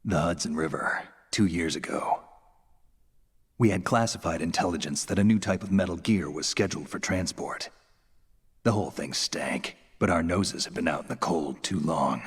The Hudson River, 2 years ago. We had classified intelligence that a new type of metal gear was scheduled for transport. The whole thing stank, but our noses had been out in the cold too long.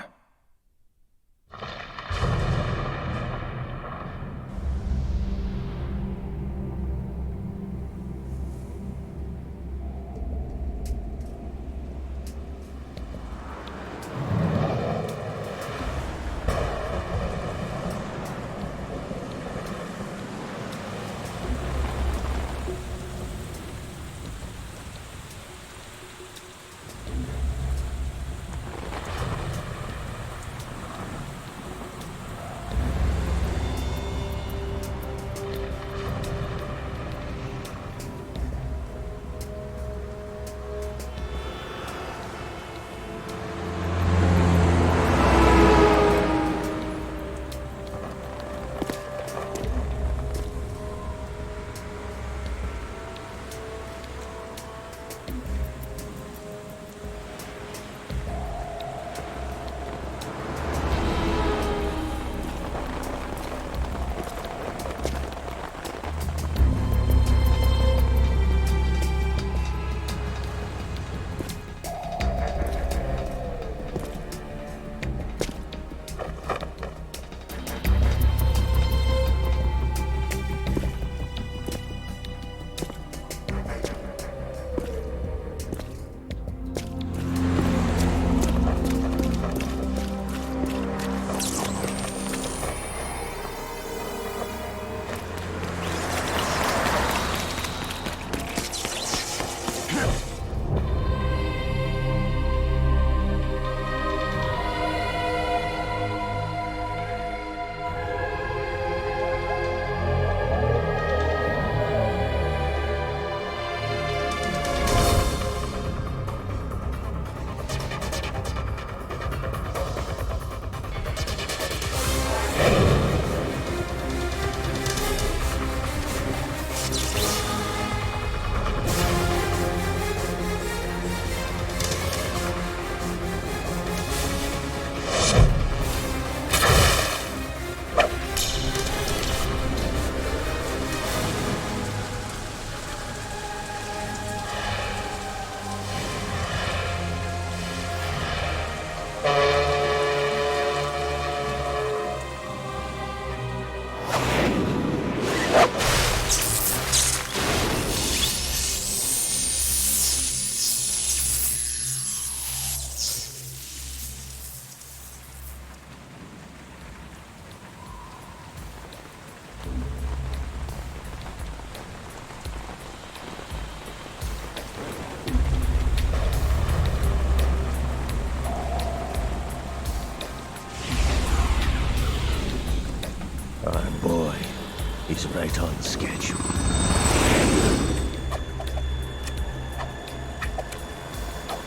He's right on schedule.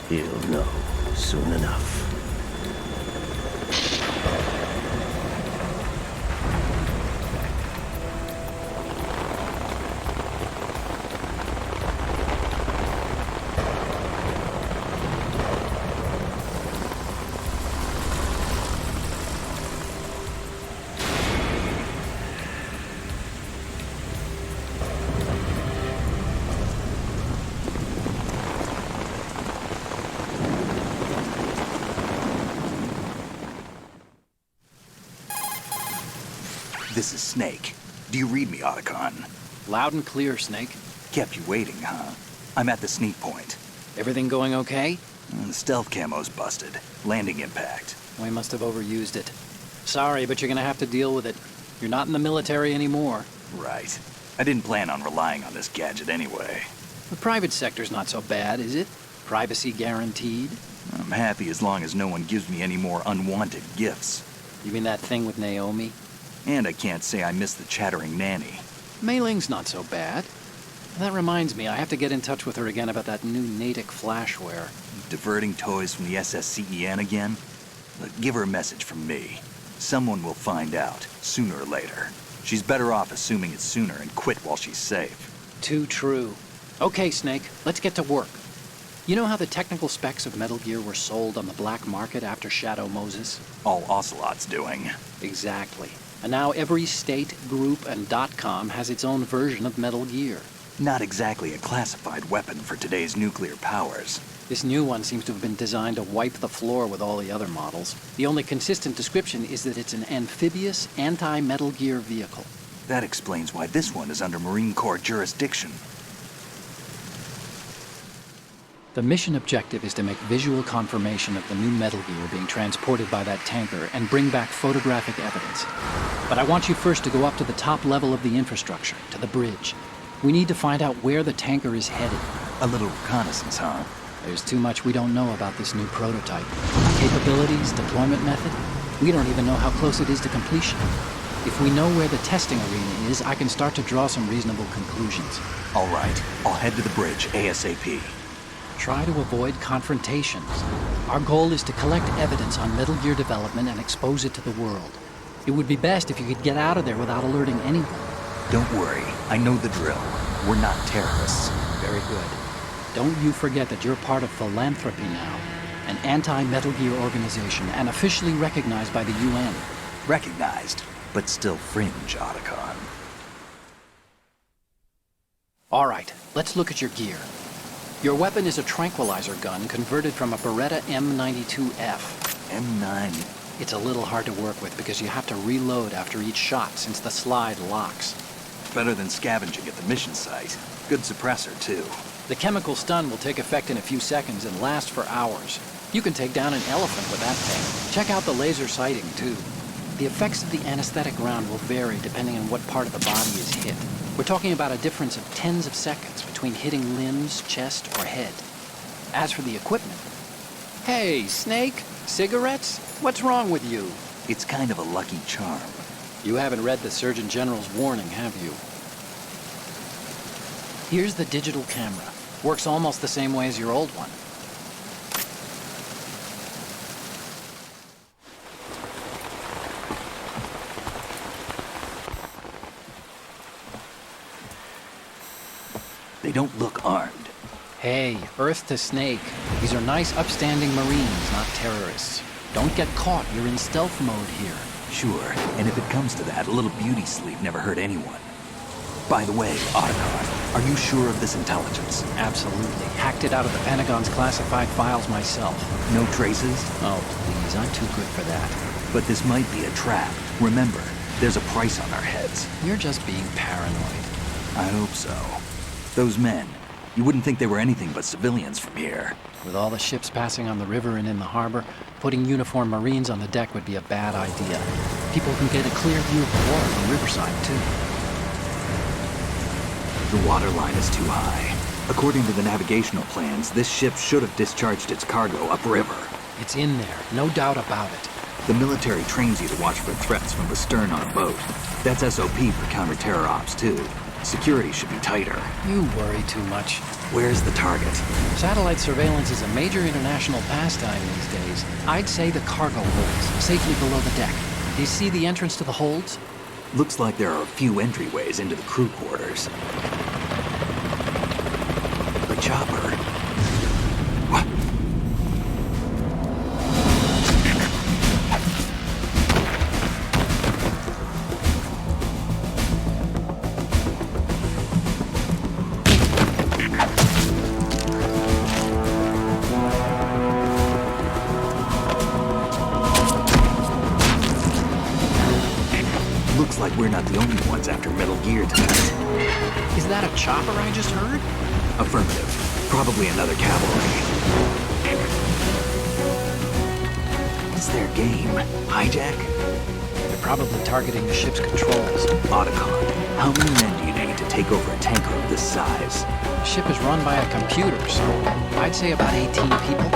He'll know soon enough. This is Snake. Do you read me, Otacon? Loud and clear, Snake. Kept you waiting, huh? I'm at the sneak point. Everything going okay? The stealth camo's busted. Landing impact. We must have overused it. Sorry, but you're gonna have to deal with it. You're not in the military anymore. Right. I didn't plan on relying on this gadget anyway. The private sector's not so bad, is it? Privacy guaranteed? I'm happy as long as no one gives me any more unwanted gifts. You mean that thing with Naomi? And I can't say I miss the chattering nanny. Mei Ling's not so bad. That reminds me, I have to get in touch with her again about that new Natick flashware. Diverting toys from the SSCEN again? Look, give her a message from me. Someone will find out, sooner or later. She's better off assuming it sooner and quit while she's safe. Too true. Okay, Snake, let's get to work. You know how the technical specs of Metal Gear were sold on the black market after Shadow Moses? All Ocelot's doing. Exactly. And now every state, group, and .com has its own version of Metal Gear. Not exactly a classified weapon for today's nuclear powers. This new one seems to have been designed to wipe the floor with all the other models. The only consistent description is that it's an amphibious, anti-Metal Gear vehicle. That explains why this one is under Marine Corps jurisdiction. The mission objective is to make visual confirmation of the new Metal Gear being transported by that tanker and bring back photographic evidence. But I want you first to go up to the top level of the infrastructure, to the bridge. We need to find out where the tanker is headed. A little reconnaissance, huh? There's too much we don't know about this new prototype. Capabilities, deployment method. We don't even know how close it is to completion. If we know where the testing arena is, I can start to draw some reasonable conclusions. All right, I'll head to the bridge ASAP. Try to avoid confrontations. Our goal is to collect evidence on Metal Gear development and expose it to the world. It would be best if you could get out of there without alerting anyone. Don't worry, I know the drill. We're not terrorists. Very good. Don't you forget that you're part of Philanthropy now, an anti-Metal Gear organization and officially recognized by the UN. Recognized, but still fringe, Otacon. All right, let's look at your gear. Your weapon is a tranquilizer gun converted from a Beretta M92F. M9. It's a little hard to work with because you have to reload after each shot since the slide locks. Better than scavenging at the mission site. Good suppressor, too. The chemical stun will take effect in a few seconds and last for hours. You can take down an elephant with that thing. Check out the laser sighting, too. The effects of the anesthetic round will vary depending on what part of the body is hit. We're talking about a difference of tens of seconds between hitting limbs, chest, or head. As for the equipment... Hey, Snake? Cigarettes? What's wrong with you? It's kind of a lucky charm. You haven't read the Surgeon General's warning, have you? Here's the digital camera. Works almost the same way as your old one. They don't look armed. Hey, Earth to Snake. These are nice, upstanding Marines, not terrorists. Don't get caught. You're in stealth mode here. Sure, and if it comes to that, a little beauty sleep never hurt anyone. By the way, Otacon, are you sure of this intelligence? Absolutely. Hacked it out of the Pentagon's classified files myself. No traces? Oh, please, I'm too good for that. But this might be a trap. Remember, there's a price on our heads. You're just being paranoid. I hope so. Those men, you wouldn't think they were anything but civilians from here. With all the ships passing on the river and in the harbor, putting uniformed Marines on the deck would be a bad idea. People can get a clear view of the water from Riverside, too. The water line is too high. According to the navigational plans, this ship should have discharged its cargo upriver. It's in there, no doubt about it. The military trains you to watch for threats from the stern on a boat. That's SOP for counter-terror ops, too. Security should be tighter. You worry too much. Where's the target? Satellite surveillance is a major international pastime these days. I'd say the cargo holds, safely below the deck. Do you see the entrance to the holds? Looks like there are a few entryways into the crew quarters. The chopper. What? Looks like we're not the only ones after Metal Gear tonight. Is that a chopper I just heard? Affirmative. Probably another cavalry. What's their game? Hijack? They're probably targeting the ship's controls. Otacon, how many men do you need to take over a tanker of this size? The ship is run by a computer, so I'd say about 18 people.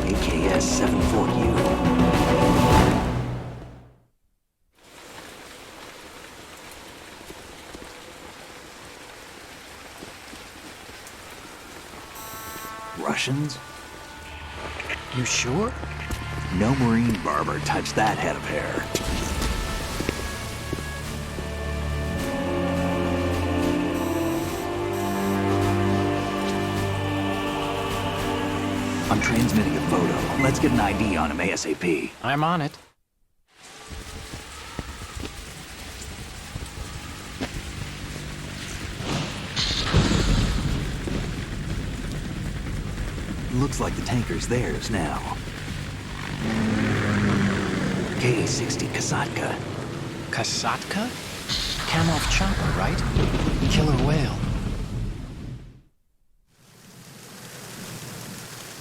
AKS 74U. Russians? You sure? No Marine barber touched that head of hair. I'm transmitting a photo. Let's get an ID on him ASAP. I'm on it. Looks like the tanker's theirs now. Ka-60 Kasatka. Kasatka? Kamov chopper, right? Killer whale.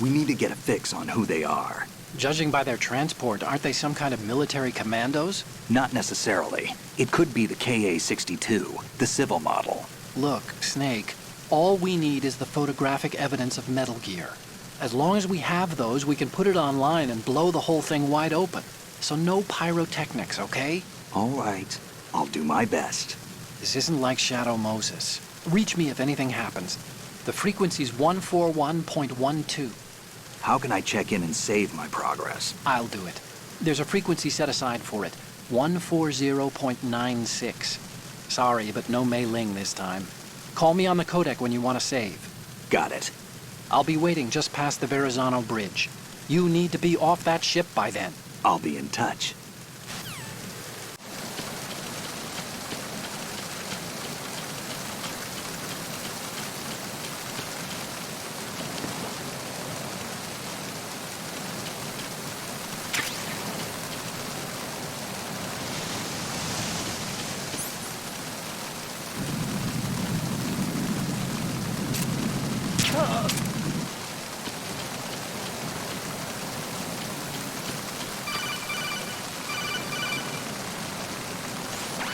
We need to get a fix on who they are. Judging by their transport, aren't they some kind of military commandos? Not necessarily. It could be the Ka-62, the civil model. Look, Snake, all we need is the photographic evidence of Metal Gear. As long as we have those, we can put it online and blow the whole thing wide open. So no pyrotechnics, okay? All right. I'll do my best. This isn't like Shadow Moses. Reach me if anything happens. The frequency's 141.12. How can I check in and save my progress? I'll do it. There's a frequency set aside for it. 140.96. Sorry, but no Mei Ling this time. Call me on the codec when you want to save. Got it. I'll be waiting just past the Verrazano Bridge. You need to be off that ship by then. I'll be in touch.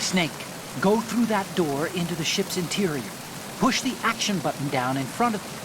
Snake, go through that door into the ship's interior. Push the action button down in front of you.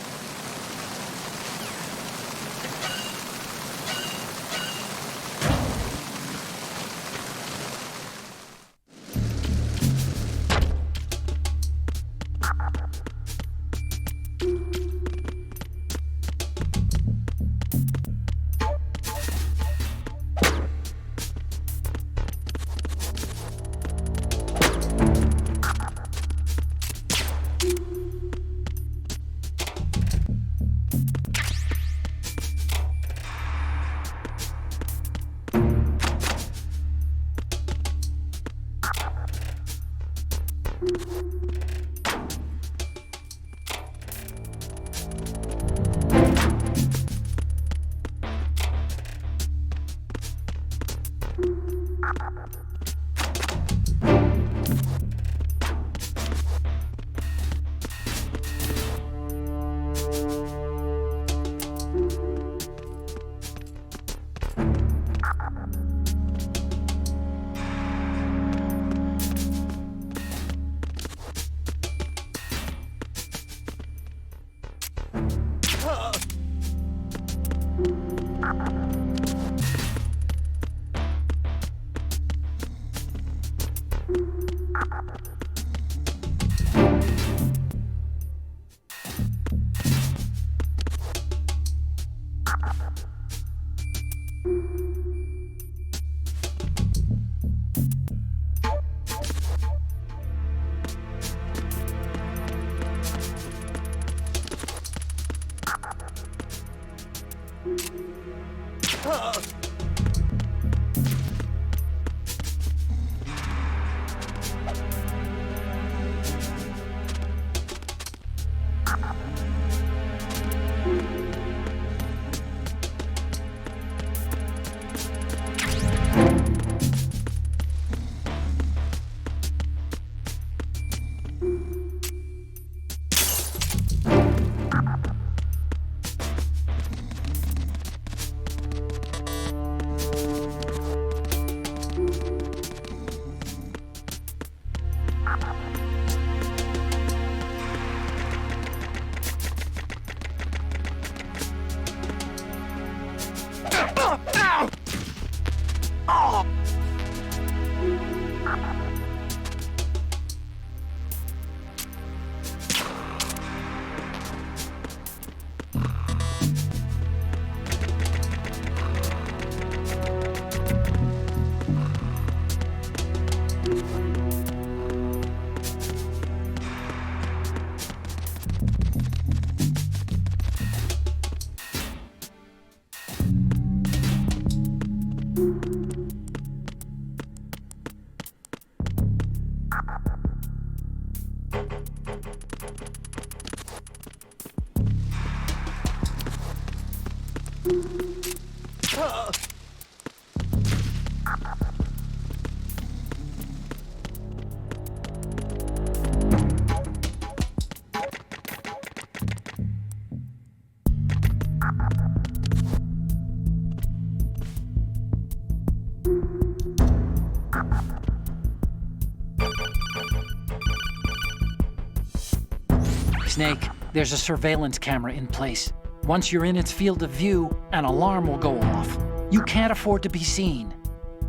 Snake, there's a surveillance camera in place. Once you're in its field of view, an alarm will go off. You can't afford to be seen.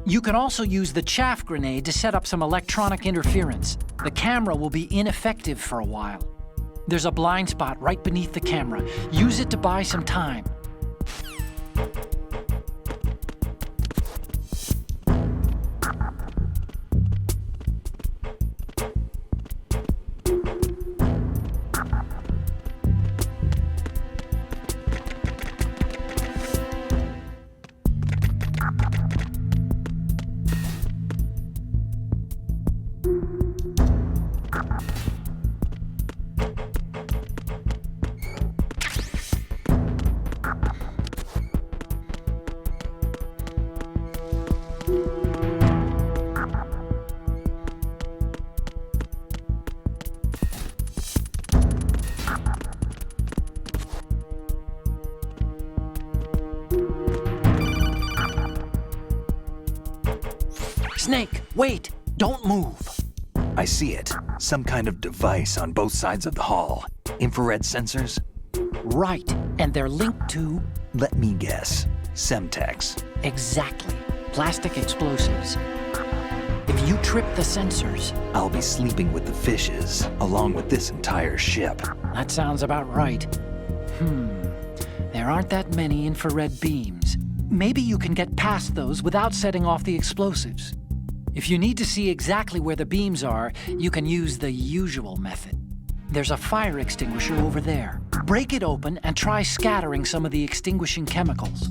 You can also use the chaff grenade to set up some electronic interference. The camera will be ineffective for a while. There's a blind spot right beneath the camera. Use it to buy some time. Snake, wait! Don't move! I see it. Some kind of device on both sides of the hall. Infrared sensors? Right, and they're linked to... Let me guess. Semtex. Exactly. Plastic explosives. If you trip the sensors... I'll be sleeping with the fishes, along with this entire ship. That sounds about right. There aren't that many infrared beams. Maybe you can get past those without setting off the explosives. If you need to see exactly where the beams are, you can use the usual method. There's a fire extinguisher over there. Break it open and try scattering some of the extinguishing chemicals.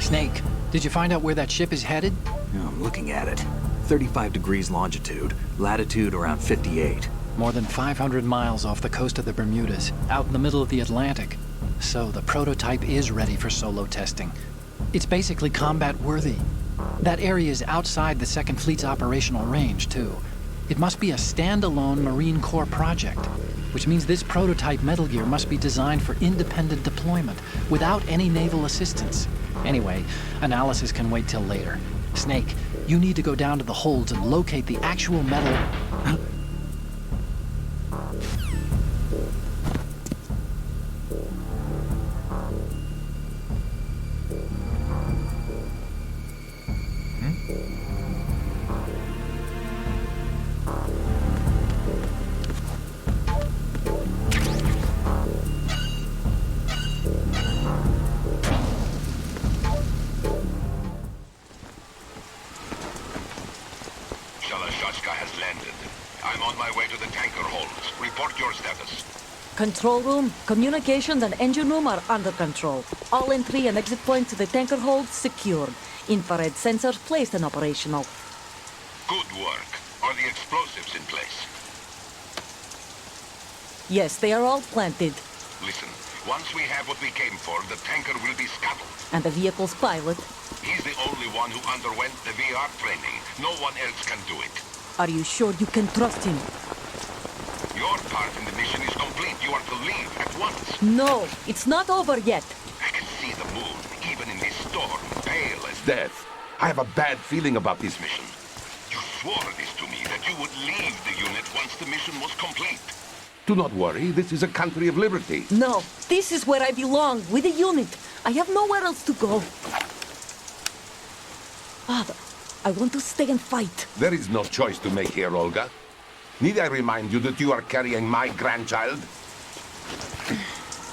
Snake, did you find out where that ship is headed? I'm looking at it. 35 degrees longitude, latitude around 58. More than 500 miles off the coast of the Bermudas, out in the middle of the Atlantic. So the prototype is ready for solo testing. It's basically combat-worthy. That area is outside the Second Fleet's operational range, too. It must be a standalone Marine Corps project, which means this prototype Metal Gear must be designed for independent deployment, without any naval assistance. Anyway, analysis can wait till later. Snake, you need to go down to the holds and locate the actual metal... has landed. I'm on my way to the tanker holds. Report your status. Control room, communications, and engine room are under control. All entry and exit points to the tanker holds secured. Infrared sensors placed and operational. Good work. Are the explosives in place? Yes, they are all planted. Listen, once we have what we came for, the tanker will be scuttled. And the vehicle's pilot? He's the only one who underwent the VR training. No one else can do it. Are you sure you can trust him? Your part in the mission is complete. You are to leave at once. No, it's not over yet. I can see the moon, even in this storm, pale as death. I have a bad feeling about this mission. You swore this to me, that you would leave the unit once the mission was complete. Do not worry, this is a country of liberty. No, this is where I belong, with the unit. I have nowhere else to go. Father, I want to stay and fight. There is no choice to make here, Olga. Need I remind you that you are carrying my grandchild?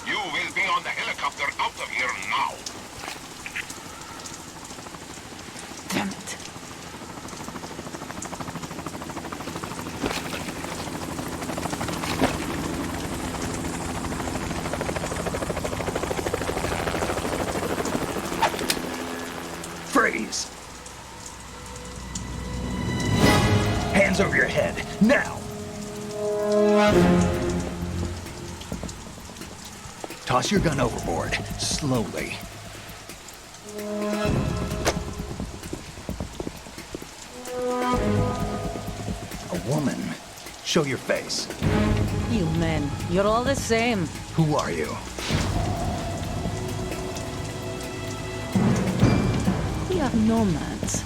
You will be on the helicopter out of here now. Damn it. Freeze! Hands over your head, now! Toss your gun overboard, slowly. A woman. Show your face. You men, you're all the same. Who are you? We are nomads,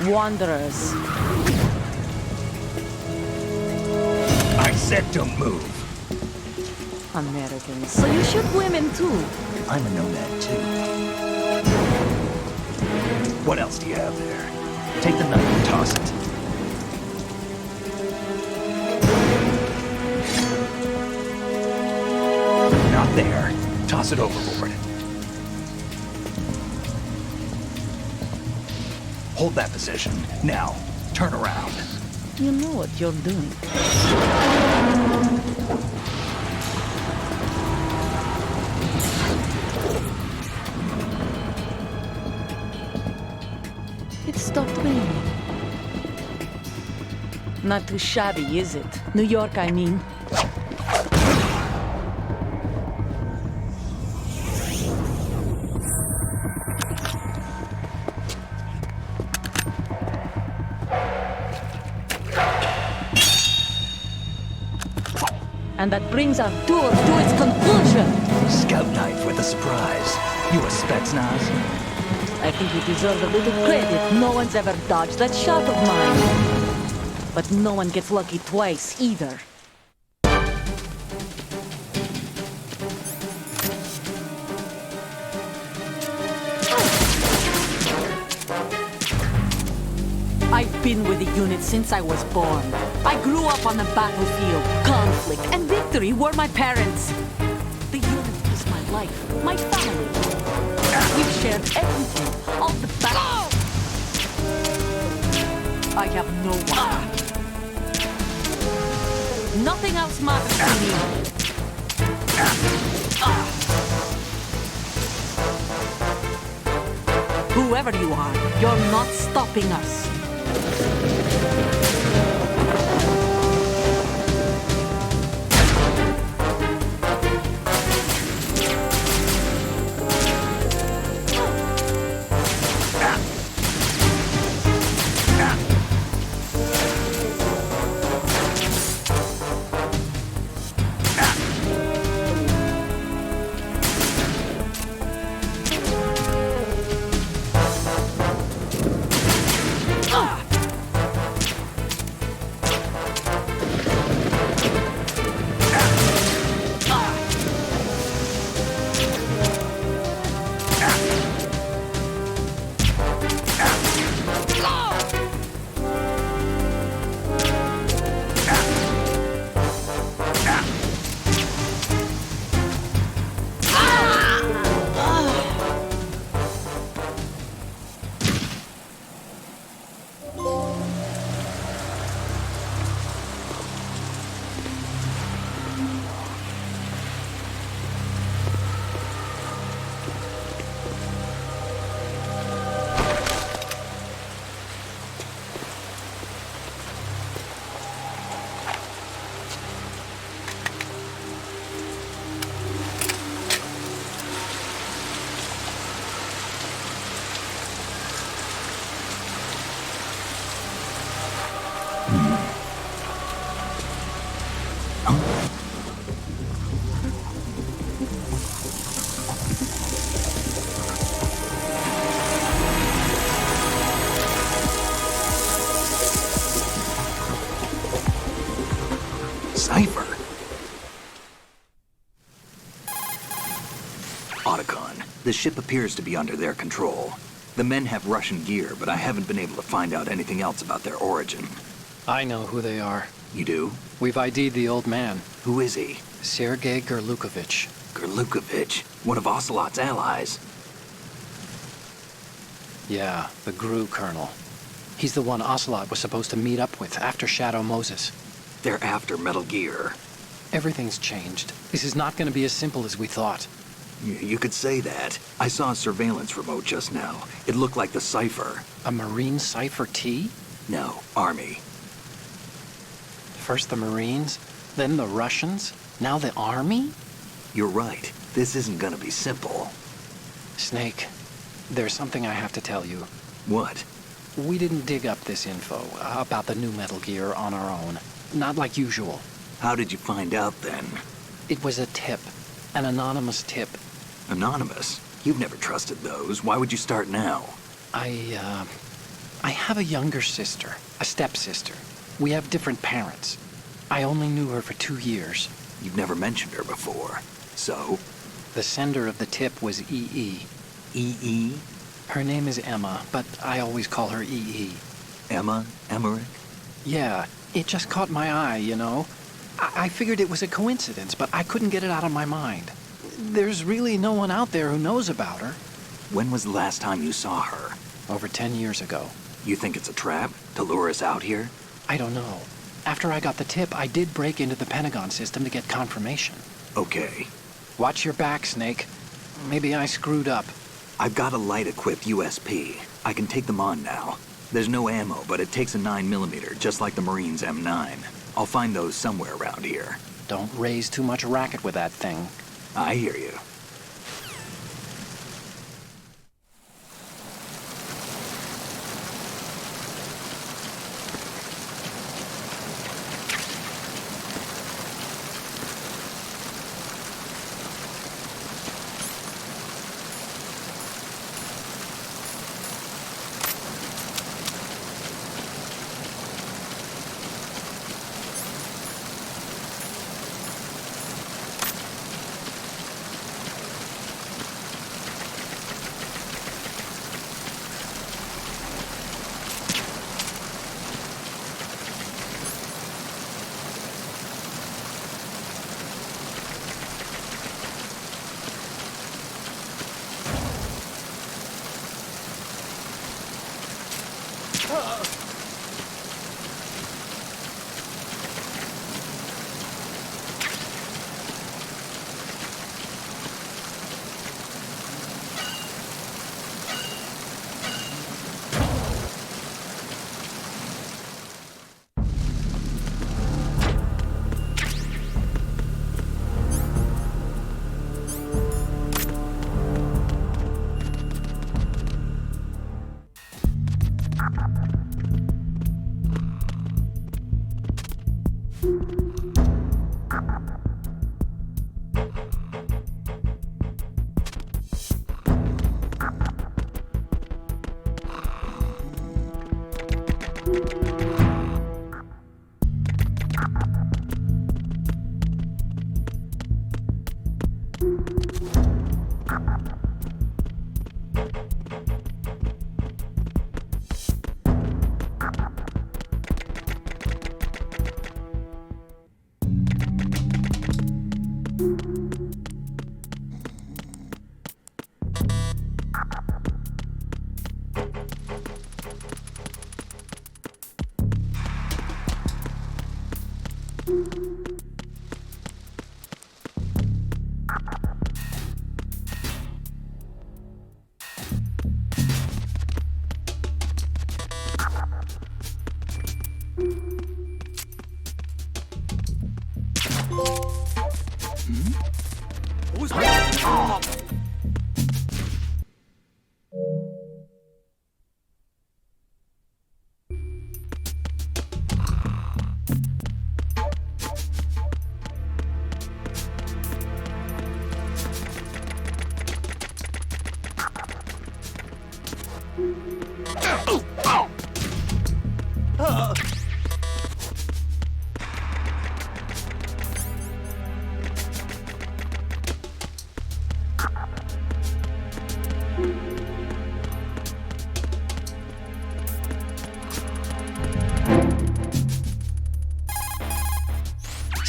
wanderers. I said don't move. Americans. So you shoot women too. I'm a nomad too. What else do you have there? Take the knife and toss it. Not there. Toss it overboard. Hold that position. Now, turn around. You know what you're doing. It stopped raining. Not too shabby, is it? New York, I mean. And that brings our tour to its conclusion. Scout knife with a surprise. You a Spetsnaz? I think you deserve a little credit. No one's ever dodged that shot of mine. But no one gets lucky twice, either. I've been with the unit since I was born. I grew up on the battlefield. Conflict and victory were my parents. The unit is my life, my family. We've shared everything, all the battles. I have no one. Nothing else matters to me. Whoever you are, you're not stopping us. cipher. Otacon, the ship appears to be under their control. The men have Russian gear, but I haven't been able to find out anything else about their origin. I know who they are. You do? We've ID'd the old man, Who is he? Sergei Gurlukovich. Gurlukovich, one of Ocelot's allies. Yeah, the GRU colonel. He's the one Ocelot was supposed to meet up with after Shadow Moses. They're after Metal Gear. Everything's changed. This is not going to be as simple as we thought. You could say that. I saw a surveillance remote just now. It looked like the cipher. A Marine Cipher T? No, Army. First the Marines, then the Russians, now the Army? You're right. This isn't gonna be simple. Snake, there's something I have to tell you. What? We didn't dig up this info about the new Metal Gear on our own. Not like usual. How did you find out then? It was a tip. An anonymous tip. Anonymous? You've never trusted those. Why would you start now? I have a younger sister, a stepsister. We have different parents. I only knew her for 2 years. You've never mentioned her before. So? The sender of the tip was EE. EE? Her name is Emma, but I always call her EE. Emma? Emmerich? Yeah, it just caught my eye, you know? I figured it was a coincidence, but I couldn't get it out of my mind. There's really no one out there who knows about her. When was the last time you saw her? Over 10 years ago. You think it's a trap? To lure us out here? I don't know. After I got the tip, I did break into the Pentagon system to get confirmation. Okay. Watch your back, Snake. Maybe I screwed up. I've got a light-equipped USP. I can take them on now. There's no ammo, but it takes a 9mm, just like the Marines' M9. I'll find those somewhere around here. Don't raise too much racket with that thing. I hear you.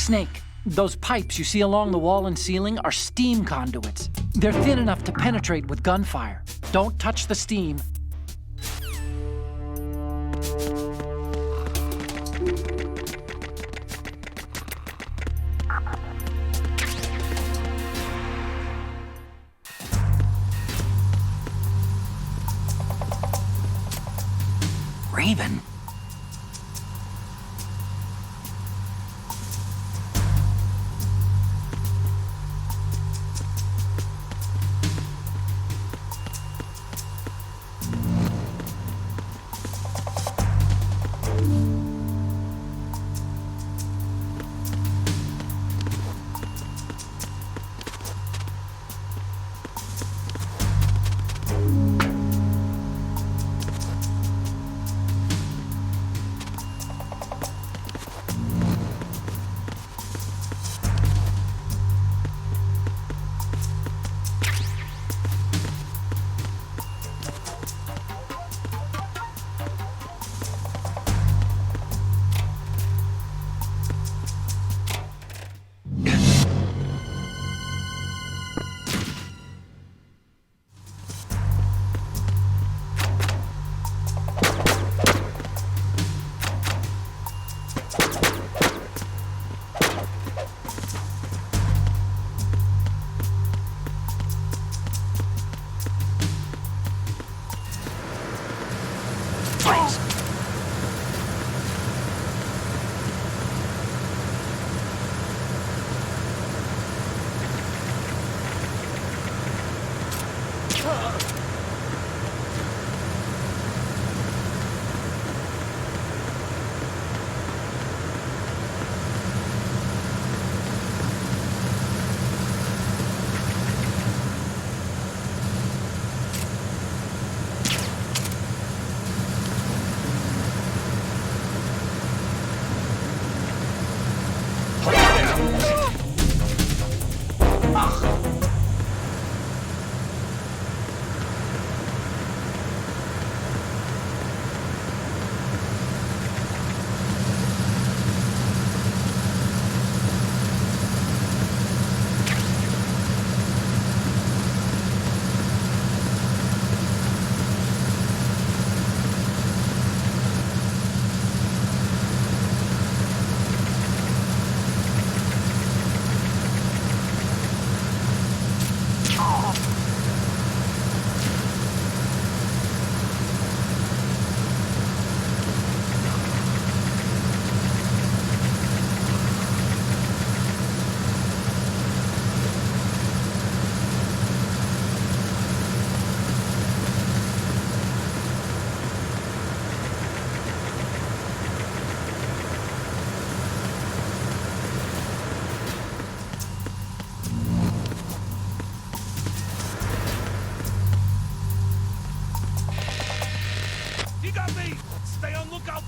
Snake, those pipes you see along the wall and ceiling are steam conduits. They're thin enough to penetrate with gunfire. Don't touch the steam. Raven?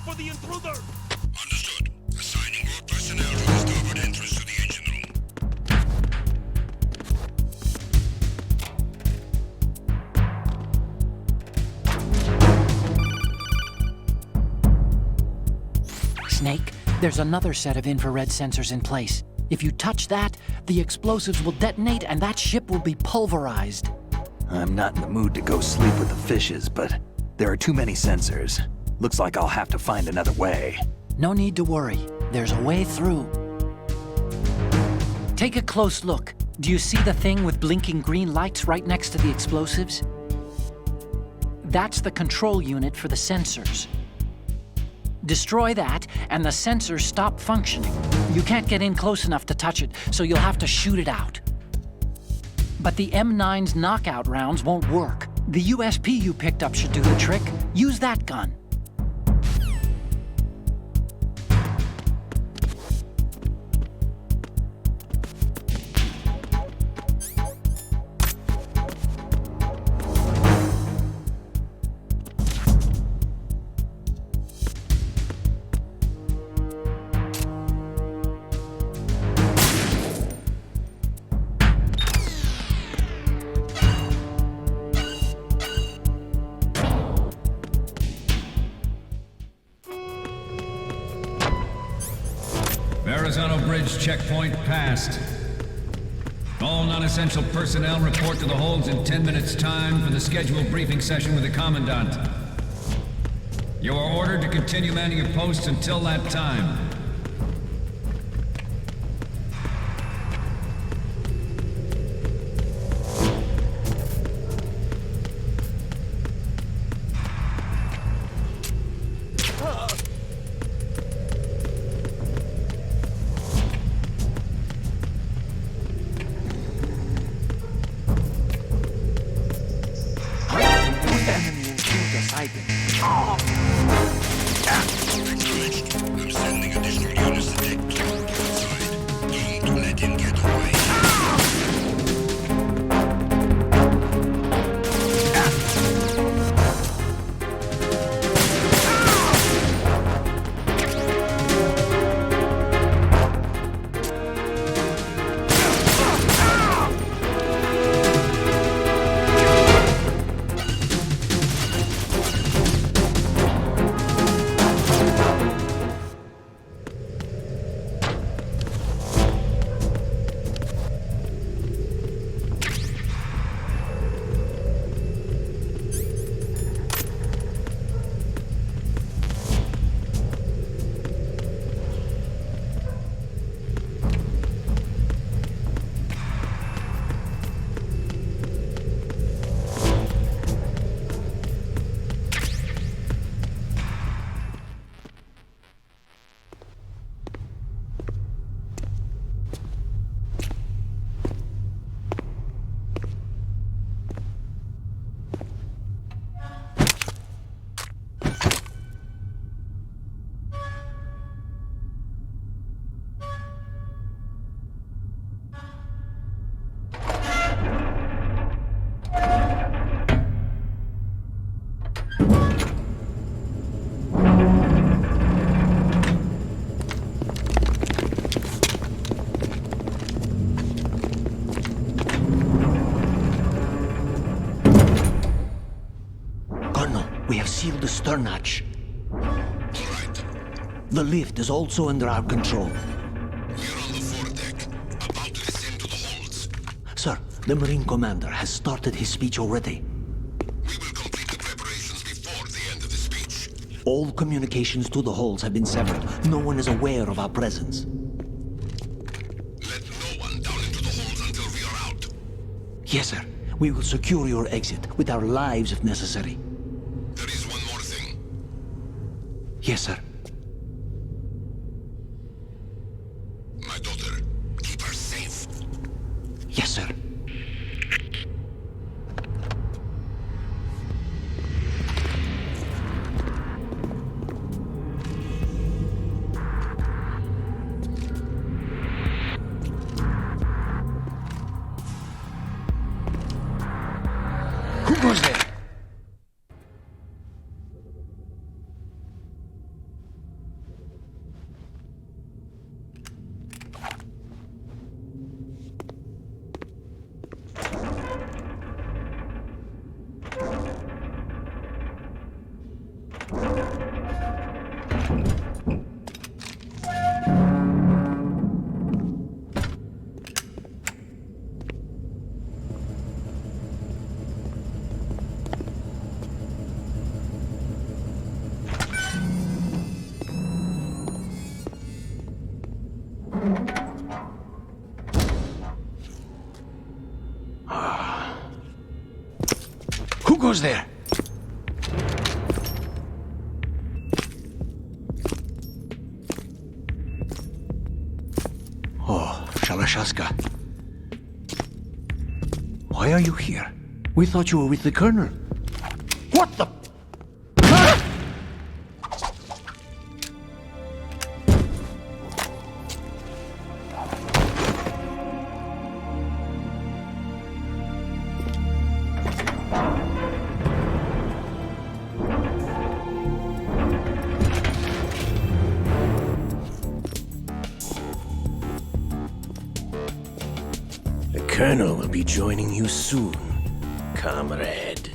for the intruder! Understood. Assigning more personnel to the starboard entrance to the engine room. Snake, there's another set of infrared sensors in place. If you touch that, the explosives will detonate and that ship will be pulverized. I'm not in the mood to go sleep with the fishes, but there are too many sensors. Looks like I'll have to find another way. No need to worry. There's a way through. Take a close look. Do you see the thing with blinking green lights right next to the explosives? That's the control unit for the sensors. Destroy that, and the sensors stop functioning. You can't get in close enough to touch it, so you'll have to shoot it out. But the M9's knockout rounds won't work. The USP you picked up should do the trick. Use that gun. Verrazano Bridge checkpoint passed. All non-essential personnel report to the holds in 10 minutes' time for the scheduled briefing session with the Commandant. You are ordered to continue manning your posts until that time. I'm sending additional units to take control outside. Don't let him get away. We have sealed the stern hatch. All right. The lift is also under our control. We're on the foredeck, about to descend to the holds. Sir, the Marine Commander has started his speech already. We will complete the preparations before the end of the speech. All communications to the holds have been severed. No one is aware of our presence. Let no one down into the holds until we are out. Yes, sir. We will secure your exit with our lives if necessary. There is one more thing. Yes, sir. My daughter, keep her safe. Yes, sir. Who goes there? Who goes there? Oh, Shalashaska. Why are you here? We thought you were with the Colonel. What the... The Colonel will be joining you soon, comrade.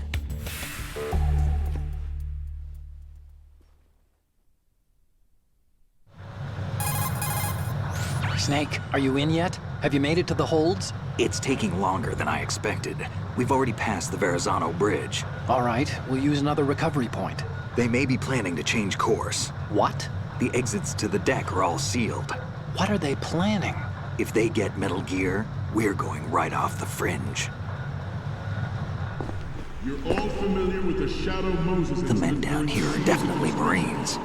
Snake, are you in yet? Have you made it to the holds? It's taking longer than I expected. We've already passed the Verrazano Bridge. All right, we'll use another recovery point. They may be planning to change course. What? The exits to the deck are all sealed. What are they planning? If they get Metal Gear, we're going right off the fringe. You're all familiar with the Shadow Moses The men incident. down here are definitely Marines.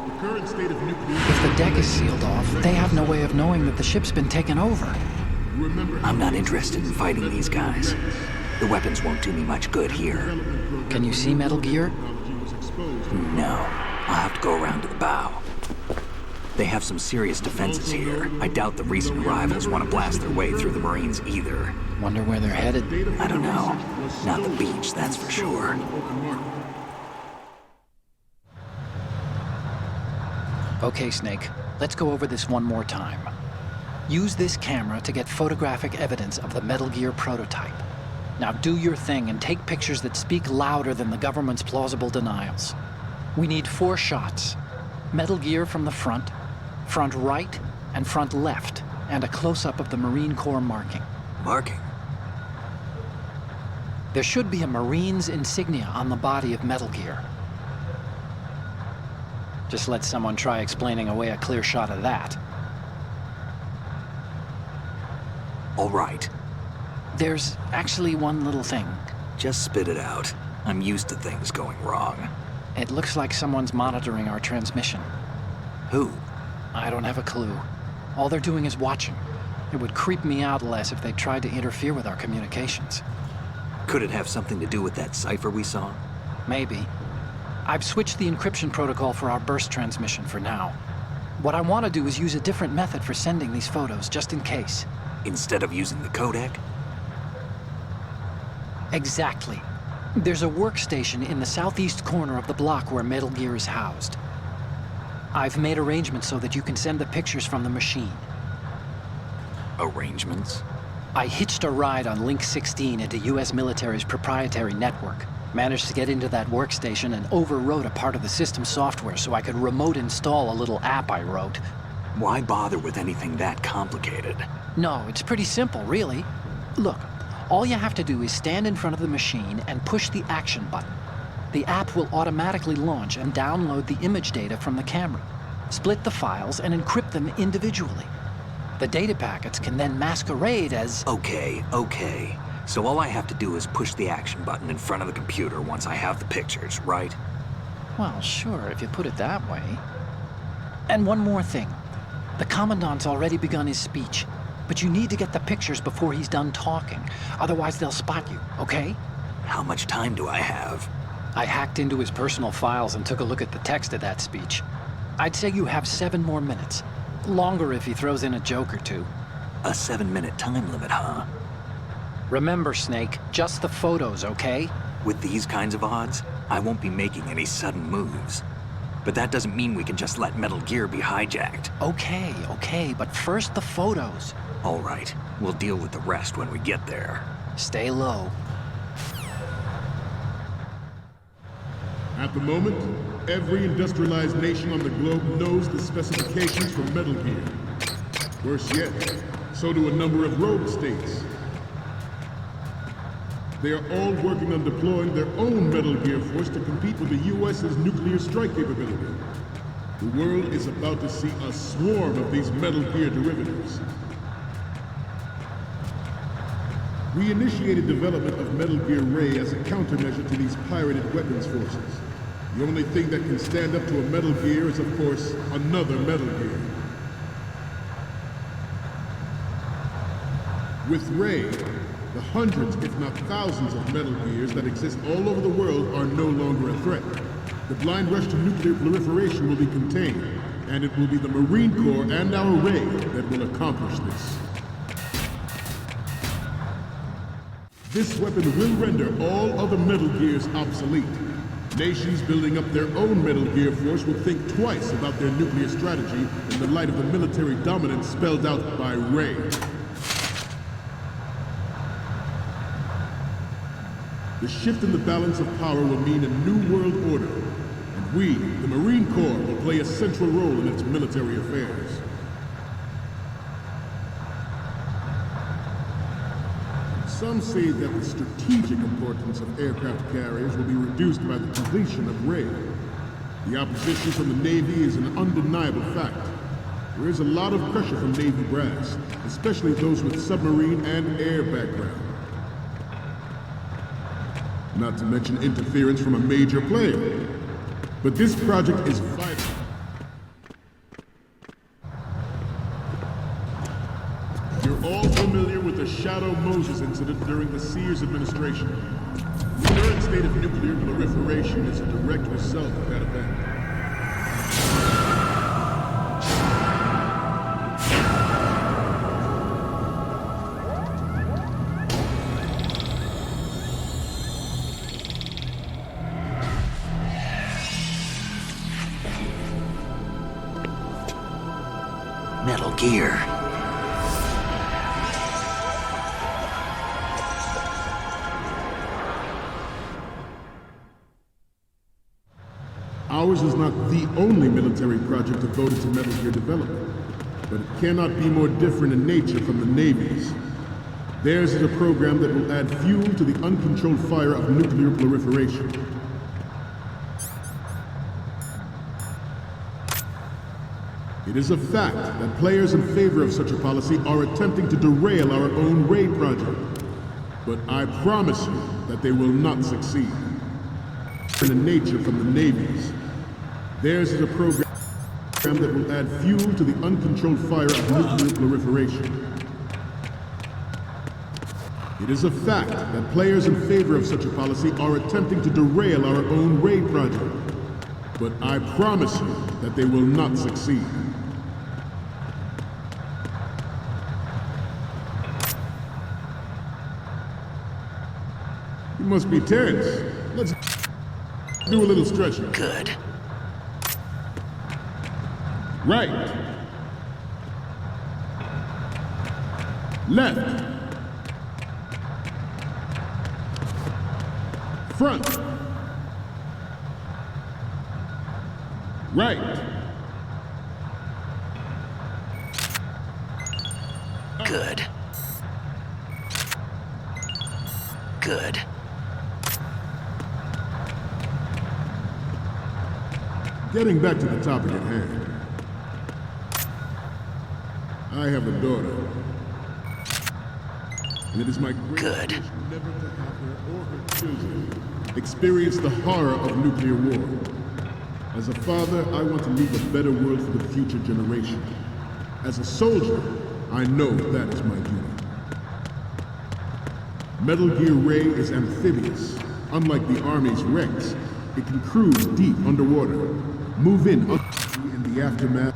The current state of nuclear... If the deck is sealed off, they have no way of knowing that the ship's been taken over. I'm not interested in fighting these guys. The weapons won't do me much good here. Can you see Metal Gear? No. I'll have to go around to the bow. They have some serious defenses here. I doubt the recent arrivals want to blast their way through the Marines either. Wonder where they're headed. I don't know. Not the beach, that's for sure. Okay, Snake. Let's go over this one more time. Use this camera to get photographic evidence of the Metal Gear prototype. Now do your thing and take pictures that speak louder than the government's plausible denials. We need 4 shots. Metal Gear from the front right, and front left, and a close-up of the Marine Corps marking. Marking? There should be a Marine's insignia on the body of Metal Gear. Just let someone try explaining away a clear shot of that. All right. There's actually one little thing. Just spit it out. I'm used to things going wrong. It looks like someone's monitoring our transmission. Who? I don't have a clue. All they're doing is watching. It would creep me out less if they tried to interfere with our communications. Could it have something to do with that cipher we saw? Maybe. I've switched the encryption protocol for our burst transmission for now. What I want to do is use a different method for sending these photos, just in case. Instead of using the codec? Exactly. There's a workstation in the southeast corner of the block where Metal Gear is housed. I've made arrangements so that you can send the pictures from the machine. Arrangements? I hitched a ride on Link 16 into US military's proprietary network. Managed to get into that workstation and overwrote a part of the system software so I could remote install a little app I wrote. Why bother with anything that complicated? No, it's pretty simple, really. Look, all you have to do is stand in front of the machine and push the action button. The app will automatically launch and download the image data from the camera, split the files, and encrypt them individually. The data packets can then masquerade as... Okay. So all I have to do is push the action button in front of the computer once I have the pictures, right? Well, sure, if you put it that way. And one more thing. The Commandant's already begun his speech, but you need to get the pictures before he's done talking. Otherwise, they'll spot you, okay? How much time do I have? I hacked into his personal files and took a look at the text of that speech. I'd say you have 7 more minutes. Longer if he throws in a joke or two. A 7-minute time limit, huh? Remember, Snake, just the photos, okay? With these kinds of odds, I won't be making any sudden moves. But that doesn't mean we can just let Metal Gear be hijacked. Okay, but first the photos. All right, we'll deal with the rest when we get there. Stay low. At the moment, every industrialized nation on the globe knows the specifications for Metal Gear. Worse yet, so do a number of rogue states. They are all working on deploying their own Metal Gear force to compete with the US's nuclear strike capability. The world is about to see a swarm of these Metal Gear derivatives. We initiated development of Metal Gear Ray as a countermeasure to these pirated weapons forces. The only thing that can stand up to a Metal Gear is, of course, another Metal Gear. With Ray, the hundreds, if not thousands, of Metal Gears that exist all over the world are no longer a threat. The blind rush to nuclear proliferation will be contained, and it will be the Marine Corps and our Ray that will accomplish this. This weapon will render all other Metal Gears obsolete. Nations building up their own Metal Gear force will think twice about their nuclear strategy in the light of the military dominance spelled out by Ray. The shift in the balance of power will mean a new world order, and we, the Marine Corps, will play a central role in its military affairs. Some say that the strategic importance of aircraft carriers will be reduced by the completion of Ray. The opposition from the Navy is an undeniable fact. There is a lot of pressure from Navy brass, especially those with submarine and air background. Not to mention interference from a major player. But this project is vital. You're all familiar with the Shadow Moses incident during the Sears administration. The current state of nuclear proliferation is a direct result of that event. Metal Gear. Ours is not the only military project devoted to Metal Gear development, but it cannot be more different in nature from the Navy's. Theirs is a program that will add fuel to the uncontrolled fire of nuclear proliferation. It is a fact that players in favor of such a policy are attempting to derail our own Ray project. But I promise you that they will not succeed. In the nature from the Navy's. Theirs is a program that will add fuel to the uncontrolled fire of nuclear proliferation. It is a fact that players in favor of such a policy are attempting to derail our own Ray project. But I promise you that they will not succeed. You must be tense. Let's do a little stretching. Good. Right. Left. Front. Right. Good. Good. Getting back to the topic at hand. I have a daughter. And it is my great Good. wish never to have her or her children experience the horror of nuclear war. As a father, I want to leave a better world for the future generation. As a soldier, I know that is my duty. Metal Gear Ray is amphibious. Unlike the Army's Rex, it can cruise deep underwater, move in the aftermath.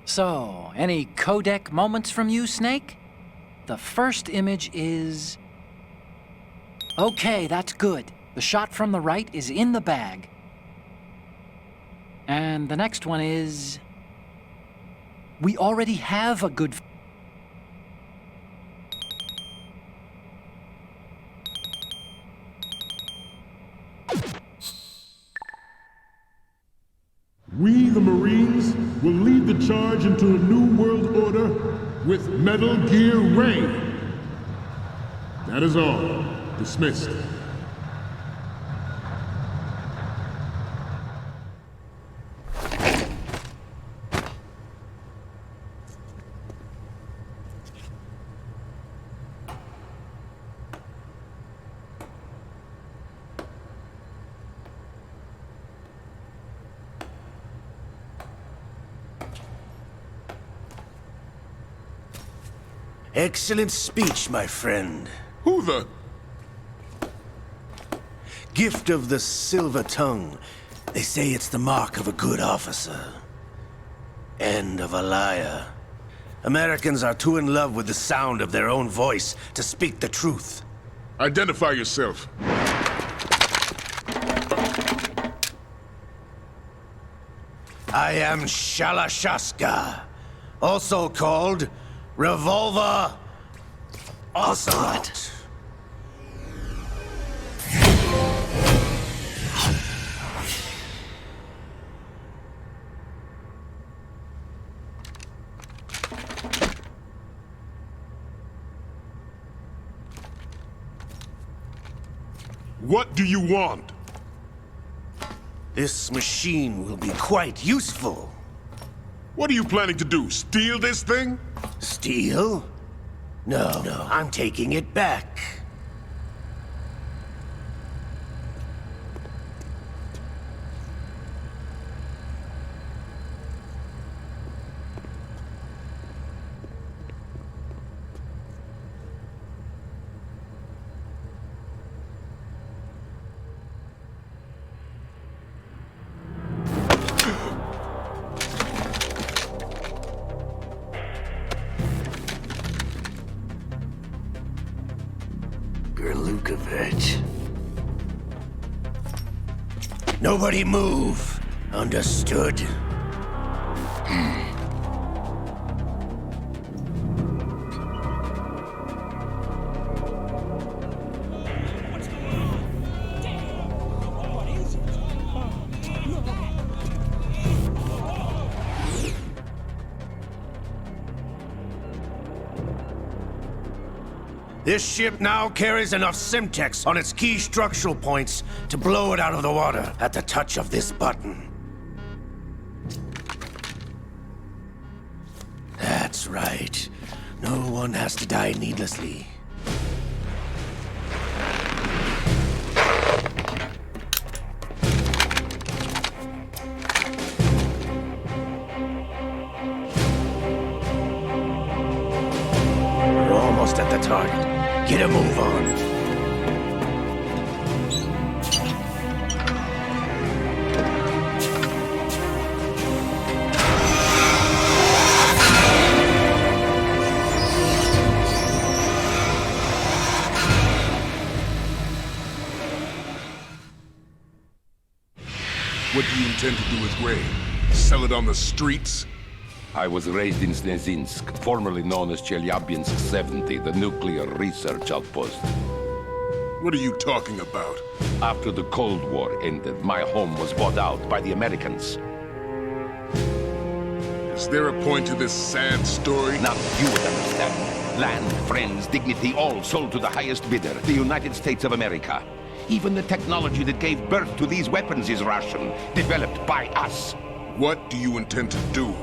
So, any codec moments from you, Snake? The first image is... Okay, that's good. The shot from the right is in the bag. And the next one is... We already have a good... We, the Marines, will lead the charge into a new world order with Metal Gear Ray. That is all. Dismissed. Excellent speech, my friend. Who the... Gift of the silver tongue. They say it's the mark of a good officer. End of a liar. Americans are too in love with the sound of their own voice to speak the truth. Identify yourself. I am Shalashaska, also called Revolver Ocelot. What do you want? This machine will be quite useful. What are you planning to do? Steal this thing? Steal? No, I'm taking it back. Gurlukovich. Nobody move. Understood? This ship now carries enough Simtex on its key structural points to blow it out of the water at the touch of this button. That's right. No one has to die needlessly. We're almost at the target. Get a move on. What do you intend to do with Ray? Sell it on the streets? I was raised in Snezinsk, formerly known as Chelyabinsk 70, the nuclear research outpost. What are you talking about? After the Cold War ended, my home was bought out by the Americans. Is there a point to this sad story? Now you would understand. Land, friends, dignity, all sold to the highest bidder, the United States of America. Even the technology that gave birth to these weapons is Russian, developed by us. What do you intend to do?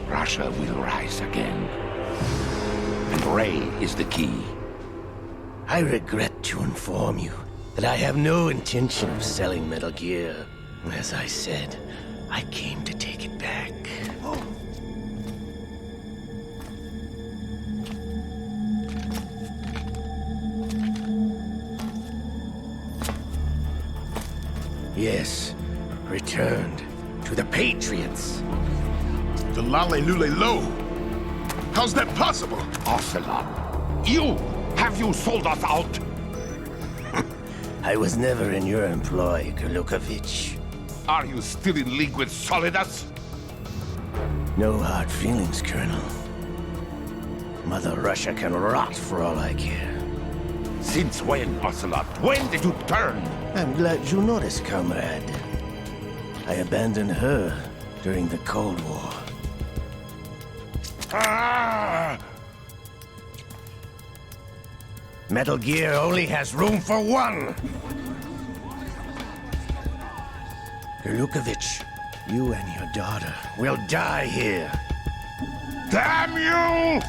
Russia will rise again. And Ray is the key. I regret to inform you that I have no intention of selling Metal Gear. As I said, I came to take it back. Yes, returned to the Patriots. The Lale Lule Lo? How's that possible? Ocelot, have you sold us out? I was never in your employ, Gurlukovich. Are you still in league with Solidus? No hard feelings, Colonel. Mother Russia can rot for all I care. Since when, Ocelot? When did you turn? I'm glad you noticed, comrade. I abandoned her during the Cold War. Ah! Metal Gear only has room for one! Gurlukovich, you and your daughter will die here. Damn you!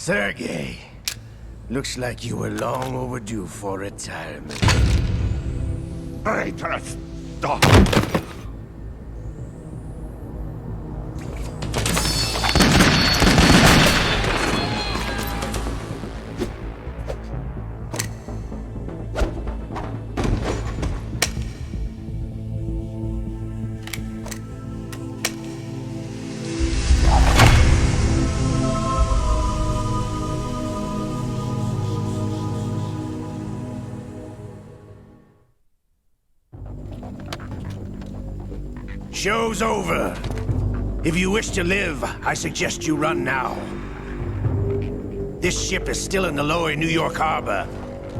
Sergei, looks like you were long overdue for retirement. Traitorous dog! Show's over. If you wish to live, I suggest you run now. This ship is still in the lower New York harbor.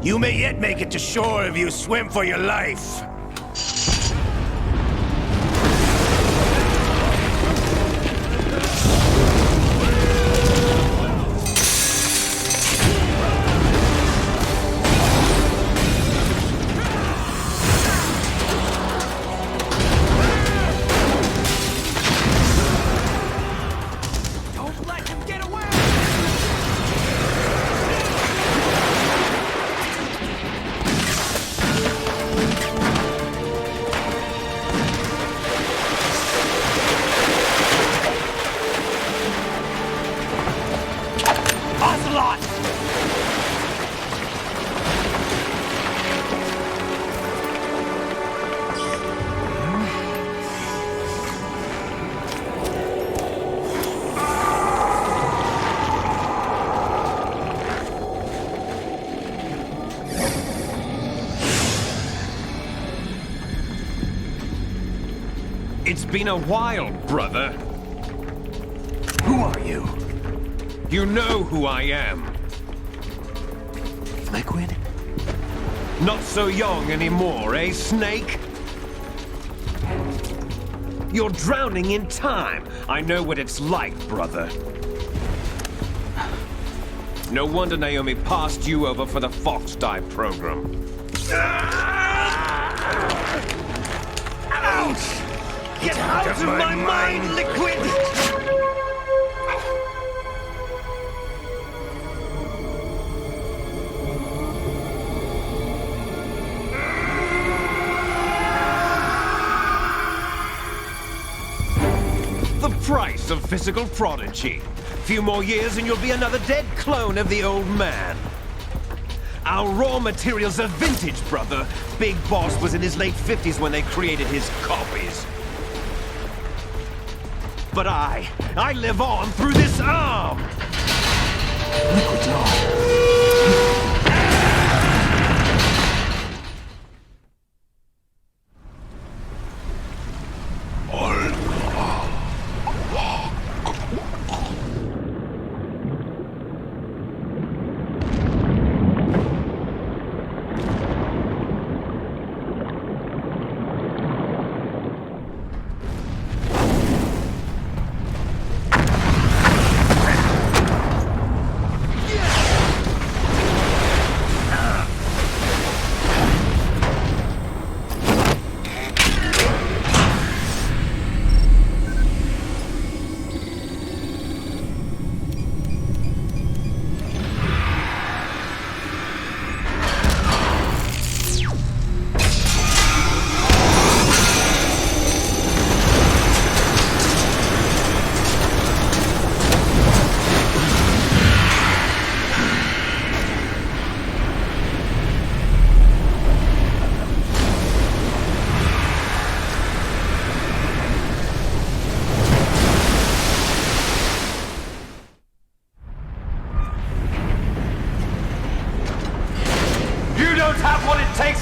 You may yet make it to shore if you swim for your life. It's been a while, brother. Who are you? You know who I am. Liquid? Not so young anymore, eh, Snake? You're drowning in time. I know what it's like, brother. No wonder Naomi passed you over for the Fox Die program. Ouch! Get out of my mind, Liquid! The price of physical prodigy. Few more years and you'll be another dead clone of the old man. Our raw materials are vintage, brother. Big Boss was in his late 50s when they created his copies. But I live on through this arm! Liquid's on.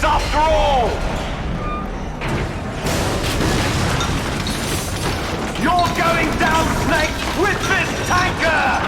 After all! You're going down, Snake, with this tanker!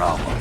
problem.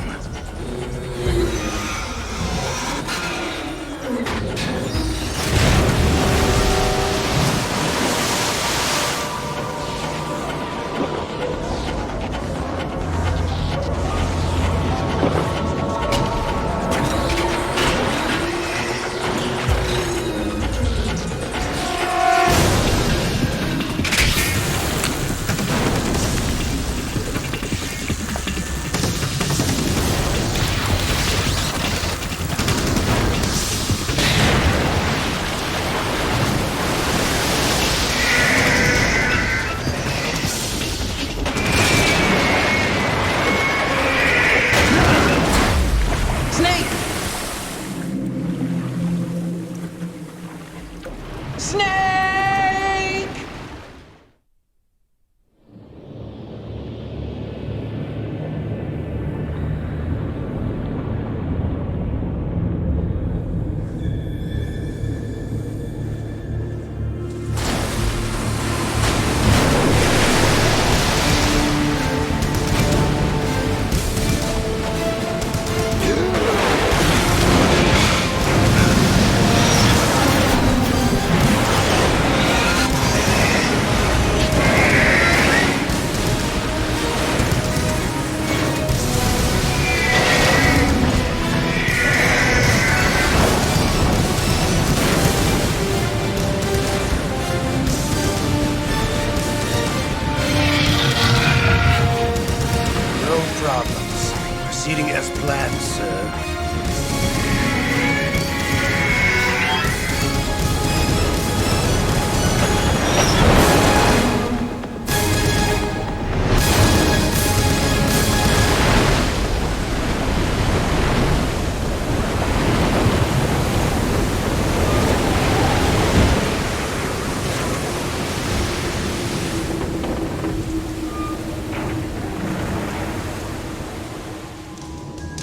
Proceeding as planned, sir.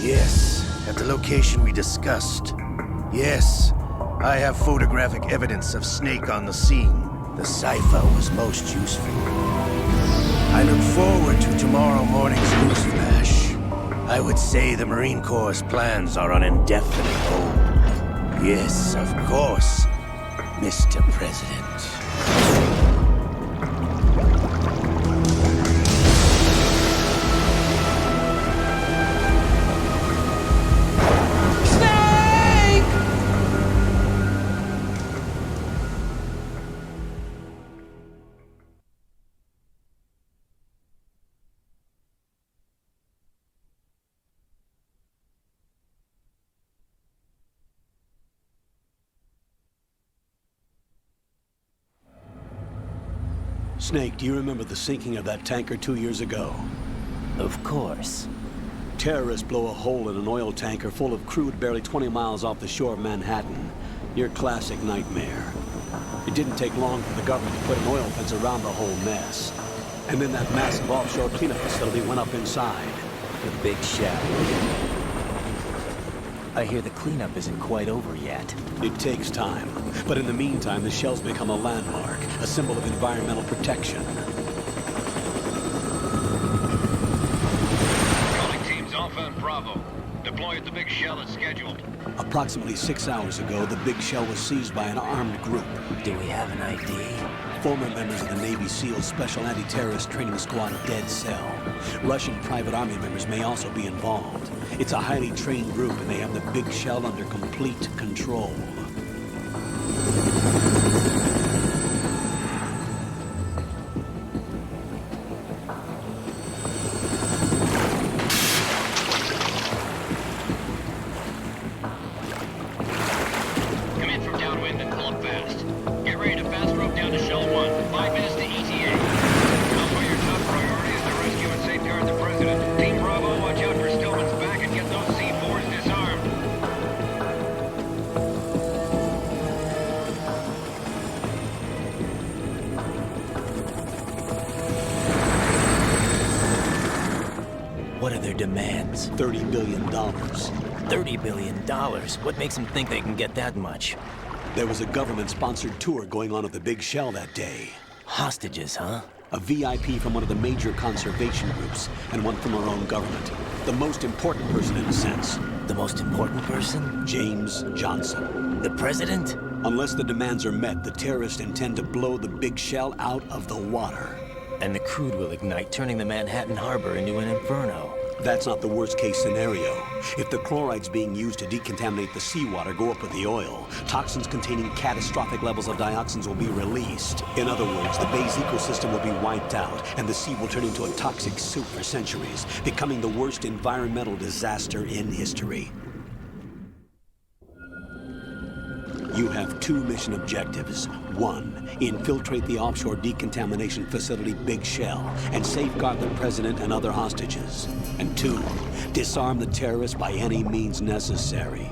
Yes, at the location we discussed. Yes, I have photographic evidence of Snake on the scene. The cipher was most useful. I look forward to tomorrow morning's news flash. I would say the Marine Corps' plans are on indefinite hold. Yes, of course, Mr. President. Snake, do you remember the sinking of that tanker 2 years ago? Of course. Terrorists blow a hole in an oil tanker full of crude barely 20 miles off the shore of Manhattan. Your classic nightmare. It didn't take long for the government to put an oil fence around the whole mess. And then that massive offshore cleanup facility went up inside. The Big Shell. I hear the cleanup isn't quite over yet. It takes time. But in the meantime, the shell's become a landmark, a symbol of environmental protection. Calling teams Alpha and Bravo. Deploy at the Big Shell as scheduled. Approximately 6 hours ago, the Big Shell was seized by an armed group. Do we have an ID? Former members of the Navy SEAL Special Anti-Terrorist Training Squad Dead Cell. Russian private army members may also be involved. It's a highly trained group, and they have the Big Shell under complete control. Come in from downwind and pull up fast. Get ready to fast rope down to Shell 1. 5 minutes to ETA. Also, your top priority is to rescue and safeguard the President. Team Bravo, watch out for Stillman's back and get those C4s disarmed. What are their demands? $30 billion. $30 billion? What makes them think they can get that much? There was a government-sponsored tour going on at the Big Shell that day. Hostages, huh? A VIP from one of the major conservation groups, and one from our own government. The most important person in a sense. The most important person? James Johnson. The president? Unless the demands are met, the terrorists intend to blow the Big Shell out of the water. And the crude will ignite, turning the Manhattan Harbor into an inferno. That's not the worst-case scenario. If the chlorides being used to decontaminate the seawater go up with the oil, toxins containing catastrophic levels of dioxins will be released. In other words, the bay's ecosystem will be wiped out, and the sea will turn into a toxic soup for centuries, becoming the worst environmental disaster in history. You have 2 mission objectives. 1, infiltrate the offshore decontamination facility Big Shell and safeguard the president and other hostages. And 2, disarm the terrorists by any means necessary.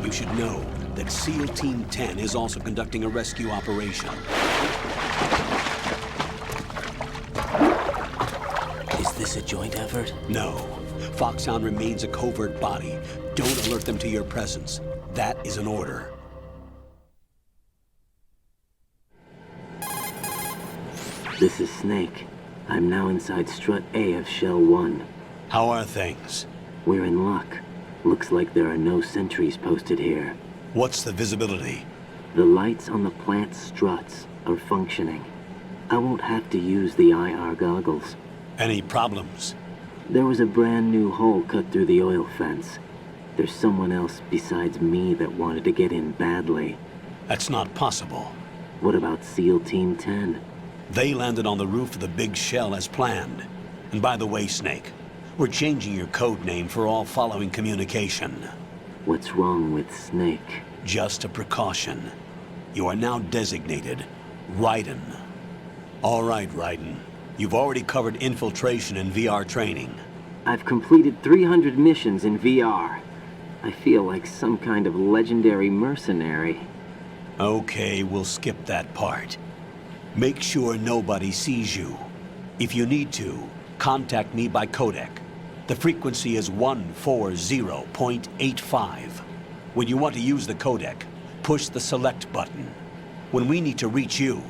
You should know that SEAL Team 10 is also conducting a rescue operation. Is this a joint effort? No. Foxhound remains a covert body. Don't alert them to your presence. That is an order. This is Snake. I'm now inside Strut A of Shell 1. How are things? We're in luck. Looks like there are no sentries posted here. What's the visibility? The lights on the plant struts are functioning. I won't have to use the IR goggles. Any problems? There was a brand new hole cut through the oil fence. There's someone else besides me that wanted to get in badly. That's not possible. What about SEAL Team 10? They landed on the roof of the Big Shell as planned. And by the way, Snake, we're changing your code name for all following communication. What's wrong with Snake? Just a precaution. You are now designated Raiden. All right, Raiden. You've already covered infiltration and VR training. I've completed 300 missions in VR. I feel like some kind of legendary mercenary. Okay, we'll skip that part. Make sure nobody sees you. If you need to, contact me by codec. The frequency is 140.85. When you want to use the codec, push the select button. When we need to reach you,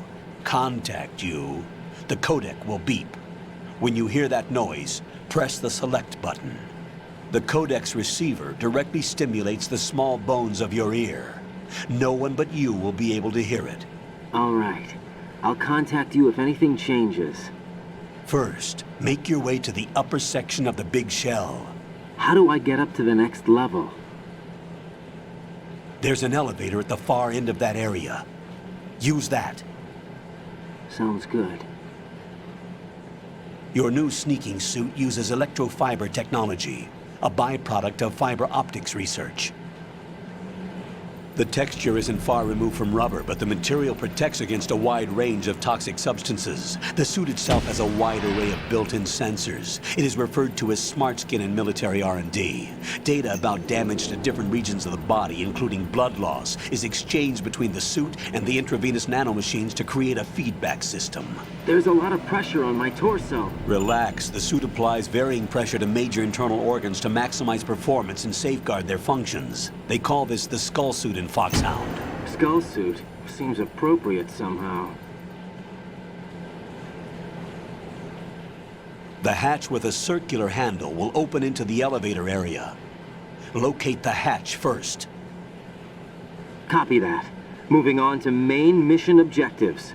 contact you, the codec will beep. When you hear that noise, press the select button. The codec's receiver directly stimulates the small bones of your ear. No one but you will be able to hear it. All right. I'll contact you if anything changes. First, make your way to the upper section of the Big Shell. How do I get up to the next level? There's an elevator at the far end of that area. Use that. Sounds good. Your new sneaking suit uses electrofiber technology, a byproduct of fiber optics research. The texture isn't far removed from rubber, but the material protects against a wide range of toxic substances. The suit itself has a wide array of built-in sensors. It is referred to as smart skin in military R&D. Data about damage to different regions of the body, including blood loss, is exchanged between the suit and the intravenous nanomachines to create a feedback system. There's a lot of pressure on my torso. Relax. The suit applies varying pressure to major internal organs to maximize performance and safeguard their functions. They call this the skull suit in Foxhound. Skull suit seems appropriate somehow. The hatch with a circular handle will open into the elevator area. Locate the hatch first. Copy that. Moving on to main mission objectives.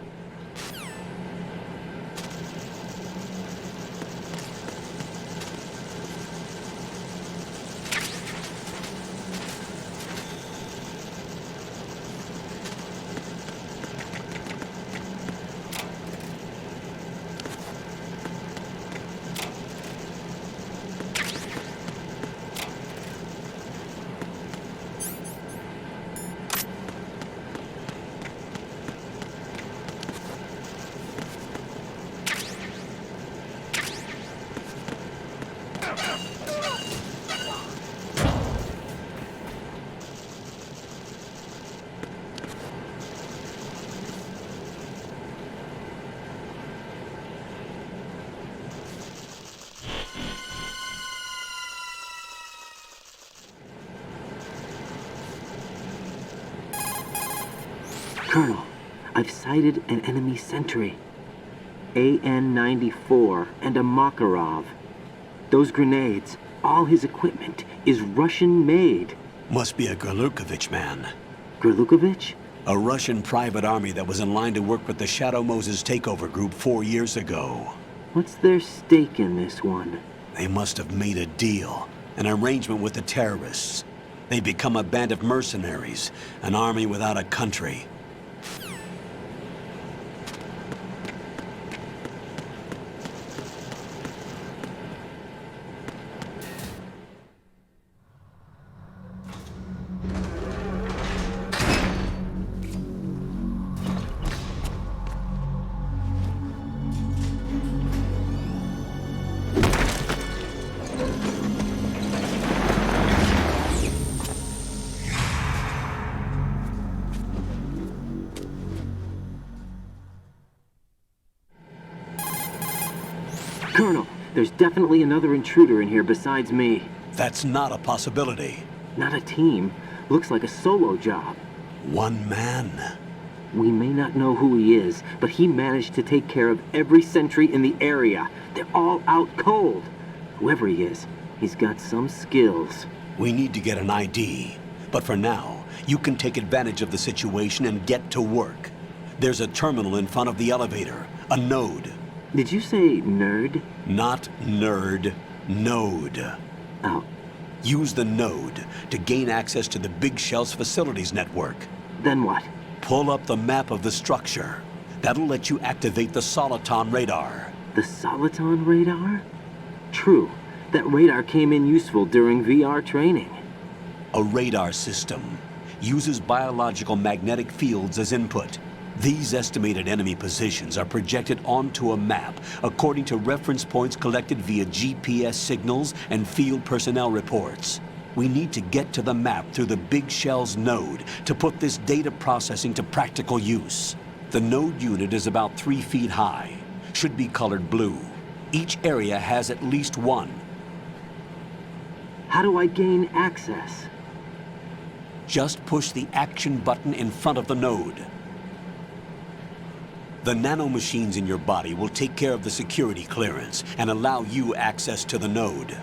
Colonel, I've sighted an enemy sentry. AN-94 and a Makarov. Those grenades, all his equipment, is Russian-made. Must be a Gurlukovich man. Gurlukovich? A Russian private army that was in line to work with the Shadow Moses takeover group 4 years ago. What's their stake in this one? They must have made a deal, an arrangement with the terrorists. They become a band of mercenaries, an army without a country. Colonel, there's definitely another intruder in here besides me. That's not a possibility. Not a team. Looks like a solo job. One man. We may not know who he is, but he managed to take care of every sentry in the area. They're all out cold. Whoever he is, he's got some skills. We need to get an ID. But for now, you can take advantage of the situation and get to work. There's a terminal in front of the elevator. A node. Did you say nerd? Not nerd. Node. Oh. Use the node to gain access to the Big Shell's facilities network. Then what? Pull up the map of the structure. That'll let you activate the Soliton radar. The Soliton radar? True. That radar came in useful during VR training. A radar system uses biological magnetic fields as input. These estimated enemy positions are projected onto a map according to reference points collected via GPS signals and field personnel reports. We need to get to the map through the Big Shell's node to put this data processing to practical use. The node unit is about 3 feet high, should be colored blue. Each area has at least one. How do I gain access? Just push the action button in front of the node. The nanomachines in your body will take care of the security clearance and allow you access to the node.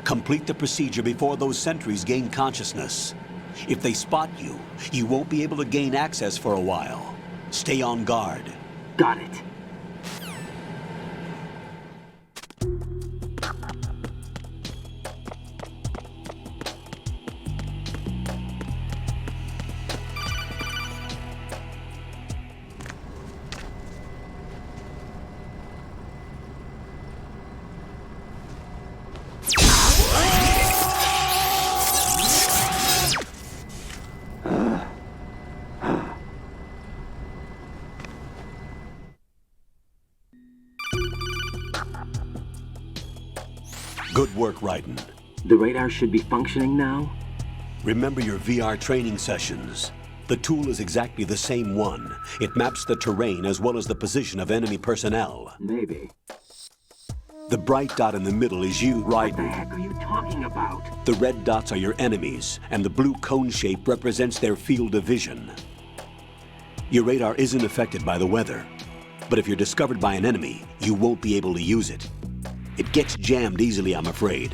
Complete the procedure before those sentries gain consciousness. If they spot you, you won't be able to gain access for a while. Stay on guard. Got it. Good work, Raiden. The radar should be functioning now? Remember your VR training sessions. The tool is exactly the same one. It maps the terrain as well as the position of enemy personnel. Maybe. The bright dot in the middle is you, Raiden. What the heck are you talking about? The red dots are your enemies, and the blue cone shape represents their field of vision. Your radar isn't affected by the weather, but if you're discovered by an enemy, you won't be able to use it. It gets jammed easily, I'm afraid.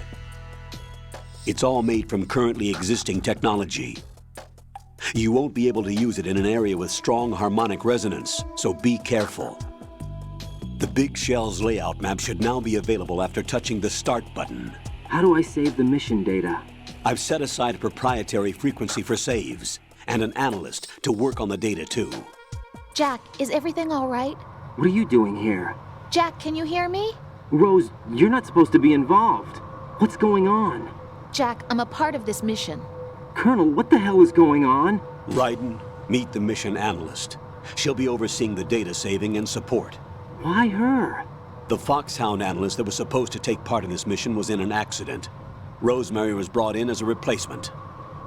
It's all made from currently existing technology. You won't be able to use it in an area with strong harmonic resonance, so be careful. The Big Shell's layout map should now be available after touching the Start button. How do I save the mission data? I've set aside a proprietary frequency for saves, and an analyst to work on the data too. Jack, is everything all right? What are you doing here? Jack, can you hear me? Rose, you're not supposed to be involved. What's going on? Jack, I'm a part of this mission. Colonel, what the hell is going on? Raiden, meet the mission analyst. She'll be overseeing the data saving and support. Why her? The Foxhound analyst that was supposed to take part in this mission was in an accident. Rosemary was brought in as a replacement.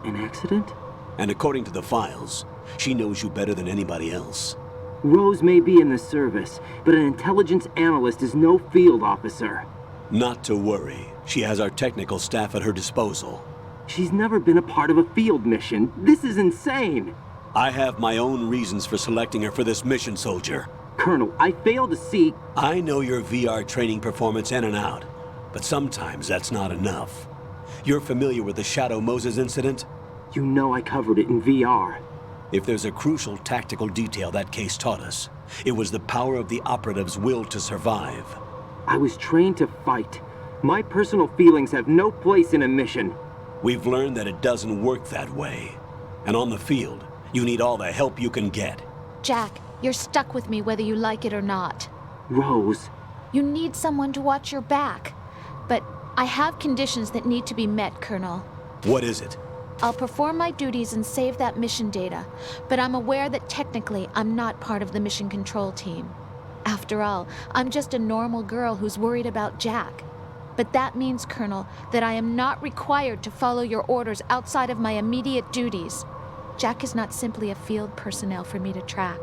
An accident? And according to the files, she knows you better than anybody else. Rose may be in the service, but an intelligence analyst is no field officer. Not to worry. She has our technical staff at her disposal. She's never been a part of a field mission. This is insane. I have my own reasons for selecting her for this mission, soldier. Colonel, I fail to see... I know your VR training performance in and out, but sometimes that's not enough. You're familiar with the Shadow Moses incident? You know I covered it in VR. If there's a crucial tactical detail that case taught us, it was the power of the operative's will to survive. I was trained to fight. My personal feelings have no place in a mission. We've learned that it doesn't work that way. And on the field, you need all the help you can get. Jack, you're stuck with me whether you like it or not. Rose. You need someone to watch your back. But I have conditions that need to be met, Colonel. What is it? I'll perform my duties and save that mission data, but I'm aware that technically I'm not part of the mission control team. After all, I'm just a normal girl who's worried about Jack. But that means, Colonel, that I am not required to follow your orders outside of my immediate duties. Jack is not simply a field personnel for me to track.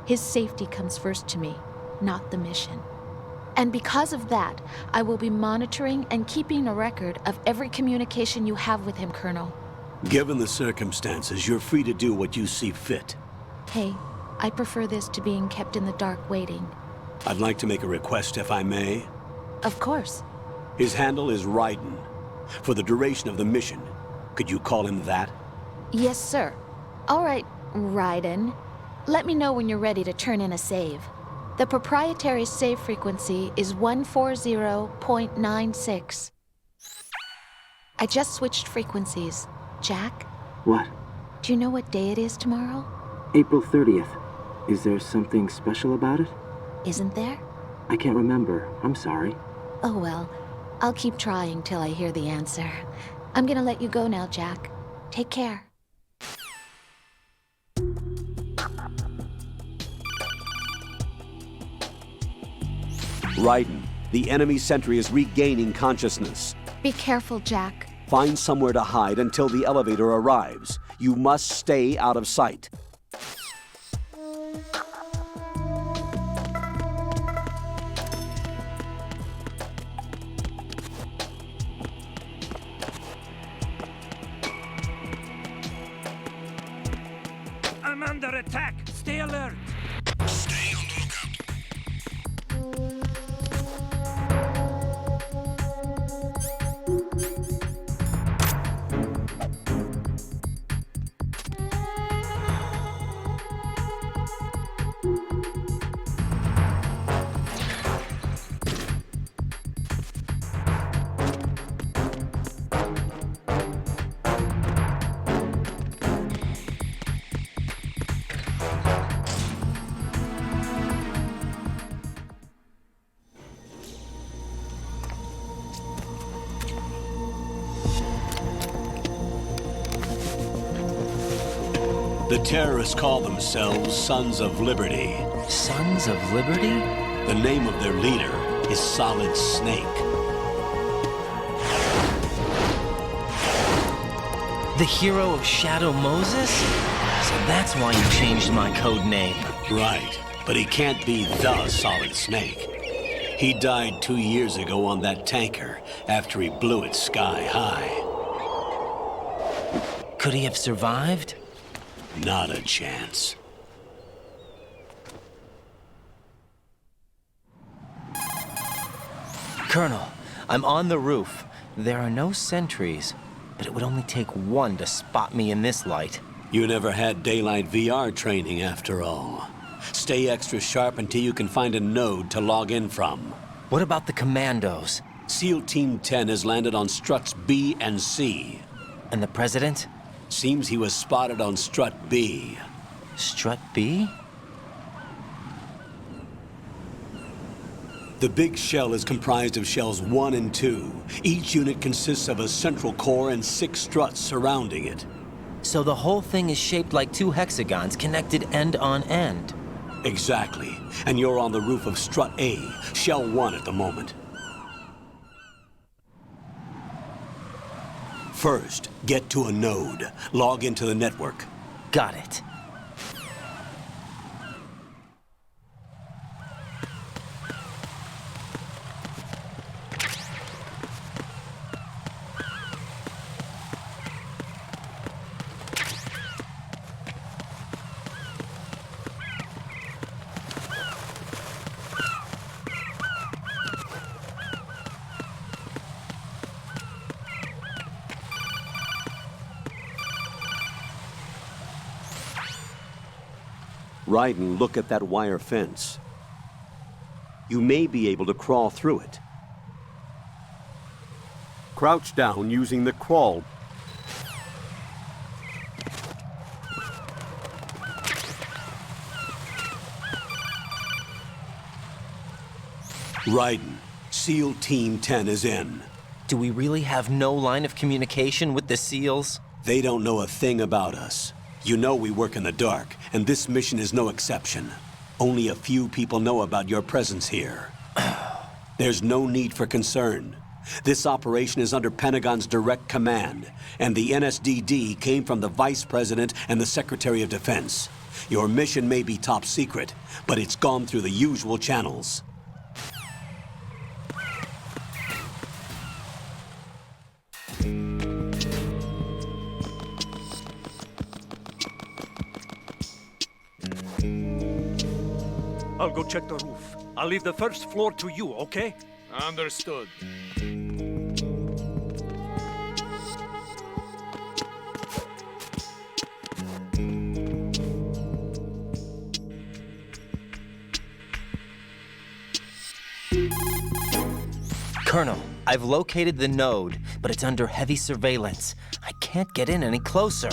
His safety comes first to me, not the mission. And because of that, I will be monitoring and keeping a record of every communication you have with him, Colonel. Given the circumstances, you're free to do what you see fit. Hey, I prefer this to being kept in the dark waiting. I'd like to make a request, if I may. Of course. His handle is Raiden. For the duration of the mission, could you call him that? Yes, sir. All right, Raiden. Let me know when you're ready to turn in a save. The proprietary save frequency is 140.96. I just switched frequencies. Jack? What? Do you know what day it is tomorrow? April 30th. Is there something special about it? Isn't there? I can't remember. I'm sorry. Oh well. I'll keep trying till I hear the answer. I'm gonna let you go now, Jack. Take care. Raiden, the enemy sentry is regaining consciousness. Be careful, Jack. Find somewhere to hide until the elevator arrives. You must stay out of sight. I'm under attack! Stay alert! Stay on the lookout. The terrorists call themselves Sons of Liberty. Sons of Liberty? The name of their leader is Solid Snake. The hero of Shadow Moses? So that's why you changed my code name. Right, but he can't be the Solid Snake. He died 2 years ago on that tanker after he blew it sky high. Could he have survived? Not a chance. Colonel, I'm on the roof. There are no sentries, but it would only take one to spot me in this light. You never had daylight VR training after all. Stay extra sharp until you can find a node to log in from. What about the commandos? SEAL Team 10 has landed on struts B and C. And the President? Seems he was spotted on strut B. Strut B? The Big Shell is comprised of shells 1 and 2. Each unit consists of a central core and 6 struts surrounding it. So the whole thing is shaped like 2 hexagons connected end on end. Exactly. And you're on the roof of strut A, shell 1 at the moment. First, get to a node. Log into the network. Got it. Raiden, look at that wire fence. You may be able to crawl through it. Crouch down using the crawl. Raiden, SEAL Team 10 is in. Do we really have no line of communication with the SEALs? They don't know a thing about us. You know we work in the dark, and this mission is no exception. Only a few people know about your presence here. There's no need for concern. This operation is under Pentagon's direct command, and the NSDD came from the Vice President and the Secretary of Defense. Your mission may be top secret, but it's gone through the usual channels. I'll go check the roof. I'll leave the first floor to you, okay? Understood. Colonel, I've located the node, but it's under heavy surveillance. I can't get in any closer.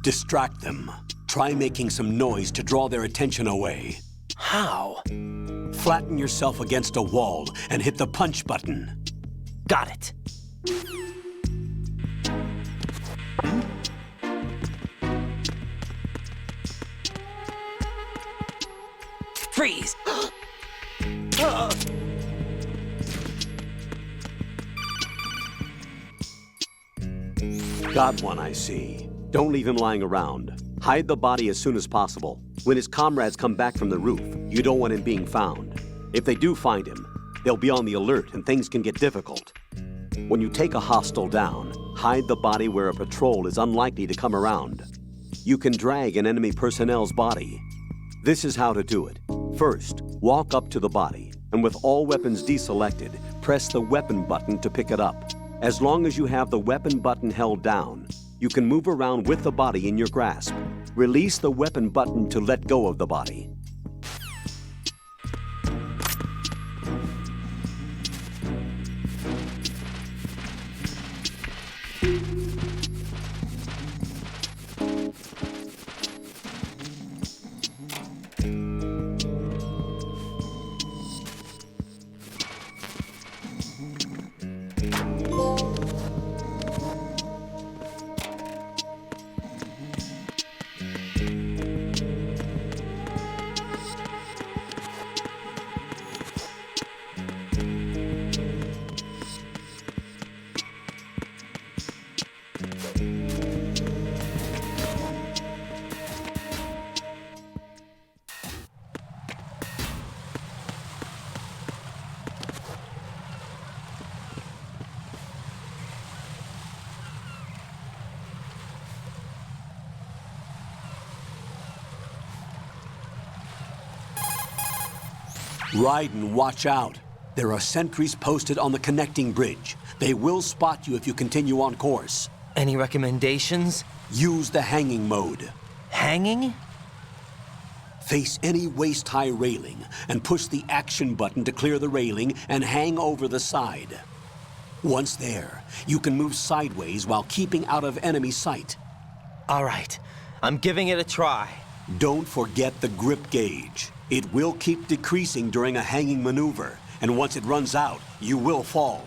Distract them. Try making some noise to draw their attention away. How? Flatten yourself against a wall and hit the punch button. Got it. Freeze! Got one, I see. Don't leave him lying around. Hide the body as soon as possible. When his comrades come back from the roof, you don't want him being found. If they do find him, they'll be on the alert and things can get difficult. When you take a hostile down, hide the body where a patrol is unlikely to come around. You can drag an enemy personnel's body. This is how to do it. First, walk up to the body, and with all weapons deselected, press the weapon button to pick it up. As long as you have the weapon button held down, you can move around with the body in your grasp. Release the weapon button to let go of the body. Raiden, watch out. There are sentries posted on the connecting bridge. They will spot you if you continue on course. Any recommendations? Use the hanging mode. Hanging? Face any waist-high railing and push the action button to clear the railing and hang over the side. Once there, you can move sideways while keeping out of enemy sight. All right, I'm giving it a try. Don't forget the grip gauge. It will keep decreasing during a hanging maneuver, and once it runs out, you will fall.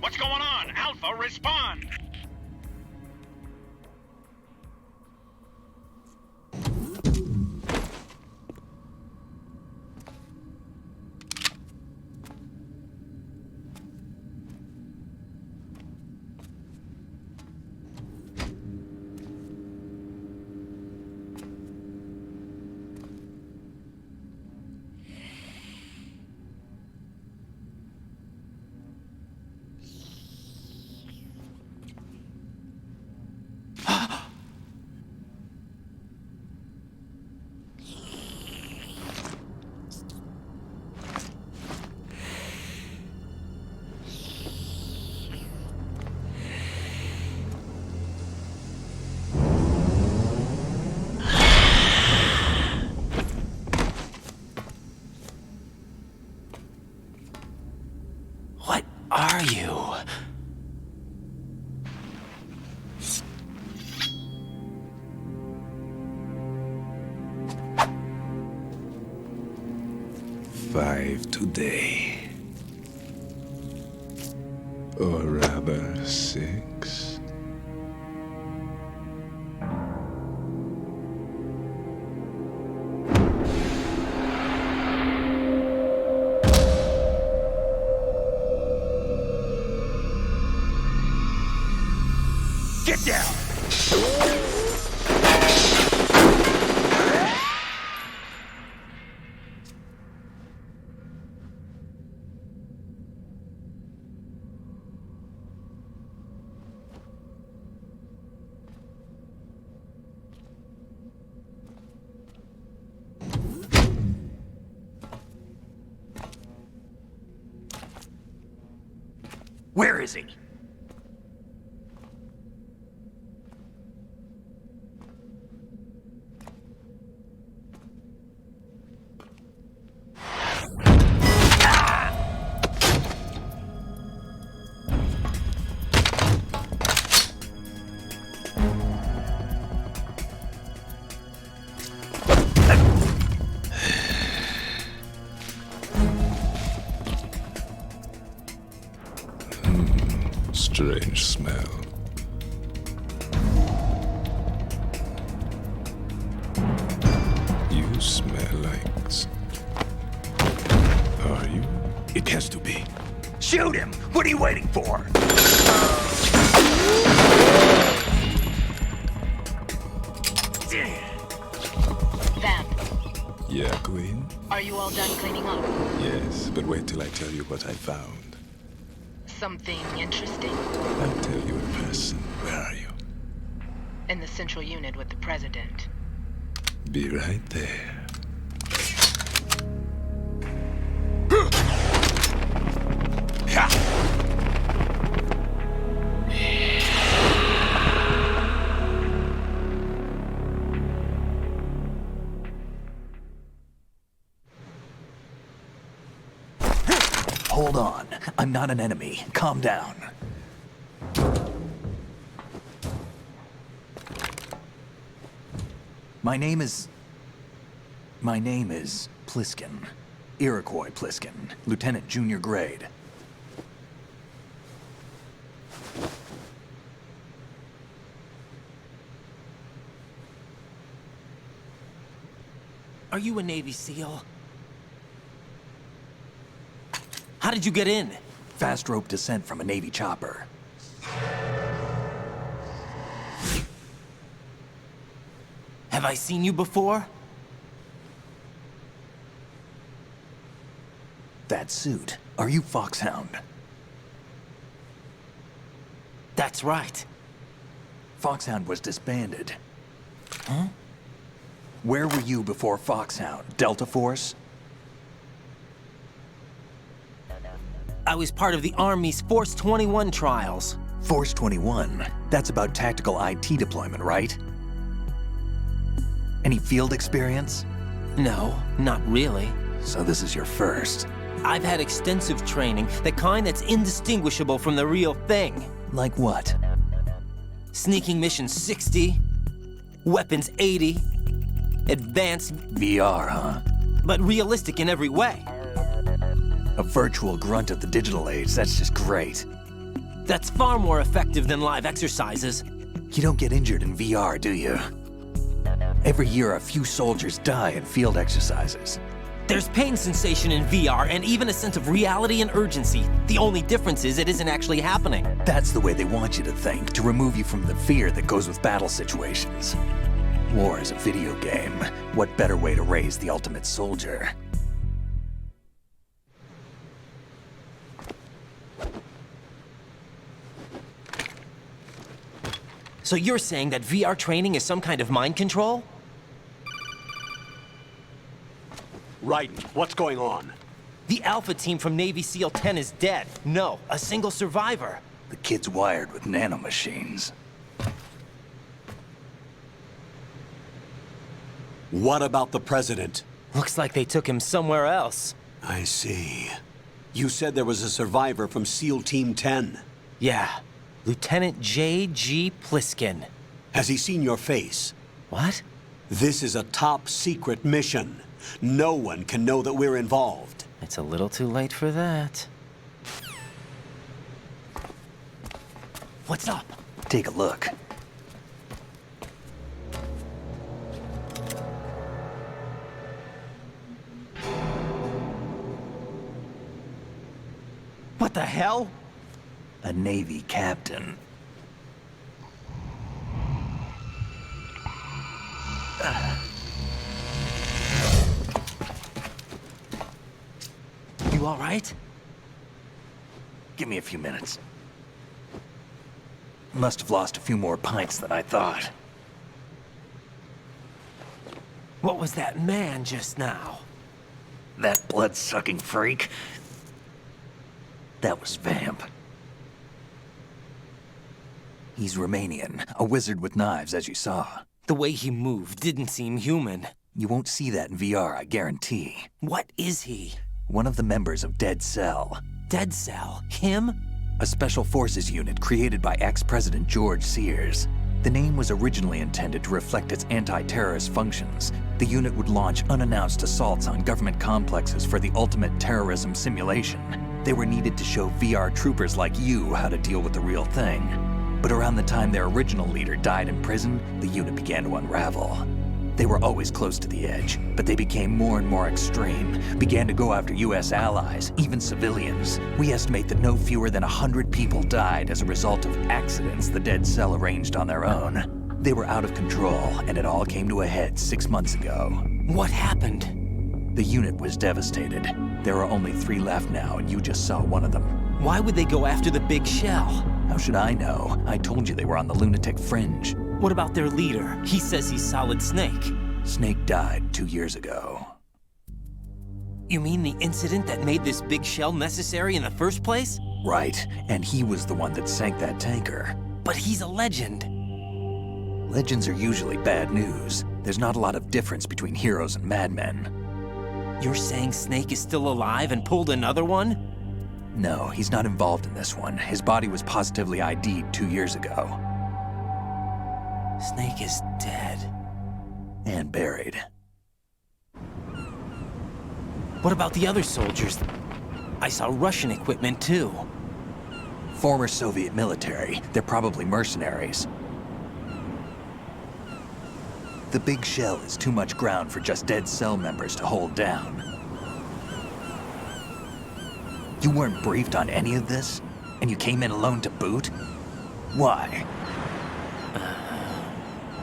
What's going on? Alpha, respond! What are you? Five today. Or rather, 6. Get down! Where is he? Strange smell. You smell like... Are you? It has to be. Shoot him! What are you waiting for? Vamp, Yeah, Queen? are you all done cleaning up? Yes, but wait till I tell you what I found. Something interesting? I'll tell you in person. Where are you? In the central unit with the president. Be right there. Hold on. I'm not an enemy. Calm down. My name is Pliskin. Iroquois Pliskin. Lieutenant junior grade. Are you a Navy SEAL? How did you get in? Fast rope descent from a Navy chopper. Have I seen you before? That suit. Are you Foxhound? That's right. Foxhound was disbanded. Huh? Where were you before Foxhound? Delta Force? I was part of the Army's Force 21 trials. Force 21? That's about tactical IT deployment, right? Any field experience? No, not really. So this is your first. I've had extensive training, the kind that's indistinguishable from the real thing. Like what? Sneaking mission 60, weapons 80, advanced... VR, huh? But realistic in every way. A virtual grunt of the digital age, that's just great. That's far more effective than live exercises. You don't get injured in VR, do you? Every year, a few soldiers die in field exercises. There's pain sensation in VR and even a sense of reality and urgency. The only difference is it isn't actually happening. That's the way they want you to think, to remove you from the fear that goes with battle situations. War is a video game. What better way to raise the ultimate soldier? So you're saying that VR training is some kind of mind control? Right. What's going on? The Alpha team from Navy SEAL 10 is dead. No, a single survivor. The kid's wired with nanomachines. What about the president? Looks like they took him somewhere else. I see. You said there was a survivor from SEAL Team 10. Yeah. Lieutenant J.G. Pliskin. Has he seen your face? What? This is a top-secret mission. No one can know that we're involved. It's a little too late for that. What's up? Take a look. What the hell? A Navy captain. You all right? Give me a few minutes. Must have lost a few more pints than I thought. What was that man just now? That blood-sucking freak? That was Vamp. He's Romanian, a wizard with knives, as you saw. The way he moved didn't seem human. You won't see that in VR, I guarantee. What is he? One of the members of Dead Cell. Dead Cell? Him? A special forces unit created by ex-President George Sears. The name was originally intended to reflect its anti-terrorist functions. The unit would launch unannounced assaults on government complexes for the ultimate terrorism simulation. They were needed to show VR troopers like you how to deal with the real thing. But around the time their original leader died in prison, the unit began to unravel. They were always close to the edge, but they became more and more extreme, began to go after US allies, even civilians. We estimate that no fewer than 100 people died as a result of accidents the Dead Cell arranged on their own. They were out of control, and it all came to a head 6 months ago. What happened? The unit was devastated. There are only 3 left now, and you just saw one of them. Why would they go after the Big Shell? How should I know? I told you they were on the lunatic fringe. What about their leader? He says he's Solid Snake. Snake died 2 years ago. You mean the incident that made this Big Shell necessary in the first place? Right, and he was the one that sank that tanker. But he's a legend. Legends are usually bad news. There's not a lot of difference between heroes and madmen. You're saying Snake is still alive and pulled another one? No, he's not involved in this one. His body was positively ID'd 2 years ago. Snake is dead. And buried. What about the other soldiers? I saw Russian equipment too. Former Soviet military. They're probably mercenaries. The Big Shell is too much ground for just Dead Cell members to hold down. You weren't briefed on any of this? And you came in alone to boot? Why?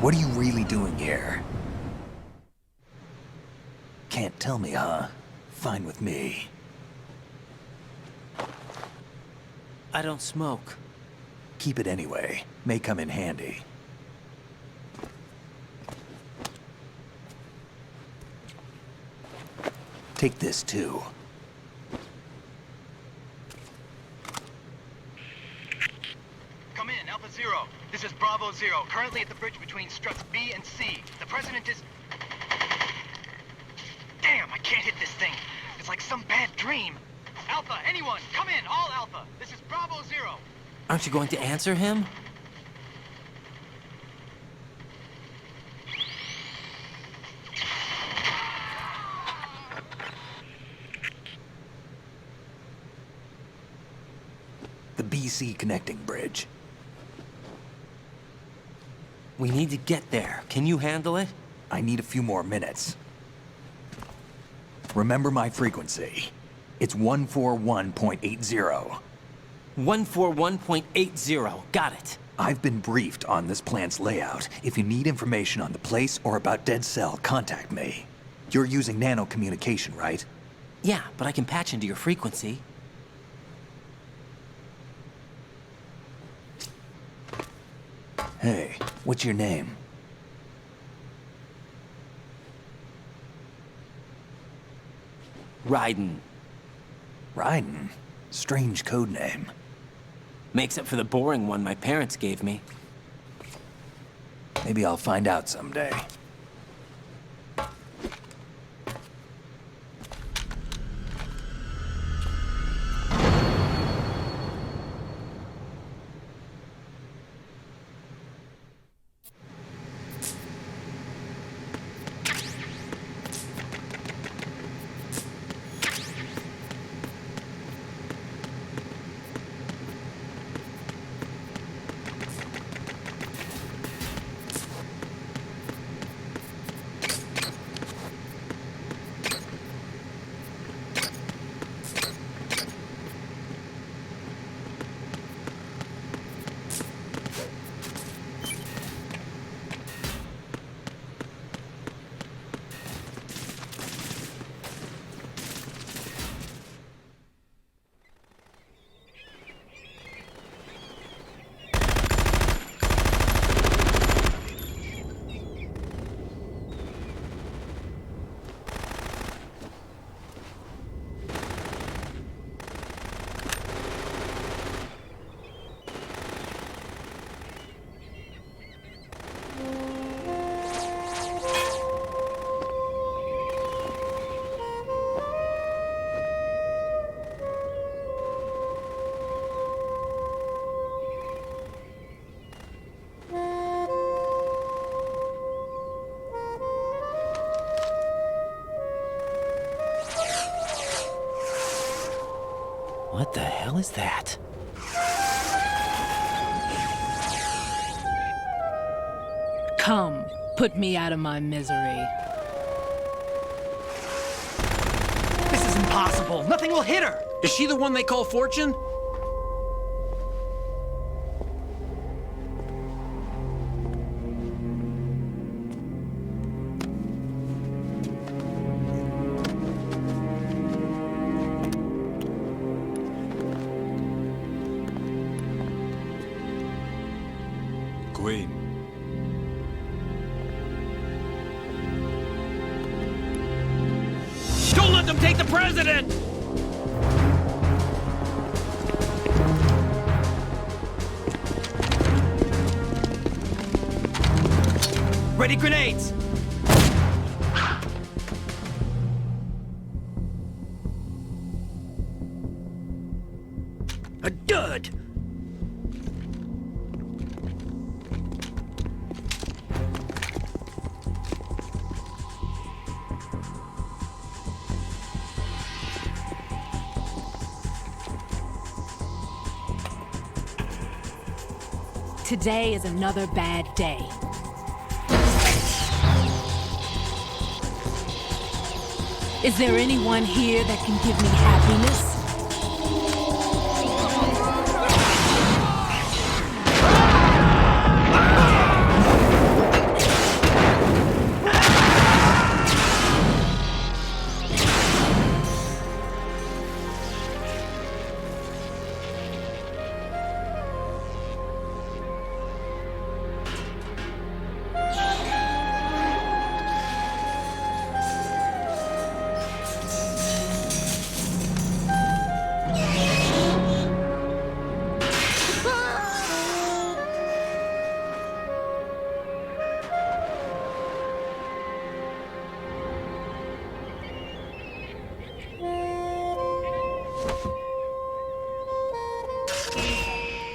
What are you really doing here? Can't tell me, huh? Fine with me. I don't smoke. Keep it anyway. May come in handy. Take this too. Come in, Alpha Zero. This is Bravo Zero, currently at the bridge between struts B and C. The president is... Damn, I can't hit this thing. It's like some bad dream. Alpha, anyone, come in, all Alpha. This is Bravo Zero. Aren't you going to answer him? The PC connecting bridge. We need to get there. Can you handle it? I need a few more minutes. Remember my frequency. It's 141.80. 141.80. Got it. I've been briefed on this plant's layout. If you need information on the place or about Dead Cell, contact me. You're using nano communication, right? Yeah, but I can patch into your frequency. Hey, what's your name? Raiden. Raiden? Strange code name. Makes up for the boring one my parents gave me. Maybe I'll find out someday. What the hell is that? Come, put me out of my misery. This is impossible. Nothing will hit her. Is she the one they call Fortune? Queen. Don't let them take the president! Ready grenades! A dud! Today is another bad day. Is there anyone here that can give me happiness?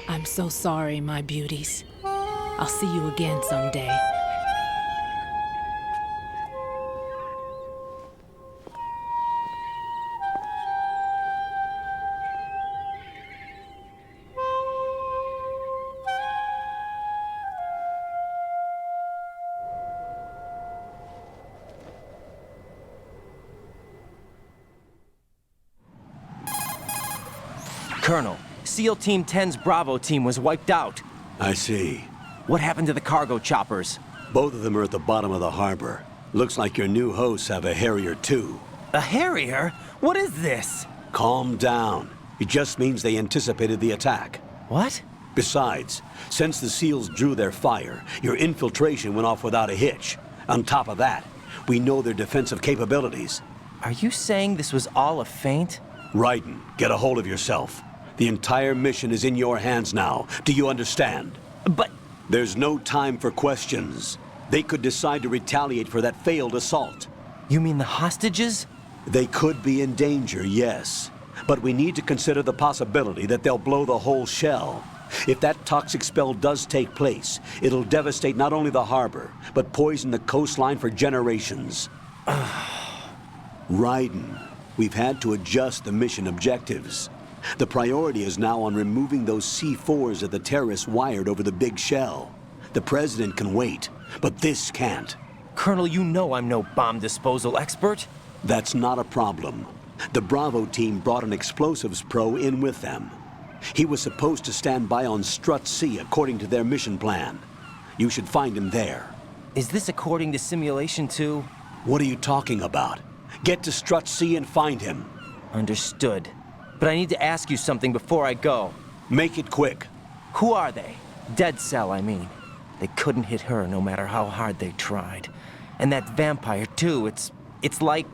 I'm so sorry, my beauties. I'll see you again someday. Colonel, SEAL Team 10's Bravo team was wiped out. I see. What happened to the cargo choppers? Both of them are at the bottom of the harbor. Looks like your new hosts have a Harrier too. A Harrier? What is this? Calm down. It just means they anticipated the attack. What? Besides, since the SEALs drew their fire, your infiltration went off without a hitch. On top of that, we know their defensive capabilities. Are you saying this was all a feint? Raiden, get a hold of yourself. The entire mission is in your hands now. Do you understand? But... There's no time for questions. They could decide to retaliate for that failed assault. You mean the hostages? They could be in danger, yes. But we need to consider the possibility that they'll blow the whole shell. If that toxic spell does take place, it'll devastate not only the harbor, but poison the coastline for generations. Raiden, we've had to adjust the mission objectives. The priority is now on removing those C4s that the terrorists wired over the big shell. The President can wait, but this can't. Colonel, you know I'm no bomb disposal expert. That's not a problem. The Bravo team brought an explosives pro in with them. He was supposed to stand by on Strut C according to their mission plan. You should find him there. Is this according to Simulation 2? What are you talking about? Get to Strut C and find him. Understood. But I need to ask you something before I go. Make it quick. Who are they? Dead Cell, I mean. They couldn't hit her no matter how hard they tried. And that vampire, too, it's like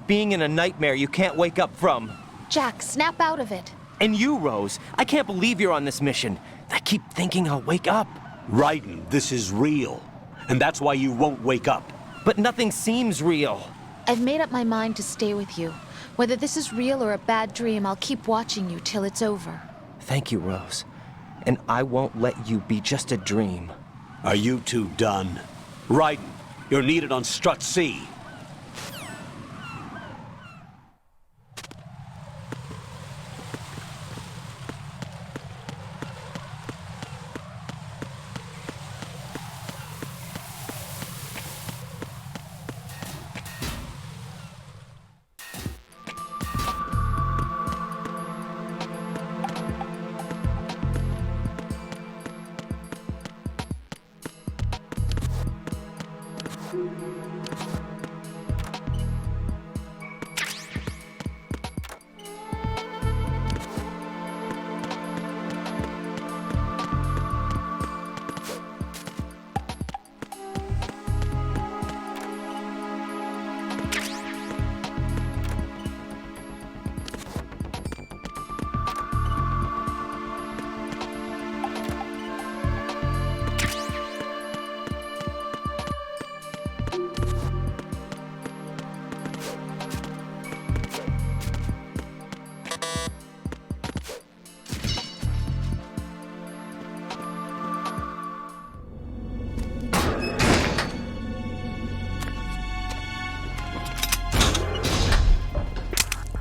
being in a nightmare you can't wake up from. Jack, snap out of it. And you, Rose, I can't believe you're on this mission. I keep thinking I'll wake up. Raiden, this is real. And that's why you won't wake up. But nothing seems real. I've made up my mind to stay with you. Whether this is real or a bad dream, I'll keep watching you till it's over. Thank you, Rose. And I won't let you be just a dream. Are you two done? Raiden, you're needed on Strut C.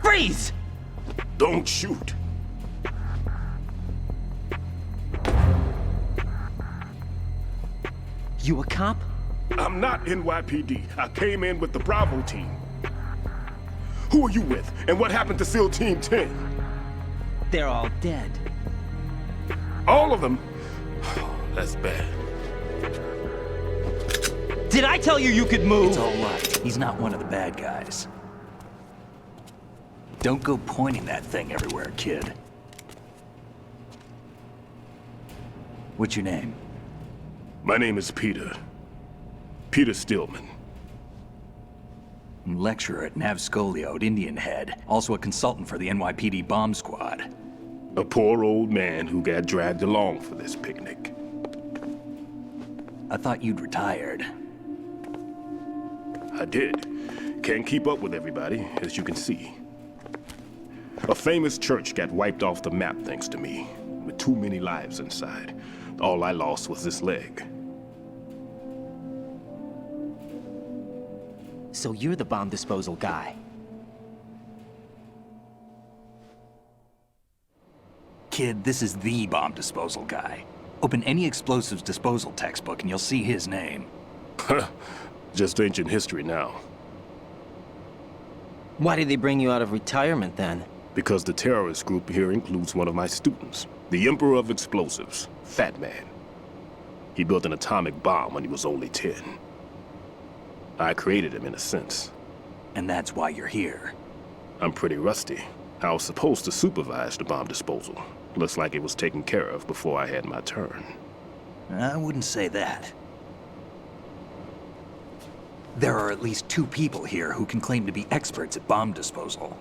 Freeze! Don't shoot. You a cop? I'm not NYPD. I came in with the Bravo team. Who are you with? And what happened to SEAL Team 10? They're all dead. All of them? That's bad. Did I tell you you could move? It's all right. He's not one of the bad guys. Don't go pointing that thing everywhere, kid. What's your name? My name is Peter. Peter Stillman. I'm lecturer at Nav Scolio at Indian Head. Also a consultant for the NYPD bomb squad. A poor old man who got dragged along for this picnic. I thought you'd retired. I did. Can't keep up with everybody, as you can see. A famous church got wiped off the map thanks to me, with too many lives inside. All I lost was this leg. So you're the bomb disposal guy. Kid, this is the bomb disposal guy. Open any explosives disposal textbook and you'll see his name. Just ancient history now. Why did they bring you out of retirement then? Because the terrorist group here includes one of my students, the Emperor of Explosives, Fatman. He built an atomic bomb when he was only 10. I created him in a sense. And that's why you're here. I'm pretty rusty. I was supposed to supervise the bomb disposal. Looks like it was taken care of before I had my turn. I wouldn't say that. There are at least 2 people here who can claim to be experts at bomb disposal.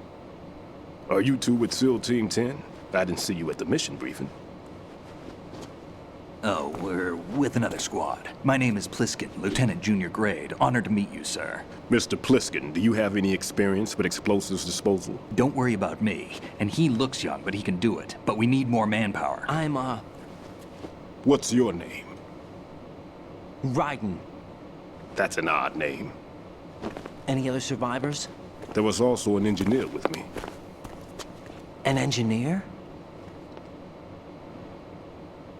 Are you two with SEAL Team 10? I didn't see you at the mission briefing. Oh, we're with another squad. My name is Pliskin, Lieutenant Junior Grade. Honored to meet you, sir. Mr. Pliskin, do you have any experience with explosives disposal? Don't worry about me. And he looks young, but he can do it. But we need more manpower. What's your name? Raiden. That's an odd name. Any other survivors? There was also an engineer with me. An engineer?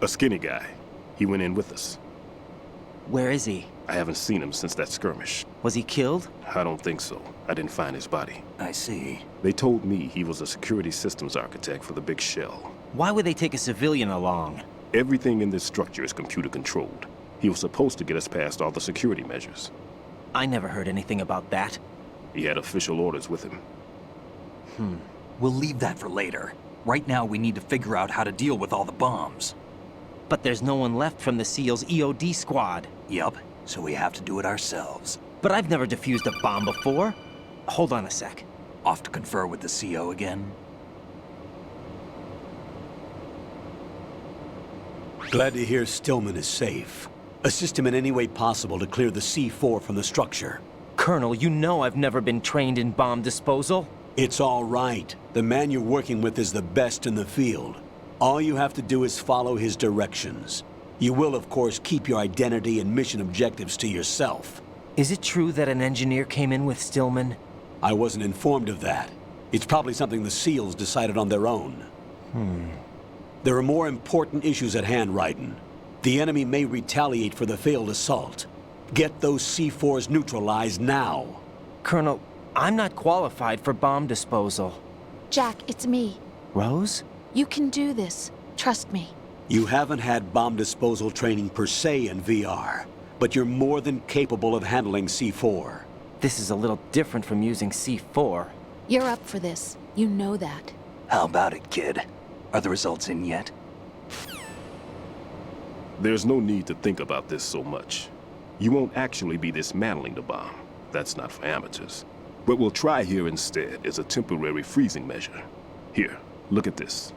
A skinny guy. He went in with us. Where is he? I haven't seen him since that skirmish. Was he killed? I don't think so. I didn't find his body. I see. They told me he was a security systems architect for the Big Shell. Why would they take a civilian along? Everything in this structure is computer controlled. He was supposed to get us past all the security measures. I never heard anything about that. He had official orders with him. We'll leave that for later. Right now, we need to figure out how to deal with all the bombs. But there's no one left from the SEAL's EOD squad. Yup, so we have to do it ourselves. But I've never defused a bomb before. Hold on a sec. Off to confer with the CO again? Glad to hear Stillman is safe. Assist him in any way possible to clear the C4 from the structure. Colonel, you know I've never been trained in bomb disposal. It's all right. The man you're working with is the best in the field. All you have to do is follow his directions. You will, of course, keep your identity and mission objectives to yourself. Is it true that an engineer came in with Stillman? I wasn't informed of that. It's probably something the SEALs decided on their own. There are more important issues at hand, Raiden. The enemy may retaliate for the failed assault. Get those C4s neutralized now. Colonel, I'm not qualified for bomb disposal. Jack, it's me. Rose? You can do this. Trust me. You haven't had bomb disposal training per se in VR, but you're more than capable of handling C4. This is a little different from using C4. You're up for this. You know that. How about it, kid? Are the results in yet? There's no need to think about this so much. You won't actually be dismantling the bomb. That's not for amateurs. What we'll try here instead is a temporary freezing measure. Here, look at this.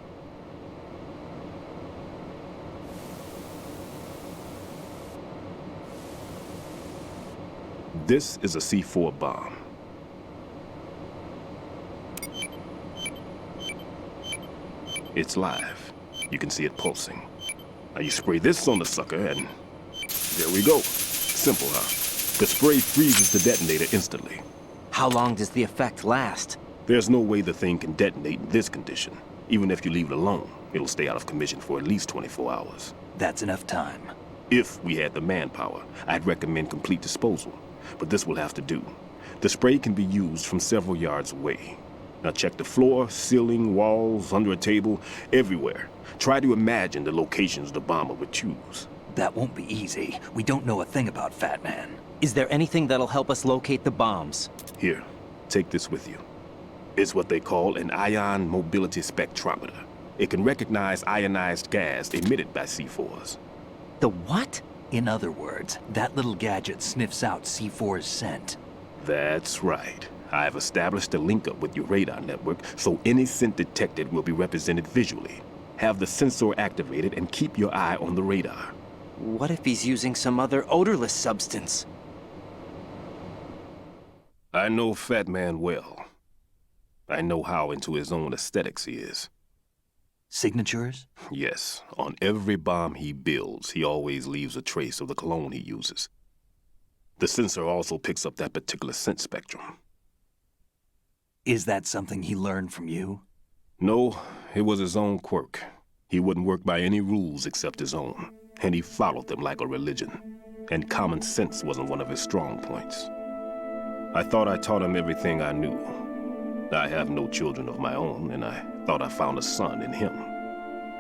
This is a C4 bomb. It's live. You can see it pulsing. Now you spray this on the sucker and there we go. Simple, huh? The spray freezes the detonator instantly. How long does the effect last? There's no way the thing can detonate in this condition. Even if you leave it alone, it'll stay out of commission for at least 24 hours. That's enough time. If we had the manpower, I'd recommend complete disposal. But this will have to do. The spray can be used from several yards away. Now check the floor, ceiling, walls, under a table, everywhere. Try to imagine the locations the bomber would choose. That won't be easy. We don't know a thing about Fatman. Is there anything that'll help us locate the bombs? Here, take this with you. It's what they call an ion mobility spectrometer. It can recognize ionized gas emitted by C4s. The what? In other words, that little gadget sniffs out C4's scent. That's right. I've established a link-up with your radar network, so any scent detected will be represented visually. Have the sensor activated and keep your eye on the radar. What if he's using some other odorless substance? I know Fatman well. I know how into his own aesthetics he is. Signatures? Yes. On every bomb he builds, he always leaves a trace of the cologne he uses. The sensor also picks up that particular scent spectrum. Is that something he learned from you? No, it was his own quirk. He wouldn't work by any rules except his own, and he followed them like a religion. And common sense wasn't one of his strong points. I thought I taught him everything I knew. I have no children of my own, and I thought I found a son in him.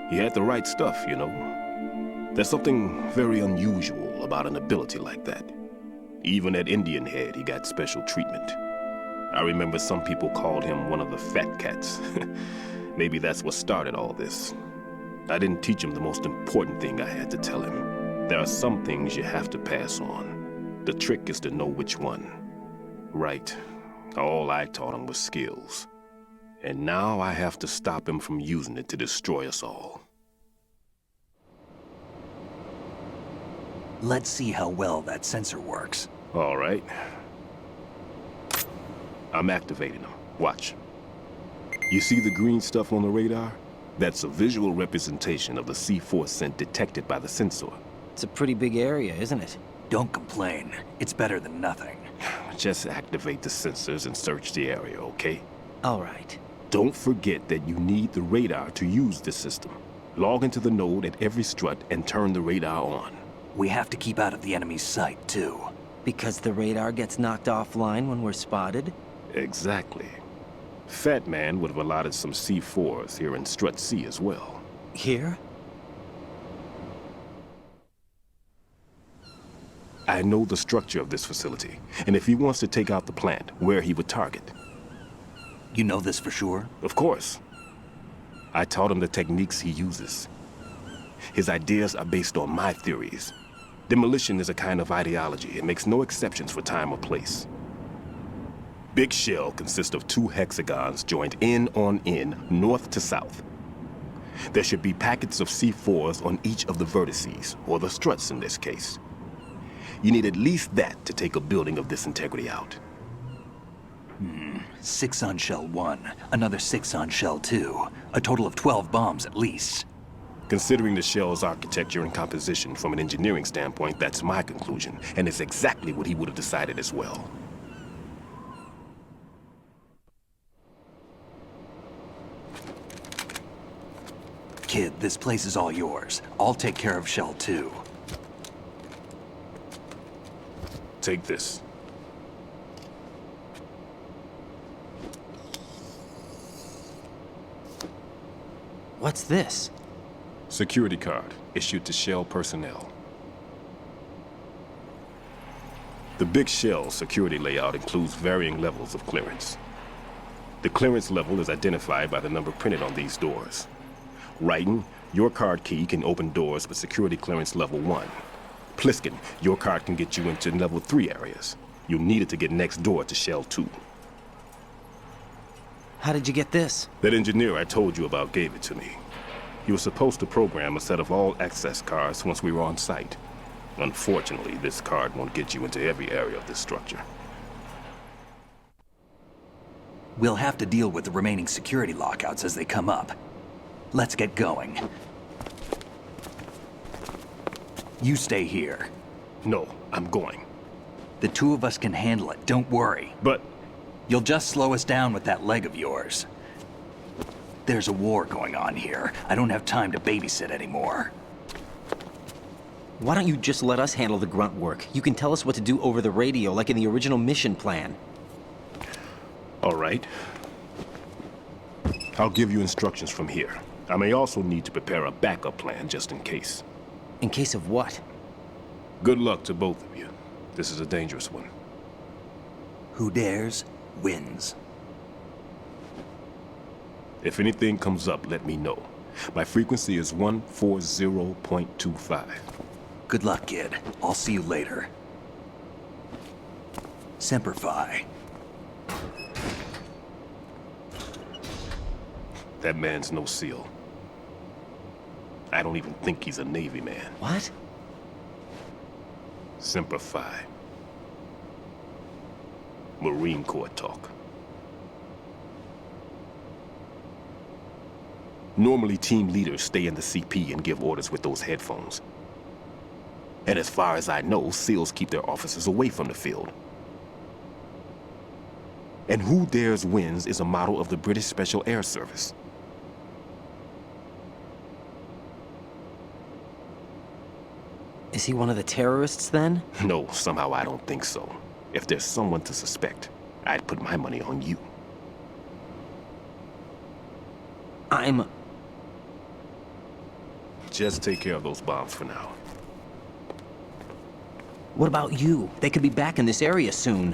He had the right stuff, you know. There's something very unusual about an ability like that. Even at Indian Head, he got special treatment. I remember some people called him one of the fat cats. Maybe that's what started all this. I didn't teach him the most important thing I had to tell him. There are some things you have to pass on. The trick is to know which one. Right. All I taught him was skills. And now I have to stop him from using it to destroy us all. Let's see how well that sensor works. All right. I'm activating them. Watch. You see the green stuff on the radar? That's a visual representation of the C4 scent detected by the sensor. It's a pretty big area, isn't it? Don't complain. It's better than nothing. Just activate the sensors and search the area, okay? All right. Don't forget that you need the radar to use this system. Log into the node at every strut and turn the radar on. We have to keep out of the enemy's sight, too. Because the radar gets knocked offline when we're spotted? Exactly. Fatman would have allotted some C4s here in Strut C as well. Here? I know the structure of this facility, and if he wants to take out the plant, where he would target. You know this for sure? Of course. I taught him the techniques he uses. His ideas are based on my theories. Demolition is a kind of ideology. It makes no exceptions for time or place. Big Shell consists of 2 hexagons joined end on end, north to south. There should be packets of C4s on each of the vertices, or the struts in this case. You need at least that to take a building of this integrity out. 6 on Shell 1, another 6 on Shell 2. A total of 12 bombs at least. Considering the shell's architecture and composition from an engineering standpoint, that's my conclusion, and it's exactly what he would have decided as well. Kid, this place is all yours. I'll take care of Shell 2. Take this. What's this? Security card, issued to Shell personnel. The Big Shell security layout includes varying levels of clearance. The clearance level is identified by the number printed on these doors. Raiden, your card key can open doors with security clearance level 1. Pliskin, your card can get you into level 3 areas. You'll need it to get next door to Shell 2. How did you get this? That engineer I told you about gave it to me. He was supposed to program a set of all access cards once we were on site. Unfortunately, this card won't get you into every area of this structure. We'll have to deal with the remaining security lockouts as they come up. Let's get going. You stay here. No, I'm going. The 2 of us can handle it, don't worry. But... You'll just slow us down with that leg of yours. There's a war going on here. I don't have time to babysit anymore. Why don't you just let us handle the grunt work? You can tell us what to do over the radio, like in the original mission plan. All right. I'll give you instructions from here. I may also need to prepare a backup plan just in case. In case of what? Good luck to both of you. This is a dangerous one. Who dares, wins. If anything comes up, let me know. My frequency is 140.25. Good luck, kid. I'll see you later. Semper Fi. That man's no SEAL. I don't even think he's a Navy man. What? Semper Fi. Marine Corps talk. Normally, team leaders stay in the CP and give orders with those headphones. And as far as I know, SEALs keep their officers away from the field. And who dares wins is a motto of the British Special Air Service. Is he one of the terrorists, then? No, somehow I don't think so. If there's someone to suspect, I'd put my money on you. I'm... Just take care of those bombs for now. What about you? They could be back in this area soon.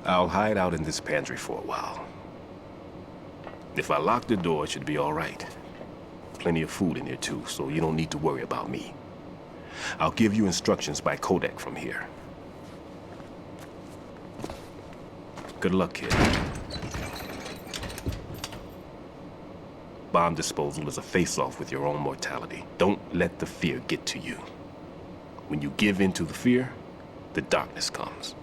I'll hide out in this pantry for a while. If I lock the door, it should be all right. Plenty of food in here too, so you don't need to worry about me. I'll give you instructions by codec from here. Good luck, kid. Bomb disposal is a face-off with your own mortality. Don't let the fear get to you. When you give in to the fear, the darkness comes.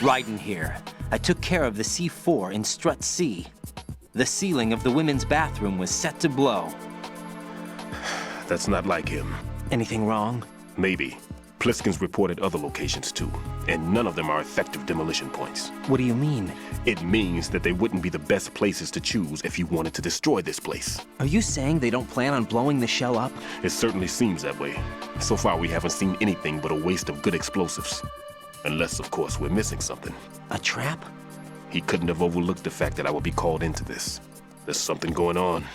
Raiden here. I took care of the C4 in Strut C. The ceiling of the women's bathroom was set to blow. That's not like him. Anything wrong? Maybe. Pliskin's reported other locations too, and none of them are effective demolition points. What do you mean? It means that they wouldn't be the best places to choose if you wanted to destroy this place. Are you saying they don't plan on blowing the shell up? It certainly seems that way. So far, we haven't seen anything but a waste of good explosives. Unless, of course, we're missing something. A trap? He couldn't have overlooked the fact that I would be called into this. There's something going on.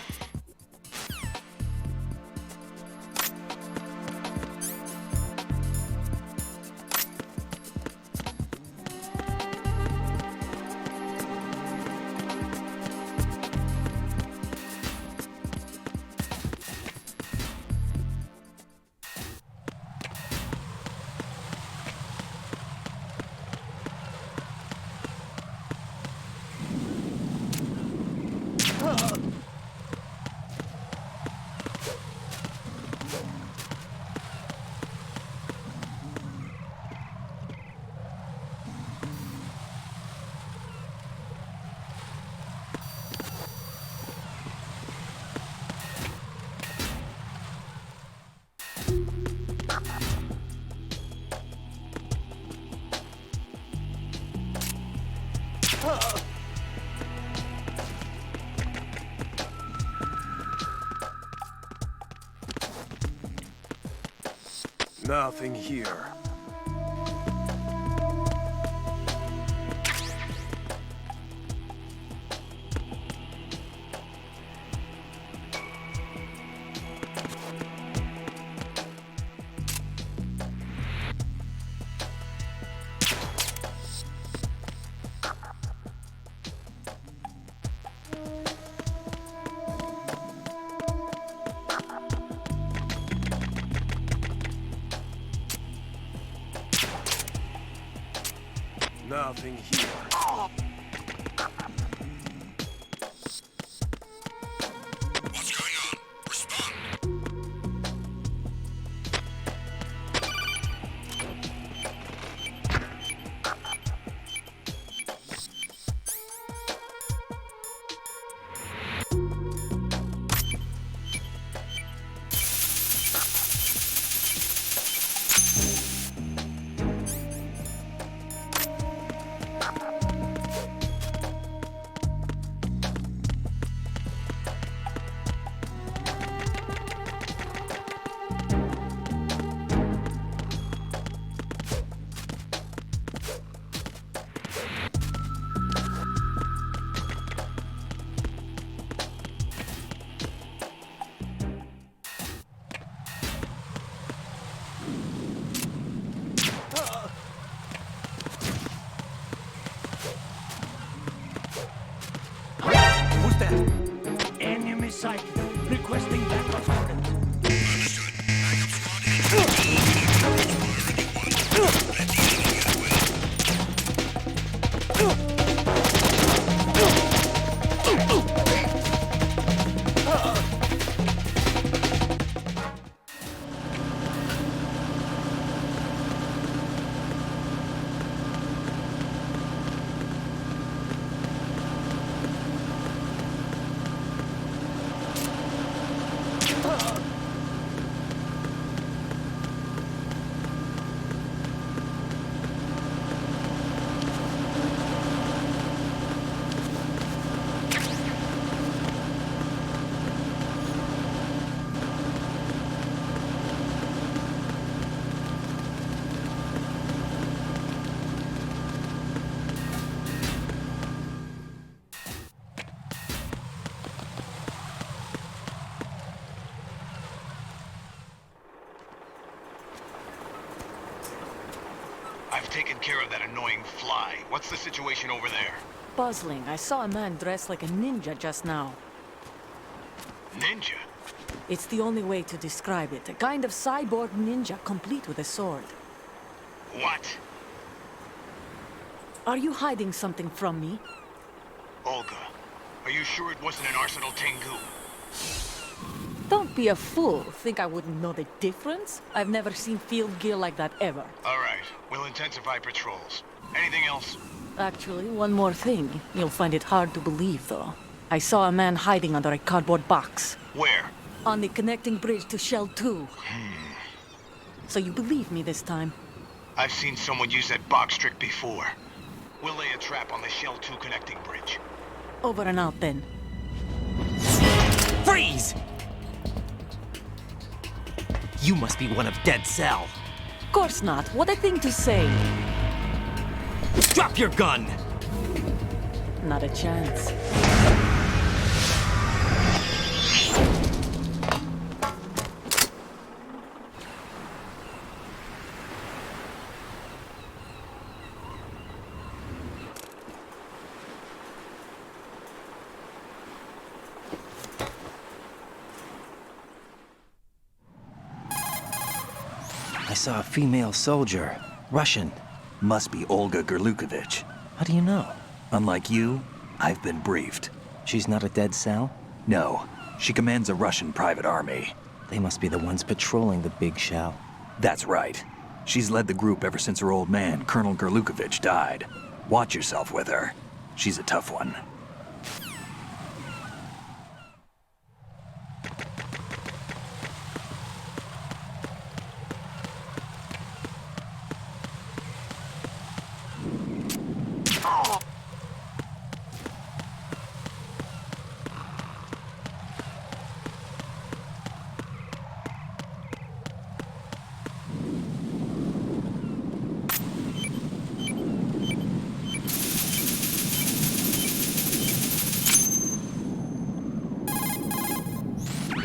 Nothing here. Nothing here. What's going on? Respond. Enemy sighted. Requesting backup orders. I've taken care of that annoying fly. What's the situation over there? Puzzling. I saw a man dressed like a ninja just now. Ninja? It's the only way to describe it. A kind of cyborg ninja, complete with a sword. What? Are you hiding something from me? Olga, are you sure it wasn't an Arsenal Tengu? Don't be a fool. Think I wouldn't know the difference? I've never seen field gear like that ever. All right, we'll intensify patrols. Anything else? Actually, one more thing. You'll find it hard to believe, though. I saw a man hiding under a cardboard box. Where? On the connecting bridge to Shell 2. So you believe me this time? I've seen someone use that box trick before. We'll lay a trap on the Shell 2 connecting bridge. Over and out, then. Freeze! You must be one of Dead Cell. Of course not. What a thing to say. Drop your gun! Not a chance. I saw a female soldier. Russian. Must be Olga Gurlukovich. How do you know? Unlike you, I've been briefed. She's not a Dead Cell? No, she commands a Russian private army. They must be the ones patrolling the Big Shell. That's right. She's led the group ever since her old man, Colonel Gurlukovich, died. Watch yourself with her. She's a tough one.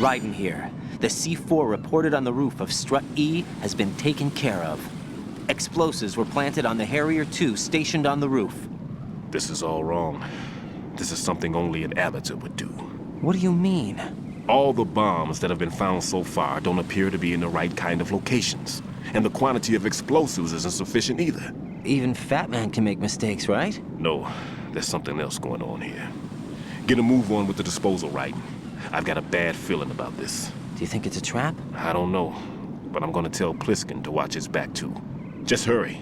Raiden here. The C4 reported on the roof of Strut E has been taken care of. Explosives were planted on the Harrier 2 stationed on the roof. This is all wrong. This is something only an amateur would do. What do you mean? All the bombs that have been found so far don't appear to be in the right kind of locations. And the quantity of explosives isn't sufficient either. Even Fatman can make mistakes, right? No, there's something else going on here. Get a move on with the disposal, Raiden. I've got a bad feeling about this. Do you think it's a trap? I don't know, but I'm gonna tell Pliskin to watch his back too. Just hurry.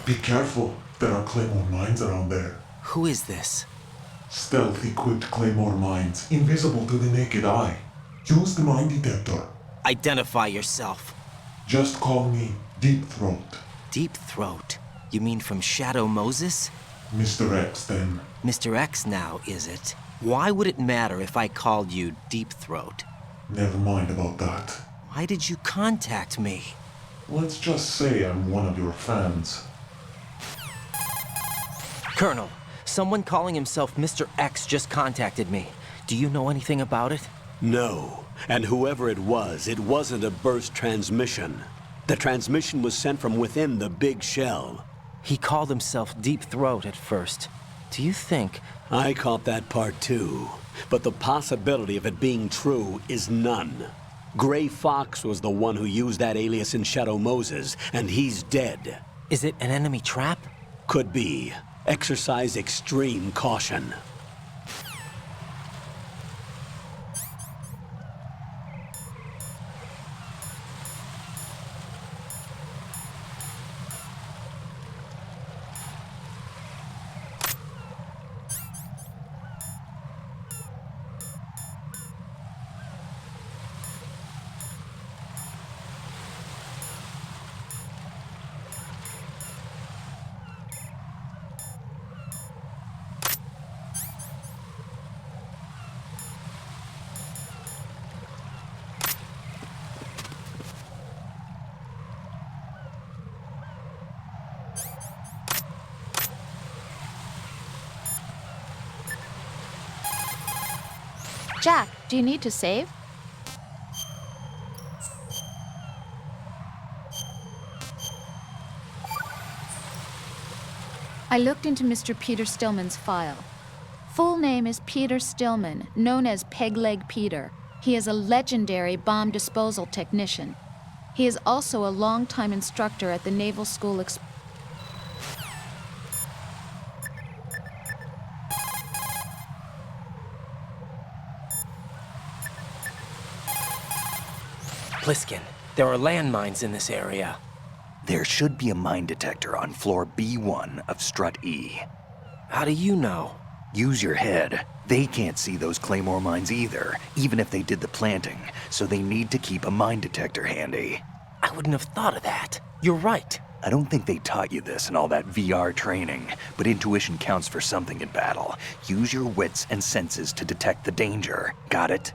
Be careful. There are claymore mines around there. Who is this? Stealth-equipped claymore mines, invisible to the naked eye. Use the mine detector. Identify yourself. Just call me Deep Throat. Deep Throat? You mean from Shadow Moses? Mr. X, then. Mr. X now, is it? Why would it matter if I called you Deep Throat? Never mind about that. Why did you contact me? Let's just say I'm one of your fans. Colonel, someone calling himself Mr. X just contacted me. Do you know anything about it? No. And whoever it wasn't a burst transmission. The transmission was sent from within the Big Shell. He called himself Deep Throat at first. Do you think... I caught that part too. But the possibility of it being true is none. Gray Fox was the one who used that alias in Shadow Moses, and he's dead. Is it an enemy trap? Could be. Exercise extreme caution. Jack, do you need to save? I looked into Mr. Peter Stillman's file. Full name is Peter Stillman, known as Pegleg Peter. He is a legendary bomb disposal technician. He is also a longtime instructor at the Naval School. Pliskin, there are landmines in this area. There should be a mine detector on floor B1 of Strut E. How do you know? Use your head. They can't see those claymore mines either, even if they did the planting, so they need to keep a mine detector handy. I wouldn't have thought of that. You're right. I don't think they taught you this in all that VR training, but intuition counts for something in battle. Use your wits and senses to detect the danger. Got it?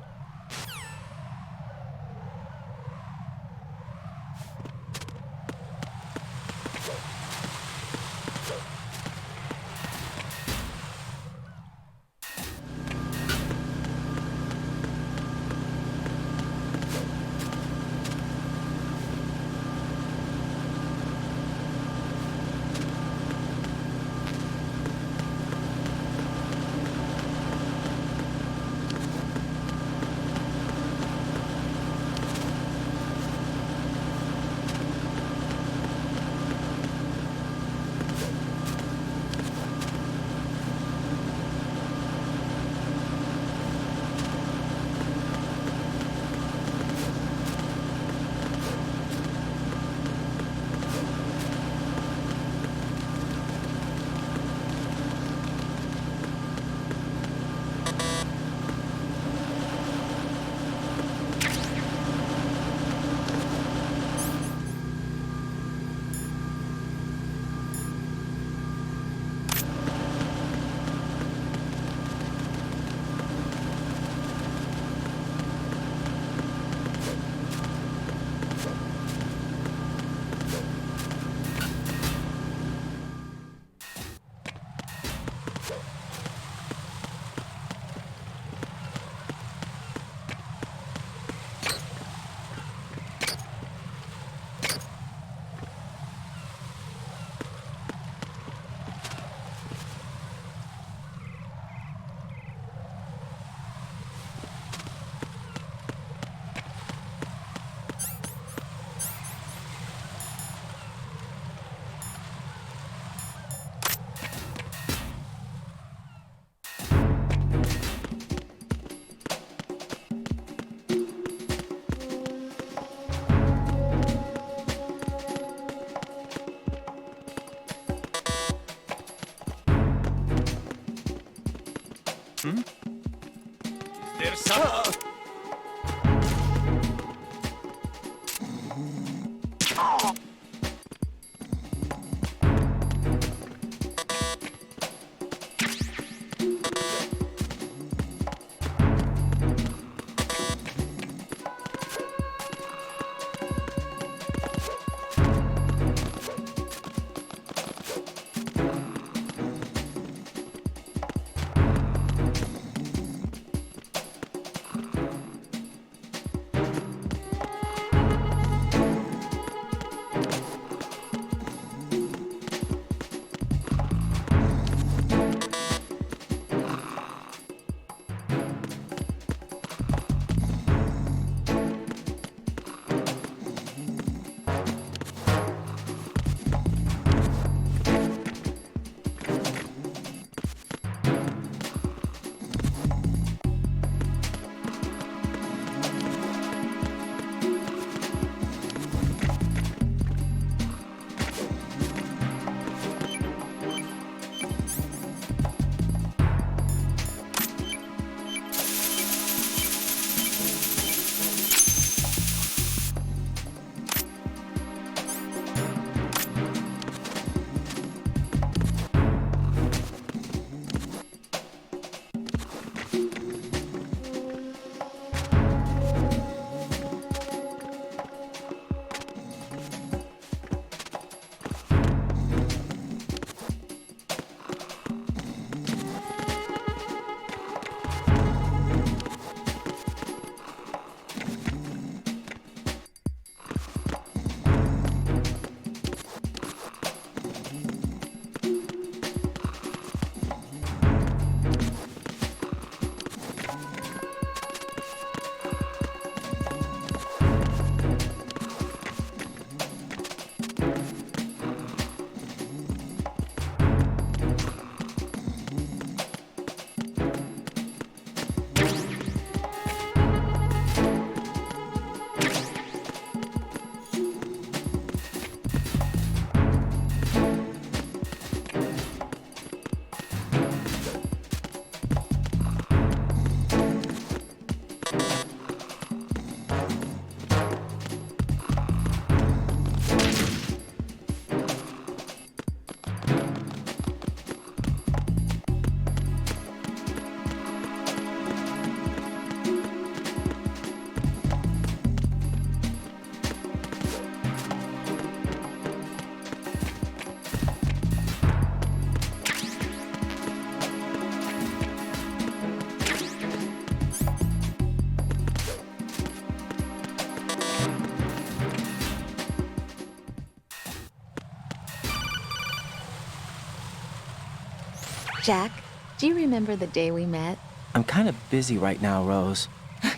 Jack, do you remember the day we met? I'm kind of busy right now, Rose.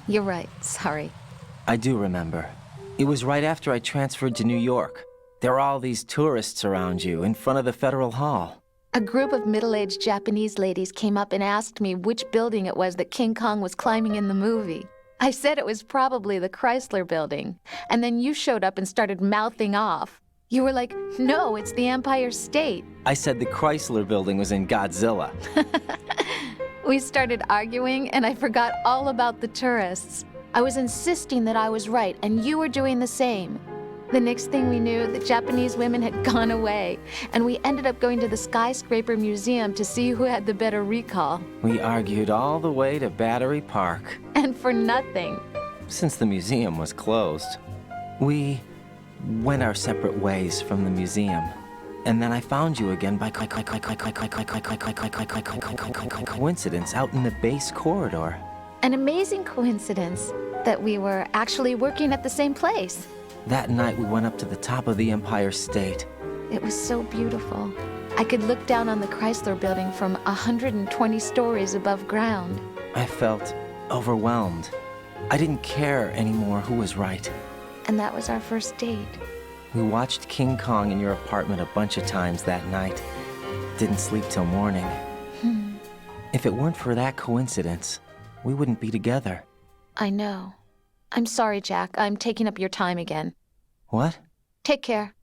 You're right, sorry. I do remember. It was right after I transferred to New York. There were all these tourists around you in front of the Federal Hall. A group of middle-aged Japanese ladies came up and asked me which building it was that King Kong was climbing in the movie. I said it was probably the Chrysler Building, and then you showed up and started mouthing off. You were like, no, it's the Empire State. I said the Chrysler Building was in Godzilla. We started arguing, and I forgot all about the tourists. I was insisting that I was right, and you were doing the same. The next thing we knew, the Japanese women had gone away, and we ended up going to the Skyscraper Museum to see who had the better recall. We argued all the way to Battery Park. And for nothing. Since the museum was closed, we went our separate ways from the museum. And then I found you again by coincidence out in the base corridor. An amazing coincidence that we were actually working at the same place. That night we went up to the top of the Empire State. It was so beautiful. I could look down on the Chrysler Building from 120 stories above ground. I felt overwhelmed. I didn't care anymore who was right. And that was our first date. We watched King Kong in your apartment a bunch of times that night. Didn't sleep till morning. If it weren't for that coincidence, we wouldn't be together. I know. I'm sorry, Jack. I'm taking up your time again. What? Take care.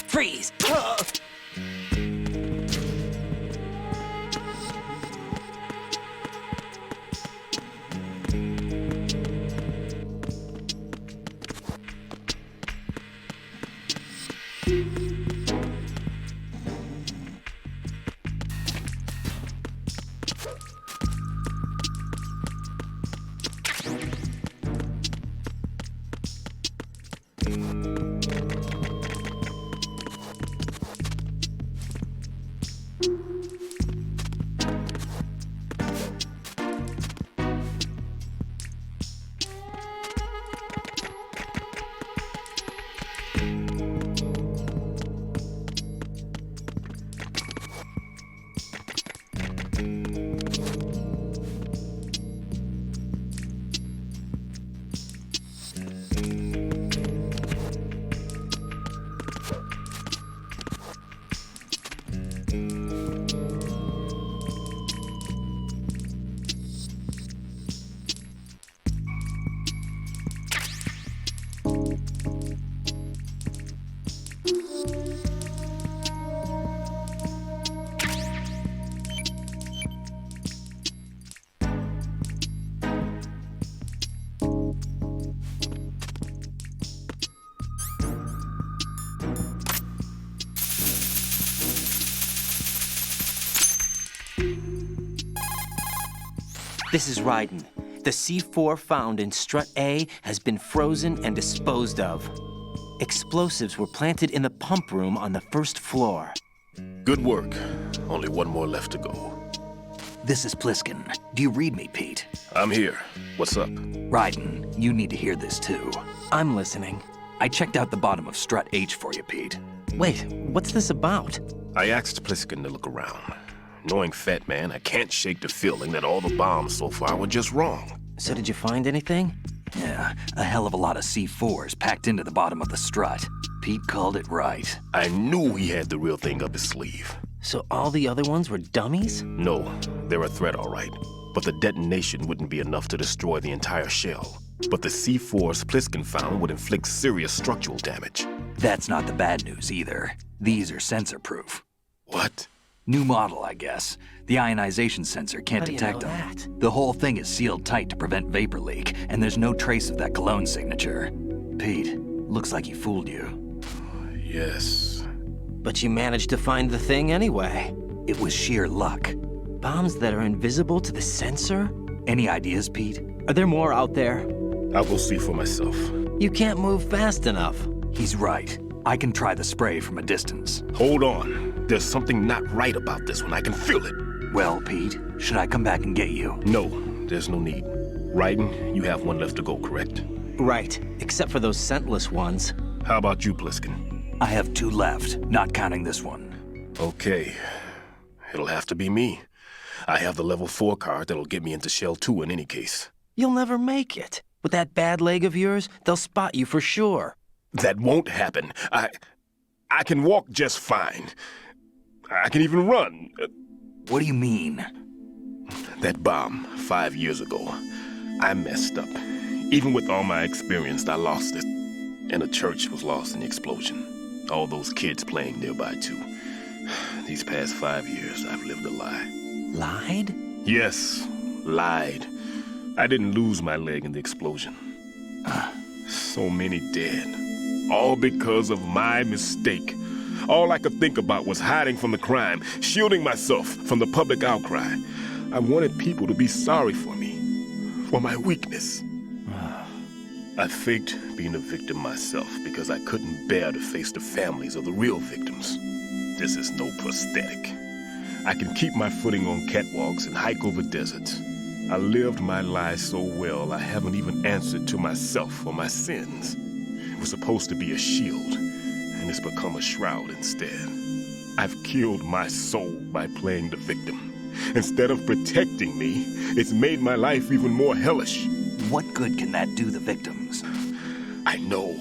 Freeze! This is Raiden. The C4 found in Strut A has been frozen and disposed of. Explosives were planted in the pump room on the first floor. Good work. Only one more left to go. This is Pliskin. Do you read me, Pete? I'm here. What's up? Raiden, you need to hear this too. I'm listening. I checked out the bottom of Strut H for you, Pete. Wait, what's this about? I asked Pliskin to look around. Knowing Fatman, I can't shake the feeling that all the bombs so far were just wrong. So did you find anything? Yeah, a hell of a lot of C4s packed into the bottom of the strut. Pete called it right. I knew he had the real thing up his sleeve. So all the other ones were dummies? No, they're a threat, all right. But the detonation wouldn't be enough to destroy the entire shell. But the C4s Pliskin found would inflict serious structural damage. That's not the bad news either. These are sensor-proof. What? New model, I guess. The ionization sensor can't detect them. That? The whole thing is sealed tight to prevent vapor leak, and there's no trace of that cologne signature. Pete, looks like he fooled you. Yes. But you managed to find the thing anyway. It was sheer luck. Bombs that are invisible to the sensor? Any ideas, Pete? Are there more out there? I'll go see for myself. You can't move fast enough. He's right. I can try the spray from a distance. Hold on. There's something not right about this one. I can feel it. Well, Pete, should I come back and get you? No, there's no need. Raiden, you have one left to go, correct? Right, except for those scentless ones. How about you, Pliskin? I have 2 left, not counting this one. Okay. It'll have to be me. I have the level 4 card that'll get me into Shell 2 in any case. You'll never make it. With that bad leg of yours, they'll spot you for sure. That won't happen. I can walk just fine. I can even run. What do you mean? That bomb, 5 years ago. I messed up. Even with all my experience, I lost it. And the church was lost in the explosion. All those kids playing nearby, too. These past 5 years, I've lived a lie. Lied? Yes, lied. I didn't lose my leg in the explosion. So many dead. All because of my mistake. All I could think about was hiding from the crime, shielding myself from the public outcry. I wanted people to be sorry for me, for my weakness. I faked being a victim myself because I couldn't bear to face the families of the real victims. This is no prosthetic. I can keep my footing on catwalks and hike over deserts. I lived my life so well I haven't even answered to myself for my sins. It was supposed to be a shield, and it's become a shroud instead. I've killed my soul by playing the victim. Instead of protecting me, it's made my life even more hellish. What good can that do the victims? I know.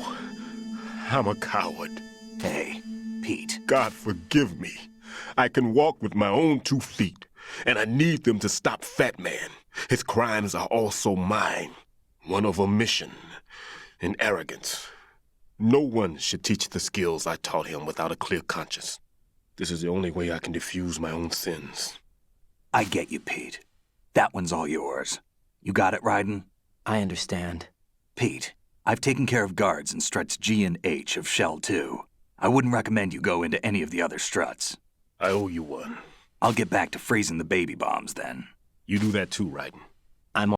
I'm a coward. Hey, Pete. God forgive me. I can walk with my own 2 feet, and I need them to stop Fatman. His crimes are also mine. One of omission and arrogance. No one should teach the skills I taught him without a clear conscience. This is the only way I can diffuse my own sins. I get you, Pete. That one's all yours. You got it, Raiden? I understand. Pete, I've taken care of guards in struts G and H of Shell 2. I wouldn't recommend you go into any of the other struts. I owe you one. I'll get back to freezing the baby bombs then. You do that too, Raiden. I'm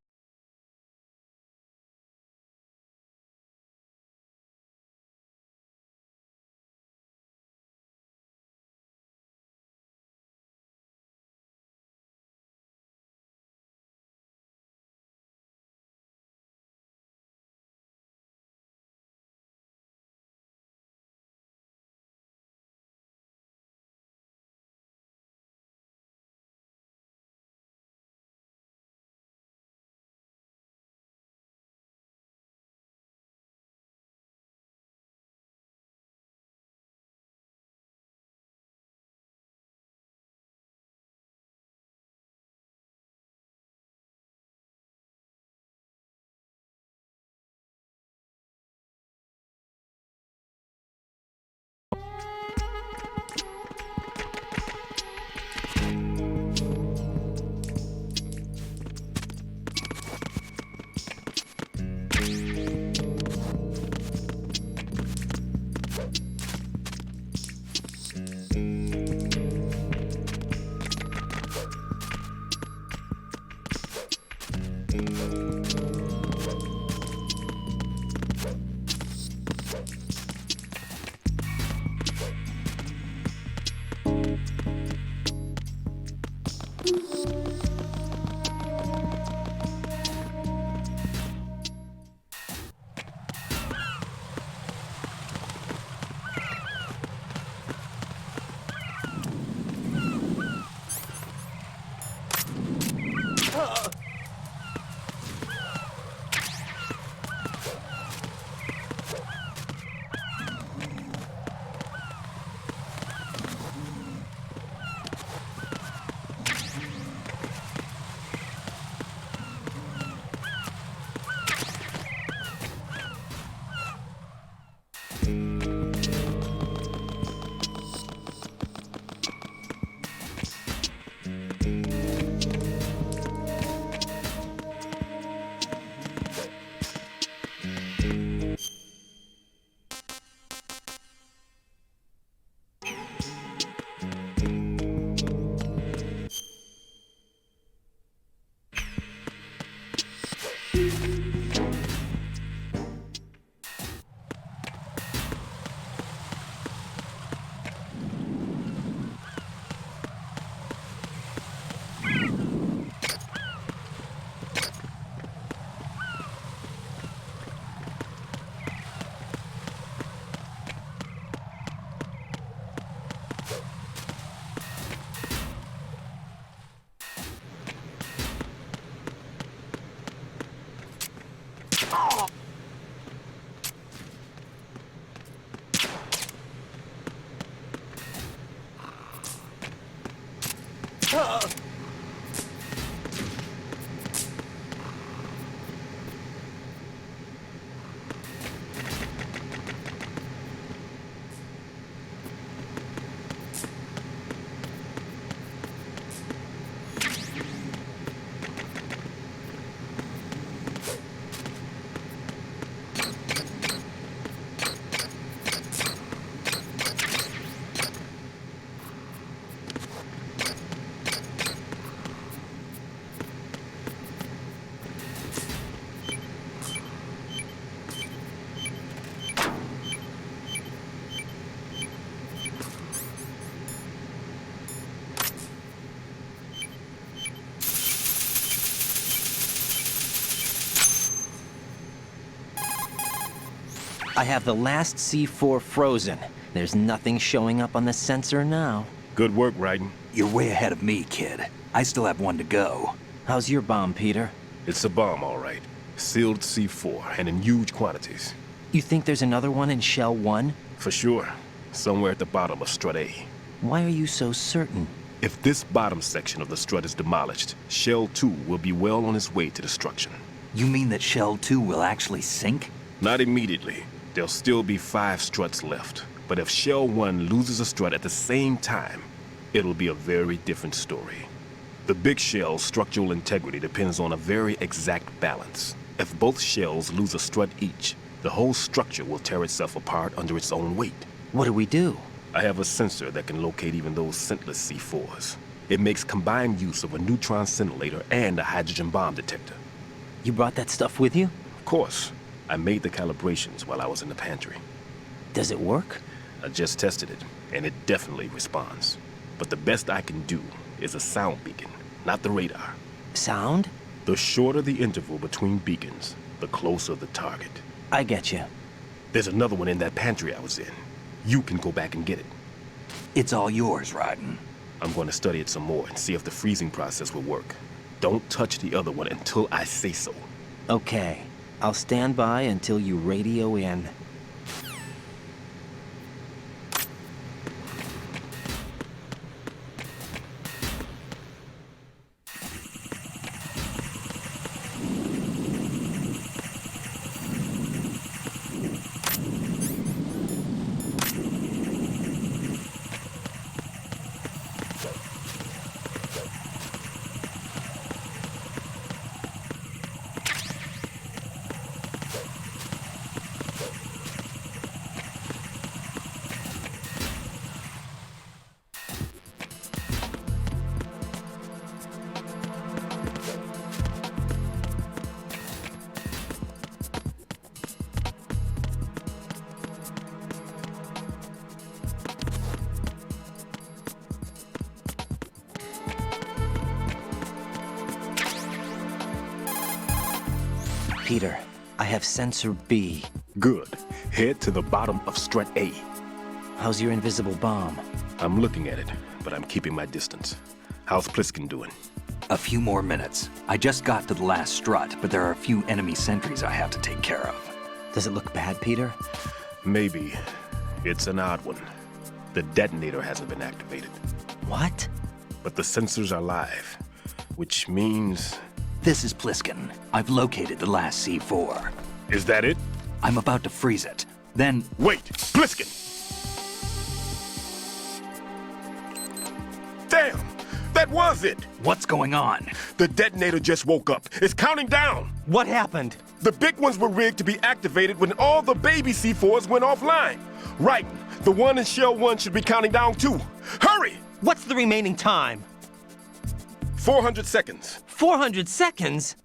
I have the last C4 frozen. There's nothing showing up on the sensor now. Good work, Raiden. You're way ahead of me, kid. I still have one to go. How's your bomb, Peter? It's a bomb, all right. Sealed C4, and in huge quantities. You think there's another one in Shell 1? For sure. Somewhere at the bottom of Strut A. Why are you so certain? If this bottom section of the strut is demolished, Shell 2 will be well on its way to destruction. You mean that Shell 2 will actually sink? Not immediately. There'll still be 5 struts left. But if Shell 1 loses a strut at the same time, it'll be a very different story. The big shell's structural integrity depends on a very exact balance. If both shells lose a strut each, the whole structure will tear itself apart under its own weight. What do we do? I have a sensor that can locate even those scentless C4s. It makes combined use of a neutron scintillator and a hydrogen bomb detector. You brought that stuff with you? Of course. I made the calibrations while I was in the pantry. Does it work? I just tested it, and it definitely responds. But the best I can do is a sound beacon, not the radar. Sound? The shorter the interval between beacons, the closer the target. I get you. There's another one in that pantry I was in. You can go back and get it. It's all yours, Raiden. I'm going to study it some more and see if the freezing process will work. Don't touch the other one until I say so. Okay. I'll stand by until you radio in. Peter, I have sensor B. Good. Head to the bottom of Strut A. How's your invisible bomb? I'm looking at it, but I'm keeping my distance. How's Pliskin doing? A few more minutes. I just got to the last strut, but there are a few enemy sentries I have to take care of. Does it look bad, Peter? Maybe. It's an odd one. The detonator hasn't been activated. What? But the sensors are live, which means... This is Pliskin. I've located the last C4. Is that it? I'm about to freeze it. Then... Wait! Pliskin! Damn! That was it! What's going on? The detonator just woke up. It's counting down! What happened? The big ones were rigged to be activated when all the baby C4s went offline. Right. The one in Shell 1 should be counting down too. Hurry! What's the remaining time? 400 seconds. 400 seconds?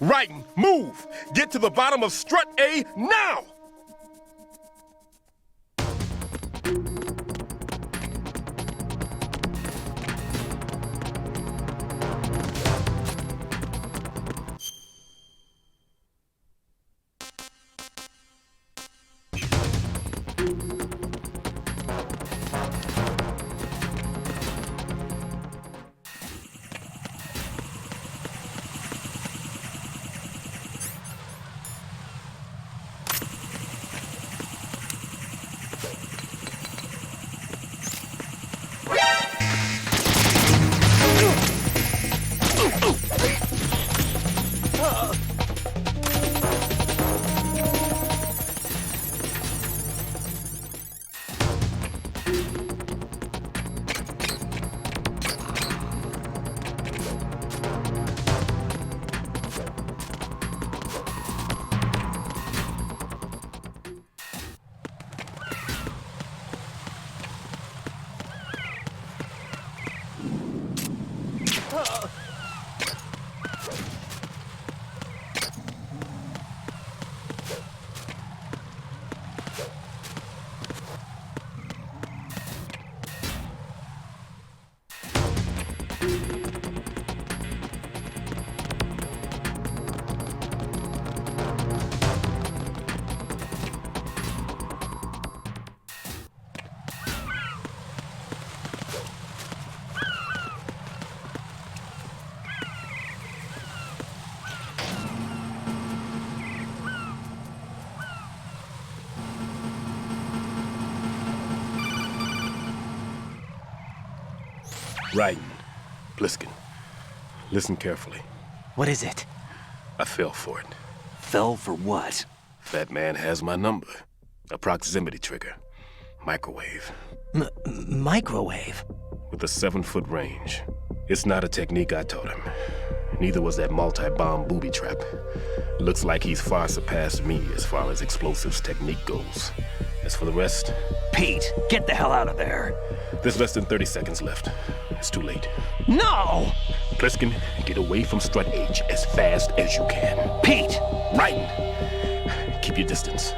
Raiden, move! Get to the bottom of Strut A now! Raiden, Pliskin, listen carefully. What is it? I fell for it. Fell for what? Fatman has my number. A proximity trigger. Microwave. Microwave? With a 7-foot range. It's not a technique I taught him. Neither was that multi-bomb booby trap. Looks like he's far surpassed me as far as explosives technique goes. As for the rest... Pete, get the hell out of there. There's less than 30 seconds left. It's too late. No! Pliskin, get away from Strut H as fast as you can. Pete! Raiden, keep your distance.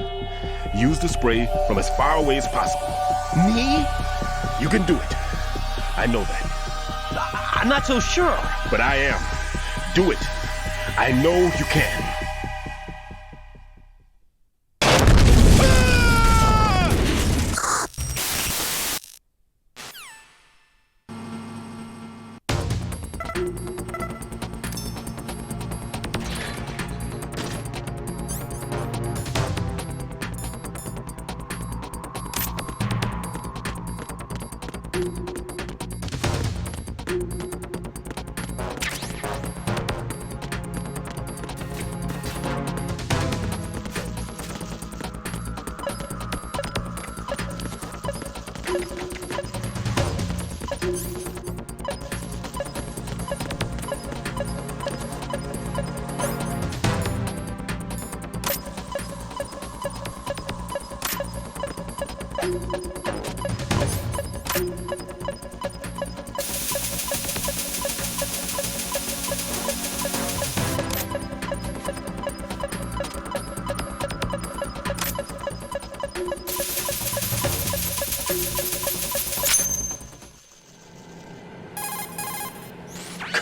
Use the spray from as far away as possible. Me? You can do it. I know that. I'm not so sure. But I am. Do it. I know you can.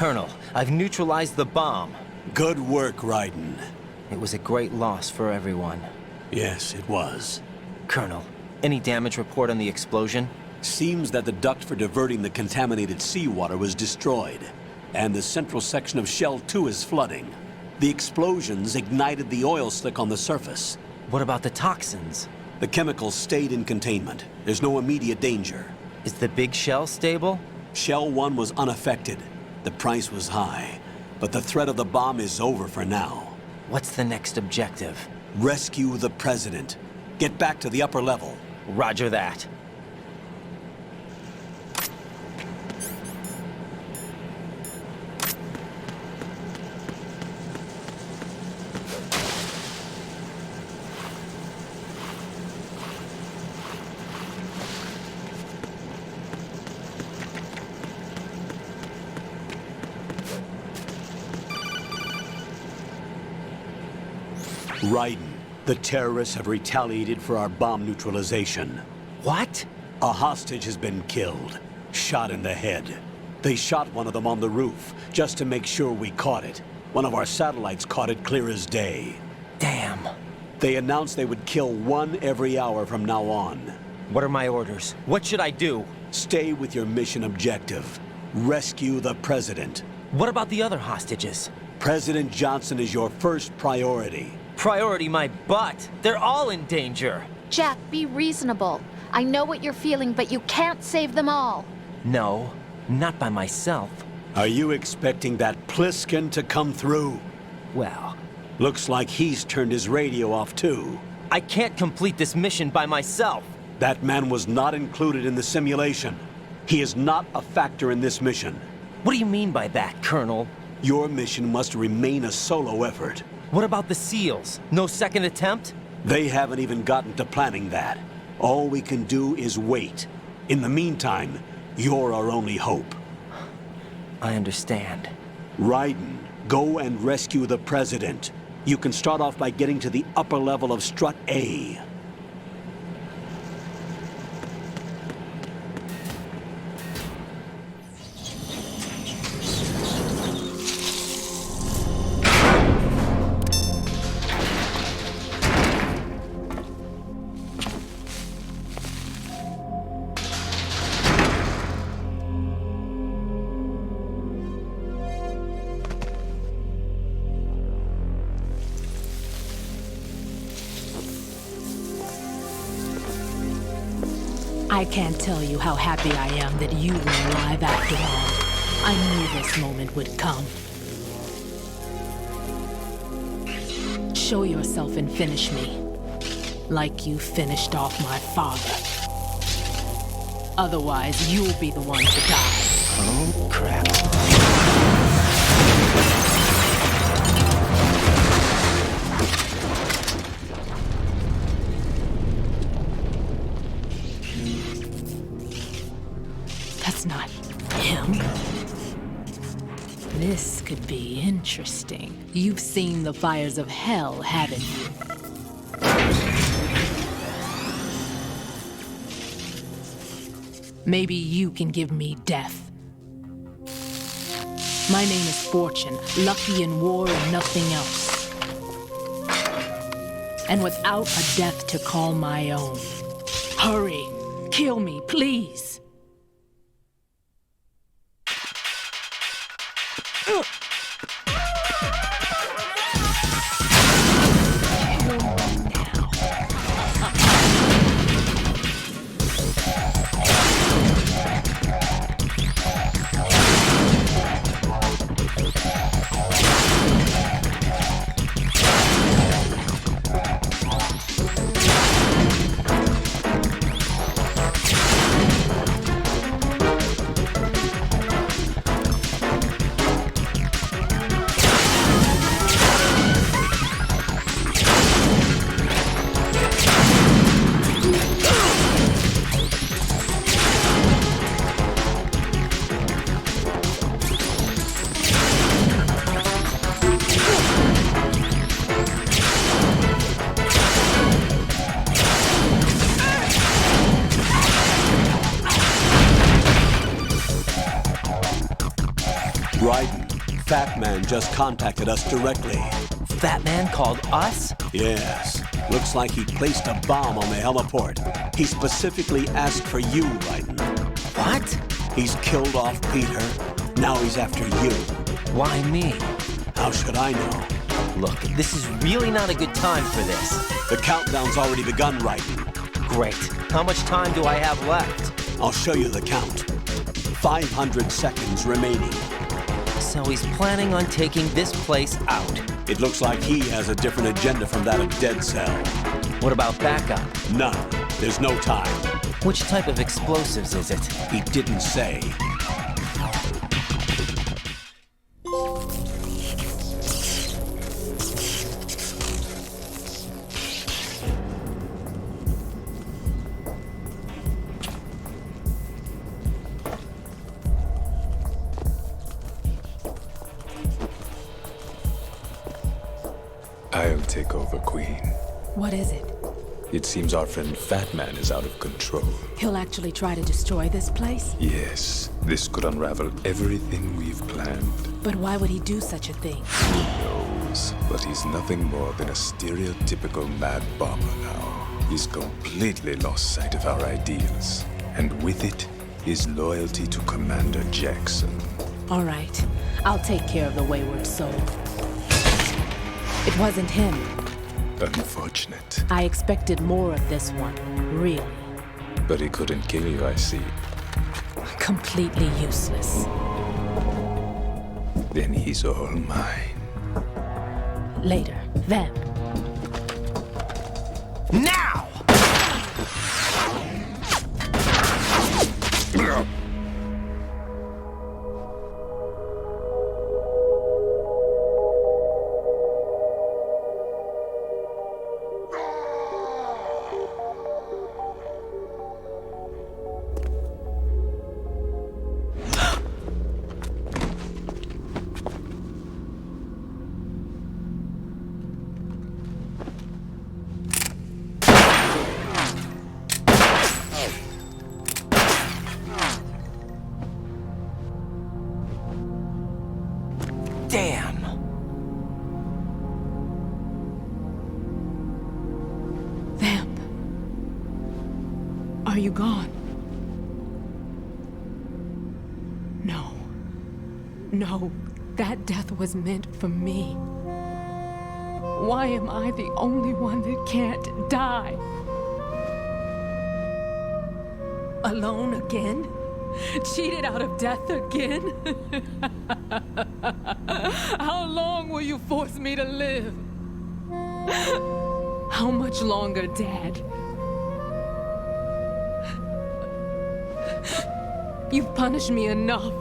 Colonel, I've neutralized the bomb. Good work, Raiden. It was a great loss for everyone. Yes, it was. Colonel, any damage report on the explosion? Seems that the duct for diverting the contaminated seawater was destroyed, and the central section of Shell 2 is flooding. The explosions ignited the oil slick on the surface. What about the toxins? The chemicals stayed in containment. There's no immediate danger. Is the big shell stable? Shell 1 was unaffected. The price was high, but the threat of the bomb is over for now. What's the next objective? Rescue the President. Get back to the upper level. Roger that. Raiden, the terrorists have retaliated for our bomb neutralization. What? A hostage has been killed, shot in the head. They shot one of them on the roof, just to make sure we caught it. One of our satellites caught it clear as day. Damn. They announced they would kill one every hour from now on. What are my orders? What should I do? Stay with your mission objective. Rescue the President. What about the other hostages? President Johnson is your first priority. Priority my butt. They're all in danger. Jack, be reasonable. I know what you're feeling, but you can't save them all. No, not by myself. Are you expecting that Pliskin to come through? Well... Looks like he's turned his radio off too. I can't complete this mission by myself. That man was not included in the simulation. He is not a factor in this mission. What do you mean by that, Colonel? Your mission must remain a solo effort. What about the SEALs? No second attempt? They haven't even gotten to planning that. All we can do is wait. In the meantime, you're our only hope. I understand. Raiden, go and rescue the President. You can start off by getting to the upper level of Strut A. I can't tell you how happy I am that you were alive after all. I knew this moment would come. Show yourself and finish me. Like you finished off my father. Otherwise, you'll be the one to die. Oh, crap. That's not him. This could be interesting. You've seen the fires of hell, haven't you? Maybe you can give me death. My name is Fortune, lucky in war and nothing else. And without a death to call my own. Hurry, kill me, please. Fatman just contacted us directly. Fatman called us? Yes. Looks like he placed a bomb on the heliport. He specifically asked for you, Raiden. What? He's killed off Peter. Now he's after you. Why me? How should I know? Look, this is really not a good time for this. The countdown's already begun, Raiden. Great. How much time do I have left? I'll show you the count. 500 seconds remaining. So he's planning on taking this place out. It looks like he has a different agenda from that of Dead Cell. What about backup? None. There's no time. Which type of explosives is it? He didn't say. I'll take over, Queen. What is it? It seems our friend Fatman is out of control. He'll actually try to destroy this place? Yes, this could unravel everything we've planned. But why would he do such a thing? Who knows? But he's nothing more than a stereotypical mad bomber now. He's completely lost sight of our ideals. And with it, his loyalty to Commander Jackson. All right. I'll take care of the wayward soul. It wasn't him. Unfortunate. I expected more of this one, really. But he couldn't kill you, I see. Completely useless. Then he's all mine. Later, Vamp. Now! Damn! Vamp. Are you gone? No. No, that death was meant for me. Why am I the only one that can't die? Alone again? Cheated out of death again? How long will you force me to live? How much longer, Dad? You've punished me enough.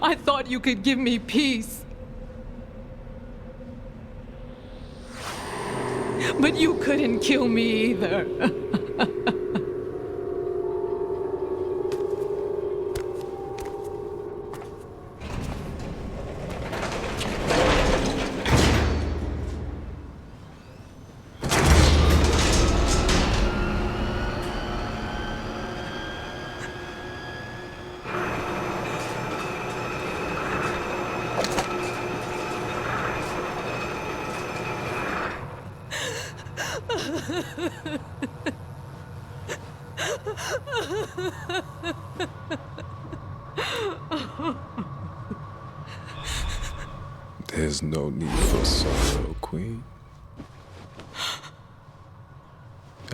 I thought you could give me peace. But you couldn't kill me either. There's no need for sorrow, Queen.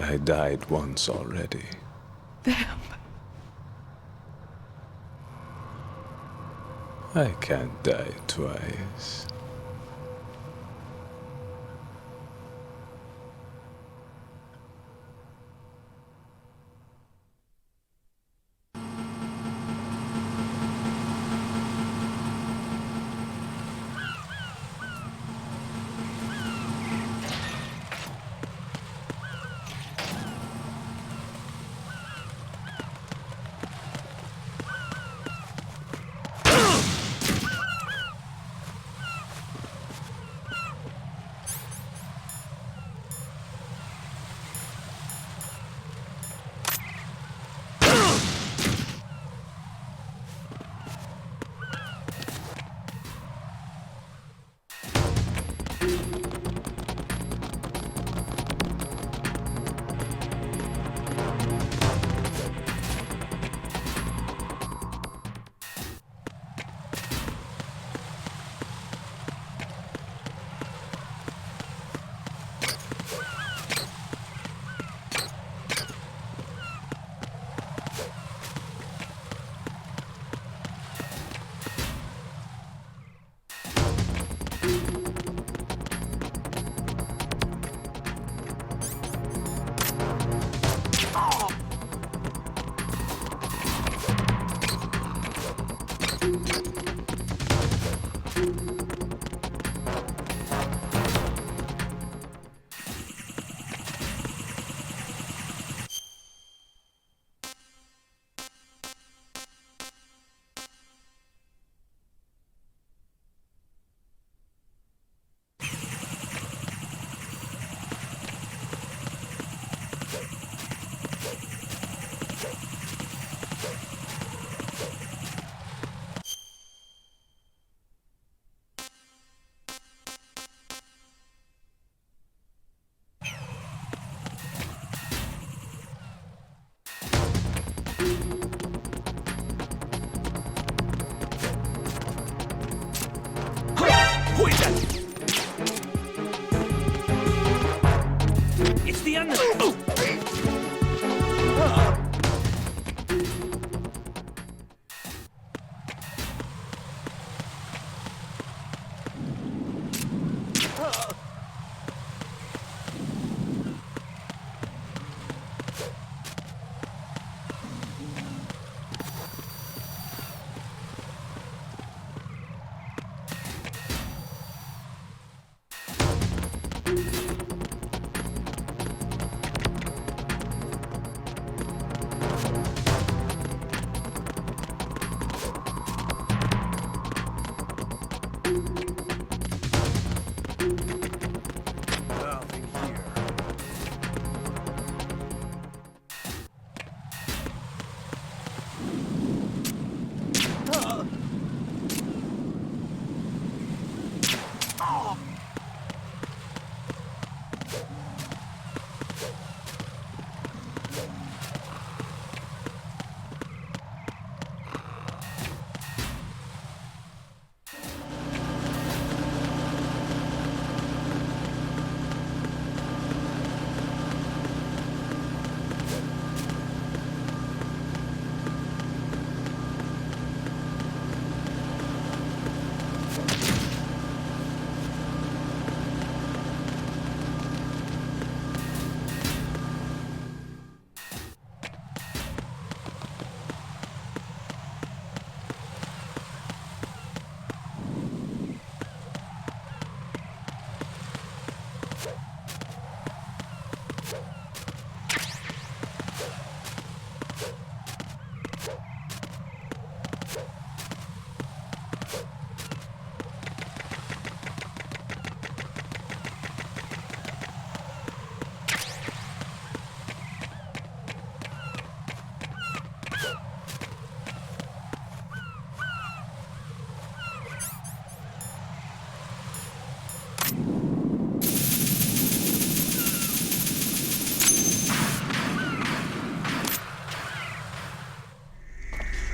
I died once already. Vamp. I can't die twice. It's the end.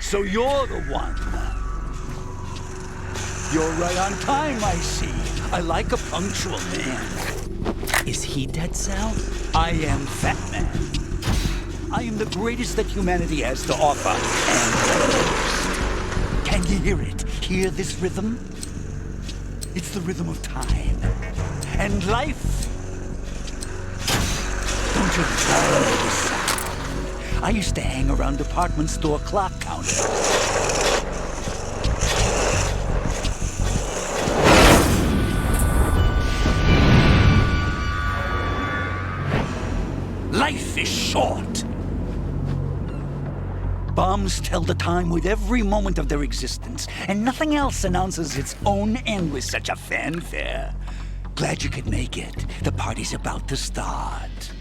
So you're the one. You're right on time, I see. I like a punctual man. Is he Dead Cell? I am Fatman. I am the greatest that humanity has to offer, and the most. Can you hear it? Hear this rhythm? It's the rhythm of time. And life. Don't you know this sound? I used to hang around department store clock counters. Life is short. Bombs tell the time with every moment of their existence, and nothing else announces its own end with such a fanfare. Glad you could make it. The party's about to start.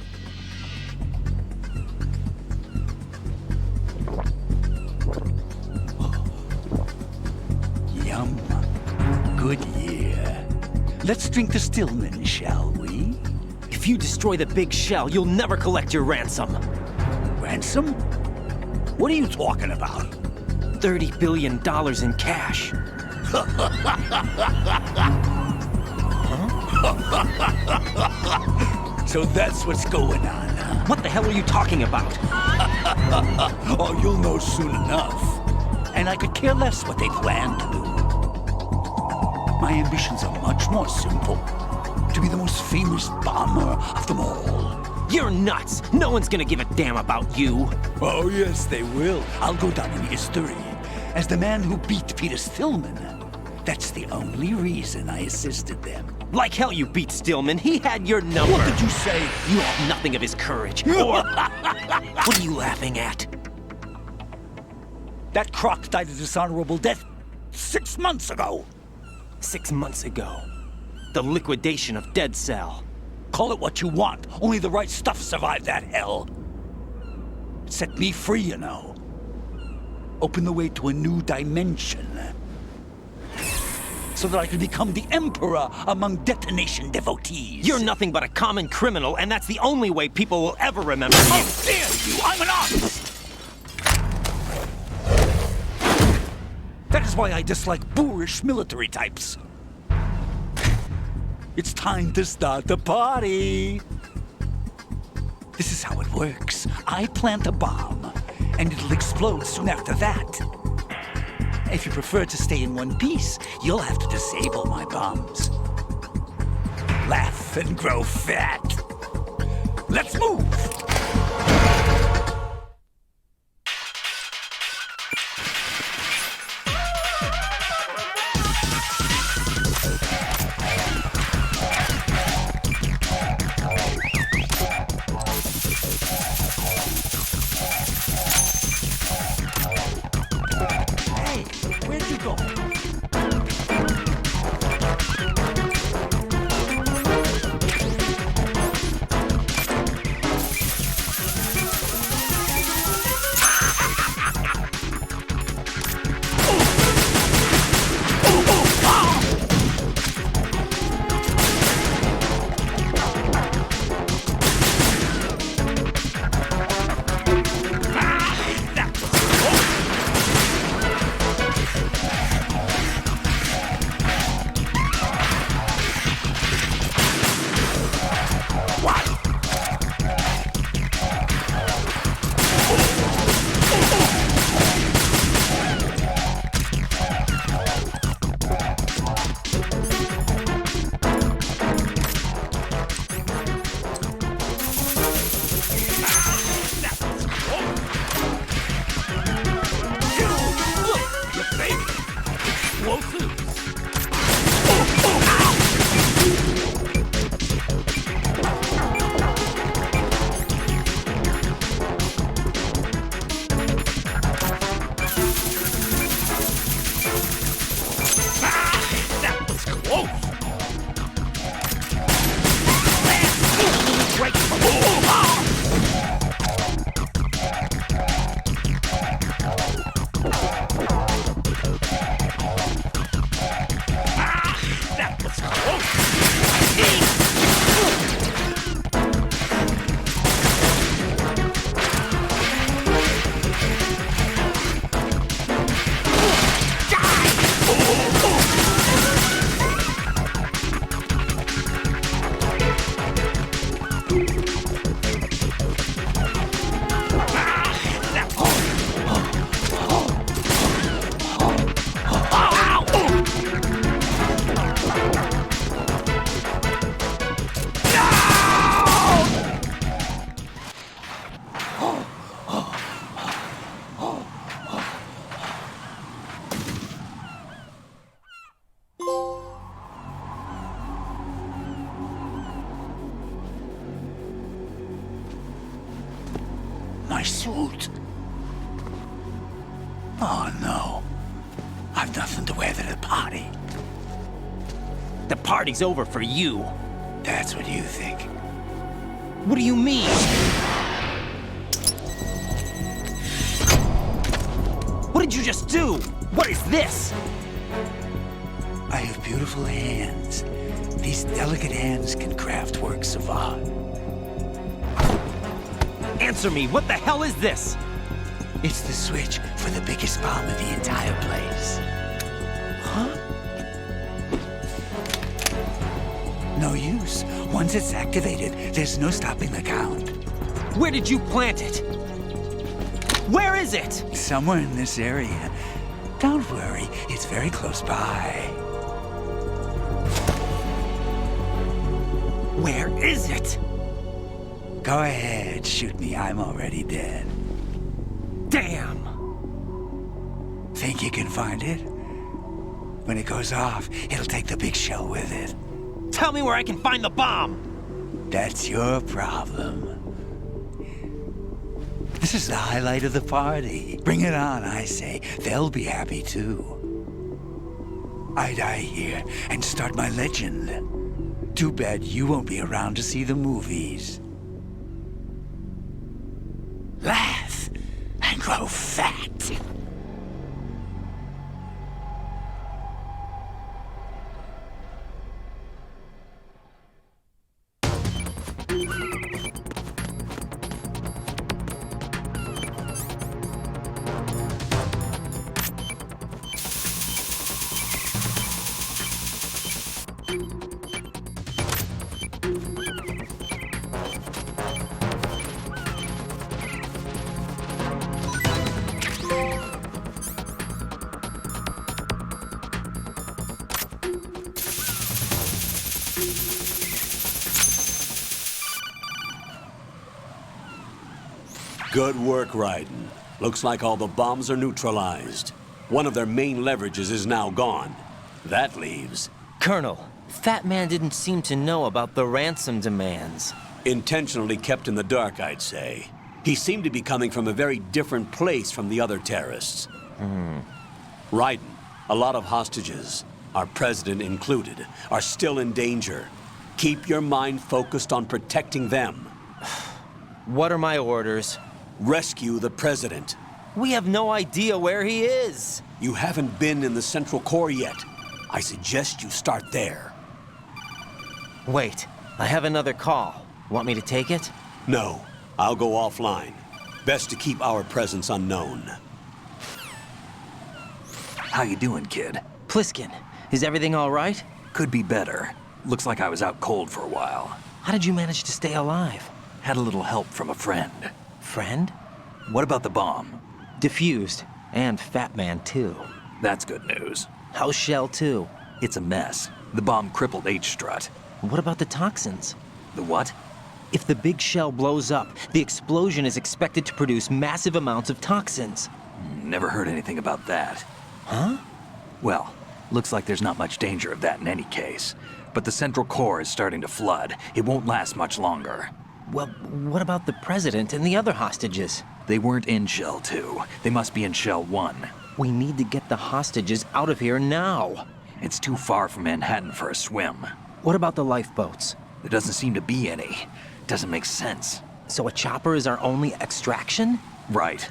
Yum. Good year. Let's drink to Stillman, shall we? If you destroy the Big Shell, you'll never collect your ransom. Ransom? What are you talking about? $30 billion in cash. So that's what's going on, huh? What the hell are you talking about? Oh, you'll know soon enough. And I could care less what they plan to do. My ambitions are much more simple. To be the most famous bomber of them all. You're nuts! No one's gonna give a damn about you. Oh, yes, they will. I'll go down in history as the man who beat Peter Stillman. That's the only reason I assisted them. Like hell you beat Stillman. He had your number. What did you say? You have nothing of his courage. Or... What are you laughing at? That croc died a dishonorable death 6 months ago. 6 months ago. The liquidation of Dead Cell. Call it what you want. Only the right stuff survived that hell. It set me free, you know. Opened the way to a new dimension. So that I could become the emperor among detonation devotees. You're nothing but a common criminal, and that's the only way people will ever remember you. How dare you! I'm an artist! That is why I dislike boorish military types. It's time to start the party. This is how it works. I plant a bomb, and it'll explode soon after that. If you prefer to stay in one piece, you'll have to disable my bombs. Laugh and grow fat. Let's move! suit. Oh, no. I've nothing to wear to the party. The party's over for you. That's what you think. What do you mean? What did you just do? What is this? I have beautiful hands. These delicate hands can craft works of art. Answer me, what the hell is this? It's the switch for the biggest bomb in the entire place. Huh? No use. Once it's activated, there's no stopping the count. Where did you plant it? Where is it? Somewhere in this area. Don't worry, it's very close by. Where is it? Go ahead, shoot me. I'm already dead. Damn! Think you can find it? When it goes off, it'll take the big shell with it. Tell me where I can find the bomb! That's your problem. This is the highlight of the party. Bring it on, I say. They'll be happy too. I die here and start my legend. Too bad you won't be around to see the movies. Laugh and grow fat. Good work, Raiden. Looks like all the bombs are neutralized. One of their main leverages is now gone. That leaves... Colonel, Fatman didn't seem to know about the ransom demands. Intentionally kept in the dark, I'd say. He seemed to be coming from a very different place from the other terrorists. Raiden, a lot of hostages, our president included, are still in danger. Keep your mind focused on protecting them. What are my orders? Rescue the president. We have no idea where he is. You haven't been in the Central Core yet. I suggest you start there. Wait, I have another call. Want me to take it? No, I'll go offline. Best to keep our presence unknown. How you doing, kid? Pliskin, is everything all right? Could be better. Looks like I was out cold for a while. How did you manage to stay alive? Had a little help from a friend. Friend? What about the bomb? Defused. And Fatman, too. That's good news. How's Shell, too? It's a mess. The bomb crippled H-Strut. What about the toxins? The what? If the big shell blows up, the explosion is expected to produce massive amounts of toxins. Never heard anything about that. Huh? Well, looks like there's not much danger of that in any case. But the Central Core is starting to flood. It won't last much longer. Well, what about the president and the other hostages? They weren't in Shell 2. They must be in Shell 1. We need to get the hostages out of here now. It's too far from Manhattan for a swim. What about the lifeboats? There doesn't seem to be any. Doesn't make sense. So a chopper is our only extraction? Right.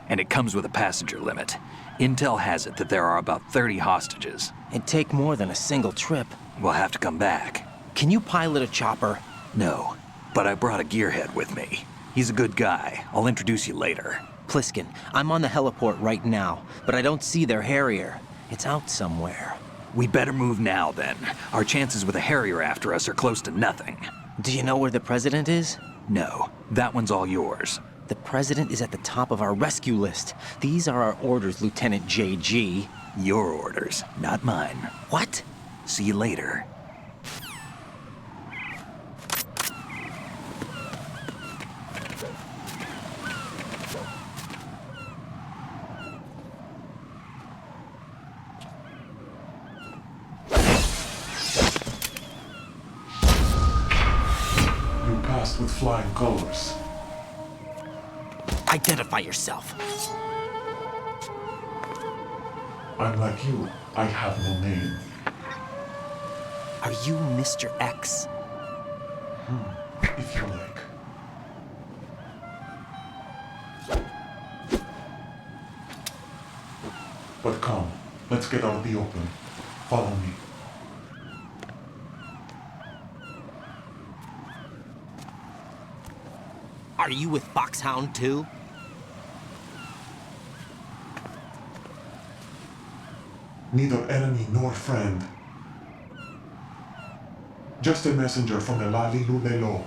And it comes with a passenger limit. Intel has it that there are about 30 hostages. It'd take more than a single trip. We'll have to come back. Can you pilot a chopper? No, but I brought a gearhead with me. He's a good guy. I'll introduce you later. Pliskin, I'm on the heliport right now, but I don't see their Harrier. It's out somewhere. We better move now, then. Our chances with a Harrier after us are close to nothing. Do you know where the president is? No, that one's all yours. The president is at the top of our rescue list. These are our orders, Lieutenant JG. Your orders, not mine. What? See you later. You passed with flying colors. Identify yourself. I'm like you. I have no name. Are you Mr. X? If you like. But come, let's get out of the open. Follow me. Are you with Foxhound too? Neither enemy nor friend. Just a messenger from the Lali Lulelo.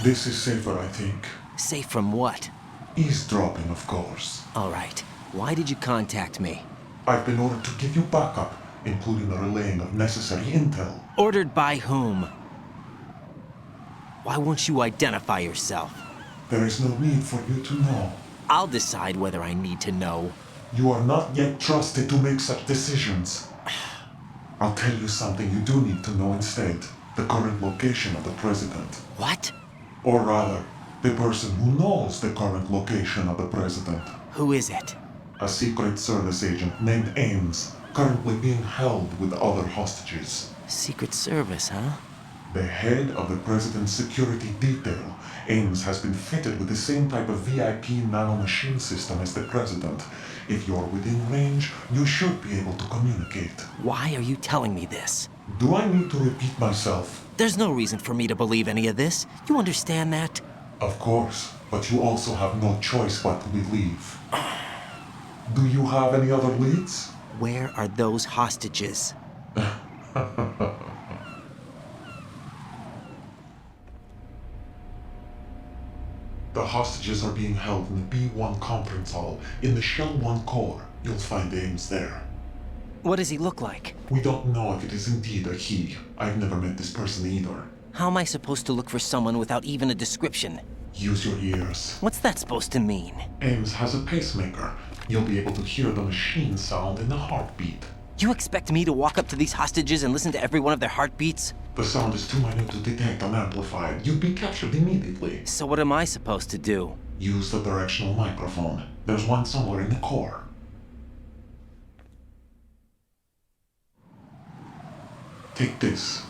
This is safer, I think. Safe from what? Eavesdropping, of course. All right. Why did you contact me? I've been ordered to give you backup, including the relaying of necessary intel. Ordered by whom? Why won't you identify yourself? There is no need for you to know. I'll decide whether I need to know. You are not yet trusted to make such decisions. I'll tell you something you do need to know instead. The current location of the president. What? Or rather, the person who knows the current location of the president. Who is it? A Secret Service agent named Ames, currently being held with other hostages. Secret Service, huh? The head of the president's security detail, Ames has been fitted with the same type of VIP nanomachine system as the president. If you're within range, you should be able to communicate. Why are you telling me this? Do I need to repeat myself? There's no reason for me to believe any of this. You understand that? Of course, but you also have no choice but to believe. Do you have any other leads? Where are those hostages? The hostages are being held in the B1 conference hall in the Shell 1 core. You'll find Ames there. What does he look like? We don't know if it is indeed a he. I've never met this person either. How am I supposed to look for someone without even a description? Use your ears. What's that supposed to mean? Ames has a pacemaker. You'll be able to hear the machine sound in the heartbeat. You expect me to walk up to these hostages and listen to every one of their heartbeats? The sound is too minute to detect and amplify it. You'd be captured immediately. So what am I supposed to do? Use the directional microphone. There's one somewhere in the core. Take this.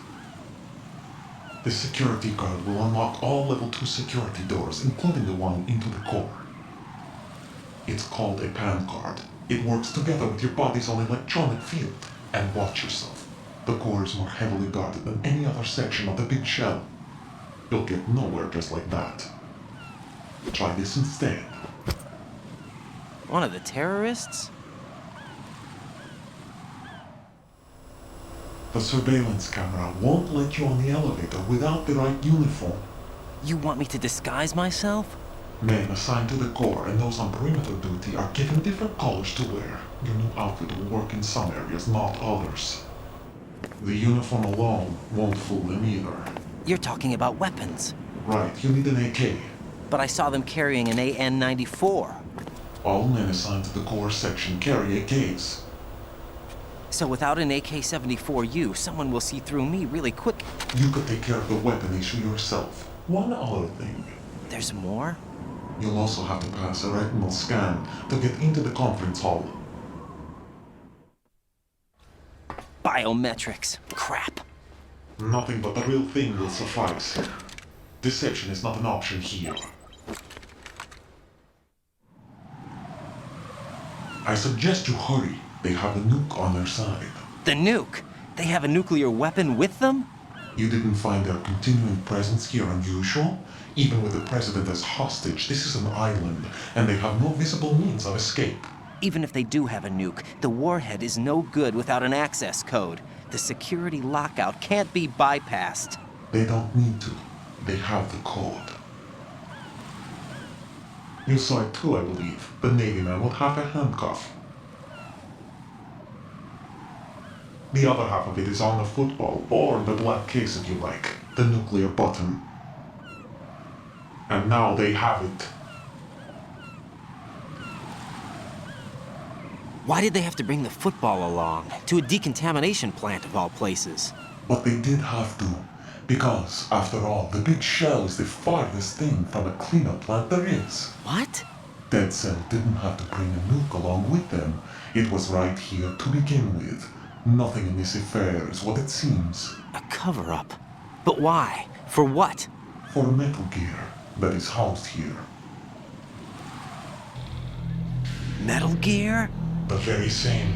The security card will unlock all level 2 security doors, including the one into the core. It's called a PAN card. It works together with your body's own electronic field. And watch yourself. The core is more heavily guarded than any other section of the big shell. You'll get nowhere just like that. Try this instead. One of the terrorists? The surveillance camera won't let you on the elevator without the right uniform. You want me to disguise myself? Men assigned to the core and those on perimeter duty are given different colors to wear. Your new outfit will work in some areas, not others. The uniform alone won't fool them either. You're talking about weapons. Right, you need an AK. But I saw them carrying an AN-94. All men assigned to the core section carry AKs. So without an AK-74U, someone will see through me really quick. You could take care of the weapon issue yourself. One other thing. There's more? You'll also have to pass a retinal scan to get into the conference hall. Biometrics. Crap. Nothing but the real thing will suffice. Deception is not an option here. I suggest you hurry. They have a nuke on their side. The nuke? They have a nuclear weapon with them? You didn't find their continuing presence here unusual? Even with the president as hostage, this is an island, and they have no visible means of escape. Even if they do have a nuke, the warhead is no good without an access code. The security lockout can't be bypassed. They don't need to. They have the code. You saw it too, I believe. The Navy man with half a handcuff. The other half of it is on the football, or the black case if you like. The nuclear button. And now they have it. Why did they have to bring the football along? To a decontamination plant of all places. But they did have to. Because, after all, the Big Shell is the farthest thing from a cleanup plant there is. What? Dead Cell didn't have to bring a nuke along with them. It was right here to begin with. Nothing in this affair is what it seems. A cover-up? But why? For what? For Metal Gear that is housed here. Metal Gear? The very same.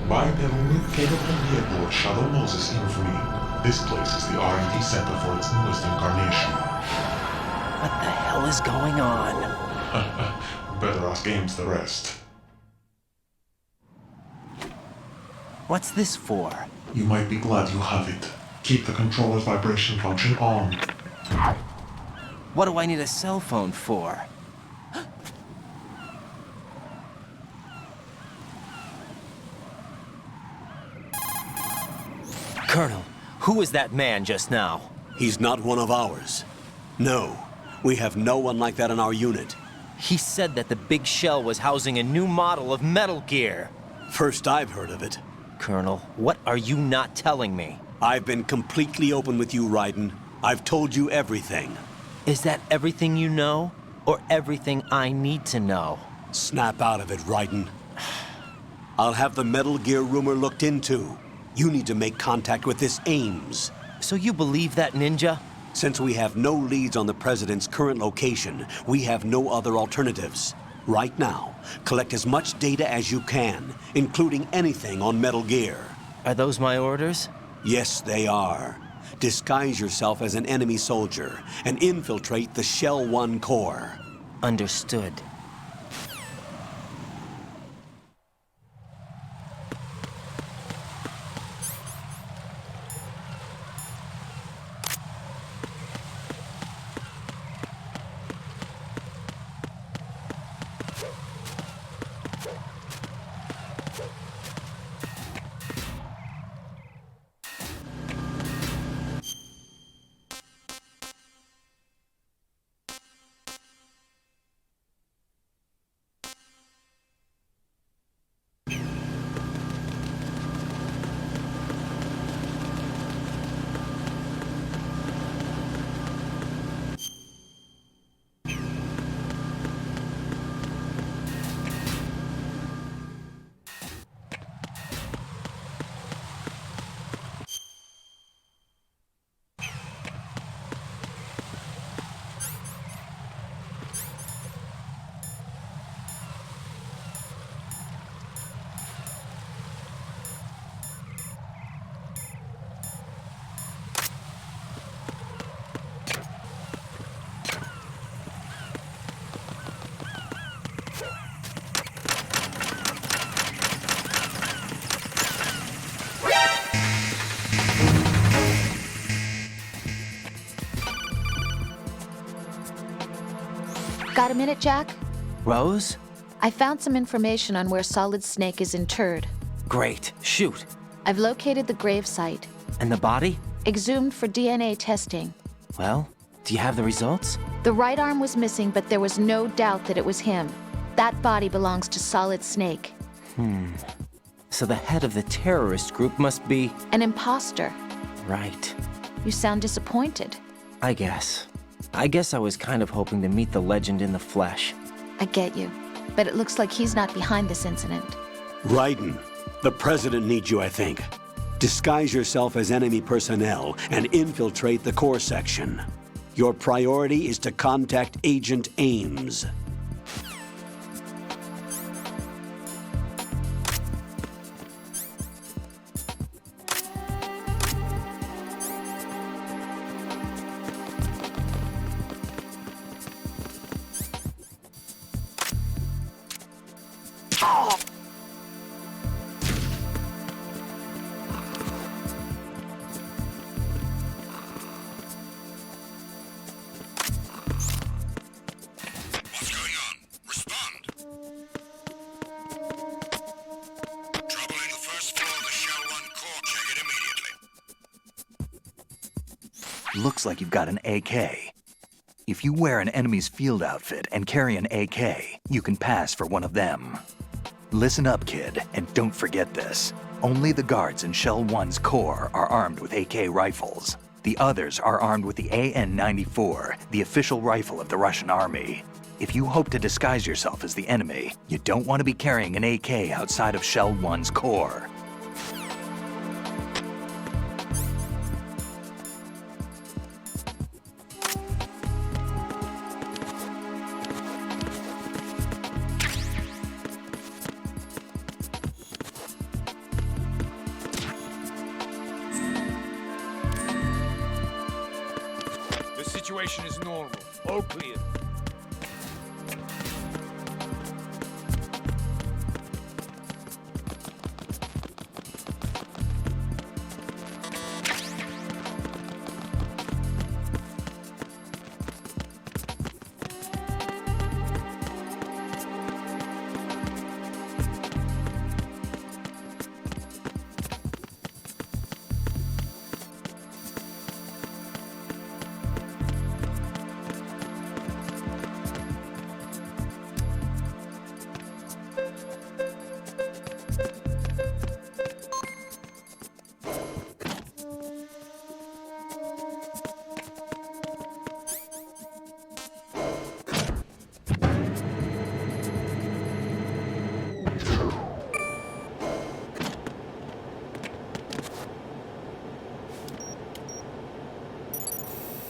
Bipedal nuke-capable vehicle of Shadow Moses infamy. This place is the R&D center for its newest incarnation. What the hell is going on? Better ask Ames the rest. What's this for? You might be glad you have it. Keep the controller's vibration function on. What do I need a cell phone for? Colonel, who was that man just now? He's not one of ours. No, we have no one like that in our unit. He said that the Big Shell was housing a new model of Metal Gear. First I've heard of it. Colonel, what are you not telling me? I've been completely open with you, Raiden. I've told you everything. Is that everything you know? Or everything I need to know? Snap out of it, Raiden. I'll have the Metal Gear rumor looked into. You need to make contact with this Ames. So you believe that ninja? Since we have no leads on the President's current location, we have no other alternatives. Right now, collect as much data as you can, including anything on Metal Gear. Are those my orders? Yes, they are. Disguise yourself as an enemy soldier and infiltrate the Shell 1 core. Understood. Got a minute, Jack? Rose? I found some information on where Solid Snake is interred. Great. Shoot. I've located the grave site. And the body? Exhumed for DNA testing. Well, do you have the results? The right arm was missing, but there was no doubt that it was him. That body belongs to Solid Snake. So the head of the terrorist group must be... An imposter. Right. You sound disappointed. I guess I was kind of hoping to meet the legend in the flesh. I get you. But it looks like he's not behind this incident. Raiden, the President needs you, I think. Disguise yourself as enemy personnel and infiltrate the core section. Your priority is to contact Agent Ames. Looks like you've got an AK. If you wear an enemy's field outfit and carry an AK, you can pass for one of them. Listen up, kid, and don't forget this. Only the guards in Shell 1's core are armed with AK rifles. The others are armed with the AN-94, the official rifle of the Russian army. If you hope to disguise yourself as the enemy, you don't want to be carrying an AK outside of Shell 1's core. The situation is normal. All clear.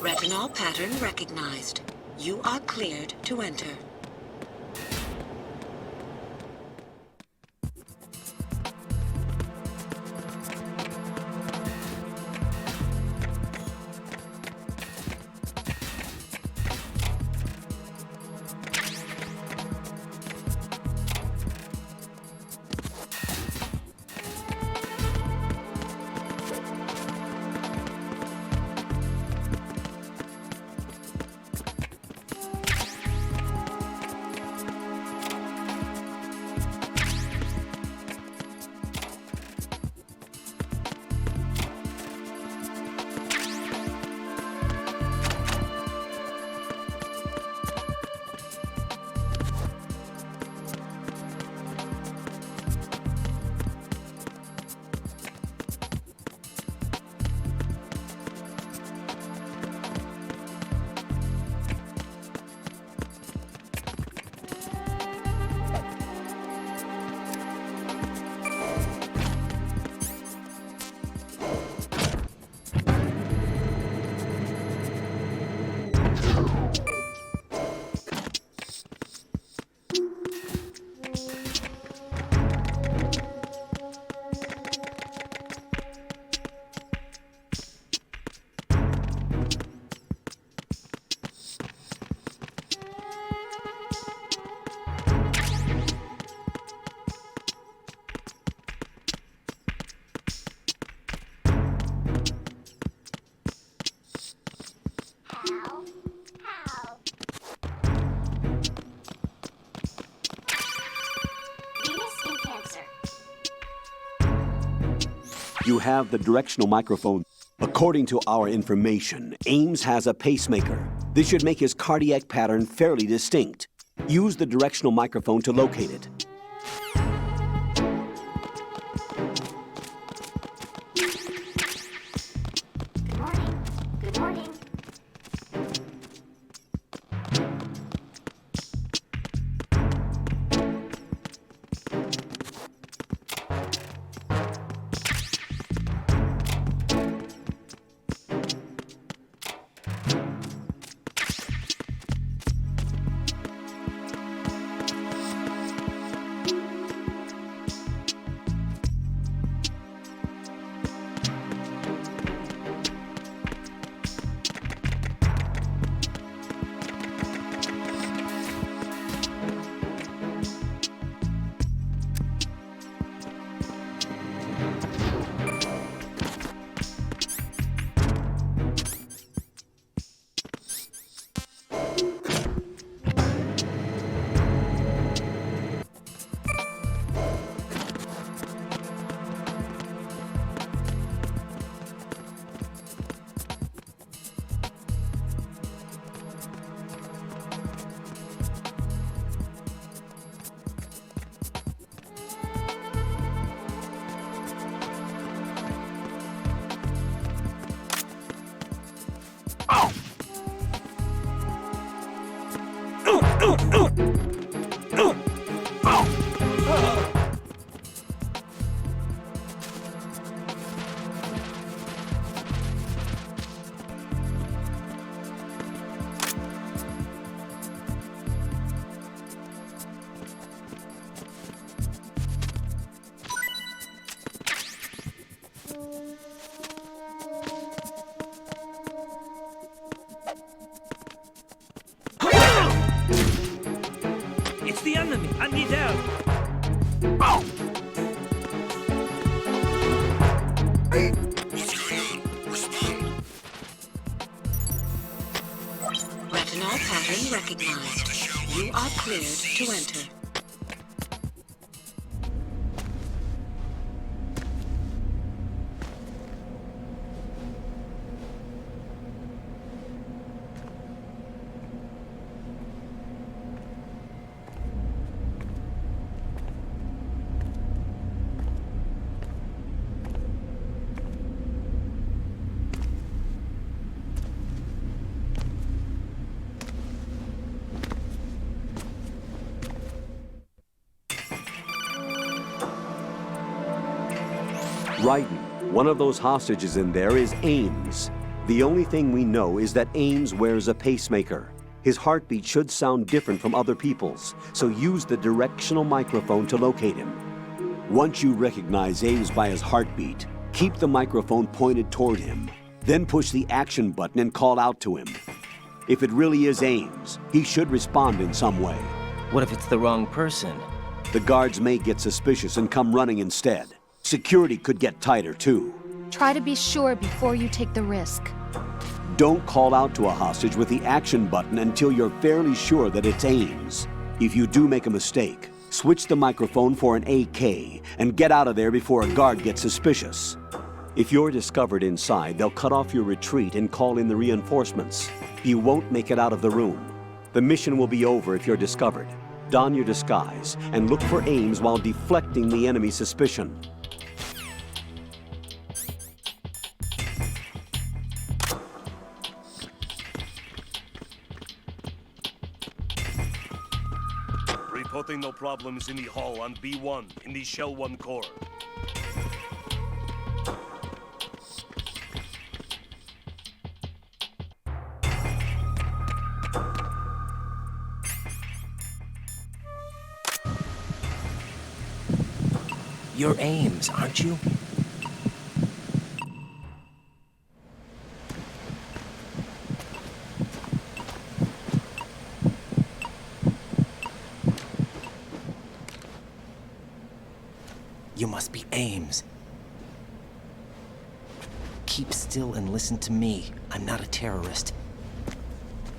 Retinol pattern recognized. You are cleared to enter. You have the directional microphone. According to our information, Ames has a pacemaker. This should make his cardiac pattern fairly distinct. Use the directional microphone to locate it. Good morning. need help. Retinol pattern recognized. You are cleared to enter. Raiden, one of those hostages in there is Ames. The only thing we know is that Ames wears a pacemaker. His heartbeat should sound different from other people's, so use the directional microphone to locate him. Once you recognize Ames by his heartbeat, keep the microphone pointed toward him. Then push the action button and call out to him. If it really is Ames, he should respond in some way. What if it's the wrong person? The guards may get suspicious and come running instead. Security could get tighter, too. Try to be sure before you take the risk. Don't call out to a hostage with the action button until you're fairly sure that it's Ames. If you do make a mistake, switch the microphone for an AK and get out of there before a guard gets suspicious. If you're discovered inside, they'll cut off your retreat and call in the reinforcements. You won't make it out of the room. The mission will be over if you're discovered. Don your disguise and look for Ames while deflecting the enemy's suspicion. Reporting no problems in the hall on B1 in the Shell 1 core. You're Ames, aren't you? You must be Ames. Keep still and listen to me. I'm not a terrorist.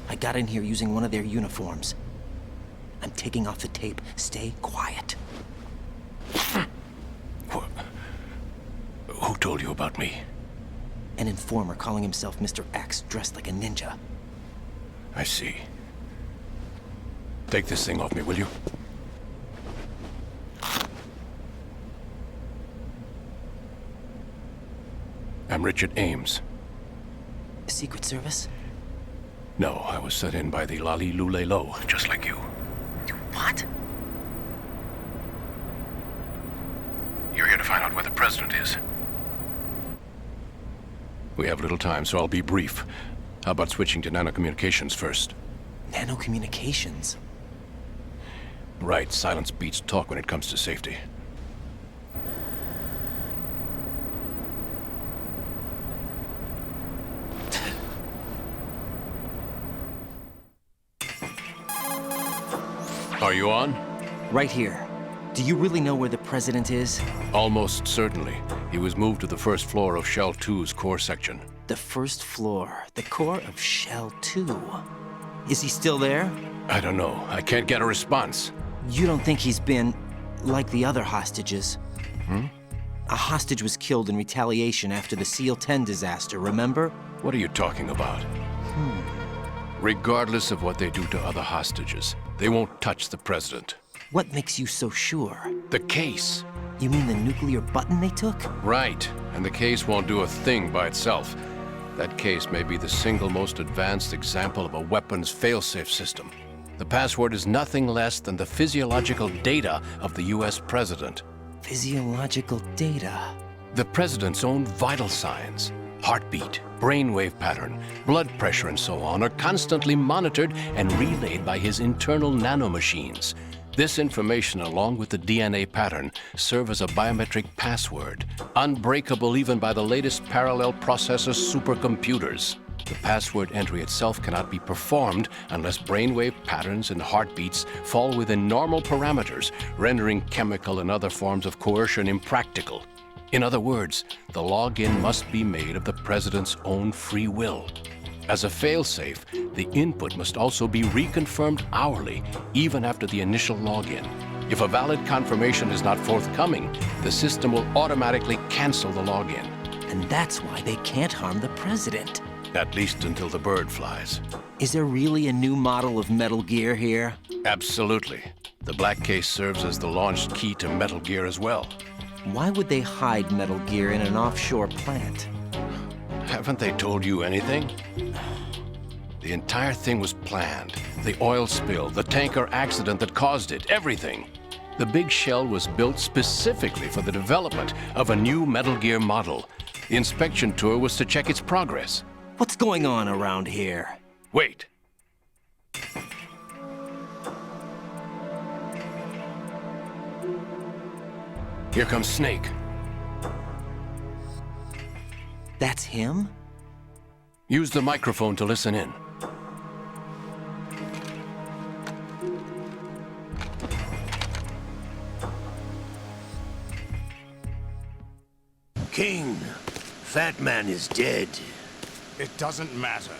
I got in here using one of their uniforms. I'm taking off the tape. Stay quiet. Who told you about me? An informer calling himself Mr. X, dressed like a ninja. I see. Take this thing off me, will you? I'm Richard Ames. Secret Service? No, I was set in by the Lali Lule Lo, just like you. What? You're here to find out where the president is. We have little time, so I'll be brief. How about switching to nanocommunications first? Nanocommunications? Right, silence beats talk when it comes to safety. Are you on? Right here. Do you really know where the president is? Almost certainly. He was moved to the first floor of Shell 2's core section. The first floor, the core of Shell 2. Is he still there? I don't know. I can't get a response. You don't think he's been like the other hostages? Hmm? A hostage was killed in retaliation after the SEAL 10 disaster, remember? What are you talking about? Regardless of what they do to other hostages, they won't touch the president. What makes you so sure? The case. You mean the nuclear button they took? Right. And the case won't do a thing by itself. That case may be the single most advanced example of a weapons failsafe system. The password is nothing less than the physiological data of the US president. Physiological data? The president's own vital signs, heartbeat, brainwave pattern, blood pressure, and so on, are constantly monitored and relayed by his internal nanomachines. This information, along with the DNA pattern, serve as a biometric password, unbreakable even by the latest parallel processor supercomputers. The password entry itself cannot be performed unless brainwave patterns and heartbeats fall within normal parameters, rendering chemical and other forms of coercion impractical. In other words, the login must be made of the President's own free will. As a failsafe, the input must also be reconfirmed hourly, even after the initial login. If a valid confirmation is not forthcoming, the system will automatically cancel the login. And that's why they can't harm the President. At least until the bird flies. Is there really a new model of Metal Gear here? Absolutely. The black case serves as the launch key to Metal Gear as well. Why would they hide Metal Gear in an offshore plant? Haven't they told you anything? The entire thing was planned. The oil spill, the tanker accident that caused it, everything. The Big Shell was built specifically for the development of a new Metal Gear model. The inspection tour was to check its progress. What's going on around here? Wait. Here comes Snake. That's him? Use the microphone to listen in. King, Fatman is dead. It doesn't matter.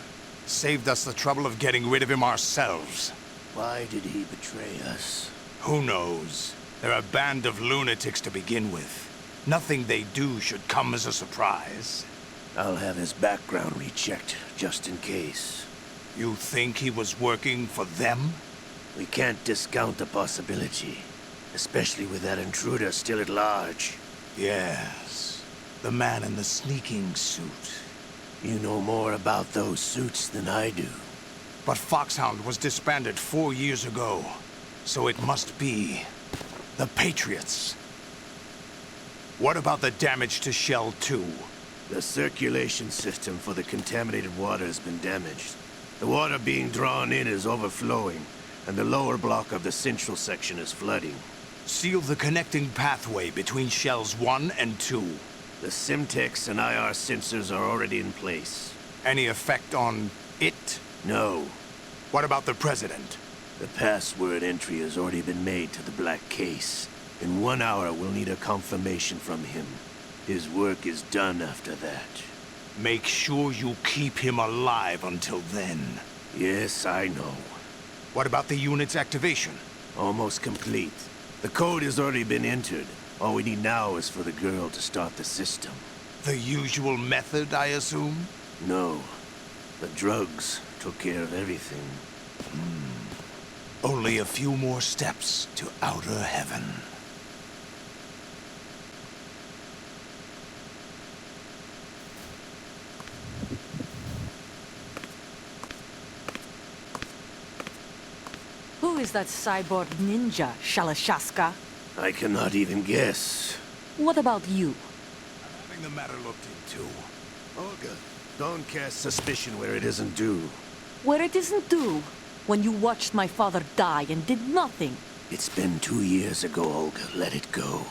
Saved us the trouble of getting rid of him ourselves. Why did he betray us? Who knows? They're a band of lunatics to begin with. Nothing they do should come as a surprise. I'll have his background rechecked, just in case. You think he was working for them? We can't discount the possibility. Especially with that intruder still at large. Yes. The man in the sneaking suit. You know more about those suits than I do. But Foxhound was disbanded 4 years ago. So it must be the Patriots. What about the damage to Shell 2? The circulation system for the contaminated water has been damaged. The water being drawn in is overflowing, and the lower block of the central section is flooding. Seal the connecting pathway between Shells 1 and 2. The Simtex and IR sensors are already in place. Any effect on it? No. What about the President? The password entry has already been made to the black case. In 1 hour, we'll need a confirmation from him. His work is done after that. Make sure you keep him alive until then. Yes, I know. What about the unit's activation? Almost complete. The code has already been entered. All we need now is for the girl to start the system. The usual method, I assume? No. The drugs took care of everything. Only a few more steps to outer heaven. Who is that cyborg ninja, Shalashaska? I cannot even guess. What about you? I'm having the matter looked into. Olga, don't cast suspicion where it isn't due. Where it isn't due? When you watched my father die and did nothing. It's been 2 years ago, Olga. Let it go.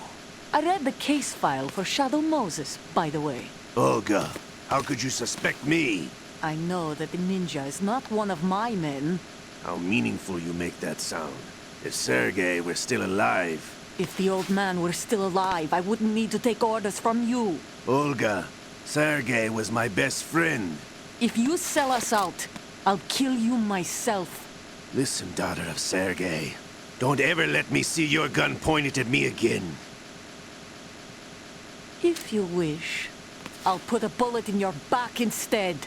I read the case file for Shadow Moses, by the way. Olga, how could you suspect me? I know that the ninja is not one of my men. How meaningful you make that sound. If Sergei were still alive... If the old man were still alive, I wouldn't need to take orders from you. Olga, Sergei was my best friend. If you sell us out, I'll kill you myself. Listen, daughter of Sergei. Don't ever let me see your gun pointed at me again. If you wish, I'll put a bullet in your back instead.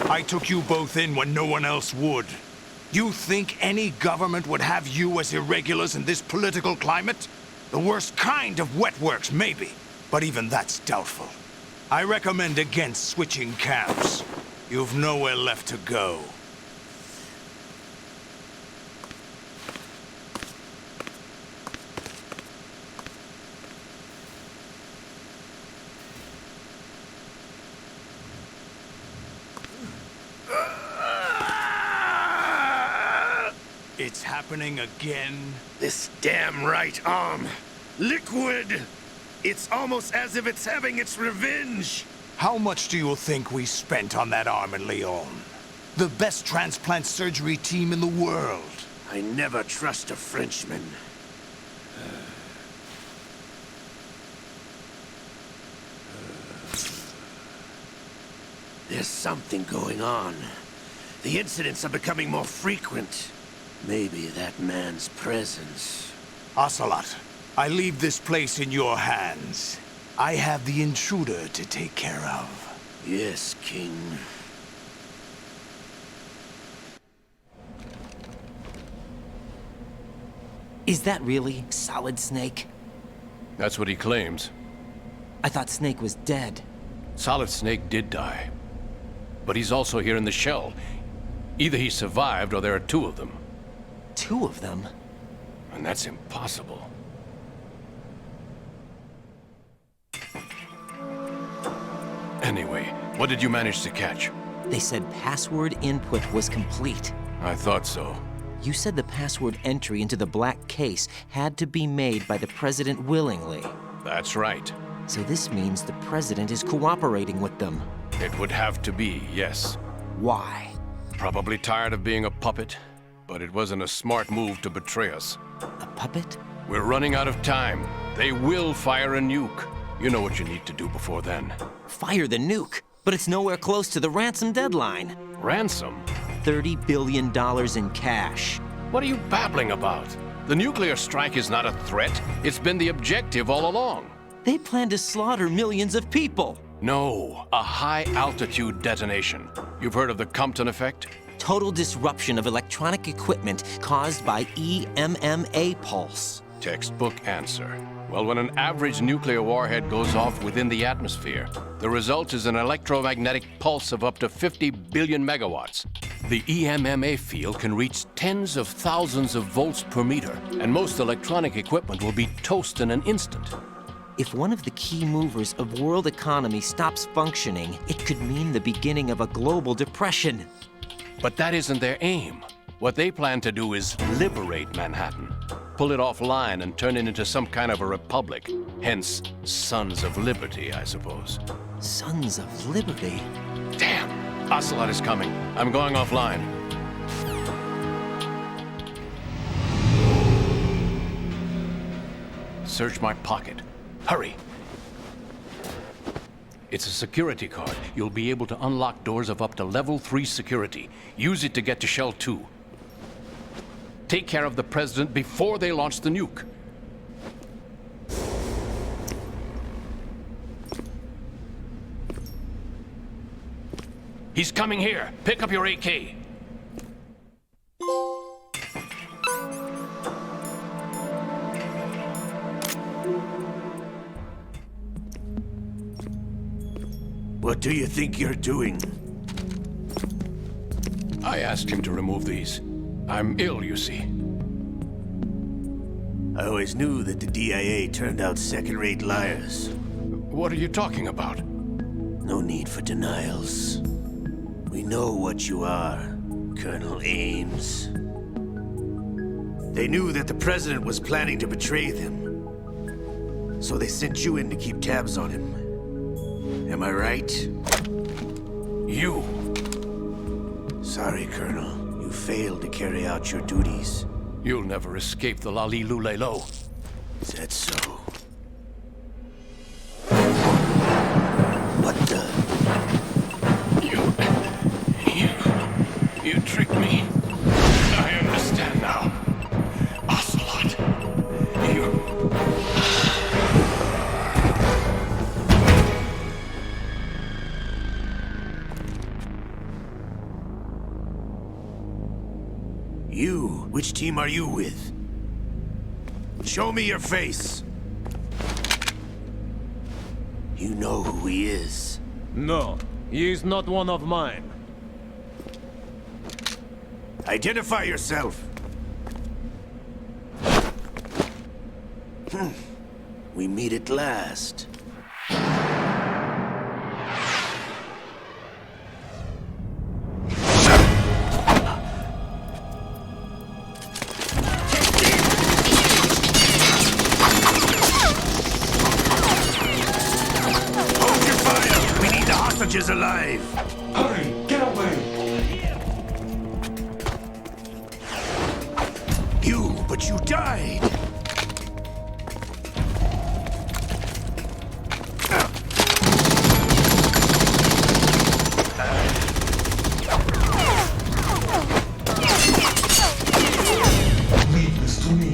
I took you both in when no one else would. You think any government would have you as irregulars in this political climate? The worst kind of wet works, maybe. But even that's doubtful. I recommend against switching camps. You've nowhere left to go. It's happening again? This damn right arm. Liquid! It's almost as if it's having its revenge. How much do you think we spent on that arm in Lyon? The best transplant surgery team in the world. I never trust a Frenchman. There's something going on. The incidents are becoming more frequent. Maybe that man's presence. Ocelot, I leave this place in your hands. I have the intruder to take care of. Yes, King. Is that really Solid Snake? That's what he claims. I thought Snake was dead. Solid Snake did die. But he's also here in the shell. Either he survived or there are two of them. Two of them? And that's impossible. Anyway, what did you manage to catch? They said password input was complete. I thought so. You said the password entry into the black case had to be made by the President willingly. That's right. So this means the President is cooperating with them. It would have to be, yes. Why? Probably tired of being a puppet, but it wasn't a smart move to betray us. A puppet? We're running out of time. They will fire a nuke. You know what you need to do before then. Fire the nuke? But it's nowhere close to the ransom deadline. Ransom? $30 billion in cash. What are you babbling about? The nuclear strike is not a threat. It's been the objective all along. They plan to slaughter millions of people. No, a high-altitude detonation. You've heard of the Compton effect? Total disruption of electronic equipment caused by EMMA pulse. Textbook answer. Well, when an average nuclear warhead goes off within the atmosphere, the result is an electromagnetic pulse of up to 50 billion megawatts. The EMMA field can reach tens of thousands of volts per meter, and most electronic equipment will be toast in an instant. If one of the key movers of world economy stops functioning, it could mean the beginning of a global depression. But that isn't their aim. What they plan to do is liberate Manhattan. Pull it offline and turn it into some kind of a republic. Hence, Sons of Liberty, I suppose. Sons of Liberty? Damn! Ocelot is coming. I'm going offline. Search my pocket. Hurry! It's a security card. You'll be able to unlock doors of up to level 3 security. Use it to get to Shell 2. Take care of the President before they launch the nuke. He's coming here. Pick up your AK. What do you think you're doing? I asked him to remove these. I'm ill, you see. I always knew that the DIA turned out second-rate liars. What are you talking about? No need for denials. We know what you are, Colonel Ames. They knew that the President was planning to betray them. So they sent you in to keep tabs on him. Am I right? You! Sorry, Colonel. You failed to carry out your duties. You'll never escape the Lalilulelo. Is that so? What the? You tricked me. I understand now. Ocelot. You? Which team are you with? Show me your face. You know who he is. No, he is not one of mine. Identify yourself. We meet at last. Hold your fire! We need to hostages alive! Hurry, get away! But you died! Leave this to me.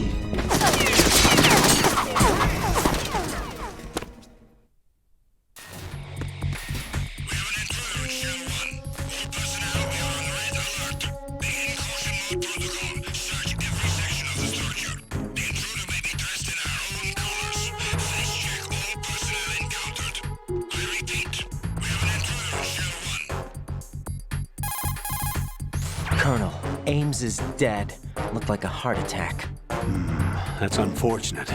Colonel, Ames is dead. Looked like a heart attack. That's unfortunate.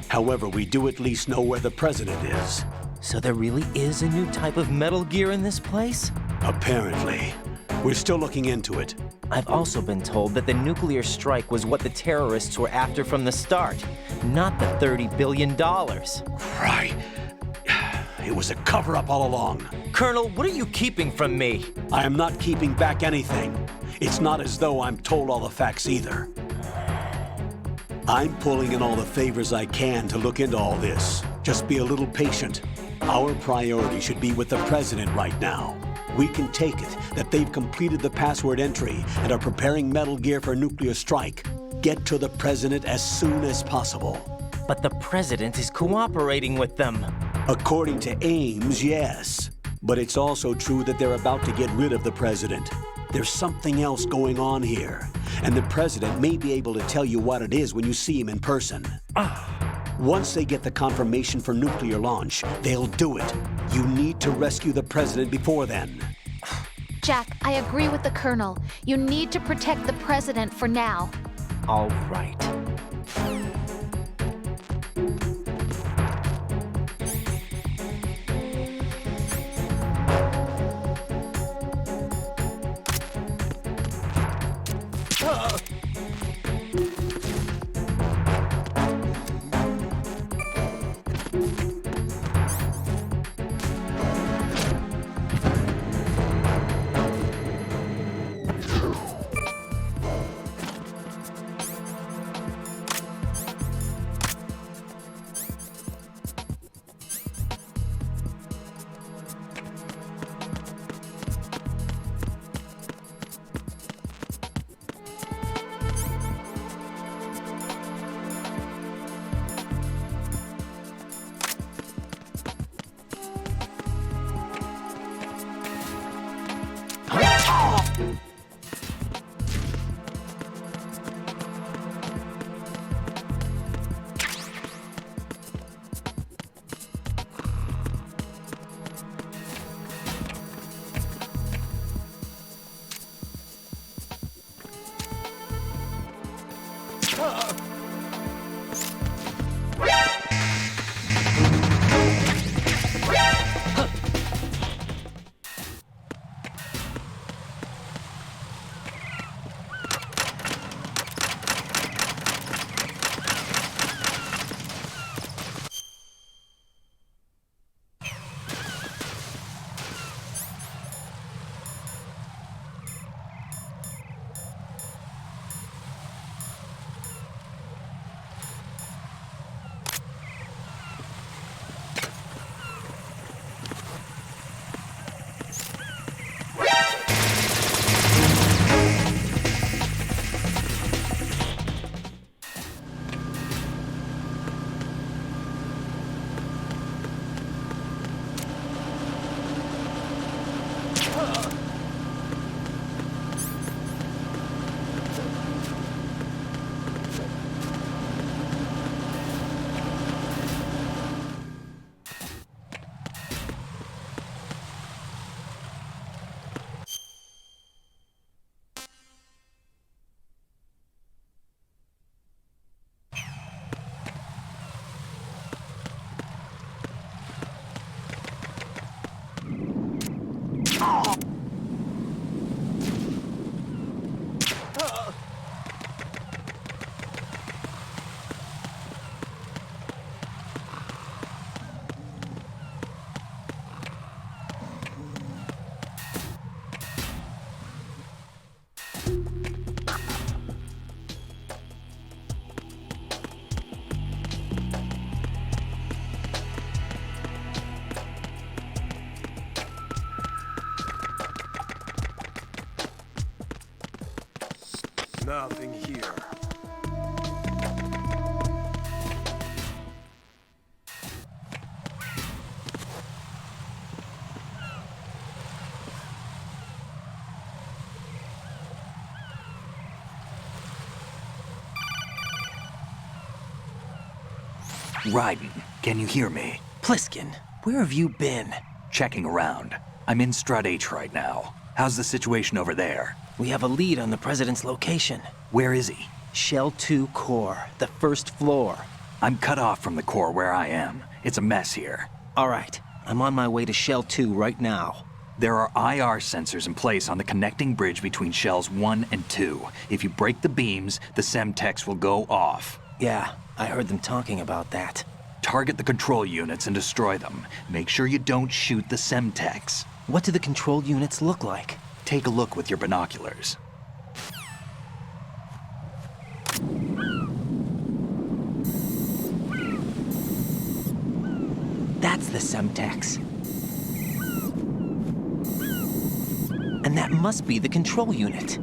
However, we do at least know where the president is. So there really is a new type of Metal Gear in this place? Apparently. We're still looking into it. I've also been told that the nuclear strike was what the terrorists were after from the start, not the $30 billion. Right. It was a cover-up all along. Colonel, what are you keeping from me? I am not keeping back anything. It's not as though I'm told all the facts either. I'm pulling in all the favors I can to look into all this. Just be a little patient. Our priority should be with the president right now. We can take it that they've completed the password entry and are preparing Metal Gear for nuclear strike. Get to the president as soon as possible. But the president is cooperating with them. According to Ames, yes. But it's also true that they're about to get rid of the president. There's something else going on here, and the president may be able to tell you what it is when you see him in person. Once they get the confirmation for nuclear launch, they'll do it. You need to rescue the president before then. Jack, I agree with the Colonel. You need to protect the president for now. All right. Nothing here. Raiden, can you hear me? Pliskin, where have you been? Checking around. I'm in Strut H right now. How's the situation over there? We have a lead on the President's location. Where is he? Shell 2 core, the first floor. I'm cut off from the core where I am. It's a mess here. All right, I'm on my way to Shell 2 right now. There are IR sensors in place on the connecting bridge between Shells 1 and 2. If you break the beams, the Semtex will go off. Yeah, I heard them talking about that. Target the control units and destroy them. Make sure you don't shoot the Semtex. What do the control units look like? Take a look with your binoculars. That's the Semtex. And that must be the control unit.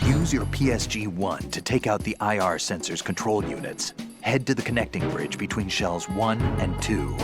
Use your PSG-1 to take out the IR sensor's control units. Head to the connecting bridge between Shells 1 and 2.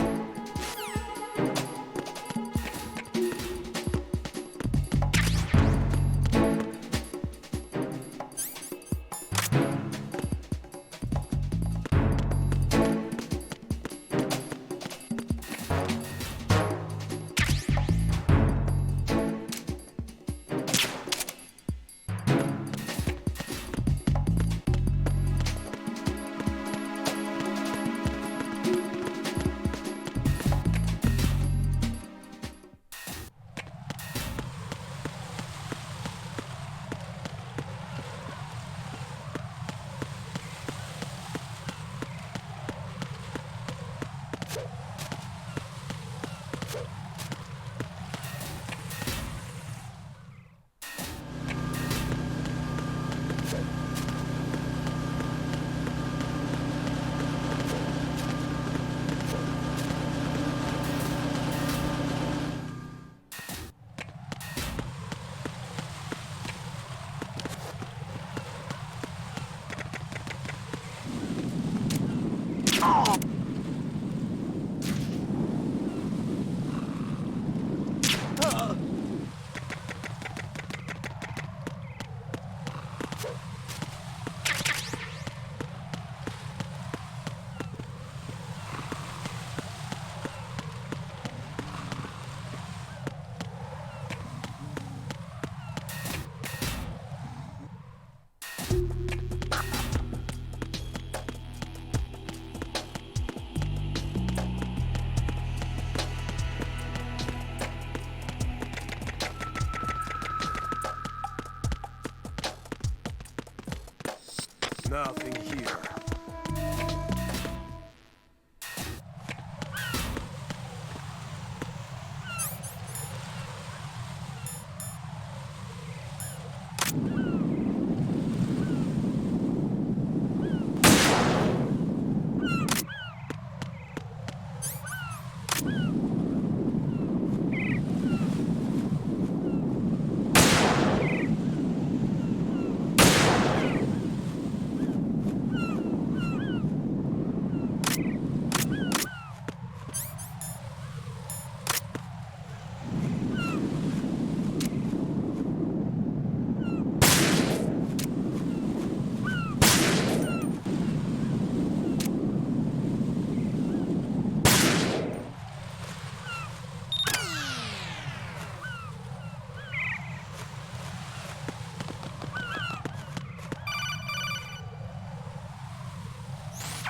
Nothing here.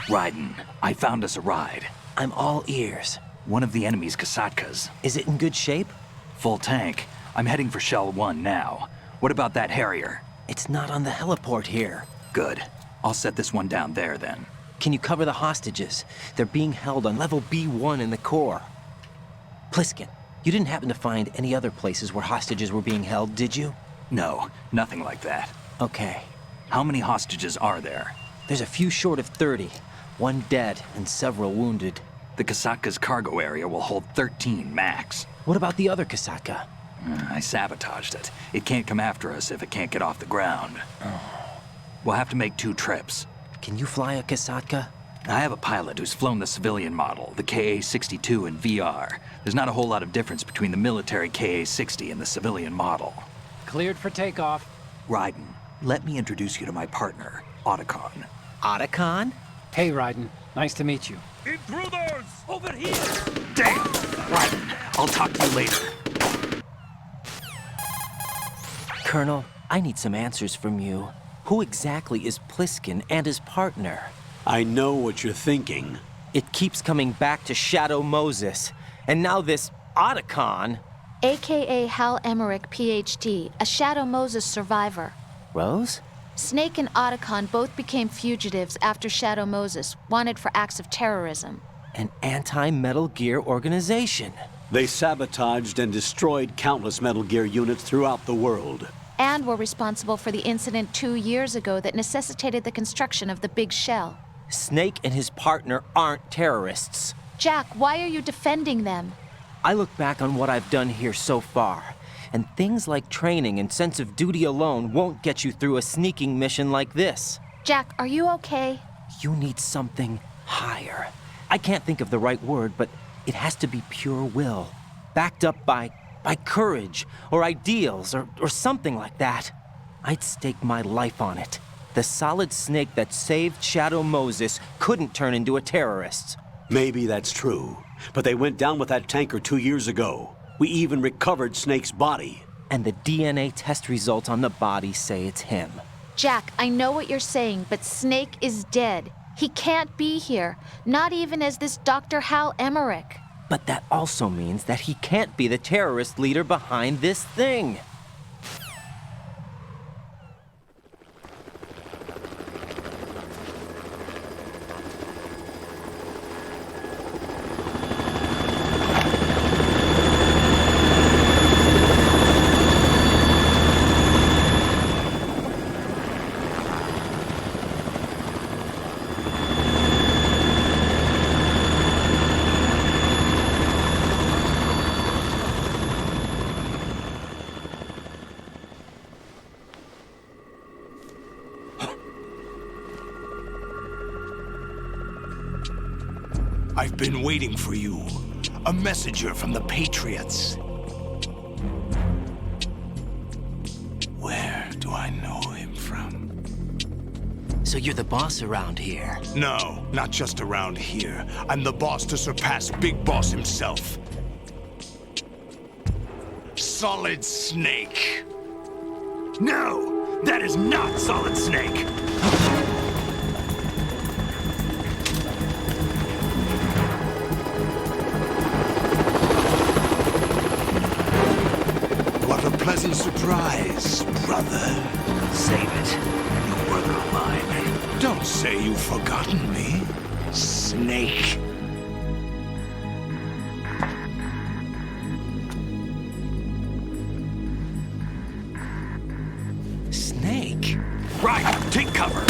Raiden, I found us a ride. I'm all ears. One of the enemy's Kasatkas. Is it in good shape? Full tank. I'm heading for Shell 1 now. What about that Harrier? It's not on the heliport here. Good. I'll set this one down there then. Can you cover the hostages? They're being held on level B1 in the core. Pliskin, you didn't happen to find any other places where hostages were being held, did you? No, nothing like that. Okay. How many hostages are there? There's a few short of 30. One dead and several wounded. The Kasatka's cargo area will hold 13 max. What about the other Kasatka? I sabotaged it. It can't come after us if it can't get off the ground. We'll have to make 2 trips. Can you fly a Kasatka? I have a pilot who's flown the civilian model, the KA-62 in VR. There's not a whole lot of difference between the military KA-60 and the civilian model. Cleared for takeoff. Raiden, let me introduce you to my partner, Otacon. Otacon? Hey, Raiden. Nice to meet you. Intruders! Over here! Damn! Raiden, I'll talk to you later. Colonel, I need some answers from you. Who exactly is Pliskin and his partner? I know what you're thinking. It keeps coming back to Shadow Moses. And now this Otacon. AKA Hal Emmerich, PhD, a Shadow Moses survivor. Rose? Snake and Otacon both became fugitives after Shadow Moses, wanted for acts of terrorism. An anti-Metal Gear organization. They sabotaged and destroyed countless Metal Gear units throughout the world. And were responsible for the incident 2 years ago that necessitated the construction of the Big Shell. Snake and his partner aren't terrorists. Jack, why are you defending them? I look back on what I've done here so far, and things like training and sense of duty alone won't get you through a sneaking mission like this. Jack, are you okay? You need something higher. I can't think of the right word, but it has to be pure will, backed up by courage, or ideals, or something like that. I'd stake my life on it. The solid Snake that saved Shadow Moses couldn't turn into a terrorist. Maybe that's true, but they went down with that tanker 2 years ago. We even recovered Snake's body. And the DNA test results on the body say it's him. Jack, I know what you're saying, but Snake is dead. He can't be here, not even as this Dr. Hal Emmerich. But that also means that he can't be the terrorist leader behind this thing. I've been waiting for you. A messenger from the Patriots. Where do I know him from? So you're the boss around here? No, not just around here. I'm the boss to surpass Big Boss himself. Solid Snake. No, that is not Solid Snake. What a pleasant surprise, brother. Save it. No brother of mine. say you've forgotten me, Snake? Snake? Right, take cover!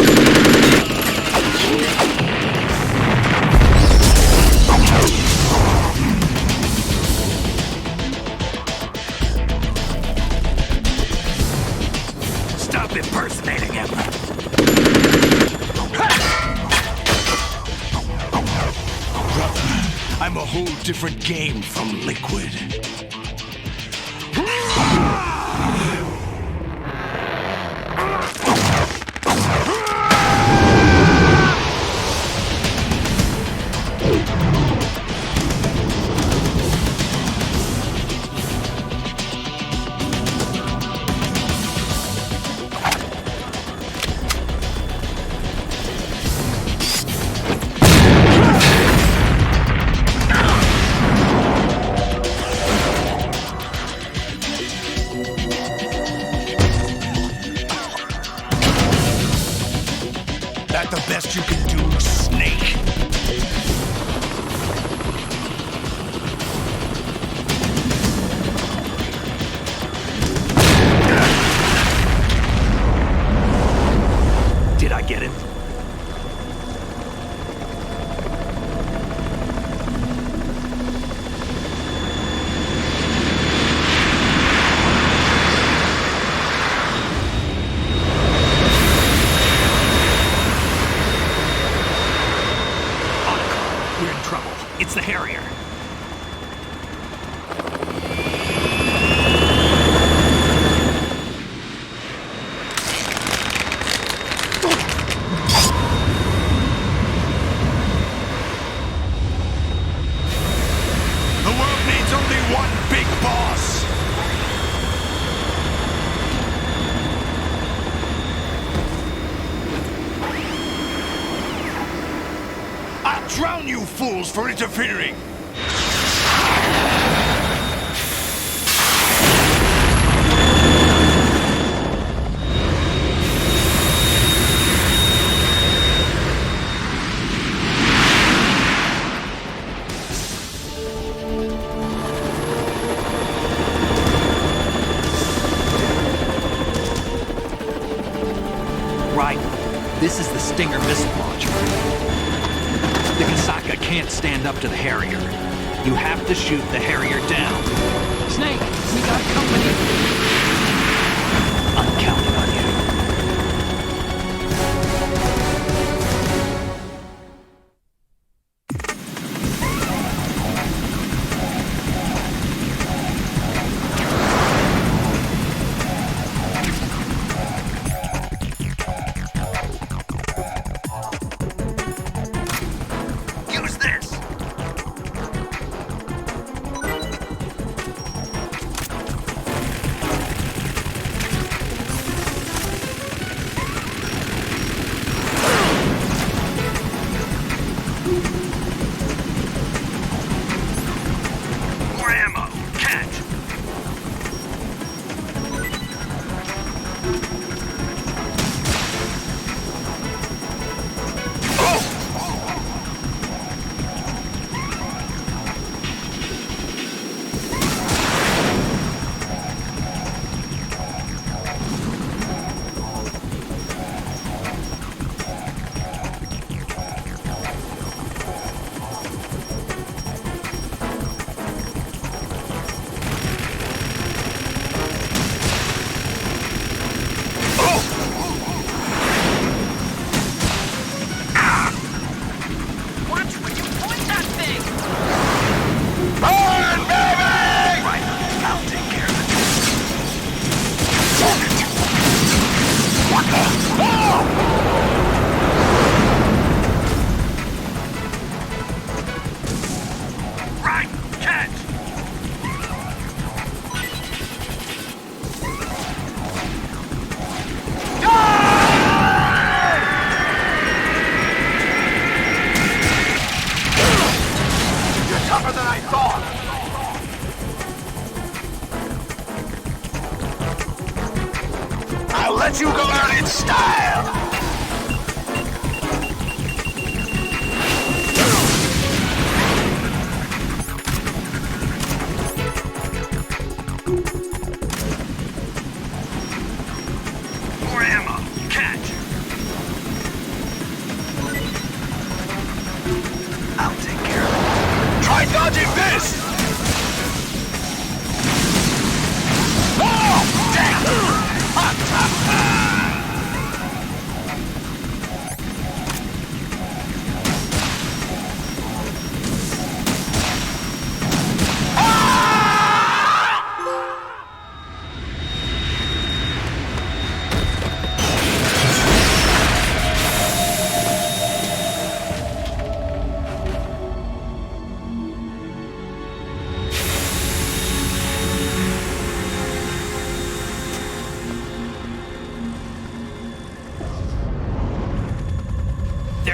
Stop impersonating him! Brother, I'm a whole different game from Liquid. That the best you can do, Snake? Did I get him? We're in trouble. It's the Harrier. The world needs only one big boss. I'll drown you fools for interfering! Right. This is the Stinger missile launcher. The Kasaka can't stand up to the Harrier. You have to shoot the Harrier down. Snake, we got company. I'm counting on you. Use this! More ammo! Catch! Watch when you point that thing! Burn, baby! Right, I'll take care of it. What the? Oh! Right, catch! You're tougher than I thought! I'll let you go out in style!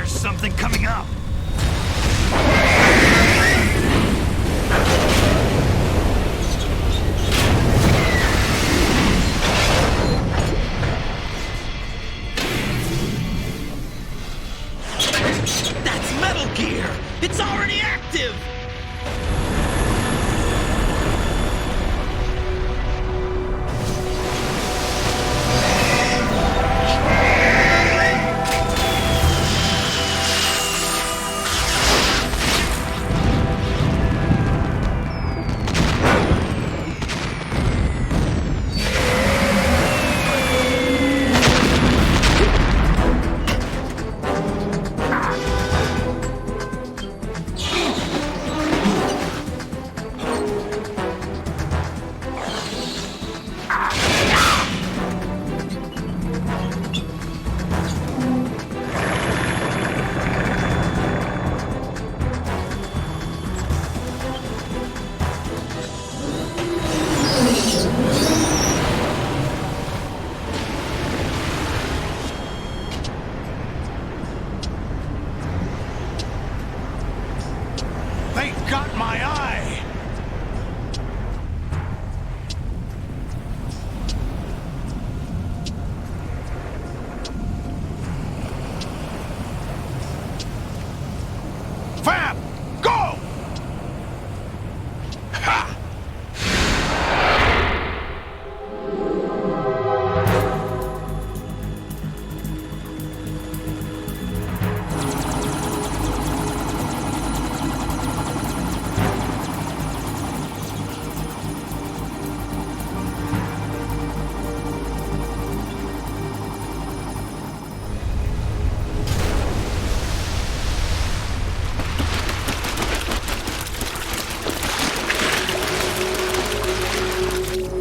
There's something coming up! That's Metal Gear! It's already active! They got my eye! Vamp! Go! Ha!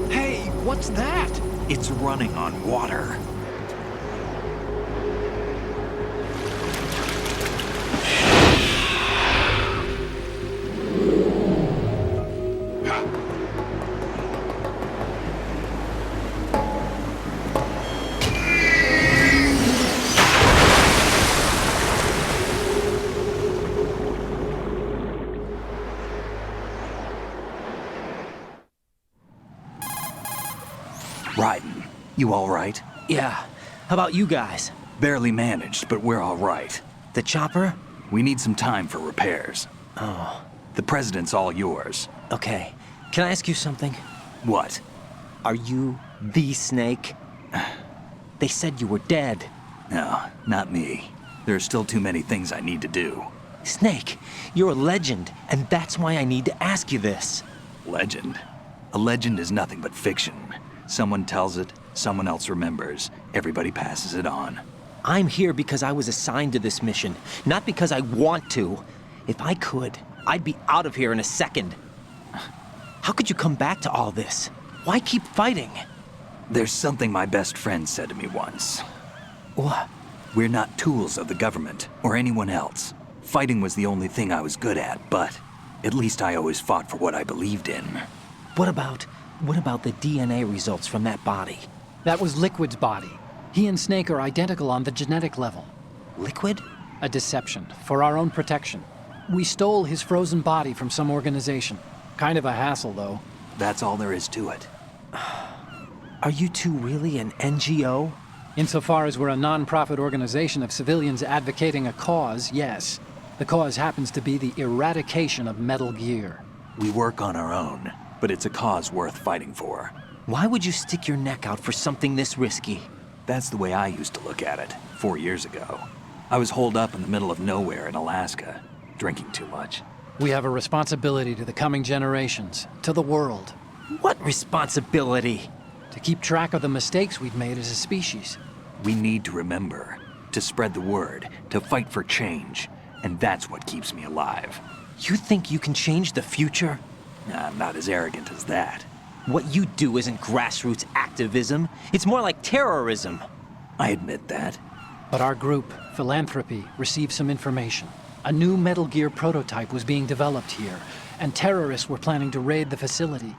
Hey, what's that? It's running on water. Raiden, you all right? Yeah. How about you guys? Barely managed, but we're all right. The chopper? We need some time for repairs. Oh. The president's all yours. Okay. Can I ask you something? What? Are you the Snake? They said you were dead. No, not me. There are still too many things I need to do. Snake, you're a legend, and that's why I need to ask you this. Legend? A legend is nothing but fiction. Someone tells it, someone else remembers. Everybody passes it on. I'm here because I was assigned to this mission, not because I want to. If I could, I'd be out of here in a second. How could you come back to all this? Why keep fighting? There's something my best friend said to me once. What? We're not tools of the government or anyone else. Fighting was the only thing I was good at, but at least I always fought for what I believed in. What about the DNA results from that body? That was Liquid's body. He and Snake are identical on the genetic level. Liquid? A deception, for our own protection. We stole his frozen body from some organization. Kind of a hassle, though. That's all there is to it. Are you two really an NGO? Insofar as we're a non-profit organization of civilians advocating a cause, yes. The cause happens to be the eradication of Metal Gear. We work on our own, but it's a cause worth fighting for. Why would you stick your neck out for something this risky? That's the way I used to look at it, 4 years ago. I was holed up in the middle of nowhere in Alaska, drinking too much. We have a responsibility to the coming generations, to the world. What responsibility? To keep track of the mistakes we've made as a species. We need to remember, to spread the word, to fight for change, and that's what keeps me alive. You think you can change the future? I'm not as arrogant as that. What you do isn't grassroots activism. It's more like terrorism. I admit that. But our group, Philanthropy, received some information. A new Metal Gear prototype was being developed here, and terrorists were planning to raid the facility.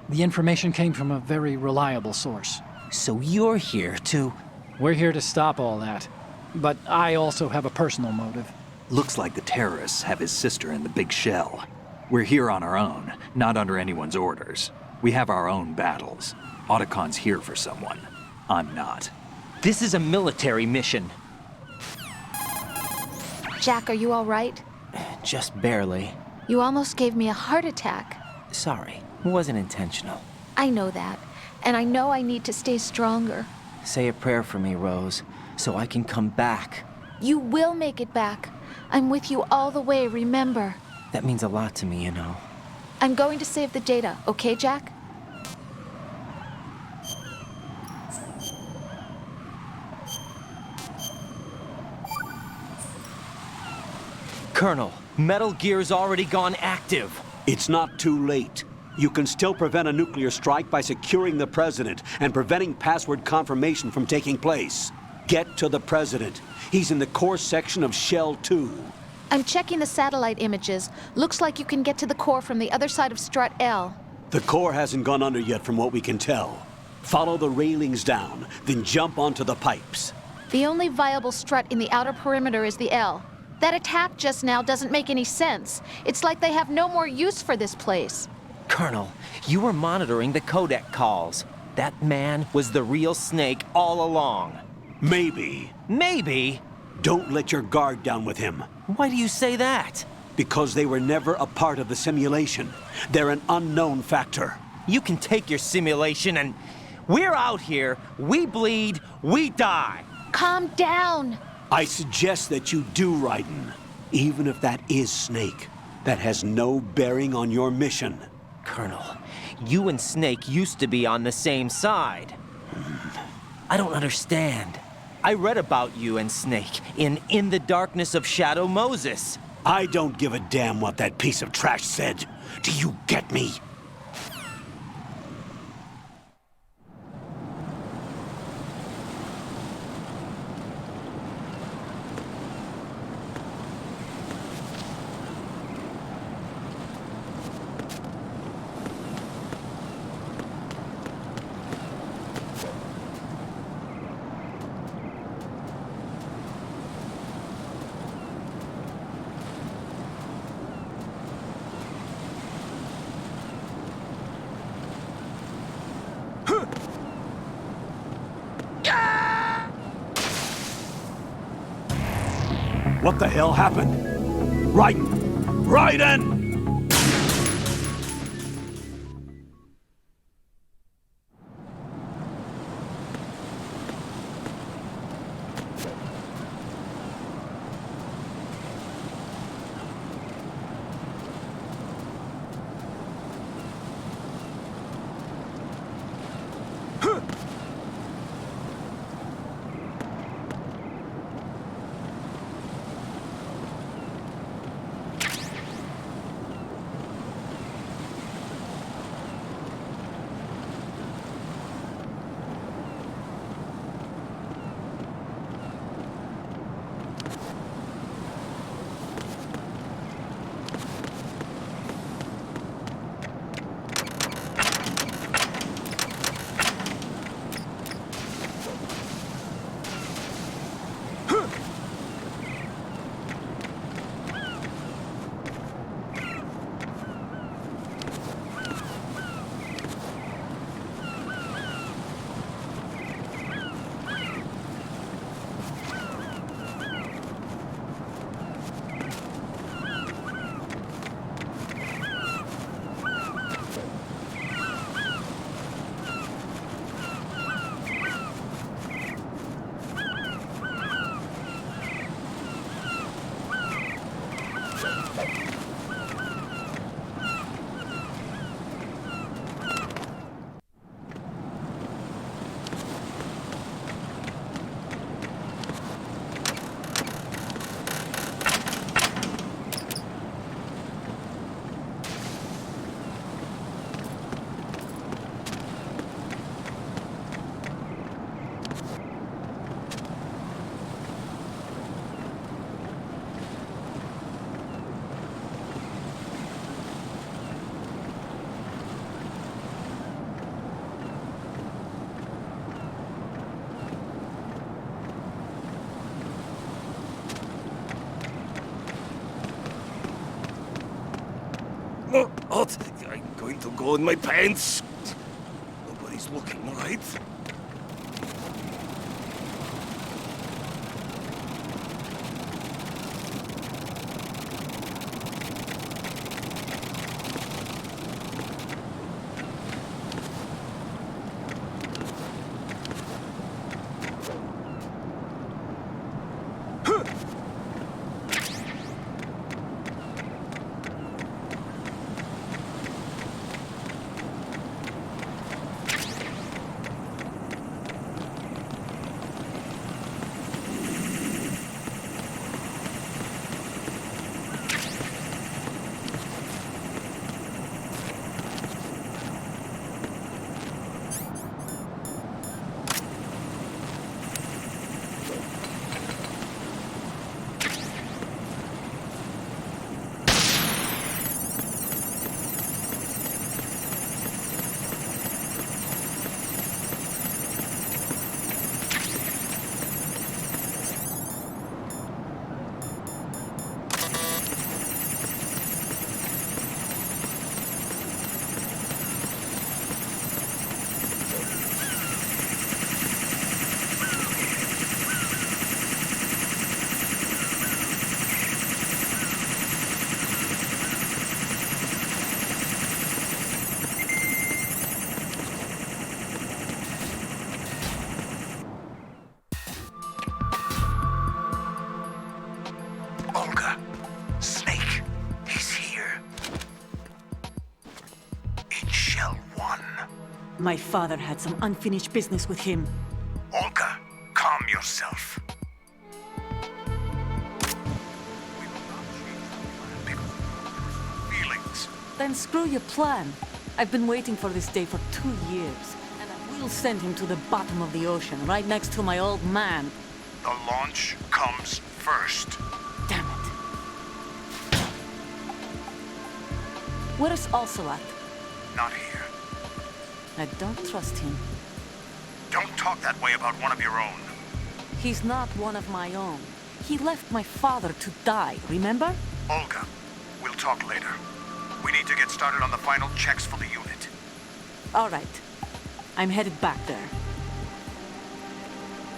The information came from a very reliable source. So you're here to... We're here to stop all that. but I also have a personal motive. Looks like the terrorists have his sister in the Big Shell. We're here on our own, not under anyone's orders. We have our own battles. Otacon's here for someone. I'm not. This is a military mission. Jack, are you all right? Just barely. You almost gave me a heart attack. Sorry, it wasn't intentional. I know that, and I know I need to stay stronger. Say a prayer for me, Rose, so I can come back. You will make it back. I'm with you all the way, remember? That means a lot to me, you know. I'm going to save the data, okay, Jack? Colonel, Metal Gear's already gone active. It's not too late. You can still prevent a nuclear strike by securing the President and preventing password confirmation from taking place. Get to the President. He's in the core section of Shell 2. I'm checking the satellite images. Looks like you can get to the core from the other side of Strut L. The core hasn't gone under yet from what we can tell. Follow the railings down, then jump onto the pipes. The only viable strut in the outer perimeter is the L. That attack just now doesn't make any sense. It's like they have no more use for this place. Colonel, you were monitoring the codec calls. That man was the real Snake all along. Maybe. Maybe? Don't let your guard down with him. Why do you say that? Because they were never a part of the simulation. They're an unknown factor. You can take your simulation and... We're out here, we bleed, we die. Calm down. I suggest that you do, Raiden. Even if that is Snake, that has no bearing on your mission. Colonel, you and Snake used to be on the same side. I don't understand. I read about you and Snake in the Darkness of Shadow Moses. I don't give a damn what that piece of trash said. Do you get me? What the hell happened? Raiden! Raiden! What? I'm going to go in my pants. Nobody's looking, right? My father had some unfinished business with him. Olga, calm yourself. Feelings. Then screw your plan. I've been waiting for this day for 2 years, and I will send him to the bottom of the ocean, right next to my old man. The launch comes first. Damn it. Where's Ocelot? Not here. I don't trust him. Don't talk that way about one of your own. He's not one of my own. He left my father to die, remember? Olga, we'll talk later. We need to get started on the final checks for the unit. All right. I'm headed back there.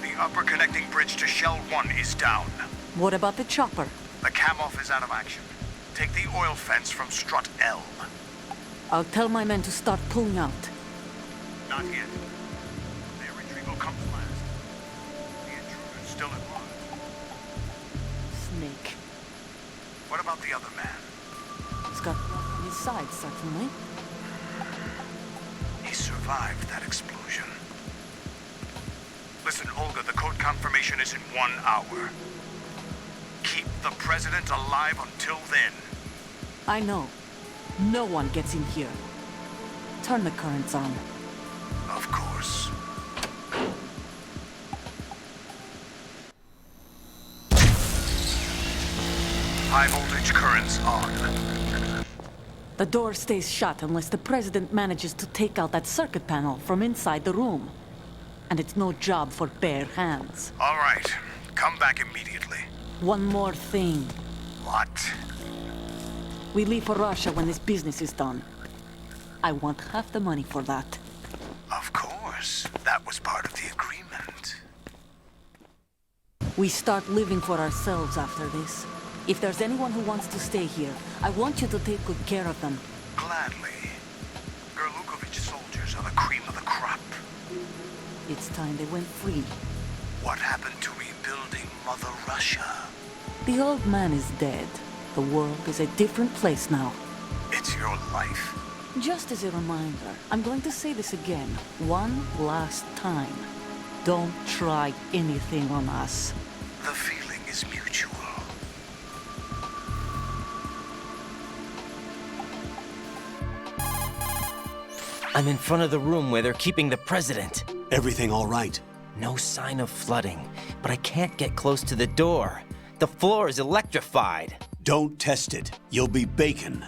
The upper connecting bridge to Shell 1 is down. What about the chopper? The cam-off is out of action. Take the oil fence from strut L. I'll tell my men to start pulling out. Not yet. Their retrieval comes last. The intruder's still at large. Snake. What about the other man? He's got blood on his side, certainly. He survived that explosion. Listen, Olga, the code confirmation is in 1 hour. Keep the president alive until then. I know. No one gets in here. Turn the currents on. Of course. High voltage currents on. The door stays shut unless the president manages to take out that circuit panel from inside the room. And it's no job for bare hands. All right. Come back immediately. One more thing. What? We leave for Russia when this business is done. I want half the money for that. Of course. That was part of the agreement. We start living for ourselves after this. If there's anyone who wants to stay here, I want you to take good care of them. Gladly. Gurlukovich soldiers are the cream of the crop. It's time they went free. What happened to rebuilding Mother Russia? The old man is dead. The world is a different place now. It's your life. Just as a reminder, I'm going to say this again, one last time. Don't try anything on us. The feeling is mutual. I'm in front of the room where they're keeping the president. Everything all right? No sign of flooding, but I can't get close to the door. The floor is electrified. Don't test it. You'll be bacon.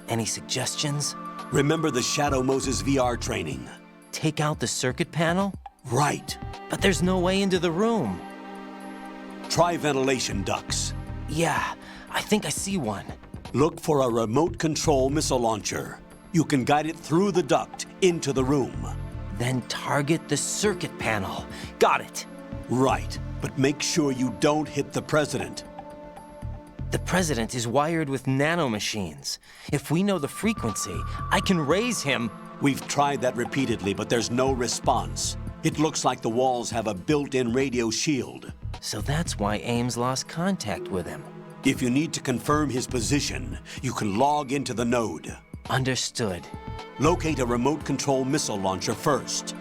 Any suggestions? Remember the Shadow Moses VR training. Take out the circuit panel? Right. But there's no way into the room. Try ventilation ducts. Yeah, I think I see one. Look for a remote control missile launcher. You can guide it through the duct into the room. Then target the circuit panel. Got it. Right, but make sure you don't hit the president. The president is wired with nanomachines. If we know the frequency, I can raise him. We've tried that repeatedly, but there's no response. It looks like the walls have a built-in radio shield. So that's why Ames lost contact with him. If you need to confirm his position, you can log into the node. Understood. Locate a remote control missile launcher first.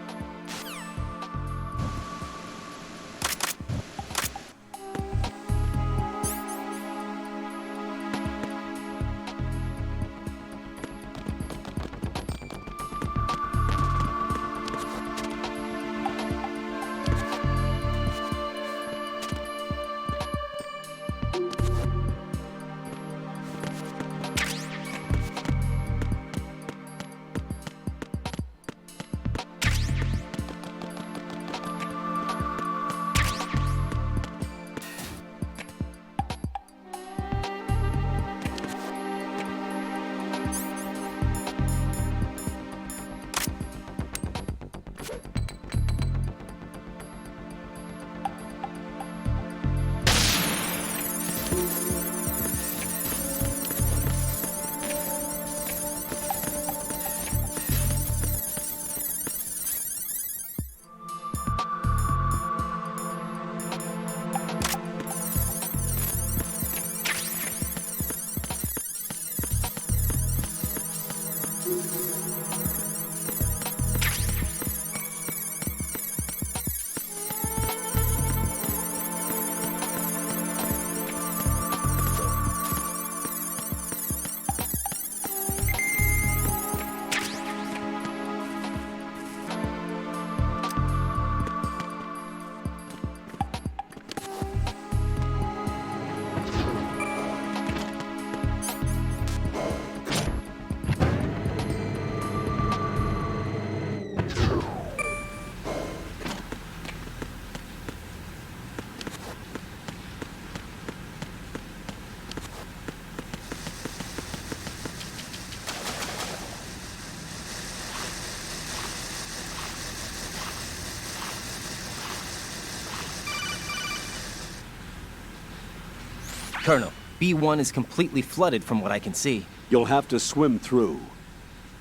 Colonel, B1 is completely flooded from what I can see. You'll have to swim through.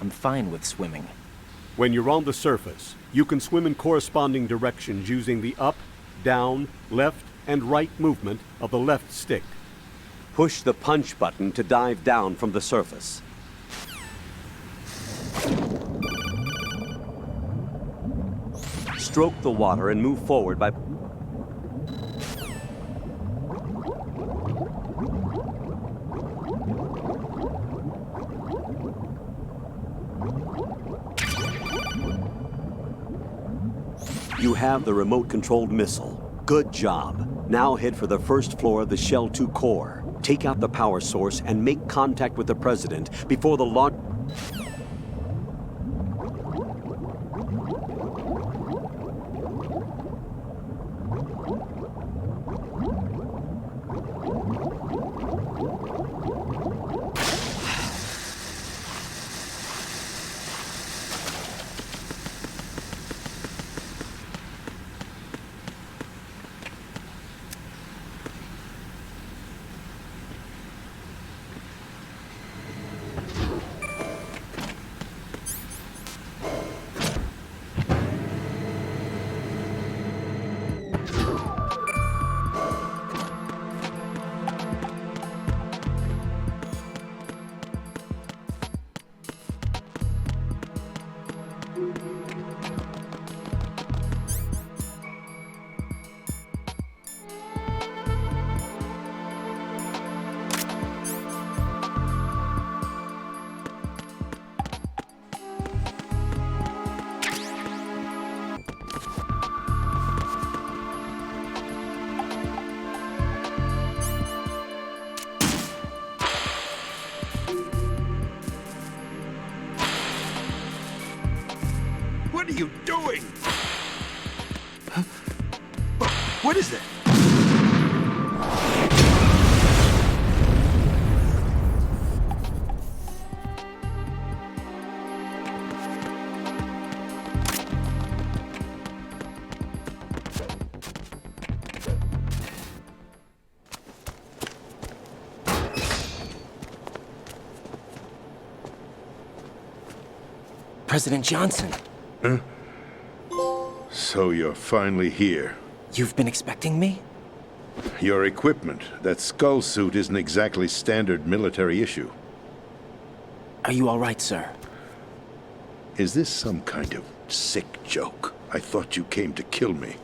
I'm fine with swimming. When you're on the surface, you can swim in corresponding directions using the up, down, left, and right movement of the left stick. Push the punch button to dive down from the surface. Stroke the water and move forward by... You have the remote-controlled missile. Good job. Now head for the first floor of the Shell 2 core. Take out the power source and make contact with the president before the launch... What are you doing? Huh? What is that? President Johnson. Huh? So you're finally here. You've been expecting me? Your equipment, that skull suit, isn't exactly standard military issue. Are you all right, sir? Is this some kind of sick joke? I thought you came to kill me.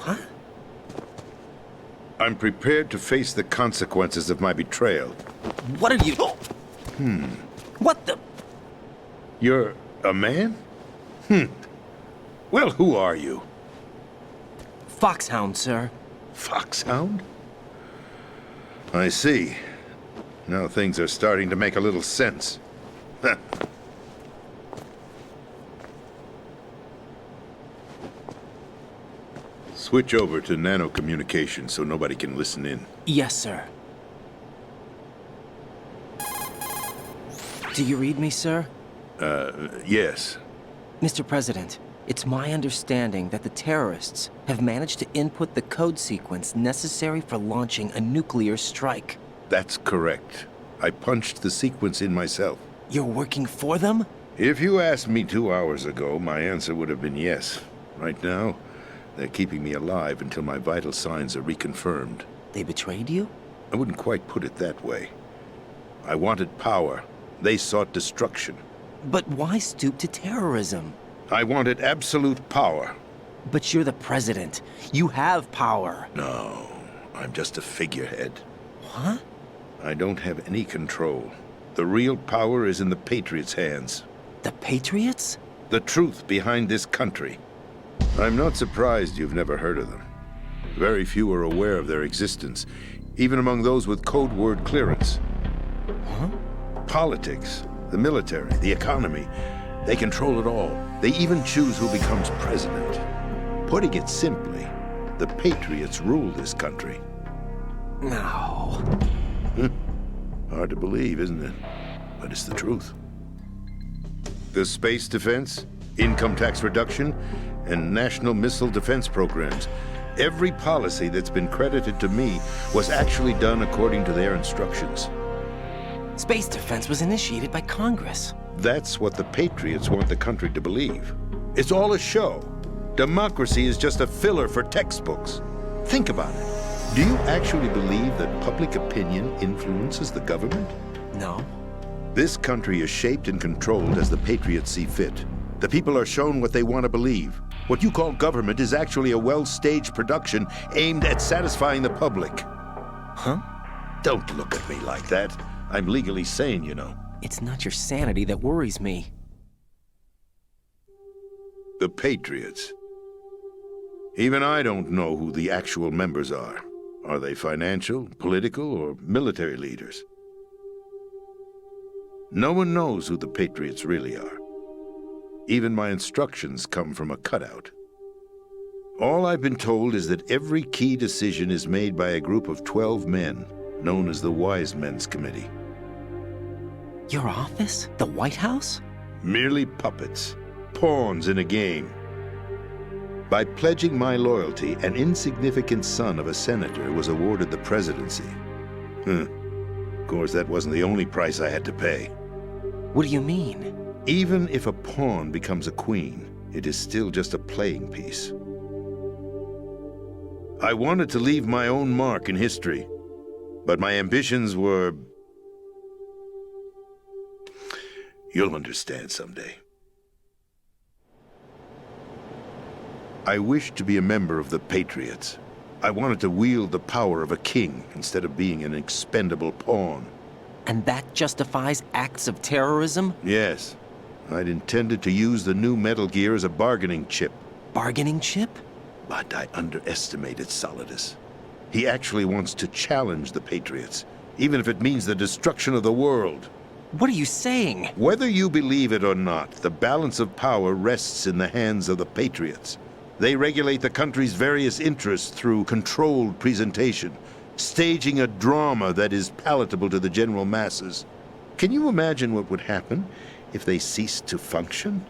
What? I'm prepared to face the consequences of my betrayal. What are you... What the... You're a man? Well, who are you? Foxhound, sir. Foxhound? I see. Now things are starting to make a little sense. Switch over to nano-communication so nobody can listen in. Yes, sir. Do you read me, sir? Yes. Mr. President, it's my understanding that the terrorists have managed to input the code sequence necessary for launching a nuclear strike. That's correct. I punched the sequence in myself. You're working for them? If you asked me 2 hours ago, my answer would have been yes. Right now, they're keeping me alive until my vital signs are reconfirmed. They betrayed you? I wouldn't quite put it that way. I wanted power. They sought destruction. But why stoop to terrorism? I wanted absolute power. But you're the president. You have power. No, I'm just a figurehead. What? I don't have any control. The real power is in the Patriots' hands. The Patriots? The truth behind this country. I'm not surprised you've never heard of them. Very few are aware of their existence, even among those with code word clearance. Huh? Politics, the military, the economy, they control it all. They even choose who becomes president. Putting it simply, the Patriots rule this country. No. Hard to believe, isn't it? But it's the truth. The space defense, income tax reduction, and national missile defense programs. Every policy that's been credited to me was actually done according to their instructions. Space defense was initiated by Congress. That's what the Patriots want the country to believe. It's all a show. Democracy is just a filler for textbooks. Think about it. Do you actually believe that public opinion influences the government? No. This country is shaped and controlled as the Patriots see fit. The people are shown what they want to believe. What you call government is actually a well-staged production aimed at satisfying the public. Huh? Don't look at me like that. I'm legally sane, you know. It's not your sanity that worries me. The Patriots. Even I don't know who the actual members are. Are they financial, political, or military leaders? No one knows who the Patriots really are. Even my instructions come from a cutout. All I've been told is that every key decision is made by a group of 12 men, known as the Wise Men's Committee. Your office? The White House? Merely puppets, pawns in a game. By pledging my loyalty, an insignificant son of a senator was awarded the presidency. Of course, that wasn't the only price I had to pay. What do you mean? Even if a pawn becomes a queen, it is still just a playing piece. I wanted to leave my own mark in history, but my ambitions were... You'll understand someday. I wished to be a member of the Patriots. I wanted to wield the power of a king instead of being an expendable pawn. And that justifies acts of terrorism? Yes. I'd intended to use the new Metal Gear as a bargaining chip. Bargaining chip? But I underestimated Solidus. He actually wants to challenge the Patriots, even if it means the destruction of the world. What are you saying? Whether you believe it or not, the balance of power rests in the hands of the Patriots. They regulate the country's various interests through controlled presentation, staging a drama that is palatable to the general masses. Can you imagine what would happen if they ceased to function?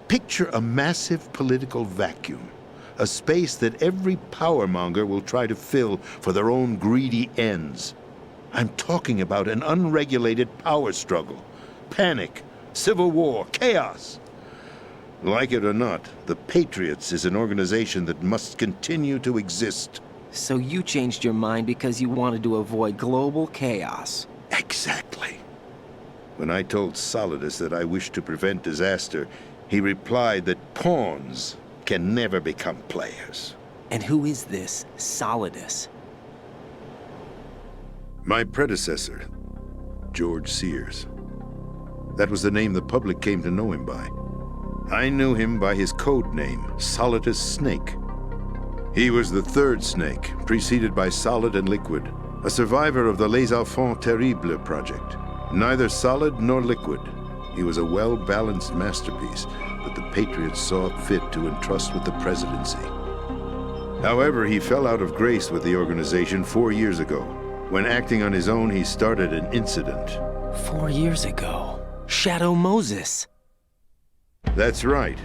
Picture a massive political vacuum, a space that every powermonger will try to fill for their own greedy ends. I'm talking about an unregulated power struggle, panic, civil war, chaos. Like it or not, the Patriots is an organization that must continue to exist. So you changed your mind because you wanted to avoid global chaos. Exactly. When I told Solidus that I wished to prevent disaster, he replied that pawns can never become players. And who is this Solidus? My predecessor, George Sears. That was the name the public came to know him by. I knew him by his code name, Solidus Snake. He was the third snake, preceded by Solid and Liquid, a survivor of the Les Enfants Terribles project. Neither solid nor liquid, he was a well-balanced masterpiece that the Patriots saw fit to entrust with the presidency. However, he fell out of grace with the organization 4 years ago. When acting on his own, he started an incident. 4 years ago? Shadow Moses. That's right.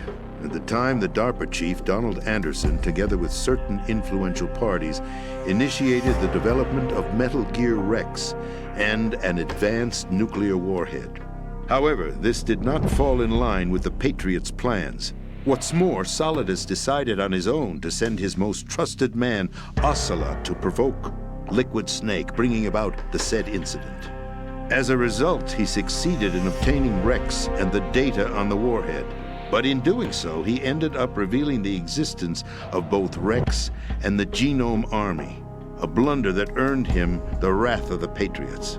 At the time, the DARPA chief, Donald Anderson, together with certain influential parties, initiated the development of Metal Gear Rex and an advanced nuclear warhead. However, this did not fall in line with the Patriots' plans. What's more, Solidus decided on his own to send his most trusted man, Ocelot, to provoke Liquid Snake, bringing about the said incident. As a result, he succeeded in obtaining Rex and the data on the warhead. But in doing so, he ended up revealing the existence of both Rex and the Genome Army, a blunder that earned him the wrath of the Patriots.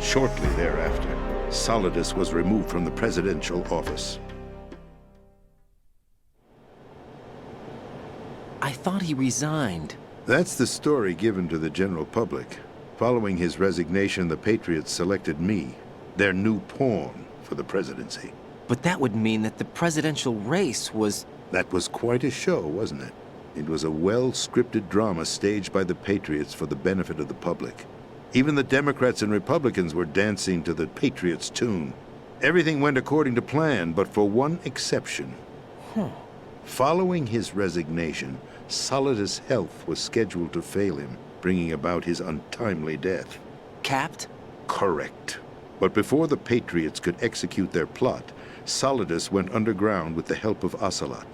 Shortly thereafter, Solidus was removed from the presidential office. I thought he resigned. That's the story given to the general public. Following his resignation, the Patriots selected me, their new pawn, for the presidency. But that would mean that the presidential race was... That was quite a show, wasn't it? It was a well-scripted drama staged by the Patriots for the benefit of the public. Even the Democrats and Republicans were dancing to the Patriots' tune. Everything went according to plan, but for one exception. Following his resignation, Solidus' health was scheduled to fail him, bringing about his untimely death. Capped? Correct. But before the Patriots could execute their plot, Solidus went underground with the help of Ocelot.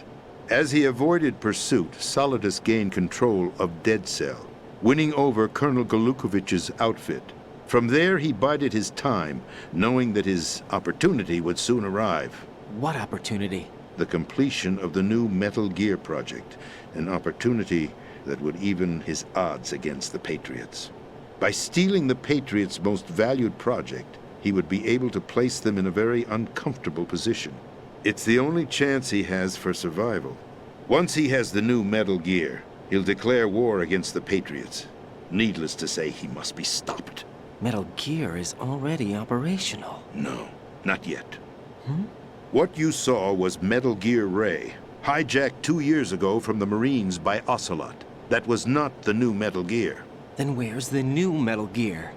As he avoided pursuit, Solidus gained control of Dead Cell, winning over Colonel Gurlukovich's outfit. From there, he bided his time, knowing that his opportunity would soon arrive. What opportunity? The completion of the new Metal Gear project, an opportunity that would even his odds against the Patriots. By stealing the Patriots' most valued project, he would be able to place them in a very uncomfortable position. It's the only chance he has for survival. Once he has the new Metal Gear, he'll declare war against the Patriots. Needless to say, he must be stopped. Metal Gear is already operational. No, not yet. What you saw was Metal Gear Ray, hijacked 2 years ago from the Marines by Ocelot. That was not the new Metal Gear. Then where's the new Metal Gear?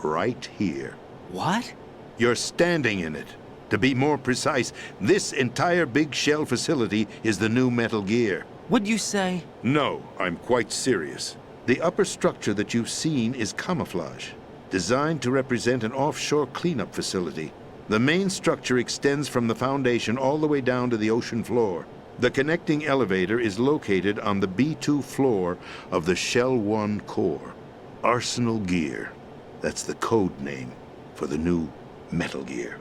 Right here. What? You're standing in it. To be more precise, this entire Big Shell facility is the new Metal Gear. What'd you say? No, I'm quite serious. The upper structure that you've seen is camouflage, designed to represent an offshore cleanup facility. The main structure extends from the foundation all the way down to the ocean floor. The connecting elevator is located on the B2 floor of the Shell 1 core. Arsenal Gear. That's the code name for the new Metal Gear.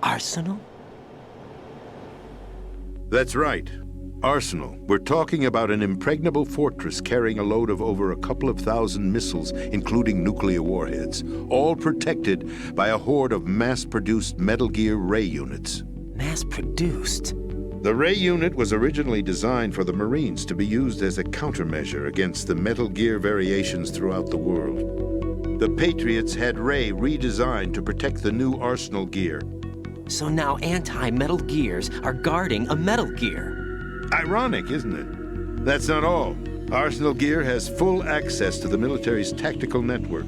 Arsenal? That's right. Arsenal. We're talking about an impregnable fortress carrying a load of over a couple of thousand missiles, including nuclear warheads, all protected by a horde of mass-produced Metal Gear Ray units. Mass-produced? The Ray unit was originally designed for the Marines to be used as a countermeasure against the Metal Gear variations throughout the world. The Patriots had Ray redesigned to protect the new Arsenal Gear. So now anti-Metal Gears are guarding a Metal Gear. Ironic, isn't it? That's not all. Arsenal Gear has full access to the military's tactical network,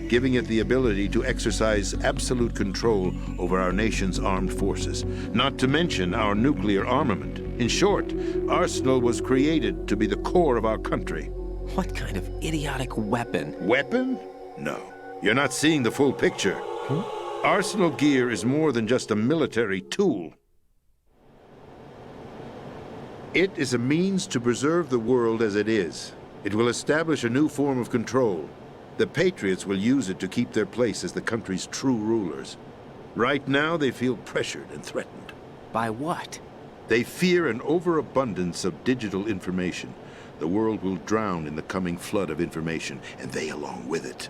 giving it the ability to exercise absolute control over our nation's armed forces, not to mention our nuclear armament. In short, Arsenal was created to be the core of our country. What kind of idiotic weapon? Weapon? No. You're not seeing the full picture. Arsenal gear is more than just a military tool. It is a means to preserve the world as it is. It will establish a new form of control. The Patriots will use it to keep their place as the country's true rulers. Right now, they feel pressured and threatened. By what? They fear an overabundance of digital information. The world will drown in the coming flood of information, and they along with it.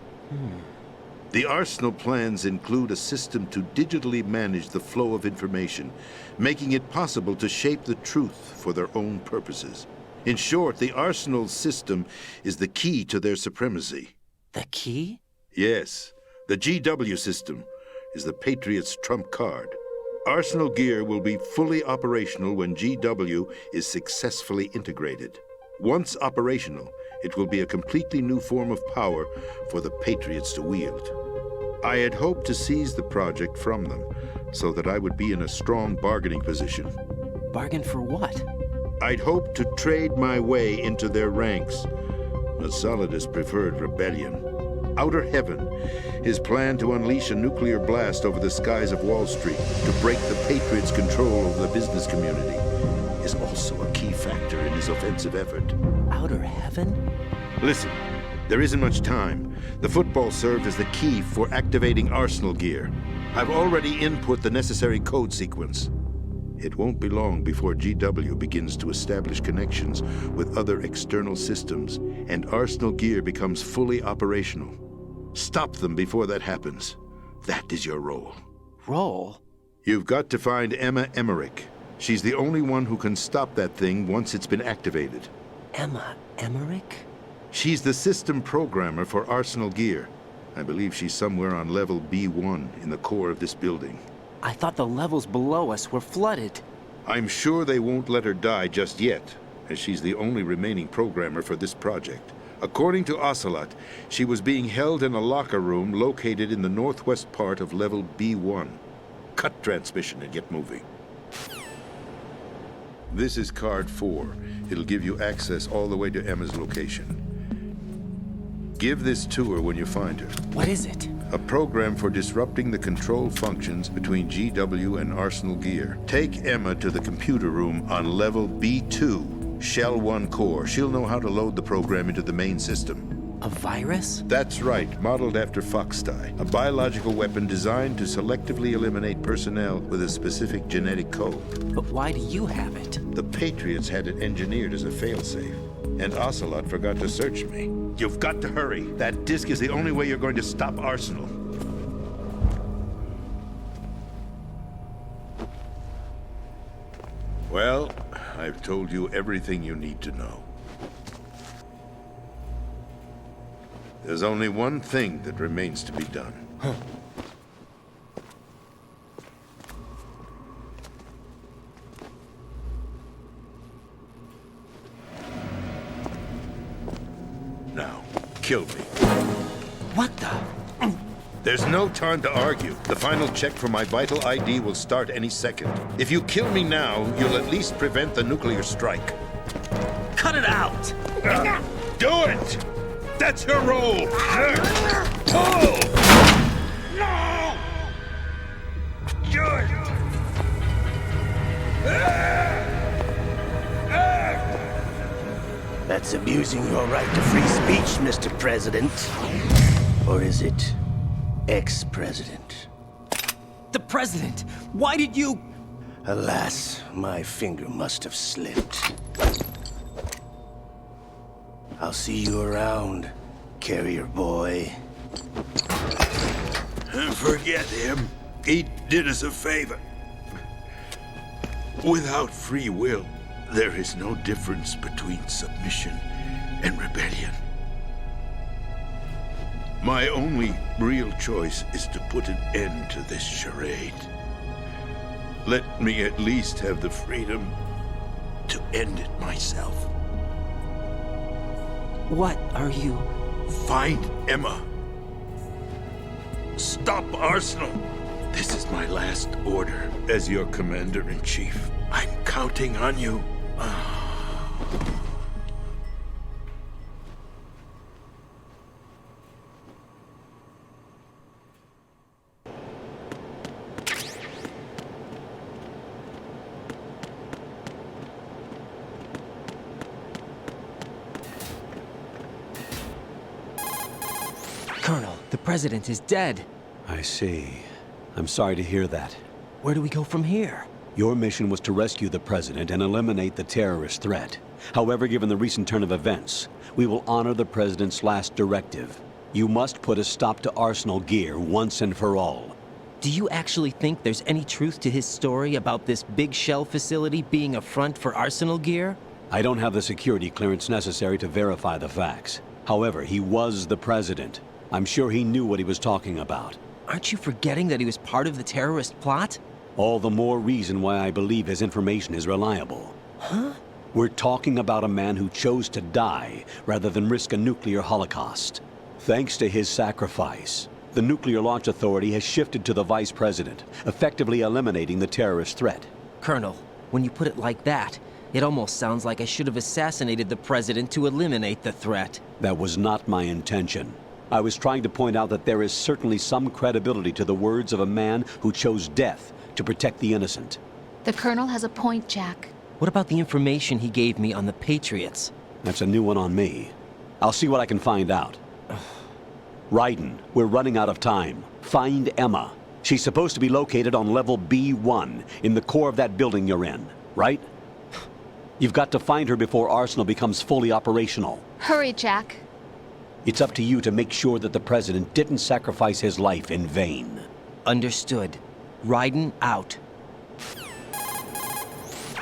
The Arsenal plans include a system to digitally manage the flow of information, making it possible to shape the truth for their own purposes. In short, the Arsenal system is the key to their supremacy. The key? Yes. The GW system is the Patriots' trump card. Arsenal gear will be fully operational when GW is successfully integrated. Once operational, it will be a completely new form of power for the Patriots to wield. I had hoped to seize the project from them, so that I would be in a strong bargaining position. Bargain for what? I'd hoped to trade my way into their ranks, but Solidus preferred rebellion. Outer Heaven, his plan to unleash a nuclear blast over the skies of Wall Street to break the Patriots' control over the business community, is also a key factor in his offensive effort. Outer Heaven? Listen, there isn't much time. The football served as the key for activating Arsenal gear. I've already input the necessary code sequence. It won't be long before GW begins to establish connections with other external systems, and Arsenal gear becomes fully operational. Stop them before that happens. That is your role. Role? You've got to find Emma Emmerich. She's the only one who can stop that thing once it's been activated. Emma Emmerich? She's the system programmer for Arsenal gear. I believe she's somewhere on level B1 in the core of this building. I thought the levels below us were flooded. I'm sure they won't let her die just yet, as she's the only remaining programmer for this project. According to Ocelot, she was being held in a locker room located in the northwest part of level B1. Cut transmission and get moving. This is card 4. It'll give you access all the way to Emma's location. Give this to her when you find her. What is it? A program for disrupting the control functions between GW and Arsenal gear. Take Emma to the computer room on level B2, Shell 1 core. She'll know how to load the program into the main system. A virus? That's right, modeled after Foxdie. A biological weapon designed to selectively eliminate personnel with a specific genetic code. But why do you have it? The Patriots had it engineered as a failsafe, and Ocelot forgot to search me. You've got to hurry. That disk is the only way you're going to stop Arsenal. Well, I've told you everything you need to know. There's only one thing that remains to be done. Now, kill me. What the? There's no time to argue. The final check for my vital ID will start any second. If you kill me now, you'll at least prevent the nuclear strike. Cut it out! Do it! That's your role! Pull! No! Good! That's abusing your right to free speech, Mr. President. Or is it ex-president? The president! Why did you... Alas, my finger must have slipped. I'll see you around, carrier boy. Forget him. He did us a favor. Without free will, there is no difference between submission and rebellion. My only real choice is to put an end to this charade. Let me at least have the freedom to end it myself. What are you... Find Emma. Stop Arsenal. This is my last order as your commander-in-chief. I'm counting on you. Colonel, the president is dead. I see. I'm sorry to hear that. Where do we go from here? Your mission was to rescue the president and eliminate the terrorist threat. However, given the recent turn of events, we will honor the president's last directive. You must put a stop to Arsenal Gear once and for all. Do you actually think there's any truth to his story about this Big Shell facility being a front for Arsenal Gear? I don't have the security clearance necessary to verify the facts. However, he was the president. I'm sure he knew what he was talking about. Aren't you forgetting that he was part of the terrorist plot? All the more reason why I believe his information is reliable. Huh? We're talking about a man who chose to die rather than risk a nuclear holocaust. Thanks to his sacrifice, the Nuclear Launch Authority has shifted to the vice president, effectively eliminating the terrorist threat. Colonel, when you put it like that, it almost sounds like I should have assassinated the president to eliminate the threat. That was not my intention. I was trying to point out that there is certainly some credibility to the words of a man who chose death to protect the innocent. The Colonel has a point, Jack. What about the information he gave me on the Patriots? That's a new one on me. I'll see what I can find out. Raiden, we're running out of time. Find Emma. She's supposed to be located on level B1, in the core of that building you're in, right? You've got to find her before Arsenal becomes fully operational. Hurry, Jack. It's up to you to make sure that the president didn't sacrifice his life in vain. Understood. Raiden out.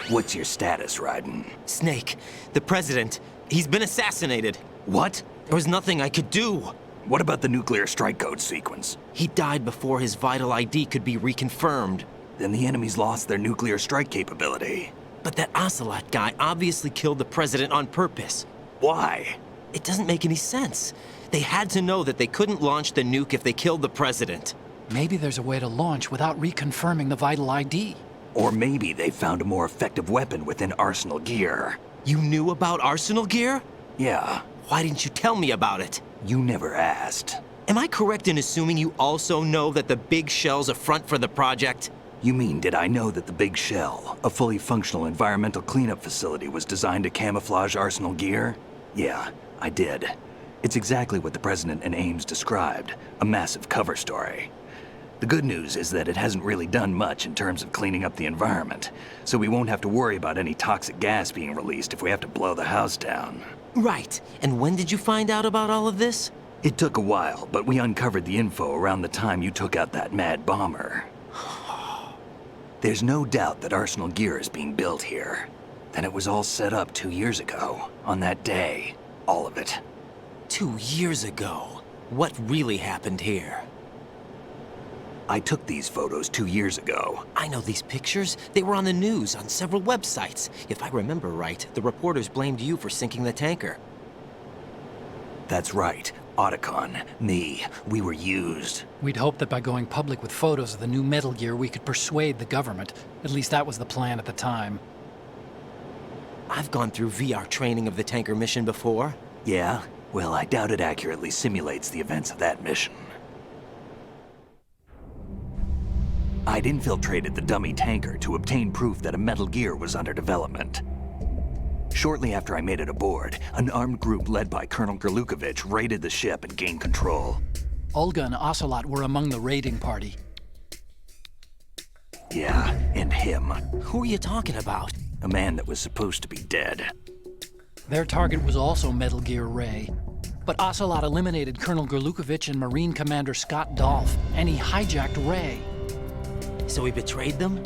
What's your status, Raiden? Snake, the president, he's been assassinated. What? There was nothing I could do. What about the nuclear strike code sequence? He died before his vital ID could be reconfirmed. Then the enemy's lost their nuclear strike capability. But that Ocelot guy obviously killed the president on purpose. Why? It doesn't make any sense. They had to know that they couldn't launch the nuke if they killed the president. Maybe there's a way to launch without reconfirming the vital ID. Or maybe they found a more effective weapon within Arsenal Gear. You knew about Arsenal Gear? Yeah. Why didn't you tell me about it? You never asked. Am I correct in assuming you also know that the Big Shell's a front for the project? You mean, did I know that the Big Shell, a fully functional environmental cleanup facility, was designed to camouflage Arsenal Gear? Yeah, I did. It's exactly what the President and Ames described, a massive cover story. The good news is that it hasn't really done much in terms of cleaning up the environment, so we won't have to worry about any toxic gas being released if we have to blow the house down. Right. And when did you find out about all of this? It took a while, but we uncovered the info around the time you took out that mad bomber. There's no doubt that Arsenal Gear is being built here. Then it was all set up 2 years ago, on that day. All of it. 2 years ago? What really happened here? I took these photos 2 years ago. I know these pictures. They were on the news, on several websites. If I remember right, the reporters blamed you for sinking the tanker. That's right. Otacon, me, we were used. We'd hoped that by going public with photos of the new Metal Gear, we could persuade the government. At least that was the plan at the time. I've gone through VR training of the tanker mission before. Yeah? Well, I doubt it accurately simulates the events of that mission. I'd infiltrated the dummy tanker to obtain proof that a Metal Gear was under development. Shortly after I made it aboard, an armed group led by Colonel Gurlukovich raided the ship and gained control. Olga and Ocelot were among the raiding party. Yeah, and him. Who are you talking about? A man that was supposed to be dead. Their target was also Metal Gear Ray. But Ocelot eliminated Colonel Gurlukovich and Marine Commander Scott Dolph, and he hijacked Ray. So he betrayed them?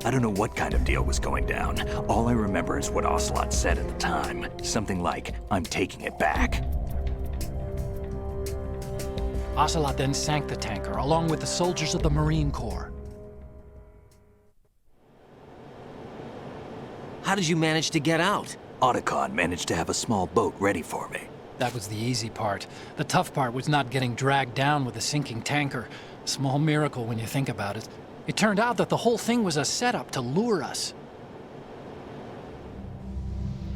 I don't know what kind of deal was going down. All I remember is what Ocelot said at the time. Something like, "I'm taking it back." Ocelot then sank the tanker, along with the soldiers of the Marine Corps. How did you manage to get out? Otacon managed to have a small boat ready for me. That was the easy part. The tough part was not getting dragged down with a sinking tanker. Small miracle when you think about it. It turned out that the whole thing was a setup to lure us.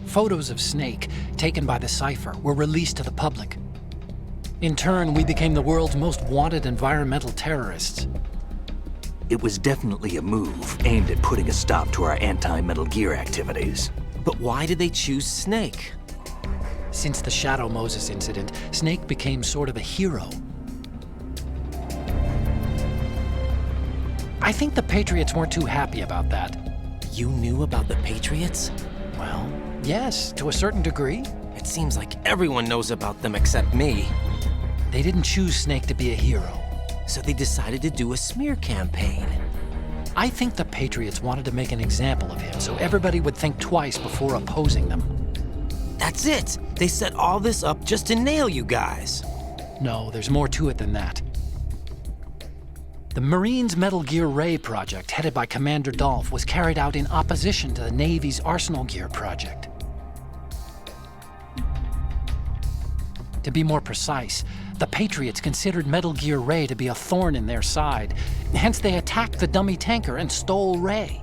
Photos of Snake, taken by the Cypher, were released to the public. In turn, we became the world's most wanted environmental terrorists. It was definitely a move aimed at putting a stop to our anti-Metal Gear activities. But why did they choose Snake? Since the Shadow Moses incident, Snake became sort of a hero. I think the Patriots weren't too happy about that. You knew about the Patriots? Well, yes, to a certain degree. It seems like everyone knows about them except me. They didn't choose Snake to be a hero. So they decided to do a smear campaign. I think the Patriots wanted to make an example of him so everybody would think twice before opposing them. That's it! They set all this up just to nail you guys. No, there's more to it than that. The Marines' Metal Gear Ray project, headed by Commander Dolph, was carried out in opposition to the Navy's Arsenal Gear project. To be more precise, the Patriots considered Metal Gear Ray to be a thorn in their side. Hence, they attacked the dummy tanker and stole Ray.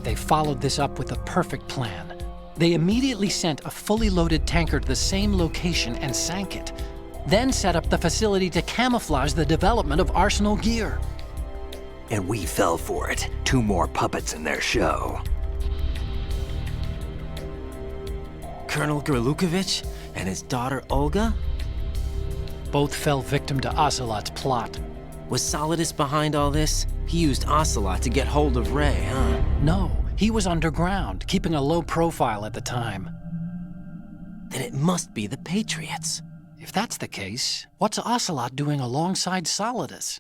They followed this up with a perfect plan. They immediately sent a fully loaded tanker to the same location and sank it, then set up the facility to camouflage the development of Arsenal Gear. And we fell for it. 2 more puppets in their show. Colonel Gurlukovich and his daughter Olga? Both fell victim to Ocelot's plot. Was Solidus behind all this? He used Ocelot to get hold of Ray, huh? No, he was underground, keeping a low profile at the time. Then it must be the Patriots. If that's the case, what's Ocelot doing alongside Solidus?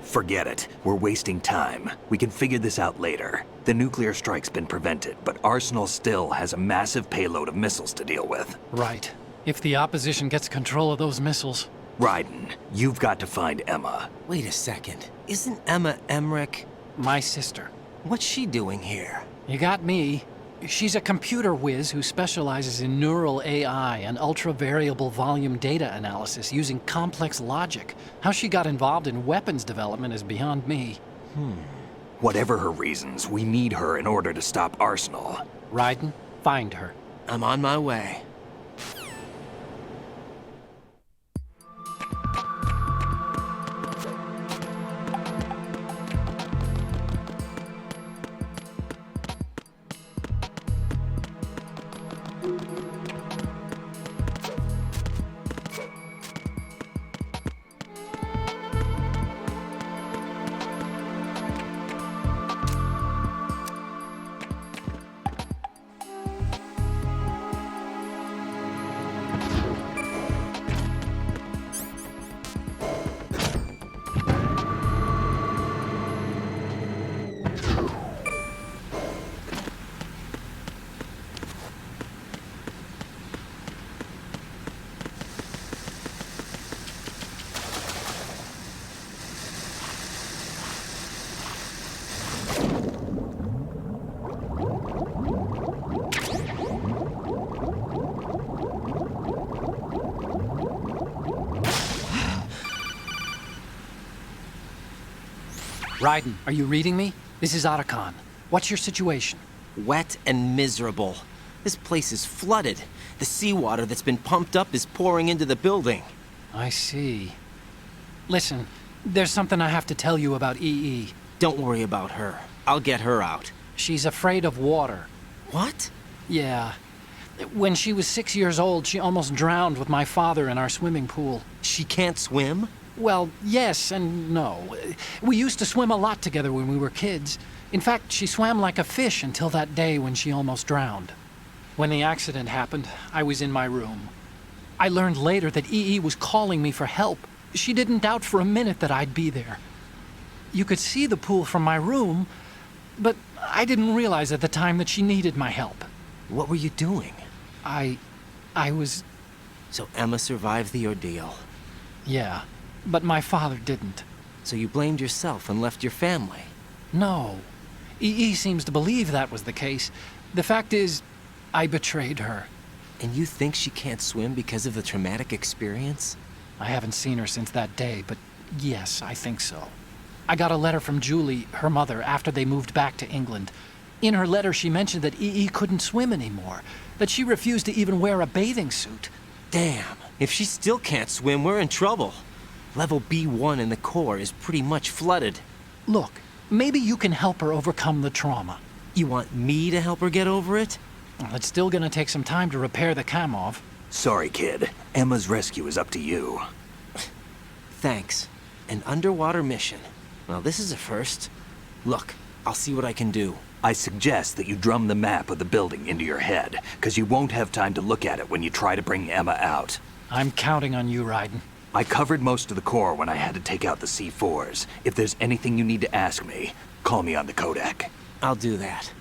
Forget it. We're wasting time. We can figure this out later. The nuclear strike's been prevented, but Arsenal still has a massive payload of missiles to deal with. Right. If the opposition gets control of those missiles... Raiden, you've got to find Emma. Wait a second. Isn't Emma Emmerich... my sister? What's she doing here? You got me. She's a computer whiz who specializes in neural AI and ultra-variable volume data analysis using complex logic. How she got involved in weapons development is beyond me. Whatever her reasons, we need her in order to stop Arsenal. Raiden, find her. I'm on my way. Raiden, are you reading me? This is Otacon. What's your situation? Wet and miserable. This place is flooded. The seawater that's been pumped up is pouring into the building. I see. Listen, there's something I have to tell you about EE. Don't worry about her. I'll get her out. She's afraid of water. What? Yeah. When she was 6 years old, she almost drowned with my father in our swimming pool. She can't swim? Well, yes and no. We used to swim a lot together when we were kids. In fact, she swam like a fish until that day when she almost drowned. When the accident happened, I was in my room. I learned later that EE was calling me for help. She didn't doubt for a minute that I'd be there. You could see the pool from my room, but I didn't realize at the time that she needed my help. What were you doing? I was... So Emma survived the ordeal? Yeah, but my father didn't. So you blamed yourself and left your family? No. EE seems to believe that was the case. The fact is, I betrayed her. And you think she can't swim because of the traumatic experience? I haven't seen her since that day, but yes, I think so. I got a letter from Julie, her mother, after they moved back to England. In her letter, she mentioned that EE couldn't swim anymore, that she refused to even wear a bathing suit. Damn, if she still can't swim, we're in trouble. Level B1 in the core is pretty much flooded. Look, Maybe you can help her overcome the trauma. You want me to help her get over it? Well, it's still gonna take some time to repair the Kamov. Sorry, kid. Emma's rescue is up to you. Thanks. An underwater mission. Well, this is a first. Look, I'll see what I can do. I suggest that you drum the map of the building into your head, because you won't have time to look at it when you try to bring Emma out. I'm counting on you, Raiden. I covered most of the core when I had to take out the C4s. If there's anything you need to ask me, call me on the Kodak. I'll do that.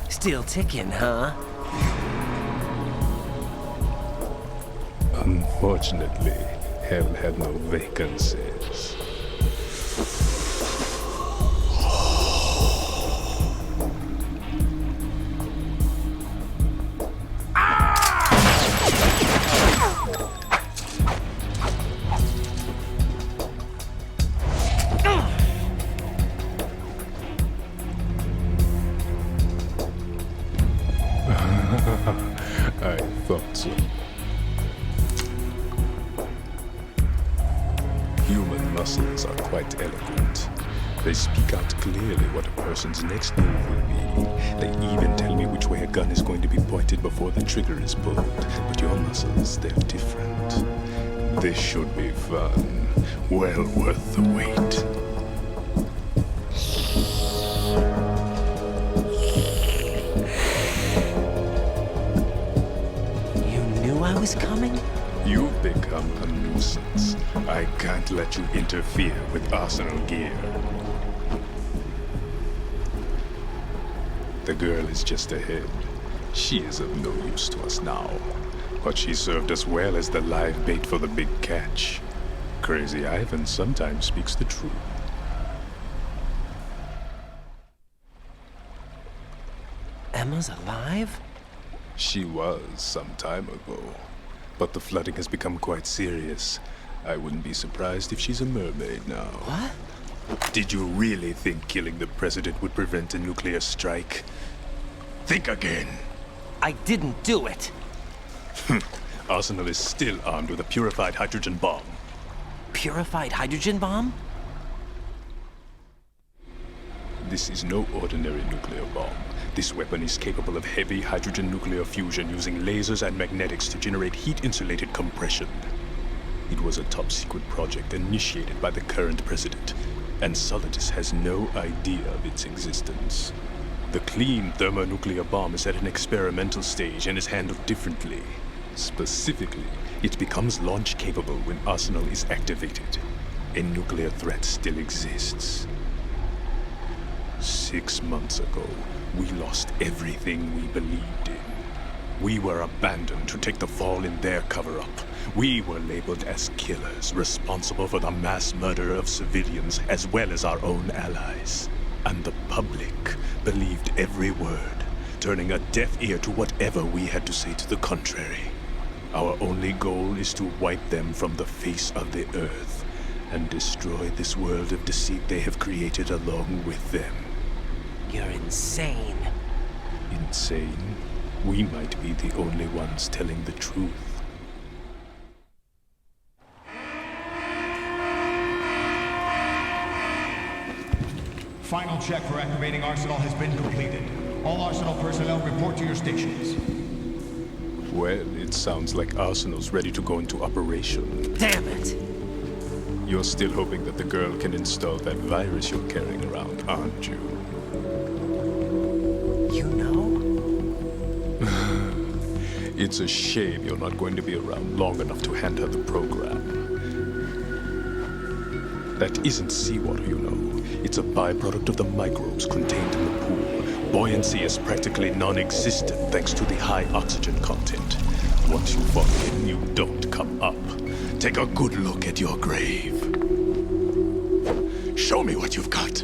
Still ticking, huh? Unfortunately, hell had no vacancies. I thought so. Human muscles are quite eloquent. They speak out clearly what a person's next move will be. They even tell me which way a gun is going to be pointed before the trigger is pulled. But your muscles, they're different. This should be fun. Well worth the wait. I was coming? You've become a nuisance. I can't let you interfere with arsenal gear. The girl is just ahead. She is of no use to us now. But she served us well as the live bait for the big catch. Crazy Ivan sometimes speaks the truth. Emma's alive? She was some time ago. but the flooding has become quite serious. I wouldn't be surprised if she's a mermaid now. What? Did you really think killing the president would prevent a nuclear strike? Think again. I didn't do it. Arsenal is still armed with a purified hydrogen bomb. Purified hydrogen bomb? This is no ordinary nuclear bomb. This weapon is capable of heavy hydrogen nuclear fusion using lasers and magnetics to generate heat-insulated compression. It was a top-secret project initiated by the current president, and Solidus has no idea of its existence. The clean thermonuclear bomb is at an experimental stage and is handled differently. Specifically, it becomes launch-capable when Arsenal is activated. A nuclear threat still exists. 6 months ago, we lost everything we believed in. We were abandoned to take the fall in their cover-up. We were labeled as killers, responsible for the mass murder of civilians as well as our own allies. And the public believed every word, turning a deaf ear to whatever we had to say to the contrary. Our only goal is to wipe them from the face of the earth and destroy this world of deceit they have created along with them. You're insane. Insane? We might be the only ones telling the truth. Final check for activating Arsenal has been completed. All Arsenal personnel report to your stations. Well, it sounds like Arsenal's ready to go into operation. Damn it! You're still hoping that the girl can install that virus you're carrying around, aren't you? You know? It's a shame you're not going to be around long enough to hand her the program. That isn't seawater, you know. It's a byproduct of the microbes contained in the pool. Buoyancy is practically non-existent thanks to the high oxygen content. Once you fall in, you don't come up. Take a good look at your grave. Show me what you've got.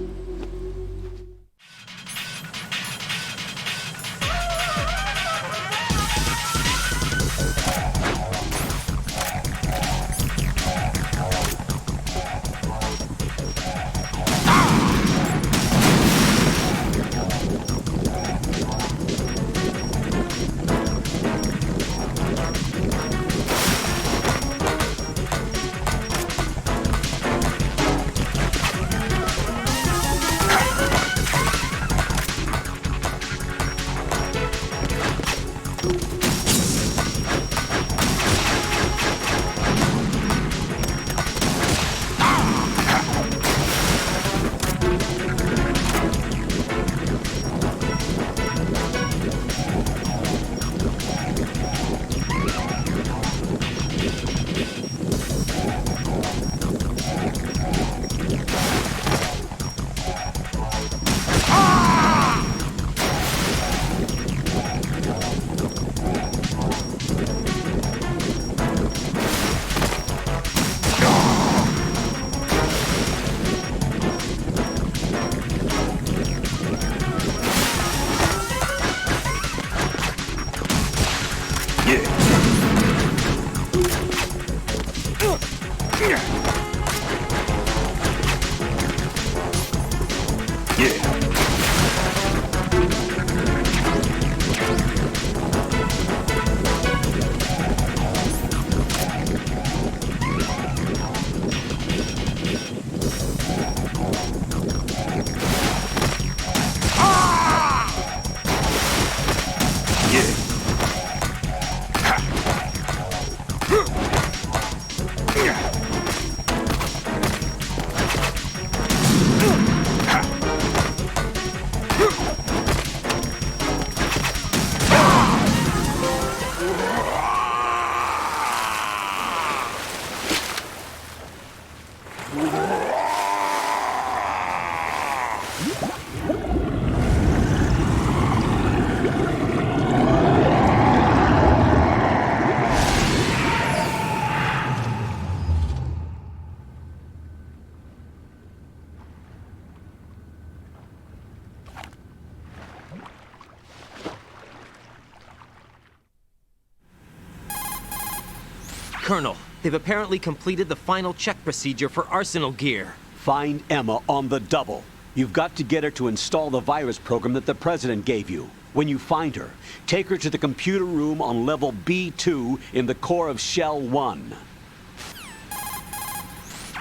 Colonel, they've apparently completed the final check procedure for arsenal gear. Find Emma on the double. You've got to get her to install the virus program that the President gave you. When you find her, take her to the computer room on level B2 in the core of Shell 1.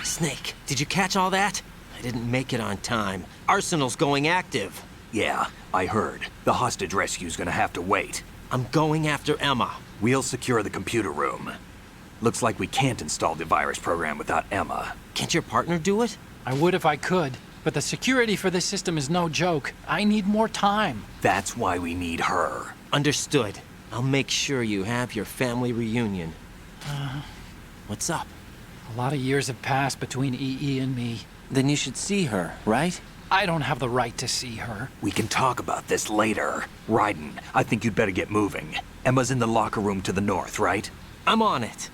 Snake, did you catch all that? I didn't make it on time. Arsenal's going active. Yeah, I heard. The hostage rescue's gonna have to wait. I'm going after Emma. We'll secure the computer room. Looks like we can't install the virus program without Emma. Can't your partner do it? I would if I could, but the security for this system is no joke. I need more time. That's why we need her. Understood. I'll make sure you have your family reunion. What's up? A lot of years have passed between EE and me. Then you should see her, right? I don't have the right to see her. We can talk about this later. Raiden, I think you'd better get moving. Emma's in the locker room to the north, right? I'm on it.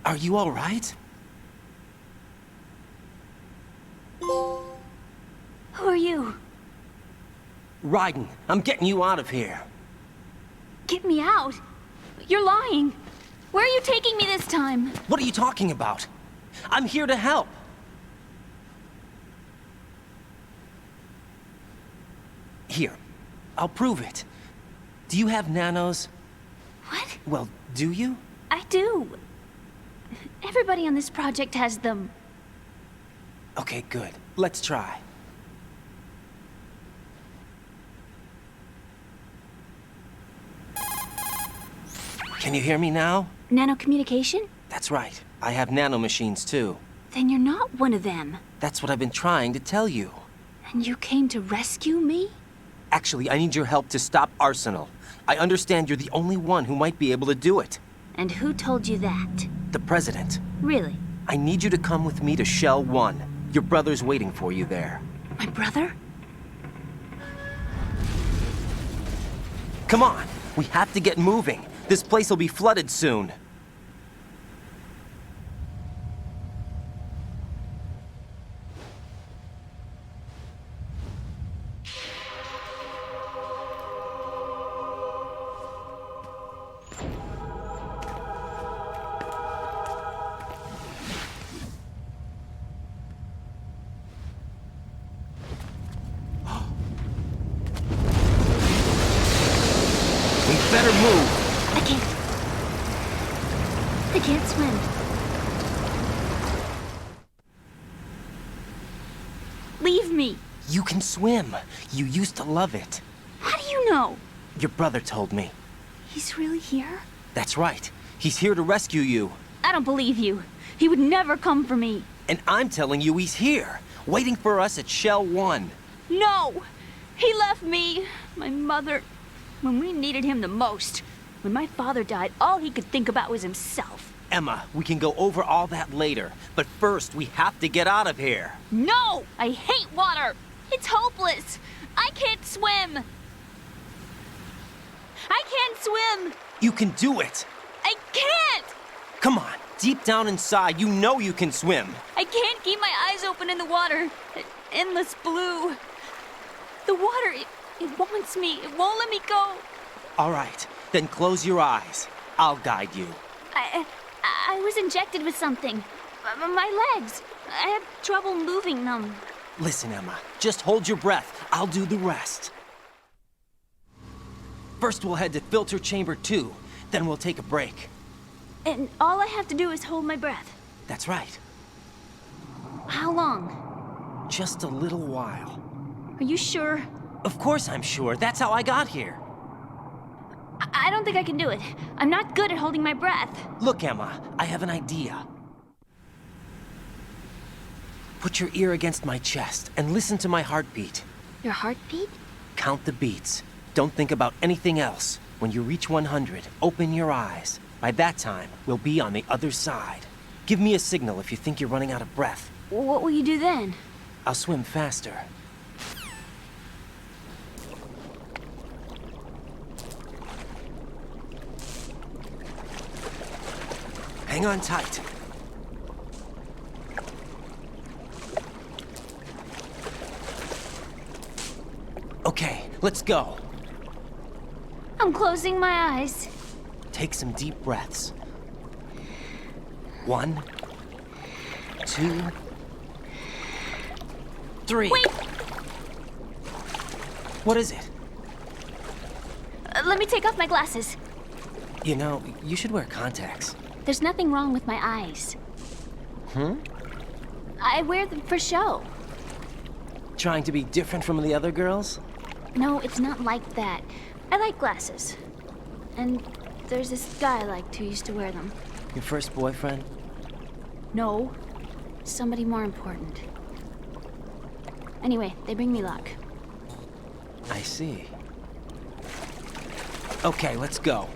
Are you all right? Who are you? Raiden, I'm getting you out of here. Get me out? You're lying. Where are you taking me this time? What are you talking about? I'm here to help. Here, I'll prove it. Do you have nanos? What? Well, do you? I do. Everybody on this project has them. Okay, good. Let's try. Can you hear me now? Nano-communication? That's right. I have nanomachines too. Then you're not one of them. That's what I've been trying to tell you. And you came to rescue me? Actually, I need your help to stop Arsenal. I understand you're the only one who might be able to do it. And who told you that? The President. Really? I need you to come with me to Shell 1. Your brother's waiting for you there. My brother? Come on! We have to get moving. This place will be flooded soon. Better move. I can't swim. Leave me. You can swim. You used to love it. How do you know? Your brother told me. He's really here? That's right. He's here to rescue you. I don't believe you. He would never come for me. And I'm telling you he's here, waiting for us at Shell 1. No! He left me, my mother, when we needed him the most. When my father died, all he could think about was himself. Emma, we can go over all that later, but first we have to get out of here. No! I hate water! It's hopeless! I can't swim! I can't swim! You can do it! I can't! Come on, deep down inside, you know you can swim. I can't keep my eyes open in the water. Endless blue. The water, it wants me. It won't let me go. All right, then close your eyes. I'll guide you. I was injected with something. My legs. I have trouble moving them. Listen, Emma, just hold your breath. I'll do the rest. First, we'll head to filter chamber 2. Then we'll take a break. And all I have to do is hold my breath. That's right. How long? Just a little while. Are you sure? Of course I'm sure. That's how I got here. I don't think I can do it. I'm not good at holding my breath. Look, Emma, I have an idea. Put your ear against my chest and listen to my heartbeat. Your heartbeat? Count the beats. Don't think about anything else. When you reach 100, open your eyes. By that time, we'll be on the other side. Give me a signal if you think you're running out of breath. What will you do then? I'll swim faster. Hang on tight. Okay, let's go. I'm closing my eyes. Take some deep breaths. 1, 2, 3. Wait! What is it? Let me take off my glasses. You know, you should wear contacts. There's nothing wrong with my eyes. Hmm? I wear them for show. Trying to be different from the other girls? No, it's not like that. I like glasses. And there's this guy I liked who used to wear them. Your first boyfriend? No. Somebody more important. Anyway, they bring me luck. I see. Okay, let's go.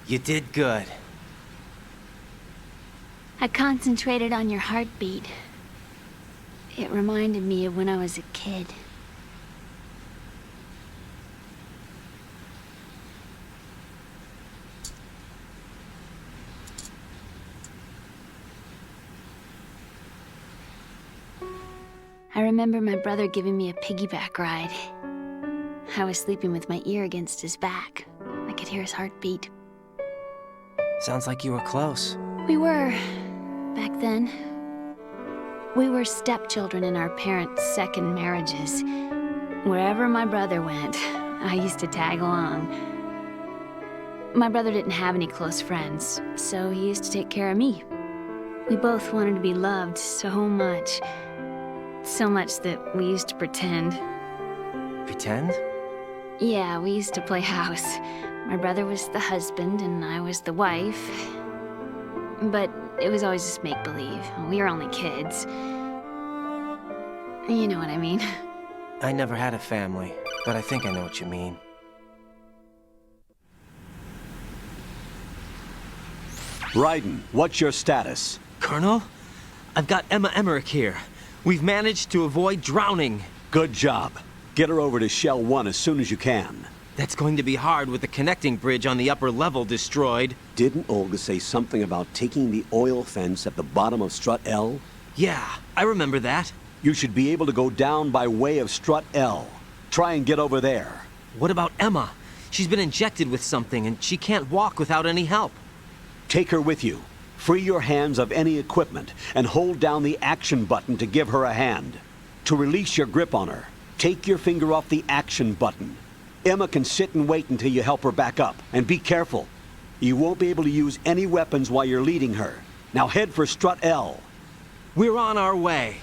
You did good. I concentrated on your heartbeat. It reminded me of when I was a kid. I remember my brother giving me a piggyback ride. I was sleeping with my ear against his back. I could hear his heartbeat. Sounds like you were close. We were, back then. We were stepchildren in our parents' second marriages. Wherever my brother went, I used to tag along. My brother didn't have any close friends, so he used to take care of me. We both wanted to be loved so much. So much that we used to pretend. Pretend? Yeah, we used to play house. My brother was the husband and I was the wife. But it was always just make-believe. We were only kids. You know what I mean. I never had a family, but I think I know what you mean. Raiden, what's your status? Colonel? I've got Emma Emmerich here. We've managed to avoid drowning. Good job. Get her over to Shell 1 as soon as you can. That's going to be hard with the connecting bridge on the upper level destroyed. Didn't Olga say something about taking the oil fence at the bottom of Strut L? Yeah, I remember that. You should be able to go down by way of Strut L. Try and get over there. What about Emma? She's been injected with something, and she can't walk without any help. Take her with you. Free your hands of any equipment, and hold down the action button to give her a hand. To release your grip on her, take your finger off the action button. Emma can sit and wait until you help her back up, and be careful. You won't be able to use any weapons while you're leading her. Now head for strut L. We're on our way.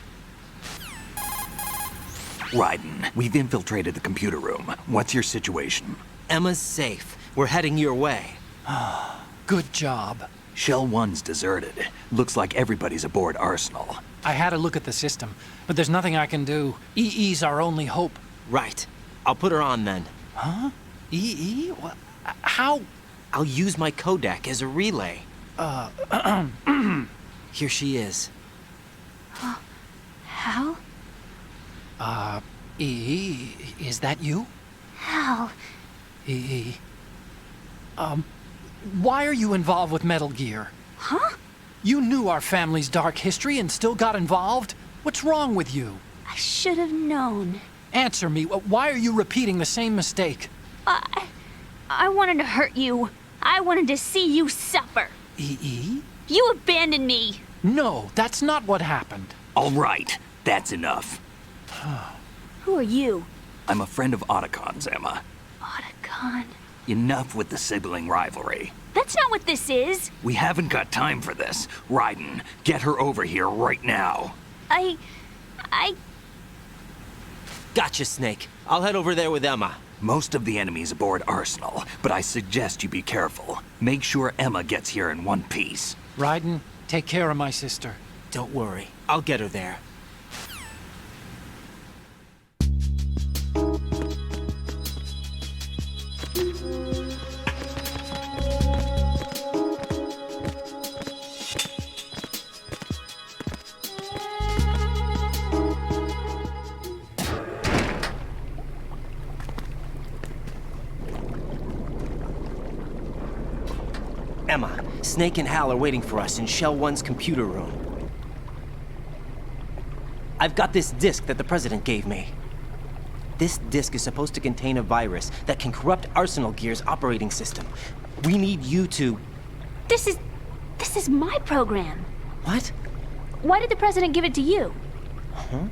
Raiden, we've infiltrated the computer room. What's your situation? Emma's safe. We're heading your way. Good job. Shell 1's deserted. Looks like everybody's aboard Arsenal. I had a look at the system, but there's nothing I can do. EE's our only hope. Right. I'll put her on then. Huh? EE? What? How? I'll use my Kodak as a relay. Here she is. Hal? EE, is that you? Hal. EE. Why are you involved with Metal Gear? Huh? You knew our family's dark history and still got involved? What's wrong with you? I should have known. Answer me. Why are you repeating the same mistake? I wanted to hurt you. I wanted to see you suffer. EE? You abandoned me. No, that's not what happened. All right, that's enough. Who are you? I'm a friend of Otacon's, Emma. Otacon? Enough with the sibling rivalry. That's not what this is. We haven't got time for this. Raiden, get her over here right now. I... Gotcha, Snake. I'll head over there with Emma. Most of the enemy's aboard Arsenal, but I suggest you be careful. Make sure Emma gets here in one piece. Raiden, take care of my sister. Don't worry. I'll get her there. Emma, Snake and Hal are waiting for us in Shell 1's computer room. I've got this disk that the President gave me. This disk is supposed to contain a virus that can corrupt Arsenal Gear's operating system. We need you to... This is my program. What? Why did the President give it to you? Huh?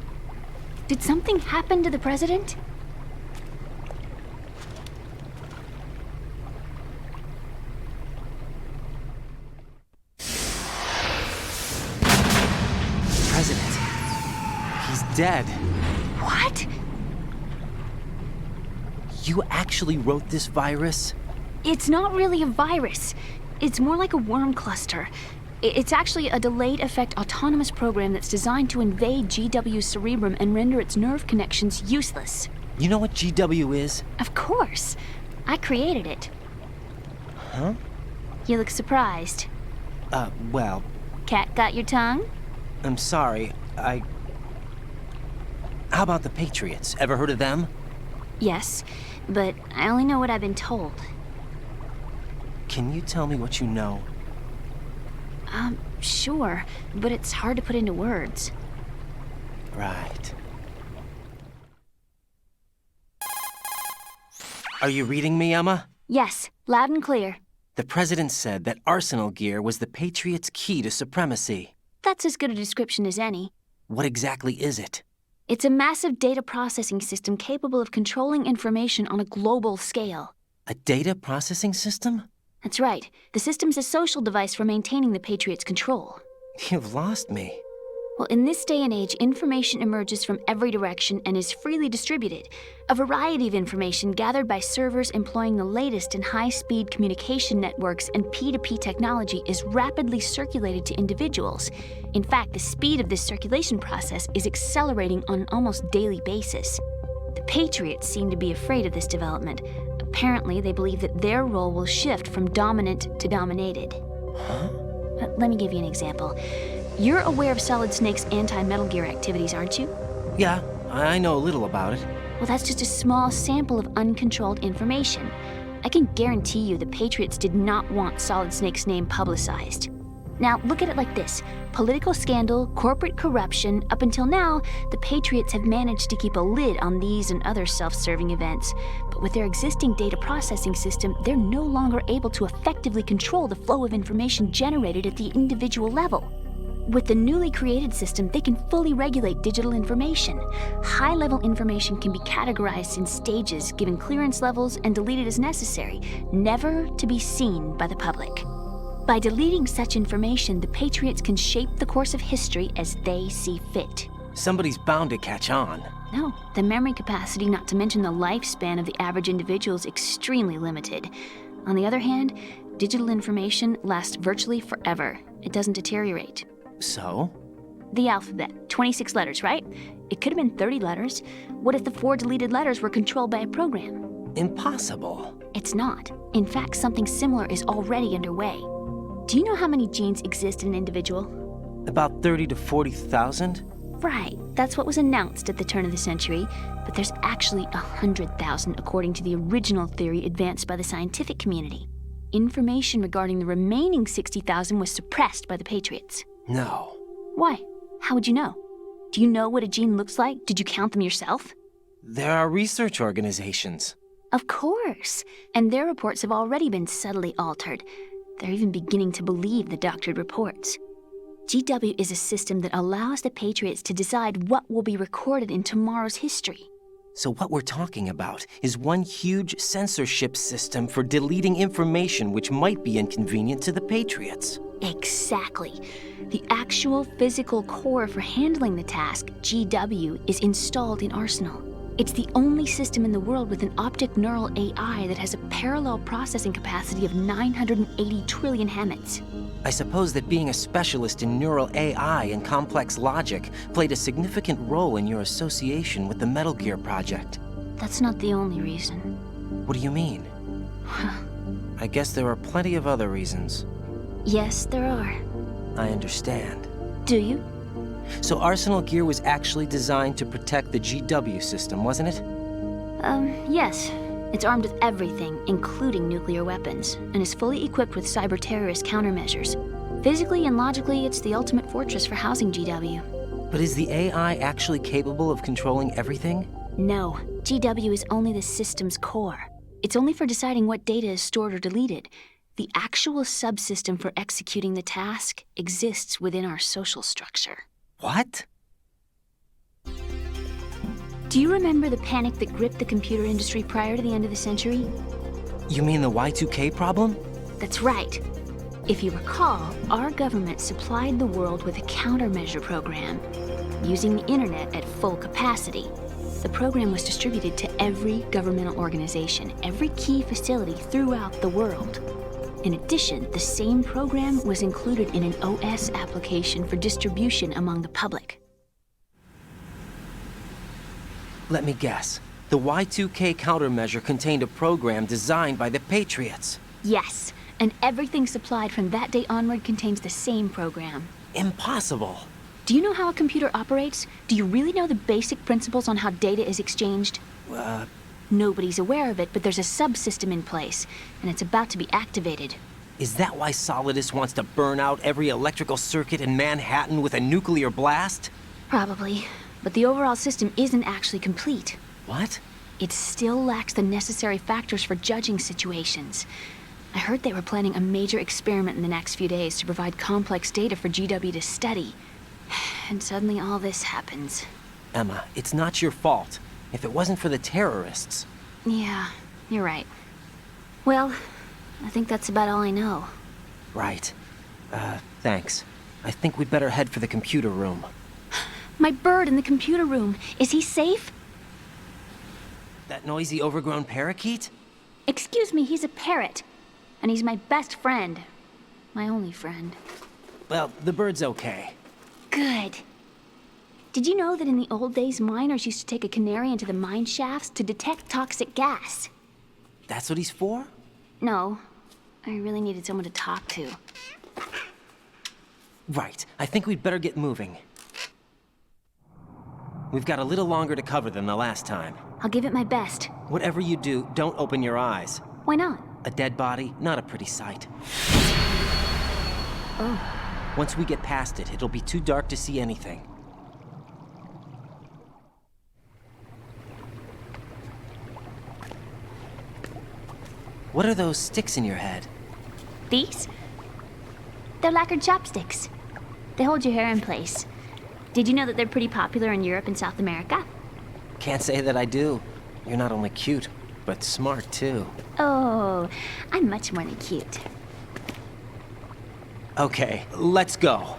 Did something happen to the President? President. He's dead. What? You actually wrote this virus? It's not really a virus. It's more like a worm cluster. It's actually a delayed effect autonomous program that's designed to invade GW's cerebrum and render its nerve connections useless. You know what GW is? Of course. I created it. Huh? You look surprised. Well... Cat got your tongue? I'm sorry, How about the Patriots? Ever heard of them? Yes, but I only know what I've been told. Can you tell me what you know? Sure, but it's hard to put into words. Right. Are you reading me, Emma? Yes, loud and clear. The President said that Arsenal Gear was the Patriots' key to supremacy. That's as good a description as any. What exactly is it? It's a massive data processing system capable of controlling information on a global scale. A data processing system? That's right. The system's a social device for maintaining the Patriots' control. You've lost me. Well, in this day and age, information emerges from every direction and is freely distributed. A variety of information gathered by servers employing the latest in high-speed communication networks and P2P technology is rapidly circulated to individuals. In fact, the speed of this circulation process is accelerating on an almost daily basis. The Patriots seem to be afraid of this development. Apparently, they believe that their role will shift from dominant to dominated. Huh? Let me give you an example. You're aware of Solid Snake's anti-Metal Gear activities, aren't you? Yeah, I know a little about it. Well, that's just a small sample of uncontrolled information. I can guarantee you the Patriots did not want Solid Snake's name publicized. Now, look at it like this. Political scandal, corporate corruption, up until now, the Patriots have managed to keep a lid on these and other self-serving events. But with their existing data processing system, they're no longer able to effectively control the flow of information generated at the individual level. With the newly created system, they can fully regulate digital information. High-level information can be categorized in stages, given clearance levels, and deleted as necessary, never to be seen by the public. By deleting such information, the Patriots can shape the course of history as they see fit. Somebody's bound to catch on. No, the memory capacity, not to mention the lifespan of the average individual, is extremely limited. On the other hand, digital information lasts virtually forever. It doesn't deteriorate. So? The alphabet, 26 letters, right? It could have been 30 letters. What if the 4 deleted letters were controlled by a program? Impossible. It's not. In fact, something similar is already underway. Do you know how many genes exist in an individual? About 30 to 40,000? Right, that's what was announced at the turn of the century, but there's actually 100,000 according to the original theory advanced by the scientific community. Information regarding the remaining 60,000 was suppressed by the Patriots. No. Why? How would you know? Do you know what a gene looks like? Did you count them yourself? There are research organizations. Of course, and their reports have already been subtly altered. They're even beginning to believe the doctored reports. GW is a system that allows the Patriots to decide what will be recorded in tomorrow's history. So what we're talking about is one huge censorship system for deleting information which might be inconvenient to the Patriots. Exactly. The actual physical core for handling the task, GW, is installed in Arsenal. It's the only system in the world with an optic neural AI that has a parallel processing capacity of 980 trillion Hammets. I suppose that being a specialist in neural AI and complex logic played a significant role in your association with the Metal Gear project. That's not the only reason. What do you mean? I guess there are plenty of other reasons. Yes, there are. I understand. Do you? So Arsenal Gear was actually designed to protect the GW system, wasn't it? Yes. It's armed with everything, including nuclear weapons, and is fully equipped with cyber-terrorist countermeasures. Physically and logically, it's the ultimate fortress for housing GW. But is the AI actually capable of controlling everything? No. GW is only the system's core. It's only for deciding what data is stored or deleted. The actual subsystem for executing the task exists within our social structure. What? Do you remember the panic that gripped the computer industry prior to the end of the century? You mean the Y2K problem? That's right. If you recall, our government supplied the world with a countermeasure program, using the internet at full capacity. The program was distributed to every governmental organization, every key facility throughout the world. In addition, the same program was included in an OS application for distribution among the public. Let me guess. The Y2K countermeasure contained a program designed by the Patriots. Yes, and everything supplied from that day onward contains the same program. Impossible. Do you know how a computer operates? Do you really know the basic principles on how data is exchanged? Nobody's aware of it, but there's a subsystem in place, and it's about to be activated. Is that why Solidus wants to burn out every electrical circuit in Manhattan with a nuclear blast? Probably, but the overall system isn't actually complete. What? It still lacks the necessary factors for judging situations. I heard they were planning a major experiment in the next few days to provide complex data for GW to study. And suddenly all this happens. Emma, it's not your fault. If it wasn't for the terrorists... Yeah, you're right. Well, I think that's about all I know. Right. Thanks. I think we'd better head for the computer room. My bird in the computer room. Is he safe? That noisy, overgrown parakeet? Excuse me, he's a parrot. And he's my best friend. My only friend. Well, the bird's okay. Good. Did you know that in the old days, miners used to take a canary into the mine shafts to detect toxic gas? That's what he's for? No. I really needed someone to talk to. Right. I think we'd better get moving. We've got a little longer to cover than the last time. I'll give it my best. Whatever you do, don't open your eyes. Why not? A dead body, not a pretty sight. Oh. Once we get past it, it'll be too dark to see anything. What are those sticks in your head? These? They're lacquered chopsticks. They hold your hair in place. Did you know that they're pretty popular in Europe and South America? Can't say that I do. You're not only cute, but smart too. Oh, I'm much more than cute. Okay, let's go.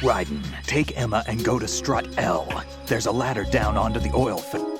Raiden, take Emma and go to strut L. There's a ladder down onto the oil field.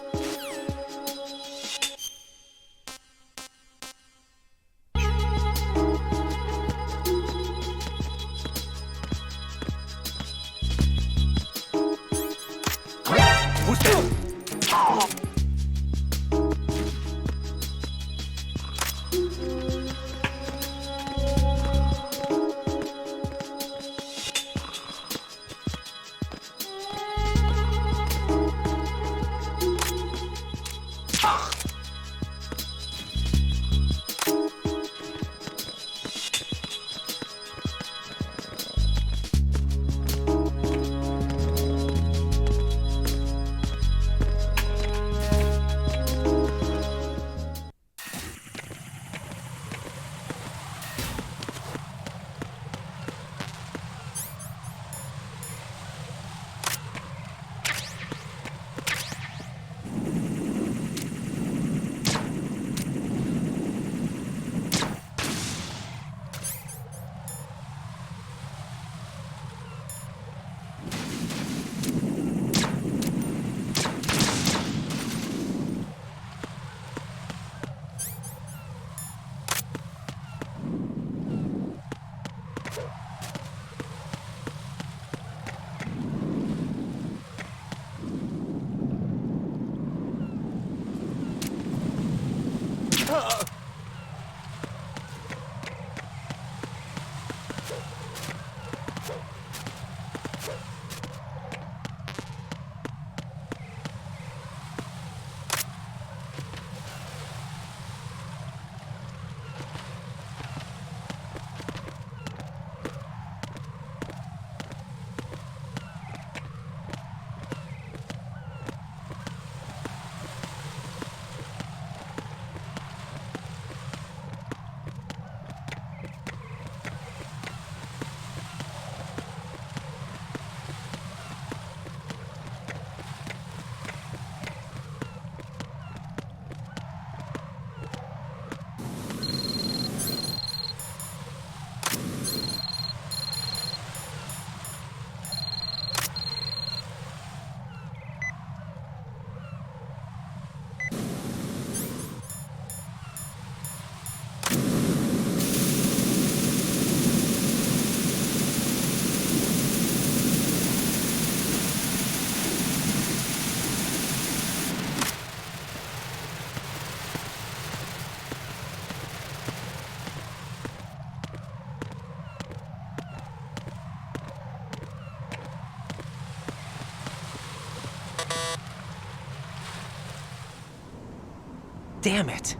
Damn it.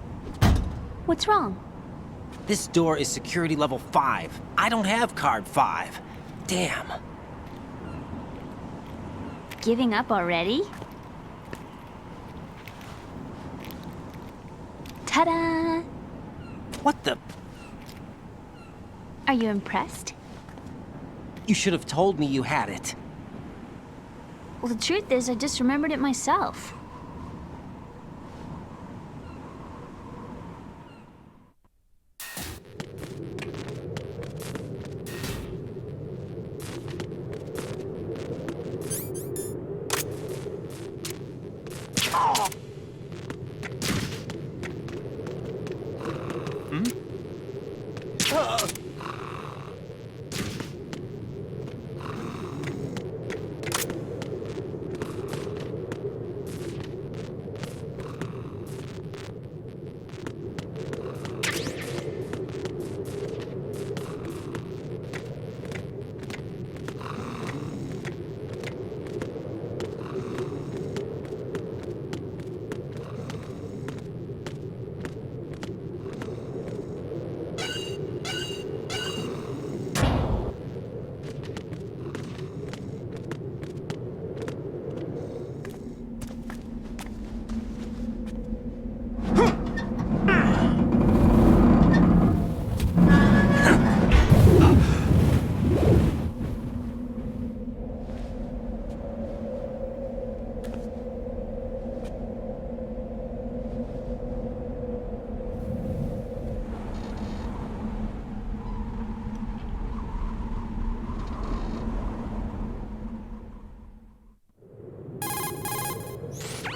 What's wrong? This door is security level 5. I don't have card 5. Damn. Giving up already? Ta-da! What the? Are you impressed? You should have told me you had it. Well, the truth is, I just remembered it myself.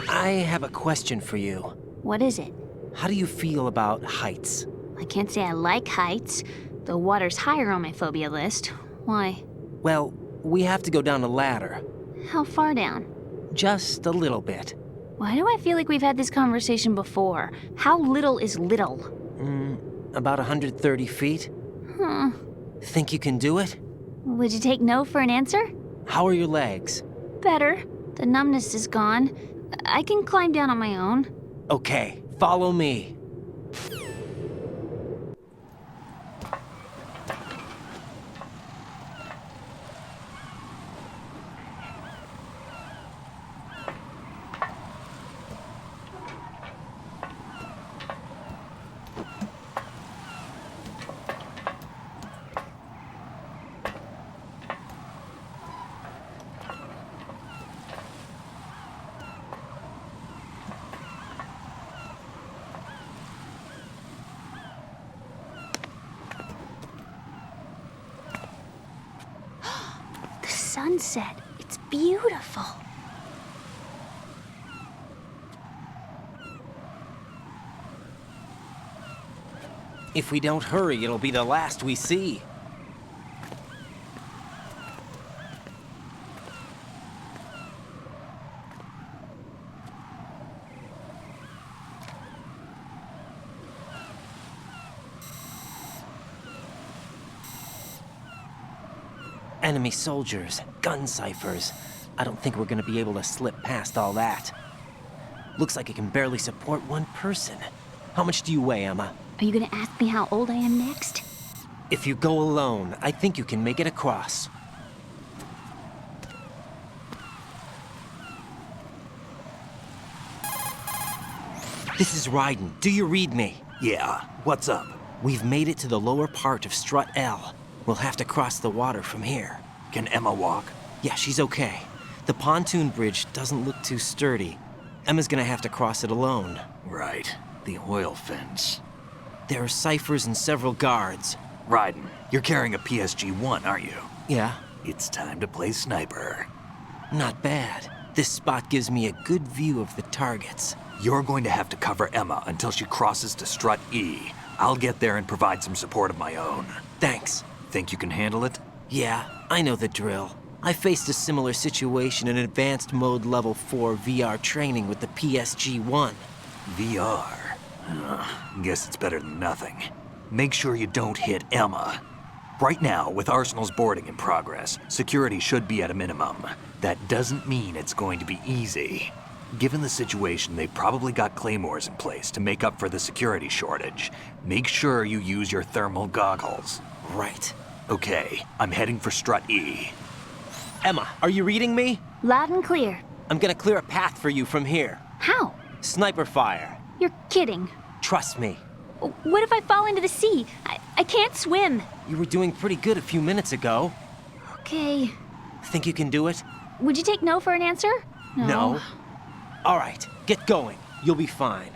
I have a question for you. What is it? How do you feel about heights? I can't say I like heights. The water's higher on my phobia list. Why? Well, we have to go down a ladder. How far down? Just a little bit. Why do I feel like we've had this conversation before? How little is little? About 130 feet. Huh. Think you can do it? Would you take no for an answer? How are your legs? Better. The numbness is gone. I can climb down on my own. Okay, follow me. Sunset. It's beautiful. If we don't hurry, it'll be the last we see. Enemy soldiers, gun ciphers. I don't think we're gonna be able to slip past all that. Looks like it can barely support one person. How much do you weigh, Emma? Are you gonna ask me how old I am next? If you go alone, I think you can make it across. This is Raiden. Do you read me? Yeah, what's up? We've made it to the lower part of Strut L. We'll have to cross the water from here. Can Emma walk? Yeah, she's okay. The pontoon bridge doesn't look too sturdy. Emma's gonna have to cross it alone. Right. The oil fence. There are ciphers and several guards. Raiden, you're carrying a PSG-1, aren't you? Yeah. It's time to play sniper. Not bad. This spot gives me a good view of the targets. You're going to have to cover Emma until she crosses to Strut E. I'll get there and provide some support of my own. Thanks. Think you can handle it? Yeah, I know the drill. I faced a similar situation in advanced mode level 4 VR training with the PSG-1. VR? Guess it's better than nothing. Make sure you don't hit Emma. Right now, with Arsenal's boarding in progress, security should be at a minimum. That doesn't mean it's going to be easy. Given the situation, they've probably got claymores in place to make up for the security shortage. Make sure you use your thermal goggles. Right. Okay, I'm heading for Strut E. Emma, are you reading me? Loud and clear. I'm gonna clear a path for you from here. How? Sniper fire. You're kidding. Trust me. What if I fall into the sea? I can't swim. You were doing pretty good a few minutes ago. Okay. Think you can do it? Would you take no for an answer? No. All right, get going. You'll be fine.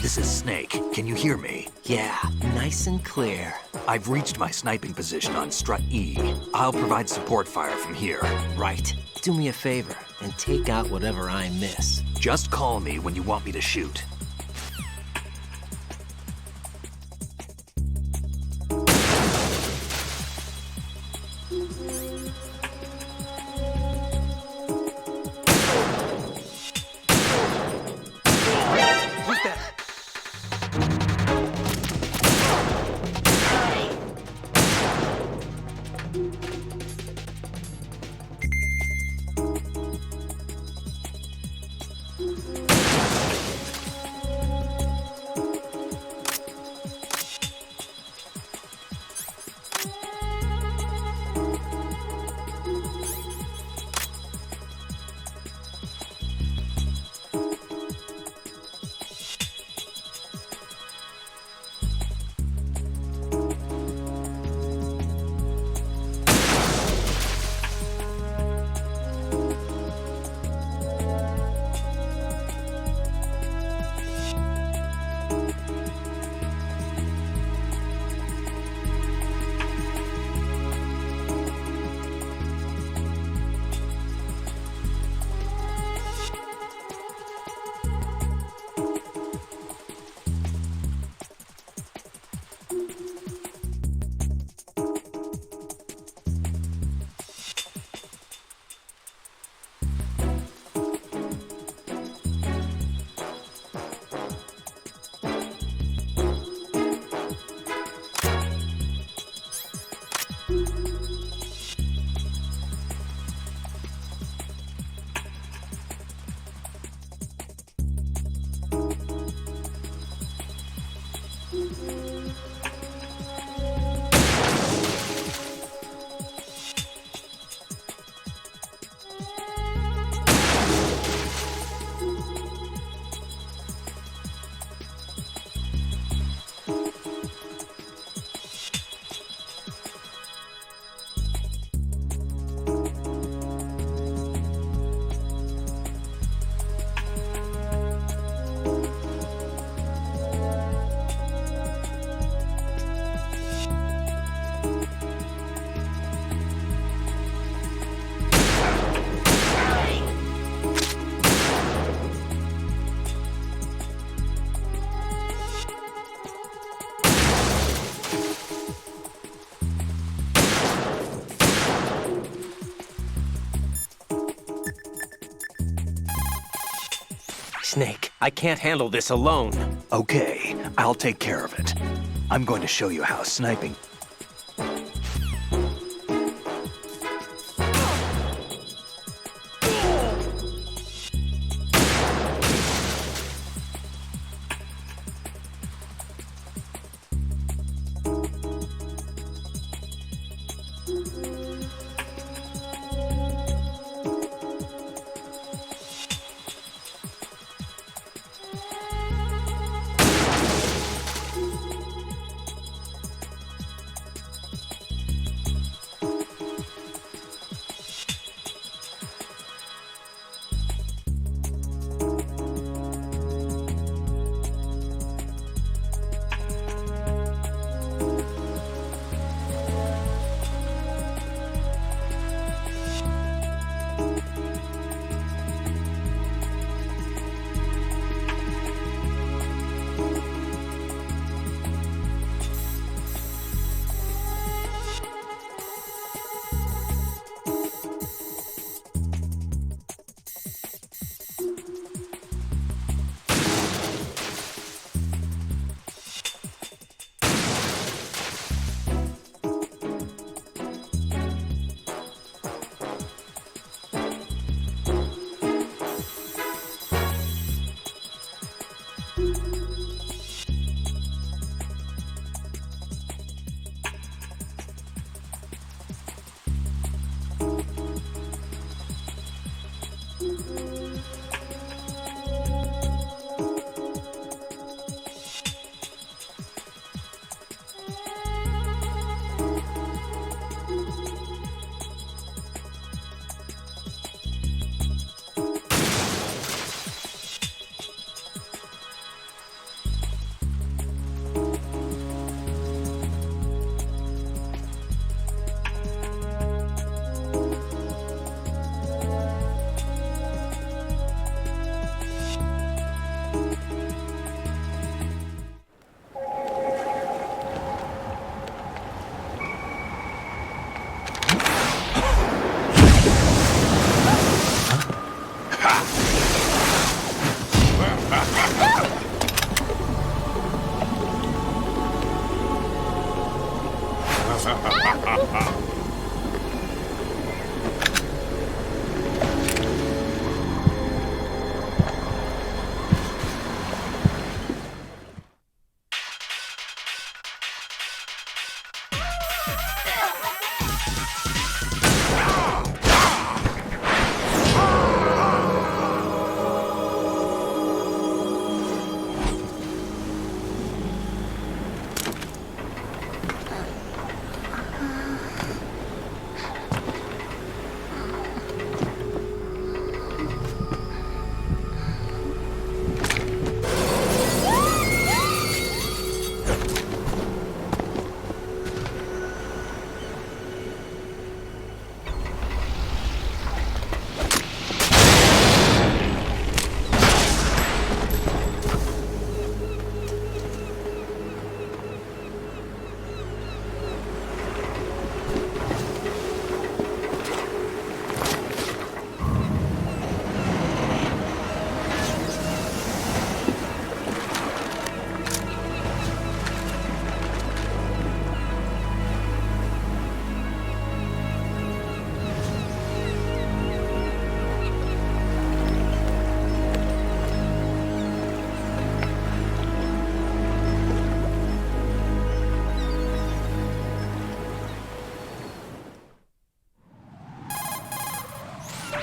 This is Snake. Can you hear me? Yeah, nice and clear. I've reached my sniping position on Strut E. I'll provide support fire from here. Right. Do me a favor and take out whatever I miss. Just call me when you want me to shoot. Snake, I can't handle this alone. Okay, I'll take care of it. I'm going to show you how sniping...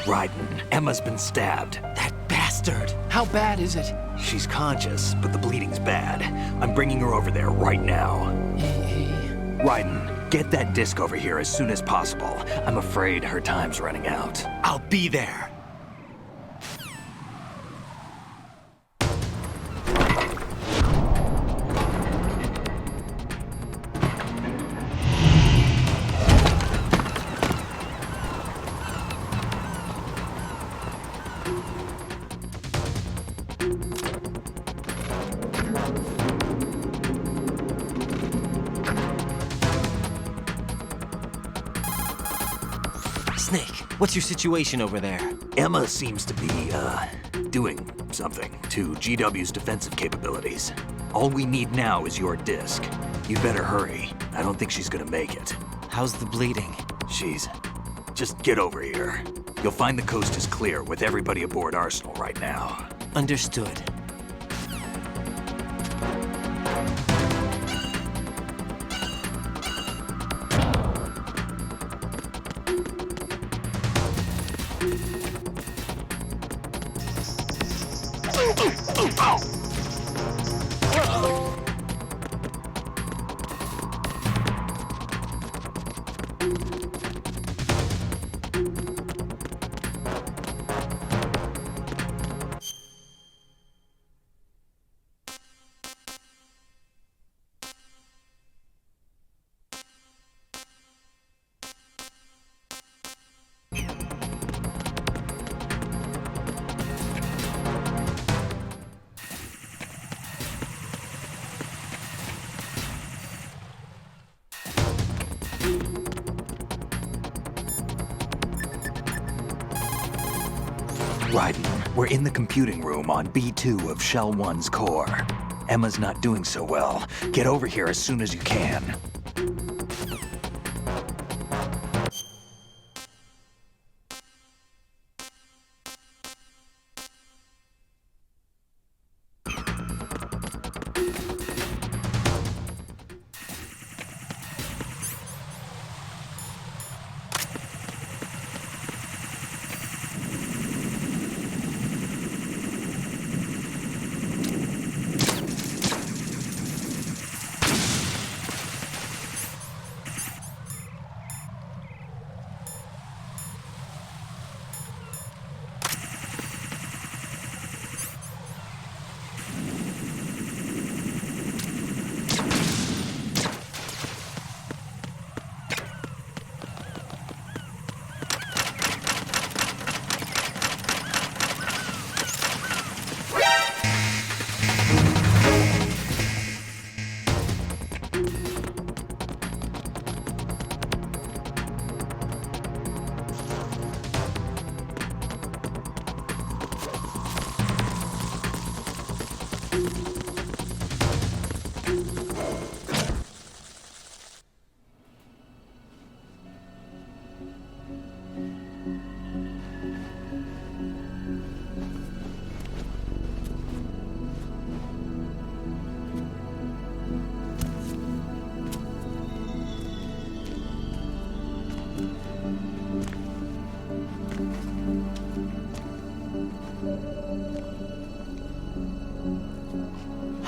Raiden, Emma's been stabbed. That bastard! How bad is it? She's conscious, but the bleeding's bad. I'm bringing her over there right now. Raiden, get that disc over here as soon as possible. I'm afraid her time's running out. I'll be there. Snake, what's your situation over there? Emma seems to be, doing something to GW's defensive capabilities. All we need now is your disc. You better hurry. I don't think she's gonna make it. How's the bleeding? Just get over here. You'll find the coast is clear with everybody aboard Arsenal right now. Understood. Raiden, we're in the computing room on B2 of Shell 1's core. Emma's not doing so well. Get over here as soon as you can.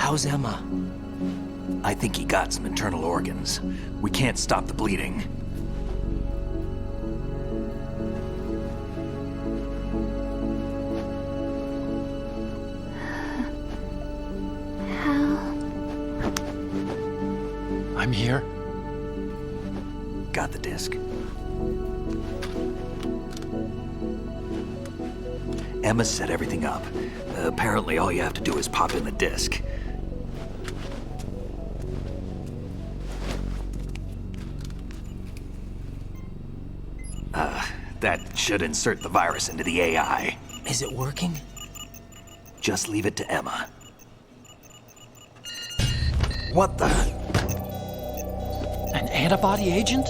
How's Emma? I think he got some internal organs. We can't stop the bleeding. I'm here. Got the disc. Emma set everything up. Apparently all you have to do is pop in the disc. That should insert the virus into the AI. Is it working? Just leave it to Emma. What the? An antibody agent?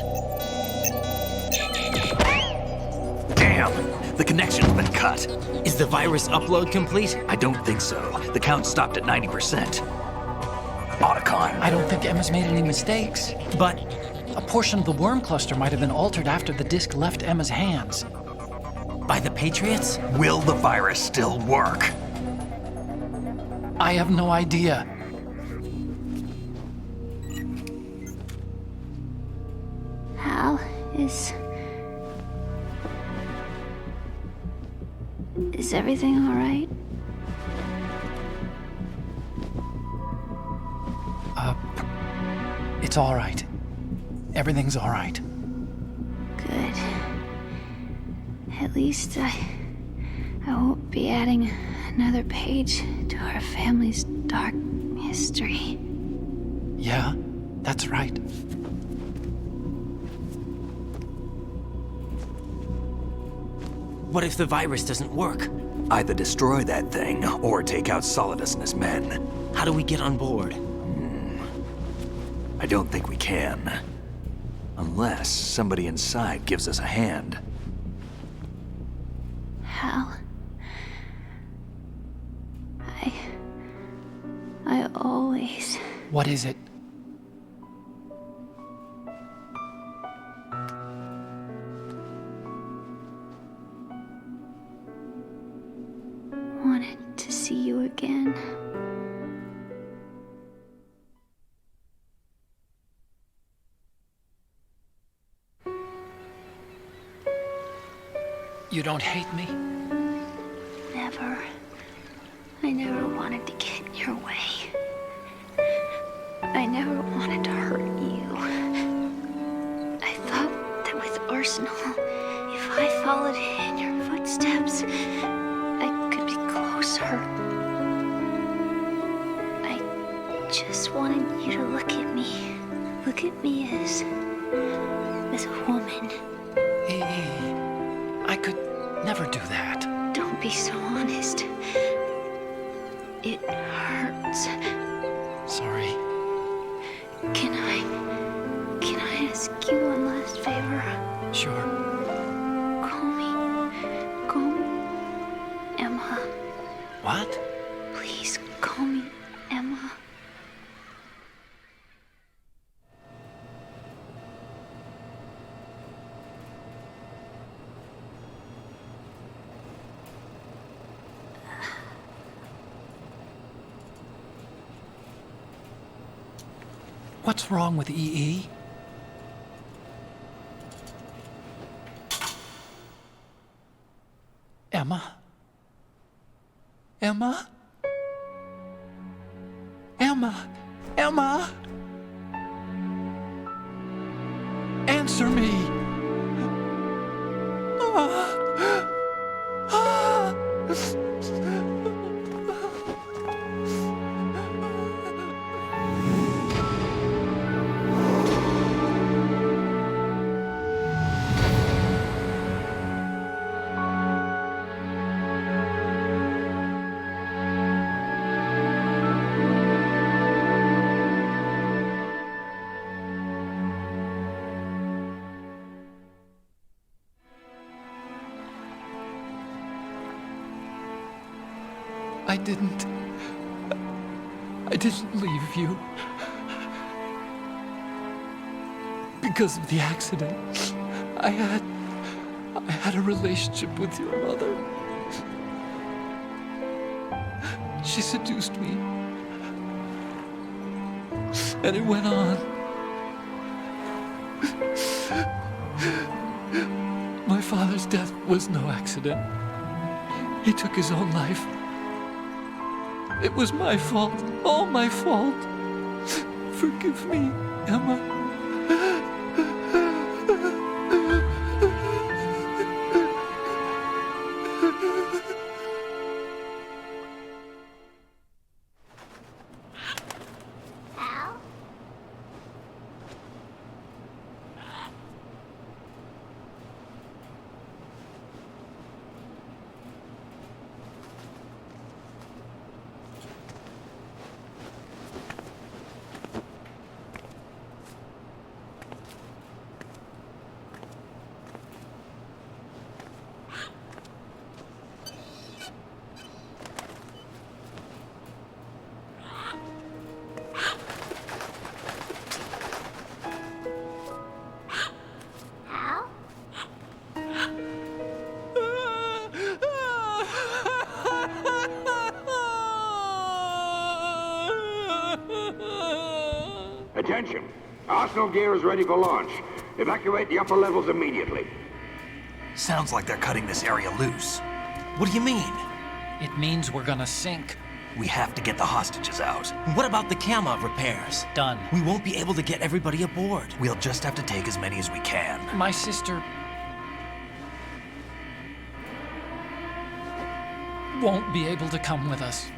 Damn! The connection's been cut. Is the virus upload complete? I don't think so. The count stopped at 90%. Otacon. I don't think Emma's made any mistakes. But a portion of the worm cluster might have been altered after the disc left Emma's hands. By the Patriots? Will the virus still work? I have no idea. Hal, is everything all right? It's all right. Everything's all right. Good. At least I won't be adding another page to our family's dark history. Yeah, that's right. What if the virus doesn't work? Either destroy that thing, or take out Solidus and his men. How do we get on board? I don't think we can. Unless somebody inside gives us a hand. Hal, I always... What is it? wanted to see you again. You don't hate me? Never. I never wanted to get in your way. I never wanted to hurt you. I thought that with Arsenal, if I followed in your footsteps, I could be closer. I just wanted you to look at me. Look at me as a woman. I could never do that. Don't be so honest. It hurts. Sorry. Can I ask you one last favor? Sure. Call me Emma. What? Please call me Emma. What's wrong with EE? Emma? Emma? Emma? Emma? Answer me! I didn't leave you. Because of the accident, I had a relationship with your mother. She seduced me. And it went on. My father's death was no accident. He took his own life. It was my fault, all my fault. Forgive me, Emma. Attention! Arsenal gear is ready for launch. Evacuate the upper levels immediately. Sounds like they're cutting this area loose. What do you mean? It means we're gonna sink. We have to get the hostages out. What about the camo repairs? Done. We won't be able to get everybody aboard. We'll just have to take as many as we can. My sister won't be able to come with us.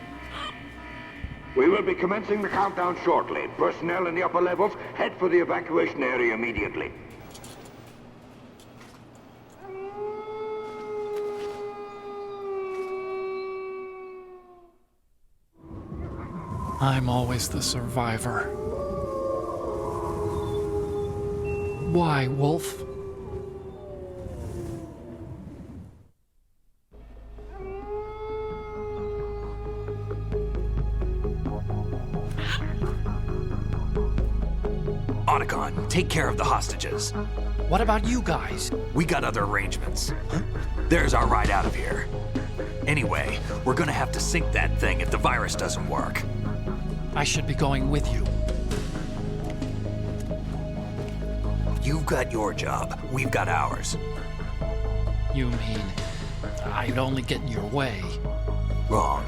We will be commencing the countdown shortly. Personnel in the upper levels, head for the evacuation area immediately. I'm always the survivor. Why, Wolf? Otacon, take care of the hostages. What about you guys? We got other arrangements. There's our ride out of here. Anyway, we're gonna have to sink that thing if the virus doesn't work. I should be going with you. You've got your job, we've got ours. You mean I'd only get in your way? Wrong.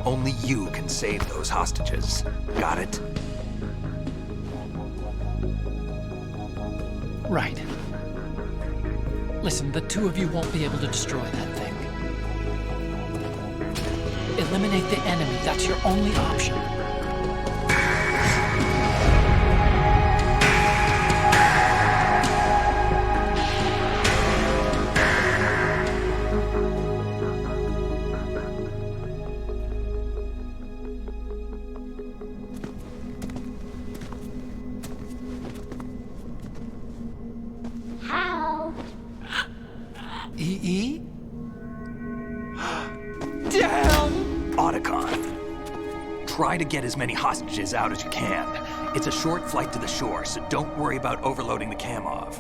Only you can save those hostages. Got it? Right. Listen, the two of you won't be able to destroy that thing. Eliminate the enemy. That's your only option. E? Damn! Otacon, try to get as many hostages out as you can. It's a short flight to the shore, so don't worry about overloading the Kamov.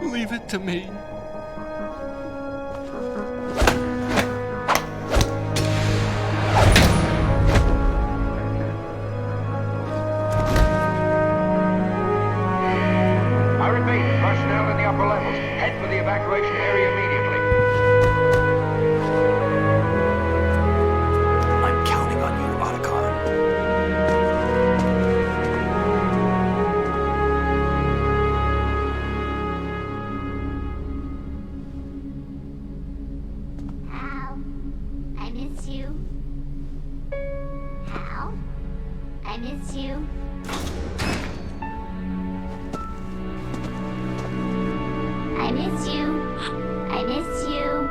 Leave it to me. Personnel in the upper levels, head for the evacuation area immediately. I'm counting on you, Otacon. Hal, I miss you. Hal, I miss you. I miss you. I miss you.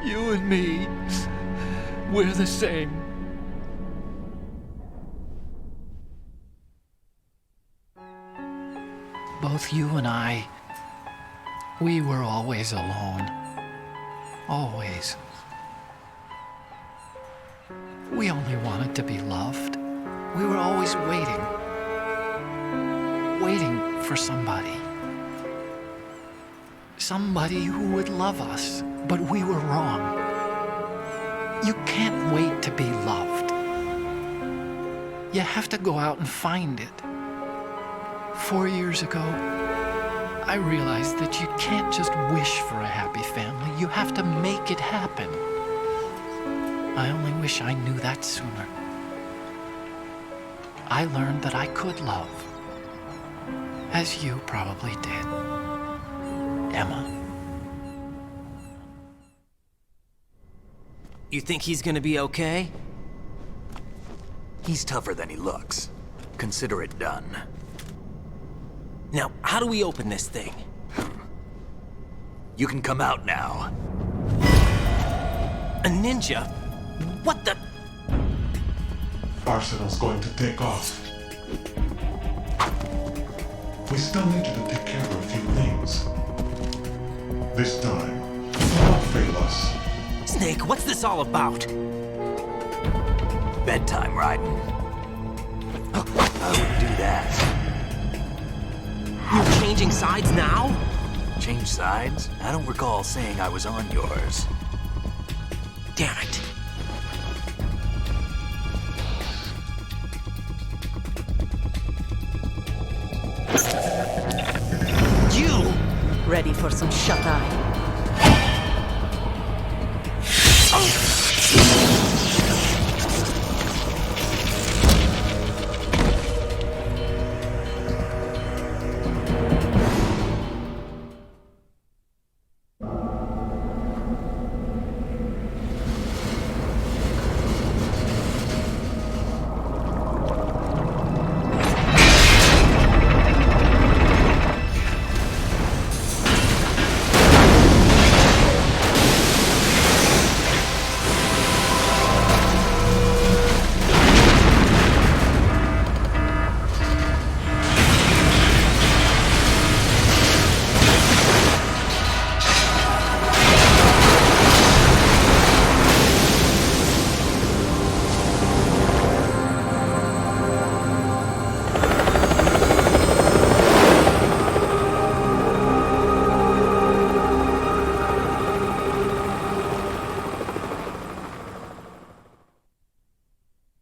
You and me, we're the same. both you and I, we were always alone. Always. We only wanted to be loved. We were always waiting. Waiting for somebody. Somebody who would love us, but we were wrong. You can't wait to be loved. You have to go out and find it. 4 years ago, I realized that you can't just wish for a happy family. You have to make it happen. I only wish I knew that sooner. I learned that I could love, as you probably did, Emma. You think he's gonna be okay? He's tougher than he looks. Consider it done. Now, how do we open this thing? You can come out now. A ninja? What the? Arsenal's going to take off. We still need you to take care of a few things. This time, do not fail us. Snake, what's this all about? Bedtime, Raiden. I wouldn't do that. You're changing sides now? Change sides? I don't recall saying I was on yours. Damn it. You! Ready for some shut-eye?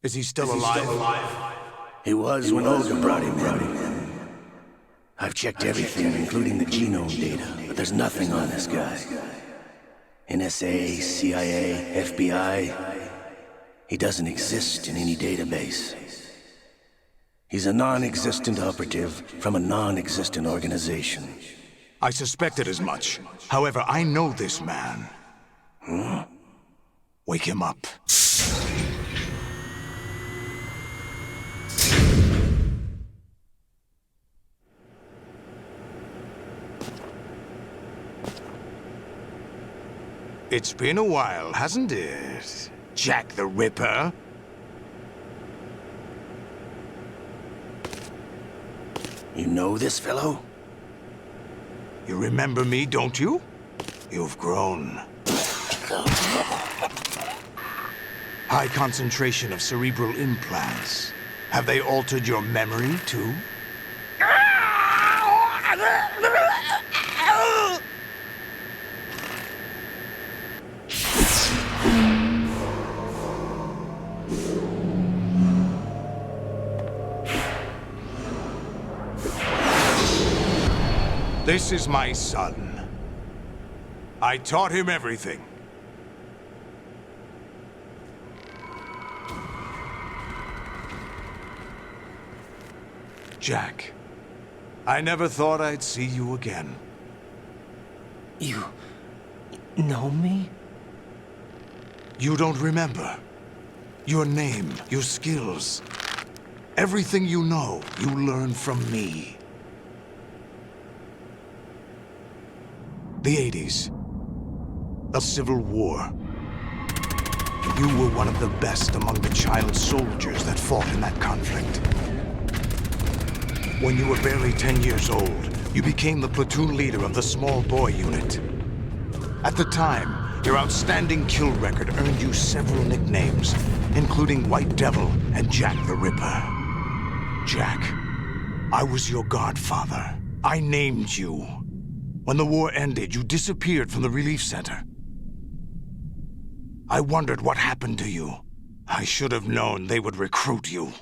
Is he still alive? He was when Olga brought him in. I've checked everything, including the genome data, but there's nothing on this guy. NSA, CIA, FBI, he doesn't exist in any database. He's a non-existent operative from a non-existent organization. I suspected as much. However, I know this man. Huh? Wake him up. It's been a while, hasn't it? Jack the Ripper? You know this fellow? You remember me, don't you? You've grown. High concentration of cerebral implants. Have they altered your memory, too? This is my son. I taught him everything. Jack, I never thought I'd see you again. You know me? You don't remember. Your name, your skills. Everything you know, you learned from me. The 80s. The Civil War. You were one of the best among the child soldiers that fought in that conflict. When you were barely 10 years old, you became the platoon leader of the small boy unit. At the time, your outstanding kill record earned you several nicknames, including White Devil and Jack the Ripper. Jack, I was your godfather. I named you. When the war ended, you disappeared from the relief center. I wondered what happened to you. I should have known they would recruit you.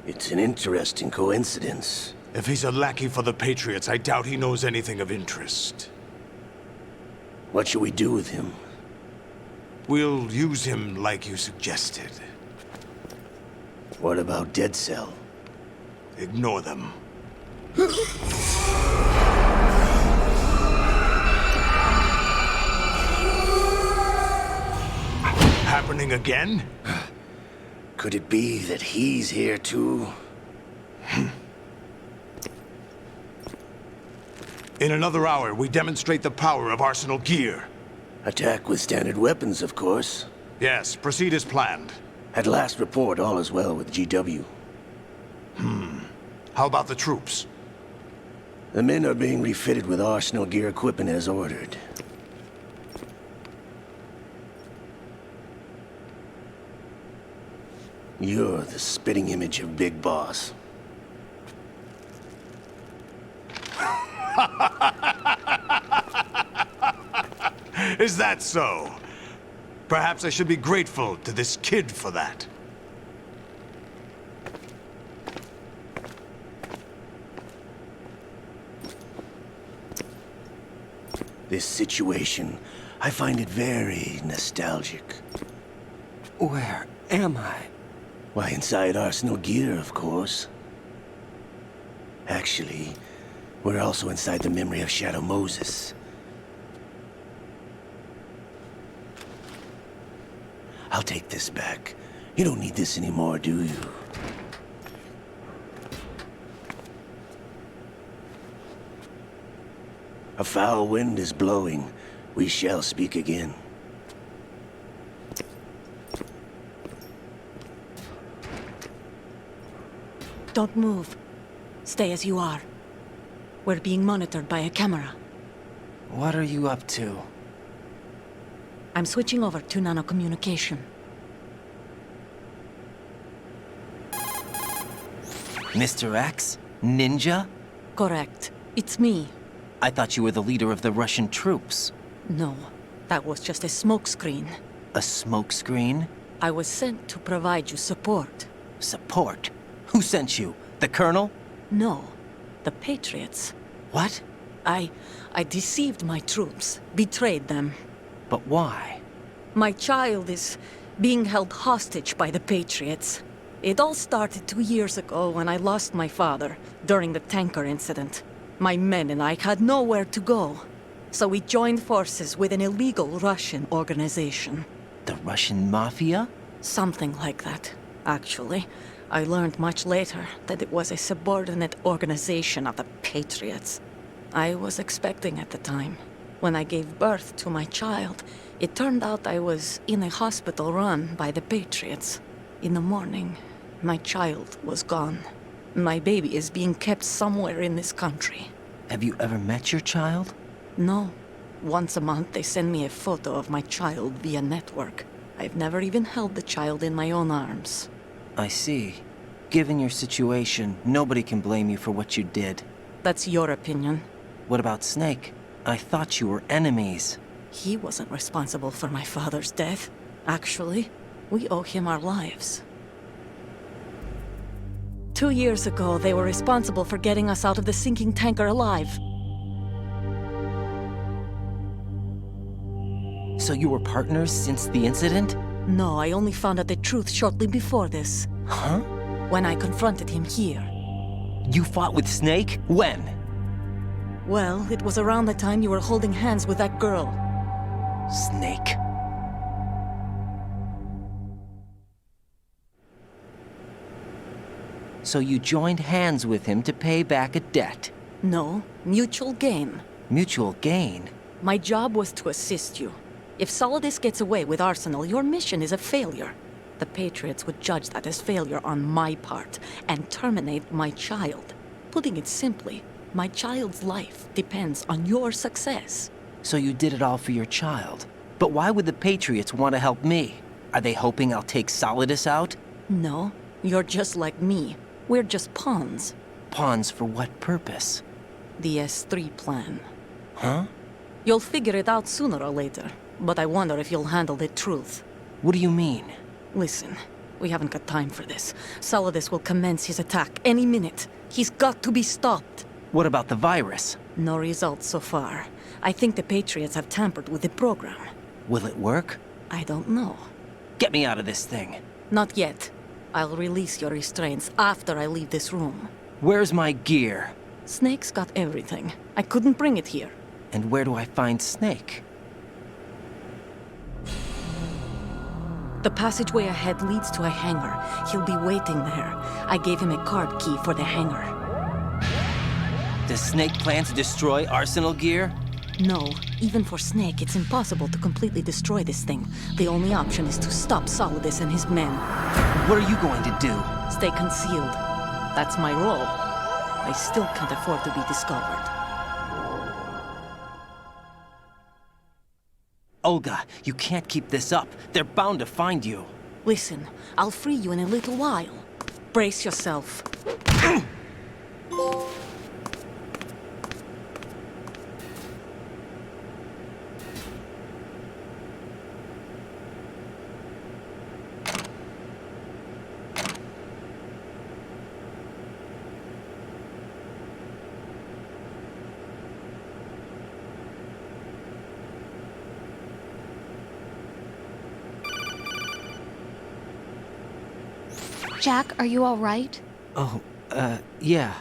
It's an interesting coincidence. If he's a lackey for the Patriots, I doubt he knows anything of interest. What should we do with him? We'll use him like you suggested. What about Dead Cell? Ignore them. Happening again? Could it be that he's here too? In another hour, we demonstrate the power of Arsenal gear. Attack with standard weapons, of course. Yes, proceed as planned. At last report, all is well with GW. How about the troops? The men are being refitted with Arsenal gear equipment as ordered. You're the spitting image of Big Boss. Is that so? Perhaps I should be grateful to this kid for that. This situation, I find it very nostalgic. Where am I? Why, inside Arsenal gear, of course. Actually, we're also inside the memory of Shadow Moses. I'll take this back. You don't need this anymore, do you? A foul wind is blowing. We shall speak again. Don't move. Stay as you are. We're being monitored by a camera. What are you up to? I'm switching over to nanocommunication. Mr. X? Ninja? Correct. It's me. I thought you were the leader of the Russian troops. No, that was just a smokescreen. A smokescreen? I was sent to provide you support. Support? Who sent you? The Colonel? No, the Patriots. What? I deceived my troops, betrayed them. But why? My child is being held hostage by the Patriots. It all started 2 years ago when I lost my father during the tanker incident. My men and I had nowhere to go. So we joined forces with an illegal Russian organization. The Russian Mafia? Something like that, actually. I learned much later that it was a subordinate organization of the Patriots. I was expecting at the time. When I gave birth to my child, it turned out I was in a hospital run by the Patriots. In the morning, my child was gone. My baby is being kept somewhere in this country. Have you ever met your child? No. Once a month, they send me a photo of my child via network. I've never even held the child in my own arms. I see. Given your situation, nobody can blame you for what you did. That's your opinion. What about Snake? I thought you were enemies. He wasn't responsible for my father's death. Actually, we owe him our lives. 2 years ago, they were responsible for getting us out of the sinking tanker alive. So you were partners since the incident? No, I only found out the truth shortly before this. Huh? When I confronted him here. You fought with Snake? When? Well, it was around the time you were holding hands with that girl. Snake. So you joined hands with him to pay back a debt? No, mutual gain. Mutual gain? My job was to assist you. If Solidus gets away with Arsenal, your mission is a failure. the Patriots would judge that as failure on my part and terminate my child. Putting it simply, my child's life depends on your success. So you did it all for your child. But why would the Patriots want to help me? Are they hoping I'll take Solidus out? No, you're just like me. We're just pawns. Pawns for what purpose? The S3 plan. Huh? You'll figure it out sooner or later, but I wonder if you'll handle the truth. What do you mean? Listen, we haven't got time for this. Solidus will commence his attack any minute. He's got to be stopped. What about the virus? No results so far. I think the Patriots have tampered with the program. Will it work? I don't know. Get me out of this thing. Not yet. I'll release your restraints after I leave this room. Where's my gear? Snake's got everything. I couldn't bring it here. And where do I find Snake? The passageway ahead leads to a hangar. He'll be waiting there. I gave him a card key for the hangar. Does Snake plan to destroy Arsenal gear? No. Even for Snake, it's impossible to completely destroy this thing. The only option is to stop Solidus and his men. What are you going to do? Stay concealed. That's my role. I still can't afford to be discovered. Olga, you can't keep this up. They're bound to find you. Listen, I'll free you in a little while. Brace yourself. Jack, are you all right? Oh, yeah.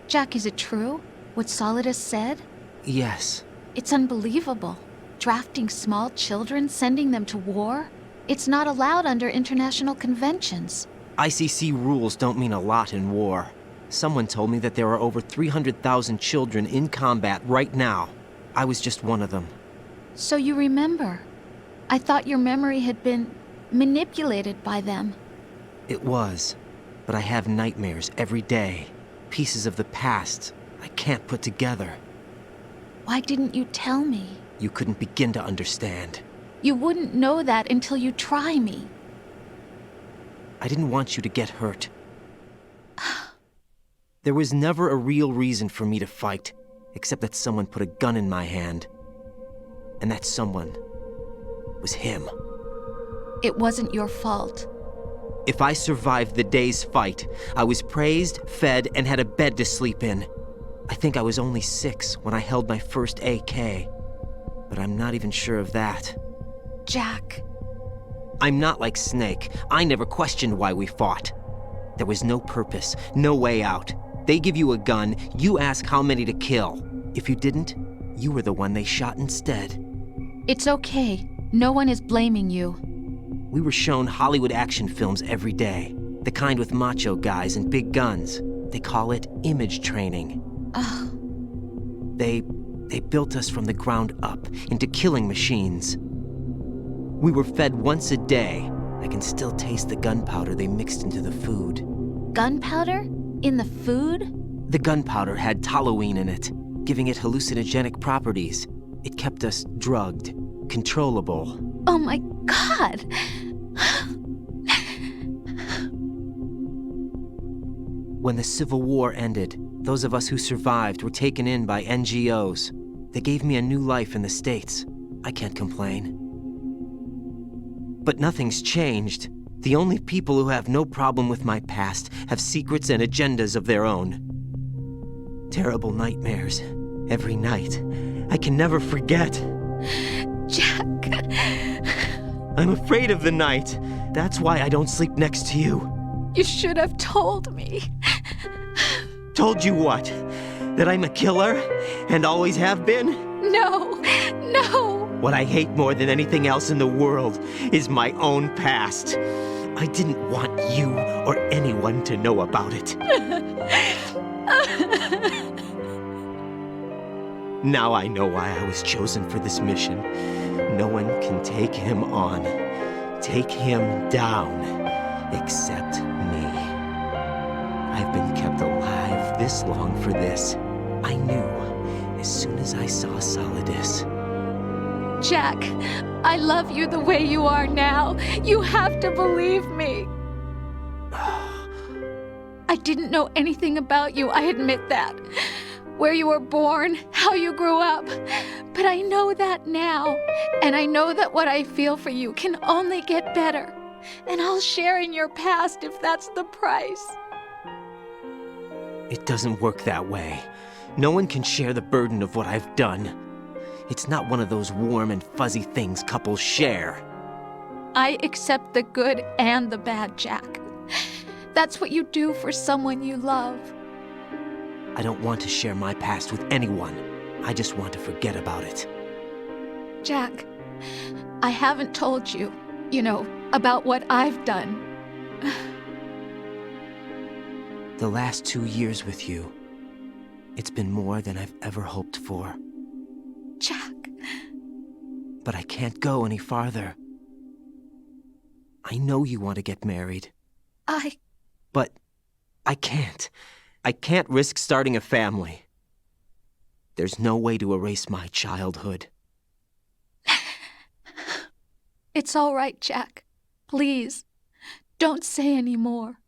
Jack, is it true? What Solidus said? Yes. It's unbelievable. Drafting small children, sending them to war? It's not allowed under international conventions. ICC rules don't mean a lot in war. Someone told me that there are over 300,000 children in combat right now. I was just one of them. So you remember. I thought your memory had been manipulated by them. It was, but I have nightmares every day. Pieces of the past I can't put together. Why didn't you tell me? You couldn't begin to understand. You wouldn't know that until you try me. I didn't want you to get hurt. There was never a real reason for me to fight, except that someone put a gun in my hand. And that someone was him. It wasn't your fault. If I survived the day's fight, I was praised, fed, and had a bed to sleep in. I think I was only 6 when I held my first AK. But I'm not even sure of that. Jack. I'm not like Snake. I never questioned why we fought. There was no purpose, no way out. They give you a gun, you ask how many to kill. If you didn't, you were the one they shot instead. It's okay. No one is blaming you. We were shown Hollywood action films every day. The kind with macho guys and big guns. They call it image training. They built us from the ground up into killing machines. We were fed once a day. I can still taste the gunpowder they mixed into the food. Gunpowder? In the food? The gunpowder had toluene in it, giving it hallucinogenic properties. It kept us drugged, controllable. Oh my God! When the Civil War ended, those of us who survived were taken in by NGOs. They gave me a new life in the States. I can't complain. But nothing's changed. The only people who have no problem with my past have secrets and agendas of their own. Terrible nightmares. Every night. I can never forget. Jack. I'm afraid of the night. That's why I don't sleep next to you. You should have told me. Told you what? That I'm a killer? And always have been? No. What I hate more than anything else in the world is my own past. I didn't want you or anyone to know about it. Now I know why I was chosen for this mission. No one can take him on. Take him down. Except me. I've been kept alive this long for this. I knew as soon as I saw Solidus. Jack, I love you the way you are now. You have to believe me. I didn't know anything about you, I admit that. Where you were born, how you grew up. But I know that now. And I know that what I feel for you can only get better. And I'll share in your past if that's the price. It doesn't work that way. No one can share the burden of what I've done. It's not one of those warm and fuzzy things couples share. I accept the good and the bad, Jack. That's what you do for someone you love. I don't want to share my past with anyone. I just want to forget about it. Jack, I haven't told you, about what I've done. The last 2 years with you, it's been more than I've ever hoped for. Jack. But I can't go any farther. I know you want to get married. But I can't. I can't risk starting a family. There's no way to erase my childhood. It's all right, Jack. Please, don't say any more.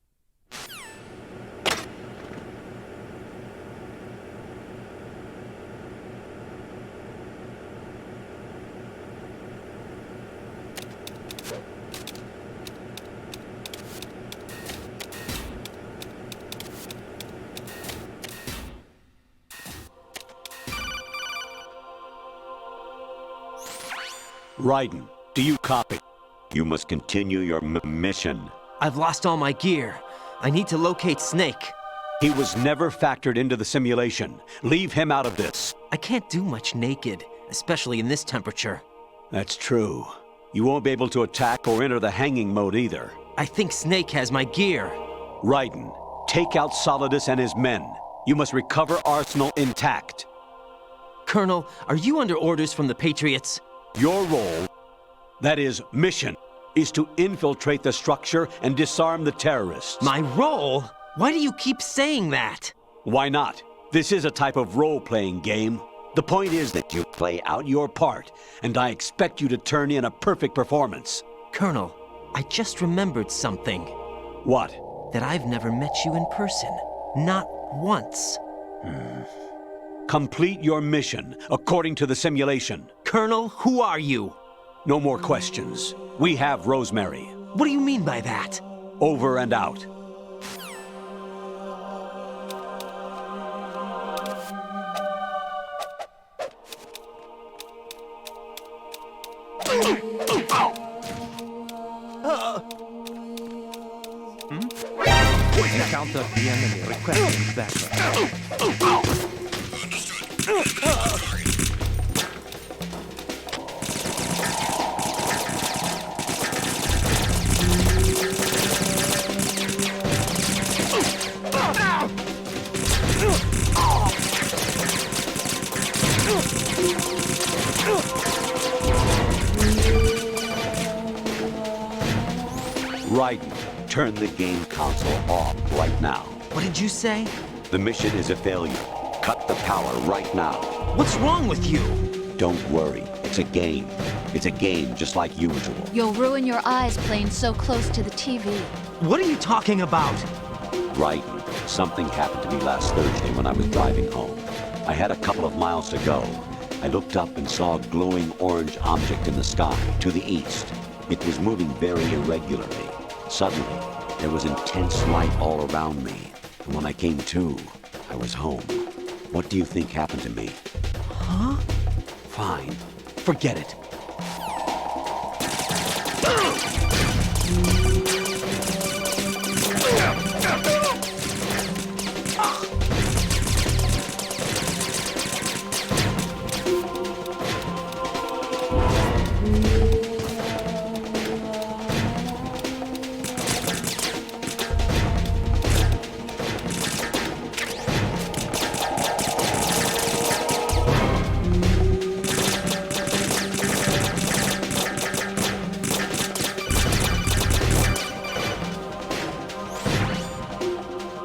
Raiden, do you copy? You must continue your mission. I've lost all my gear. I need to locate Snake. He was never factored into the simulation. Leave him out of this. I can't do much naked, especially in this temperature. That's true. You won't be able to attack or enter the hanging mode either. I think Snake has my gear. Raiden, take out Solidus and his men. You must recover Arsenal intact. Colonel, are you under orders from the Patriots? Your role, that is, mission, is to infiltrate the structure and disarm the terrorists. My role? Why do you keep saying that? Why not? This is a type of role-playing game. The point is that you play out your part, and I expect you to turn in a perfect performance. Colonel, I just remembered something. What? That I've never met you in person. Not once. Complete your mission, according to the simulation. Colonel, who are you? No more questions. We have Rosemary. What do you mean by that? Over and out. Encounter the enemy requesting backup. Raiden, turn the game console off right now. What did you say? The mission is a failure. Cut the power right now. What's wrong with you? Don't worry. It's a game. It's a game just like usual. You'll ruin your eyes playing so close to the TV. What are you talking about? Raiden, something happened to me last Thursday when I was driving home. I had a couple of miles to go. I looked up and saw a glowing orange object in the sky to the east. It was moving very irregularly. Suddenly, there was intense light all around me. And when I came to, I was home. What do you think happened to me? Huh? Fine. Forget it.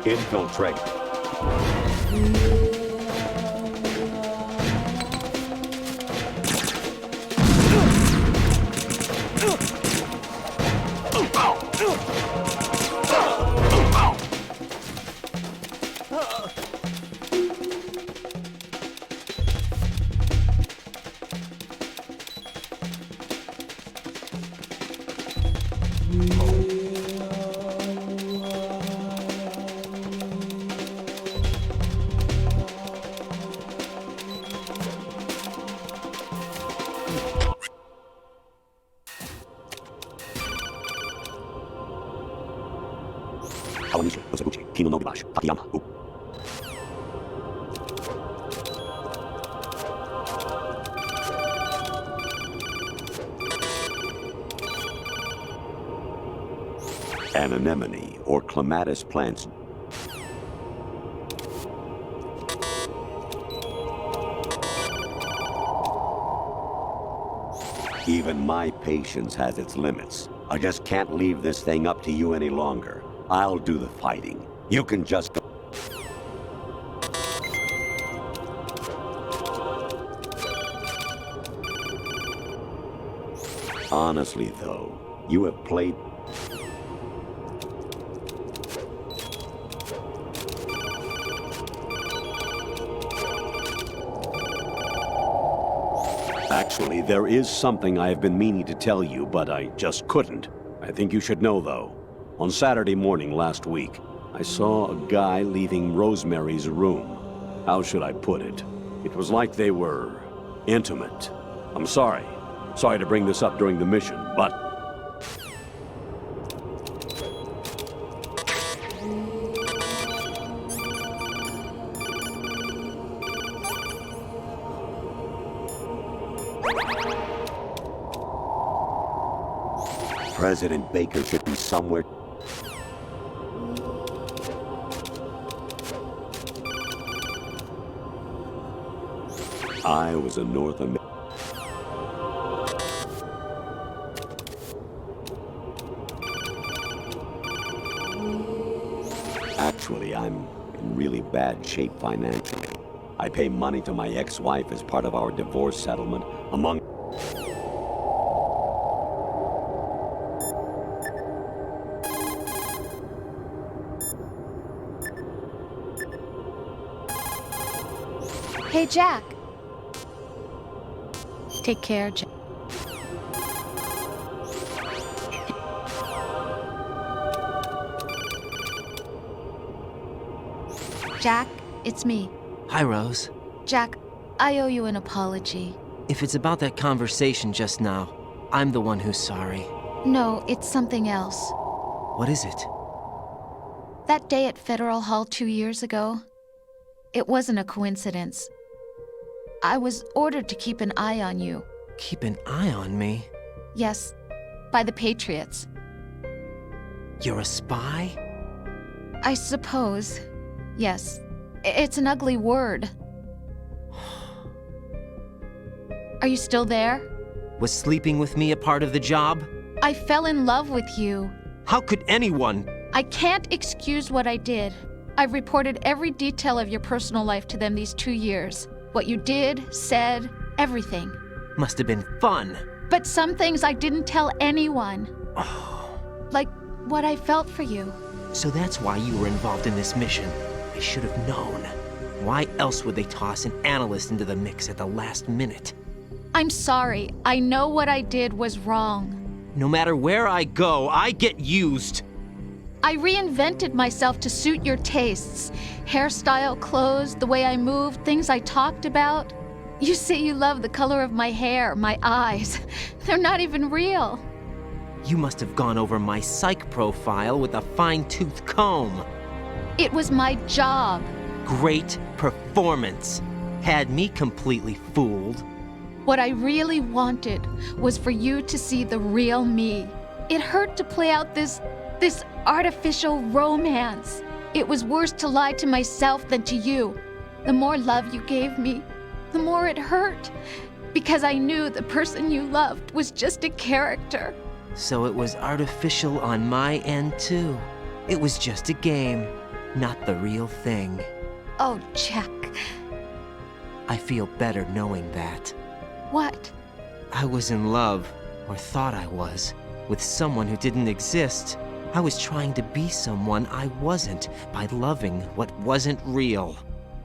Infiltrate. An anemone or clematis plants even my patience has its limits. I just can't leave this thing up to you any longer. I'll do the fighting. You can just go. Honestly, though, you have played... Actually, there is something I have been meaning to tell you, but I just couldn't. I think you should know, though. On Saturday morning last week, I saw a guy leaving Rosemary's room. How should I put it? It was like they were intimate. I'm sorry. Sorry to bring this up during the mission, but... President Baker should be somewhere. I was a North American. Actually, I'm in really bad shape financially. I pay money to my ex-wife as part of our divorce settlement, among... Hey, Jack. Take care, Jack. Jack, it's me. Hi, Rose. Jack, I owe you an apology. If it's about that conversation just now, I'm the one who's sorry. No, it's something else. What is it? That day at Federal Hall 2 years ago, it wasn't a coincidence. I was ordered to keep an eye on you. Keep an eye on me? Yes, by the Patriots. You're a spy? I suppose. Yes. It's an ugly word. Are you still there? Was sleeping with me a part of the job? I fell in love with you. How could anyone? I can't excuse what I did. I've reported every detail of your personal life to them these 2 years. What you did, said, everything. Must have been fun. But some things I didn't tell anyone. Like what I felt for you. So that's why you were involved in this mission. I should have known. Why else would they toss an analyst into the mix at the last minute? I'm sorry. I know what I did was wrong. No matter where I go, I get used. I reinvented myself to suit your tastes. Hairstyle, clothes, the way I moved, things I talked about. You say you love the color of my hair, my eyes. They're not even real. You must have gone over my psych profile with a fine-tooth comb. It was my job. Great performance. Had me completely fooled. What I really wanted was for you to see the real me. It hurt to play out this artificial romance. It was worse to lie to myself than to you. The more love you gave me, the more it hurt. Because I knew the person you loved was just a character. So it was artificial on my end, too. It was just a game. not the real thing. Oh, Jack. I feel better knowing that. What? I was in love, or thought I was, with someone who didn't exist. I was trying to be someone I wasn't by loving what wasn't real.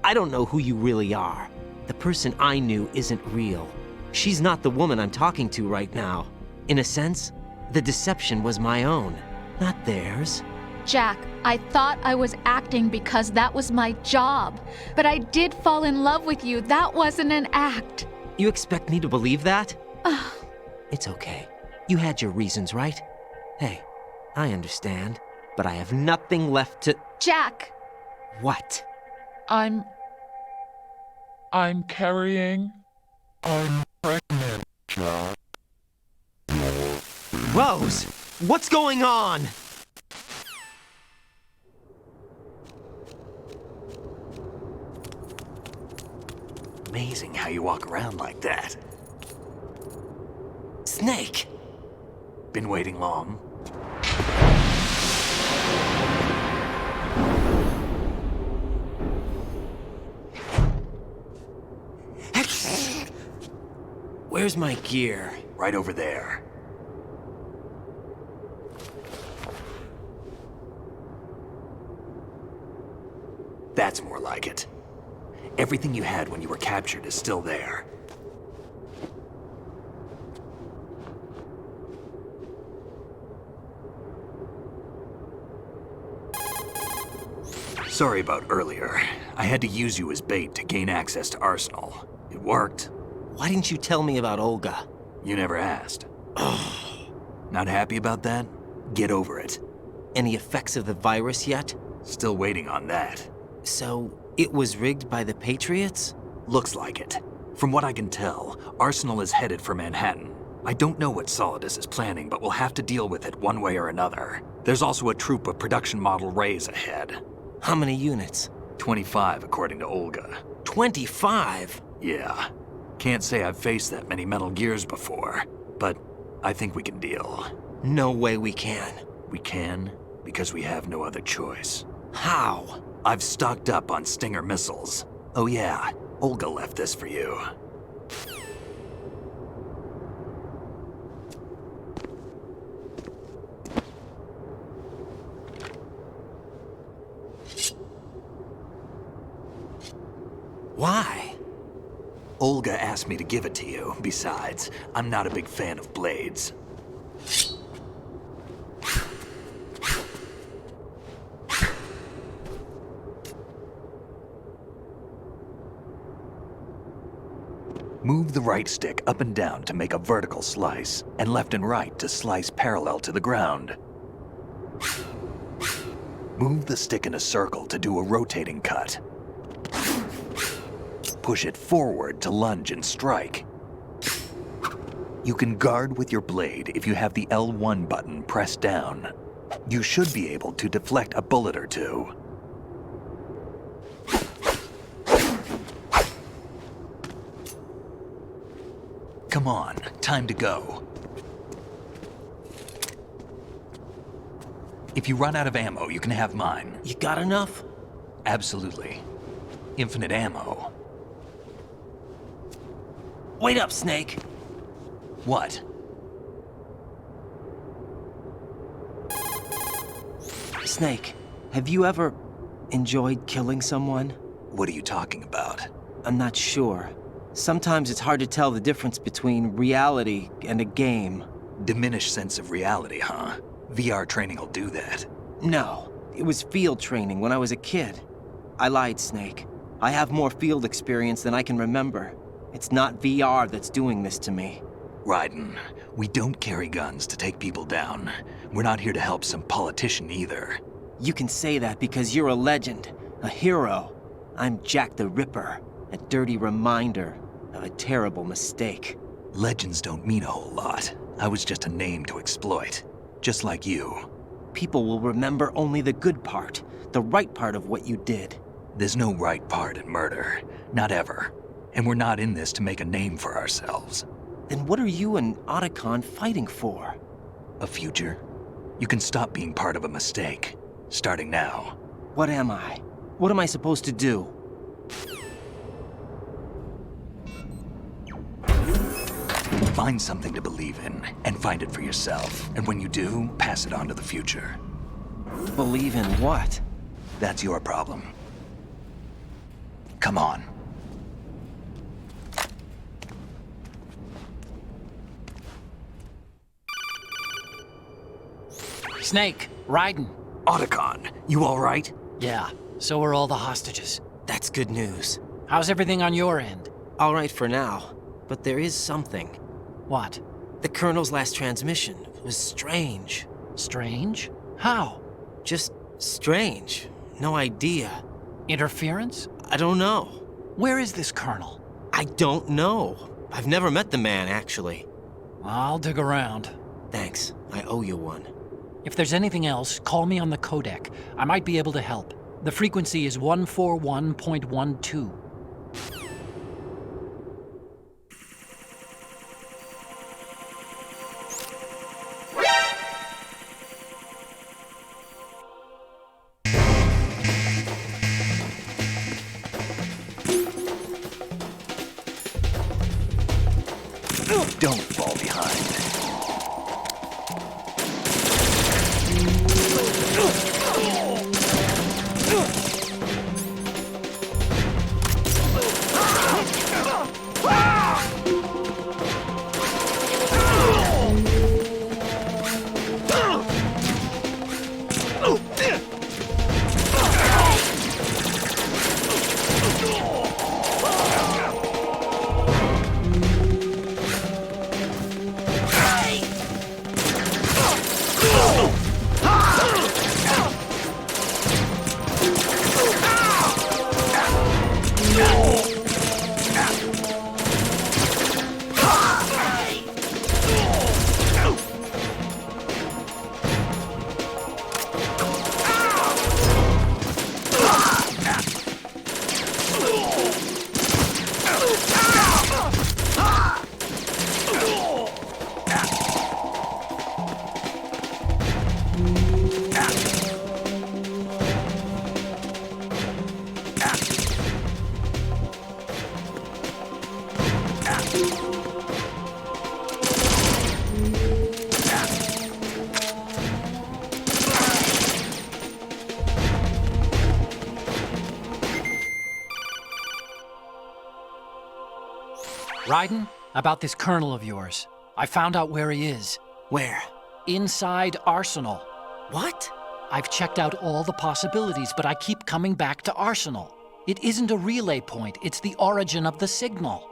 I don't know who you really are. The person I knew isn't real. She's not the woman I'm talking to right now. In a sense, the deception was my own, not theirs. Jack, I thought I was acting because that was my job. But I did fall in love with you. That wasn't an act. You expect me to believe that? It's okay. You had your reasons, right? Hey, I understand, but I have nothing left to... Jack! What? I'm carrying... I'm pregnant, Jack. Rose! What's going on? Amazing how you walk around like that. Snake! Been waiting long? Where's my gear? Right over there. That's more like it. Everything you had when you were captured is still there. Sorry about earlier. I had to use you as bait to gain access to Arsenal. It worked. Why didn't you tell me about Olga? You never asked. Not happy about that? Get over it. Any effects of the virus yet? Still waiting on that. So, it was rigged by the Patriots? Looks like it. From what I can tell, Arsenal is headed for Manhattan. I don't know what Solidus is planning, but we'll have to deal with it one way or another. There's also a troop of production model Rays ahead. How many units? 25, according to Olga. 25? Yeah. Can't say I've faced that many Metal Gears before, but I think we can deal. No way we can. We can, because we have no other choice. How? I've stocked up on Stinger missiles. Oh yeah, Olga left this for you. Why? Olga asked me to give it to you. Besides, I'm not a big fan of blades. Move the right stick up and down to make a vertical slice, and left and right to slice parallel to the ground. Move the stick in a circle to do a rotating cut. Push it forward to lunge and strike. You can guard with your blade if you have the L1 button pressed down. You should be able to deflect a bullet or two. Come on, time to go. If you run out of ammo, you can have mine. You got enough? Absolutely. Infinite ammo. Wait up, Snake. What? Snake, have you ever enjoyed killing someone? What are you talking about? I'm not sure. Sometimes it's hard to tell the difference between reality and a game. Diminished sense of reality, huh? VR training will do that. No, it was field training when I was a kid. I lied, Snake. I have more field experience than I can remember. It's not VR that's doing this to me. Raiden, we don't carry guns to take people down. We're not here to help some politician either. You can say that because you're a legend, a hero. I'm Jack the Ripper, a dirty reminder of a terrible mistake. Legends don't mean a whole lot. I was just a name to exploit, just like you. People will remember only the good part, the right part of what you did. There's no right part in murder, not ever. And we're not in this to make a name for ourselves. Then what are you and Otacon fighting for? A future. You can stop being part of a mistake, starting now. What am I? What am I supposed to do? Find something to believe in, and find it for yourself. And when you do, pass it on to the future. Believe in what? That's your problem. Come on. Snake, Raiden. Otacon, you all right? Yeah, so are all the hostages. That's good news. How's everything on your end? All right for now, but there is something. What? The Colonel's last transmission was strange. Strange? How? Just strange. No idea. Interference? I don't know. Where is this Colonel? I don't know. I've never met the man, actually. I'll dig around. Thanks. I owe you one. If there's anything else, call me on the codec. I might be able to help. The frequency is 141.12. Don't fall behind. Raiden, about this Colonel of yours. I found out where he is. Where? Inside Arsenal. What? I've checked out all the possibilities, but I keep coming back to Arsenal. It isn't a relay point, it's the origin of the signal.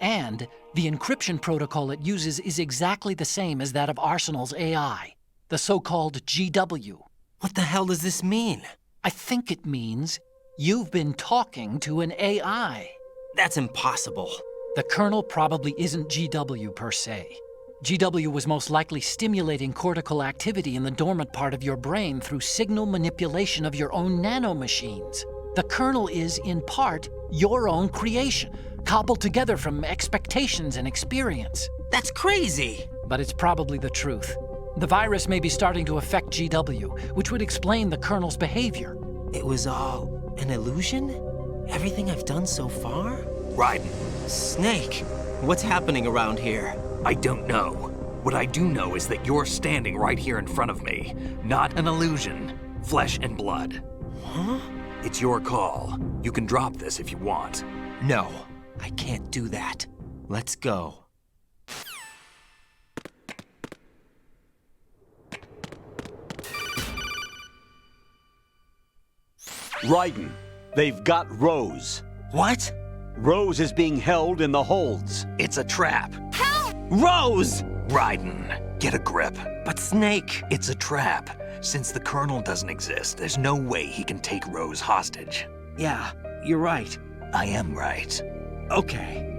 And the encryption protocol it uses is exactly the same as that of Arsenal's AI, the so-called GW. What the hell does this mean? I think it means you've been talking to an AI. That's impossible. The Colonel probably isn't GW per se. GW was most likely stimulating cortical activity in the dormant part of your brain through signal manipulation of your own nanomachines. The Colonel is, in part, your own creation, cobbled together from expectations and experience. That's crazy! But it's probably the truth. The virus may be starting to affect GW, which would explain the Colonel's behavior. It was all an illusion? Everything I've done so far? Raiden. Snake, what's happening around here? I don't know. What I do know is that you're standing right here in front of me. Not an illusion. Flesh and blood. Huh? It's your call. You can drop this if you want. No, I can't do that. Let's go. Raiden, they've got Rose. What? Rose is being held in the holds. It's a trap. Help! Rose! Raiden, get a grip. But Snake... It's a trap. Since the Colonel doesn't exist, there's no way he can take Rose hostage. Yeah, you're right. I am right. Okay.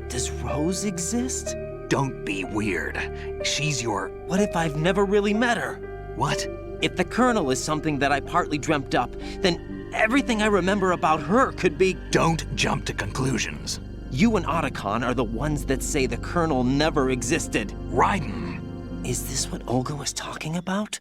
Does Rose exist? Don't be weird. She's your... What if I've never really met her? What? If the Colonel is something that I partly dreamt up, then everything I remember about her could be... Don't jump to conclusions. You and Otacon are the ones that say the Colonel never existed. Raiden! Is this what Olga was talking about?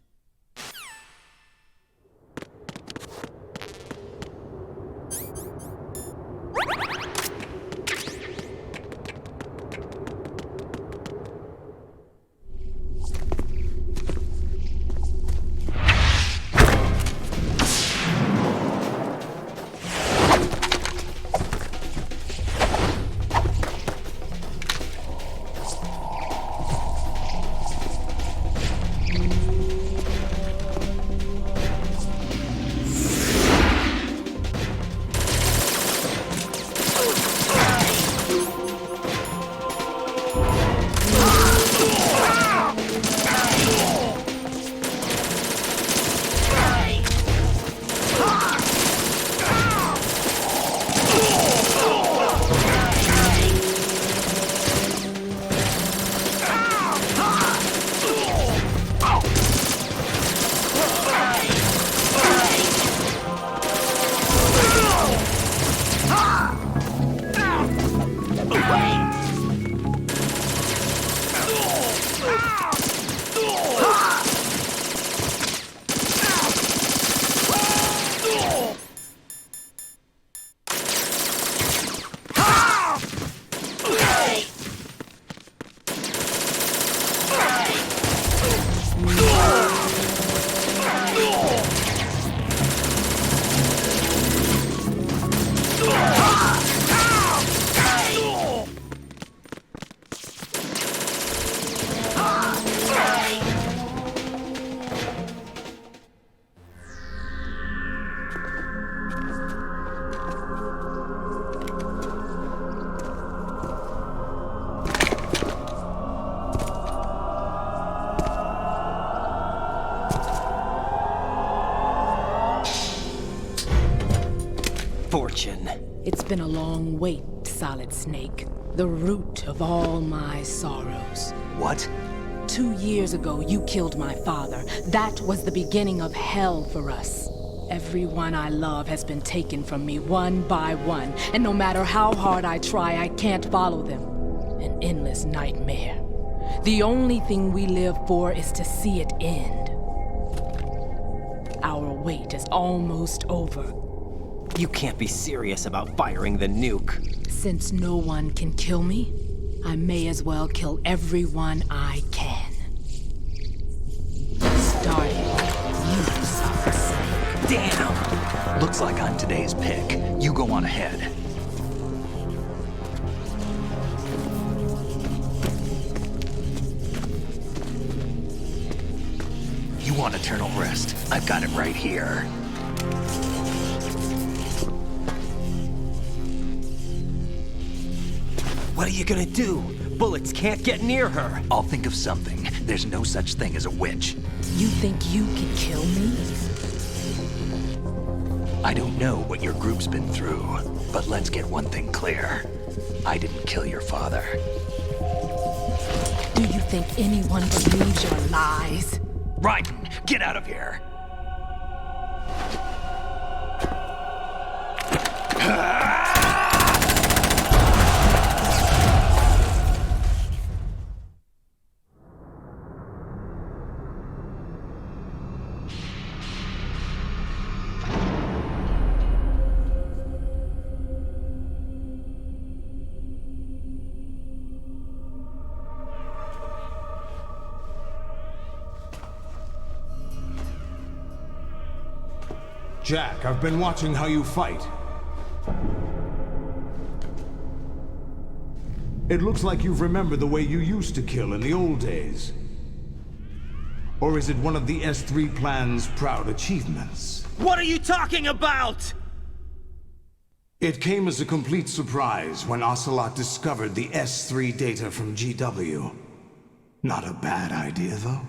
fortune. It's been a long wait, Solid Snake. The root of all my sorrows. What? 2 years ago, you killed my father. That was the beginning of hell for us. Everyone I love has been taken from me one by one, and no matter how hard I try, I can't follow them. An endless nightmare. The only thing we live for is to see it end. Our wait is almost over. You can't be serious about firing the nuke. Since no one can kill me, I may as well kill everyone I can. Starting with you, Solid Snake. Damn! Looks like I'm today's pick. You go on ahead. You want eternal rest? I've got it right here. What are you gonna do? Bullets can't get near her. I'll think of something. There's no such thing as a witch. You think you can kill me? I don't know what your group's been through, but let's get one thing clear. I didn't kill your father. Do you think anyone believes your lies? Raiden, get out of here! Jack, I've been watching how you fight. It looks like you've remembered the way you used to kill in the old days. Or is it one of the S3 plan's proud achievements? What are you talking about? It came as a complete surprise when Ocelot discovered the S3 data from GW. Not a bad idea, though.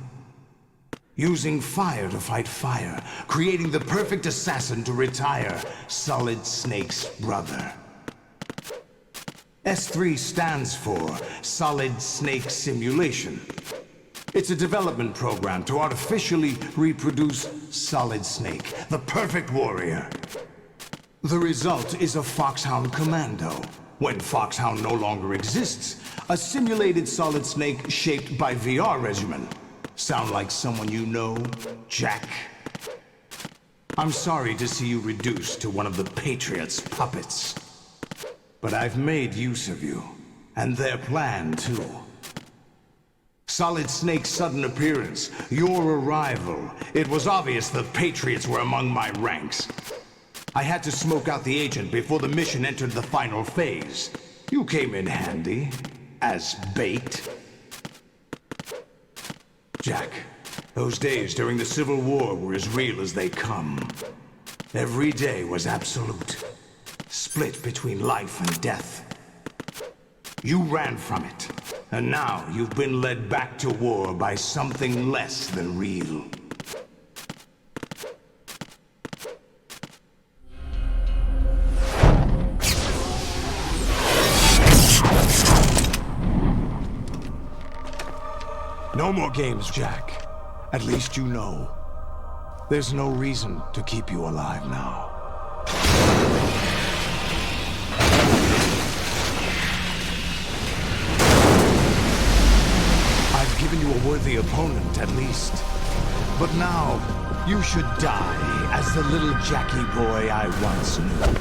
Using fire to fight fire, creating the perfect assassin to retire Solid Snake's brother. S3 stands for Solid Snake Simulation. It's a development program to artificially reproduce Solid Snake, the perfect warrior. The result is a Foxhound Commando. When Foxhound no longer exists, a simulated Solid Snake shaped by VR regimen. Sound like someone you know, Jack? I'm sorry to see you reduced to one of the Patriots' puppets. But I've made use of you, and their plan too. Solid Snake's sudden appearance, your arrival. It was obvious the Patriots were among my ranks. I had to smoke out the agent before the mission entered the final phase. You came in handy, as bait. Jack, those days during the Civil War were as real as they come. Every day was absolute, split between life and death. You ran from it, and now you've been led back to war by something less than real. No more games, Jack. At least you know. There's no reason to keep you alive now. I've given you a worthy opponent, at least. But now, you should die as the little Jackie boy I once knew.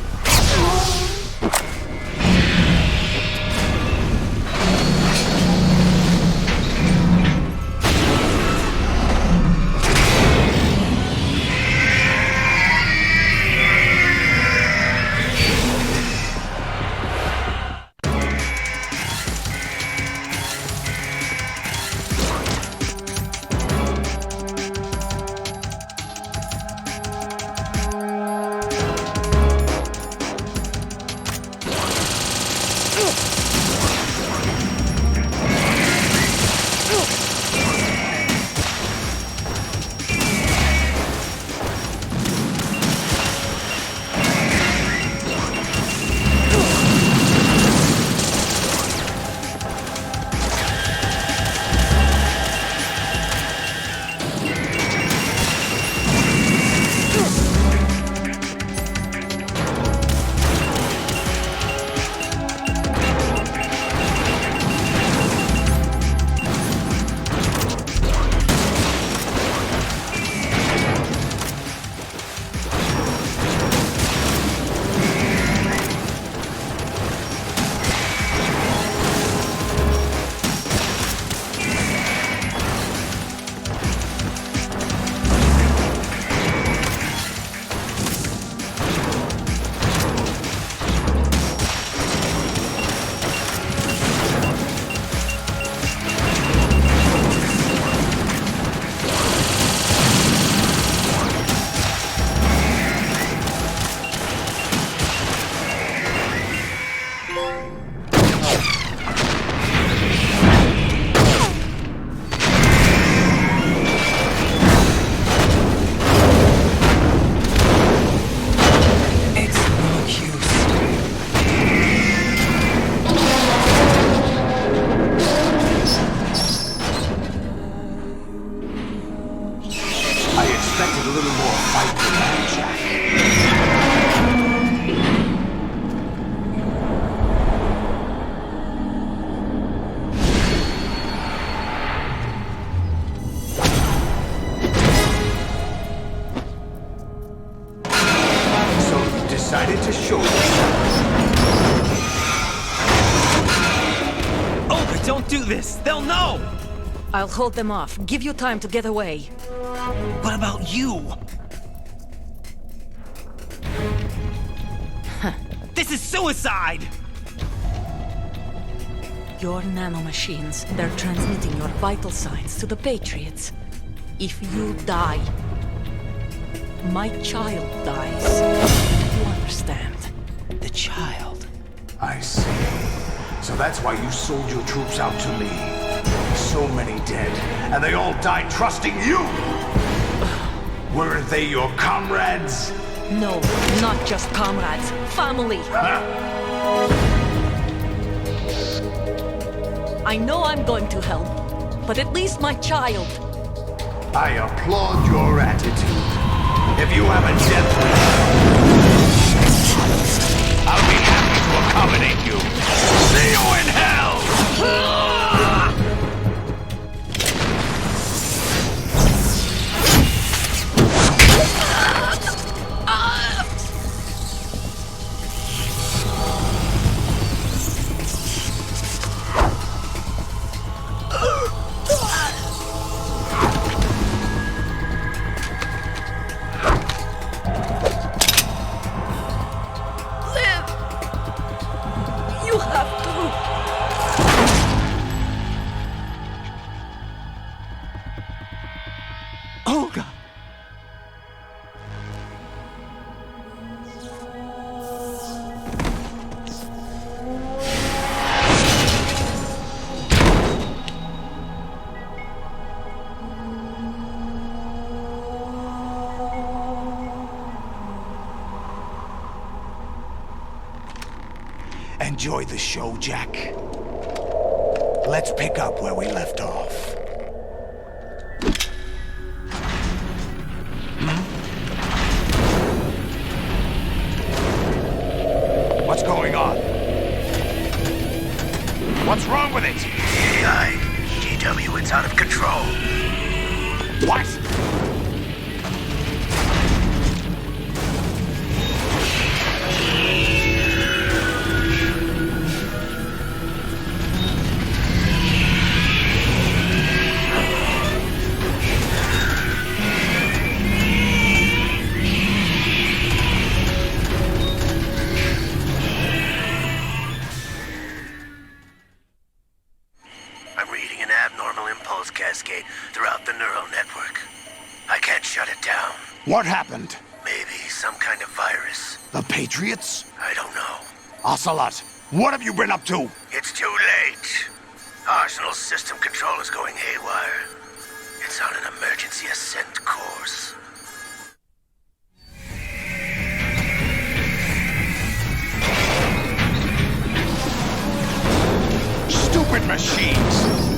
or fight the man, Jack. So you decided to show yourself. Oh, but don't do this! They'll know! I'll hold them off. Give you time to get away. What about you? This is suicide! Your nanomachines, they're transmitting your vital signs to the Patriots. If you die, my child dies. You understand? The child. I see. So that's why you sold your troops out to me. So many dead, and they all died trusting you! Weren't they your comrades? No, not just comrades. Family! I know I'm going to help, but at least my child. I applaud your attitude. If you have a death wish, I'll be happy to accommodate you. See you in hell! Enjoy the show, Jack. Let's pick up where we left off. What's going on? What's wrong with it? GW, it's out of control. What? What happened? Maybe some kind of virus. The Patriots? I don't know. Ocelot, what have you been up to? It's too late. Arsenal's system control is going haywire. It's on an emergency ascent course. Stupid machines!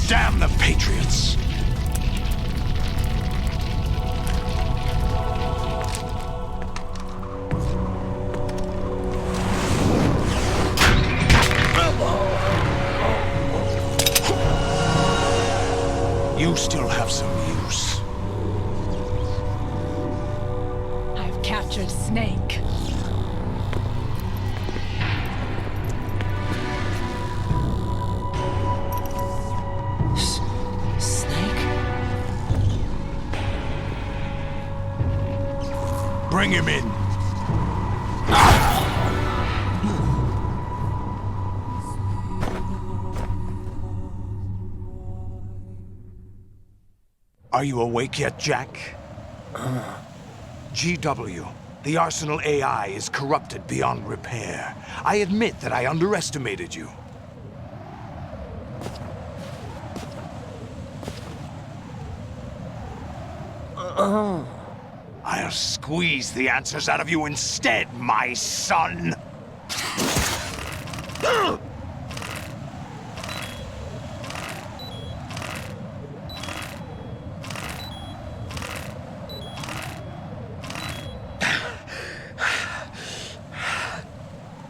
Damn the Patriots! You still have some use. I've captured Snake. Bring him in. Are you awake yet, Jack? GW, the Arsenal AI is corrupted beyond repair. I admit that I underestimated you. I'll squeeze the answers out of you instead, my son!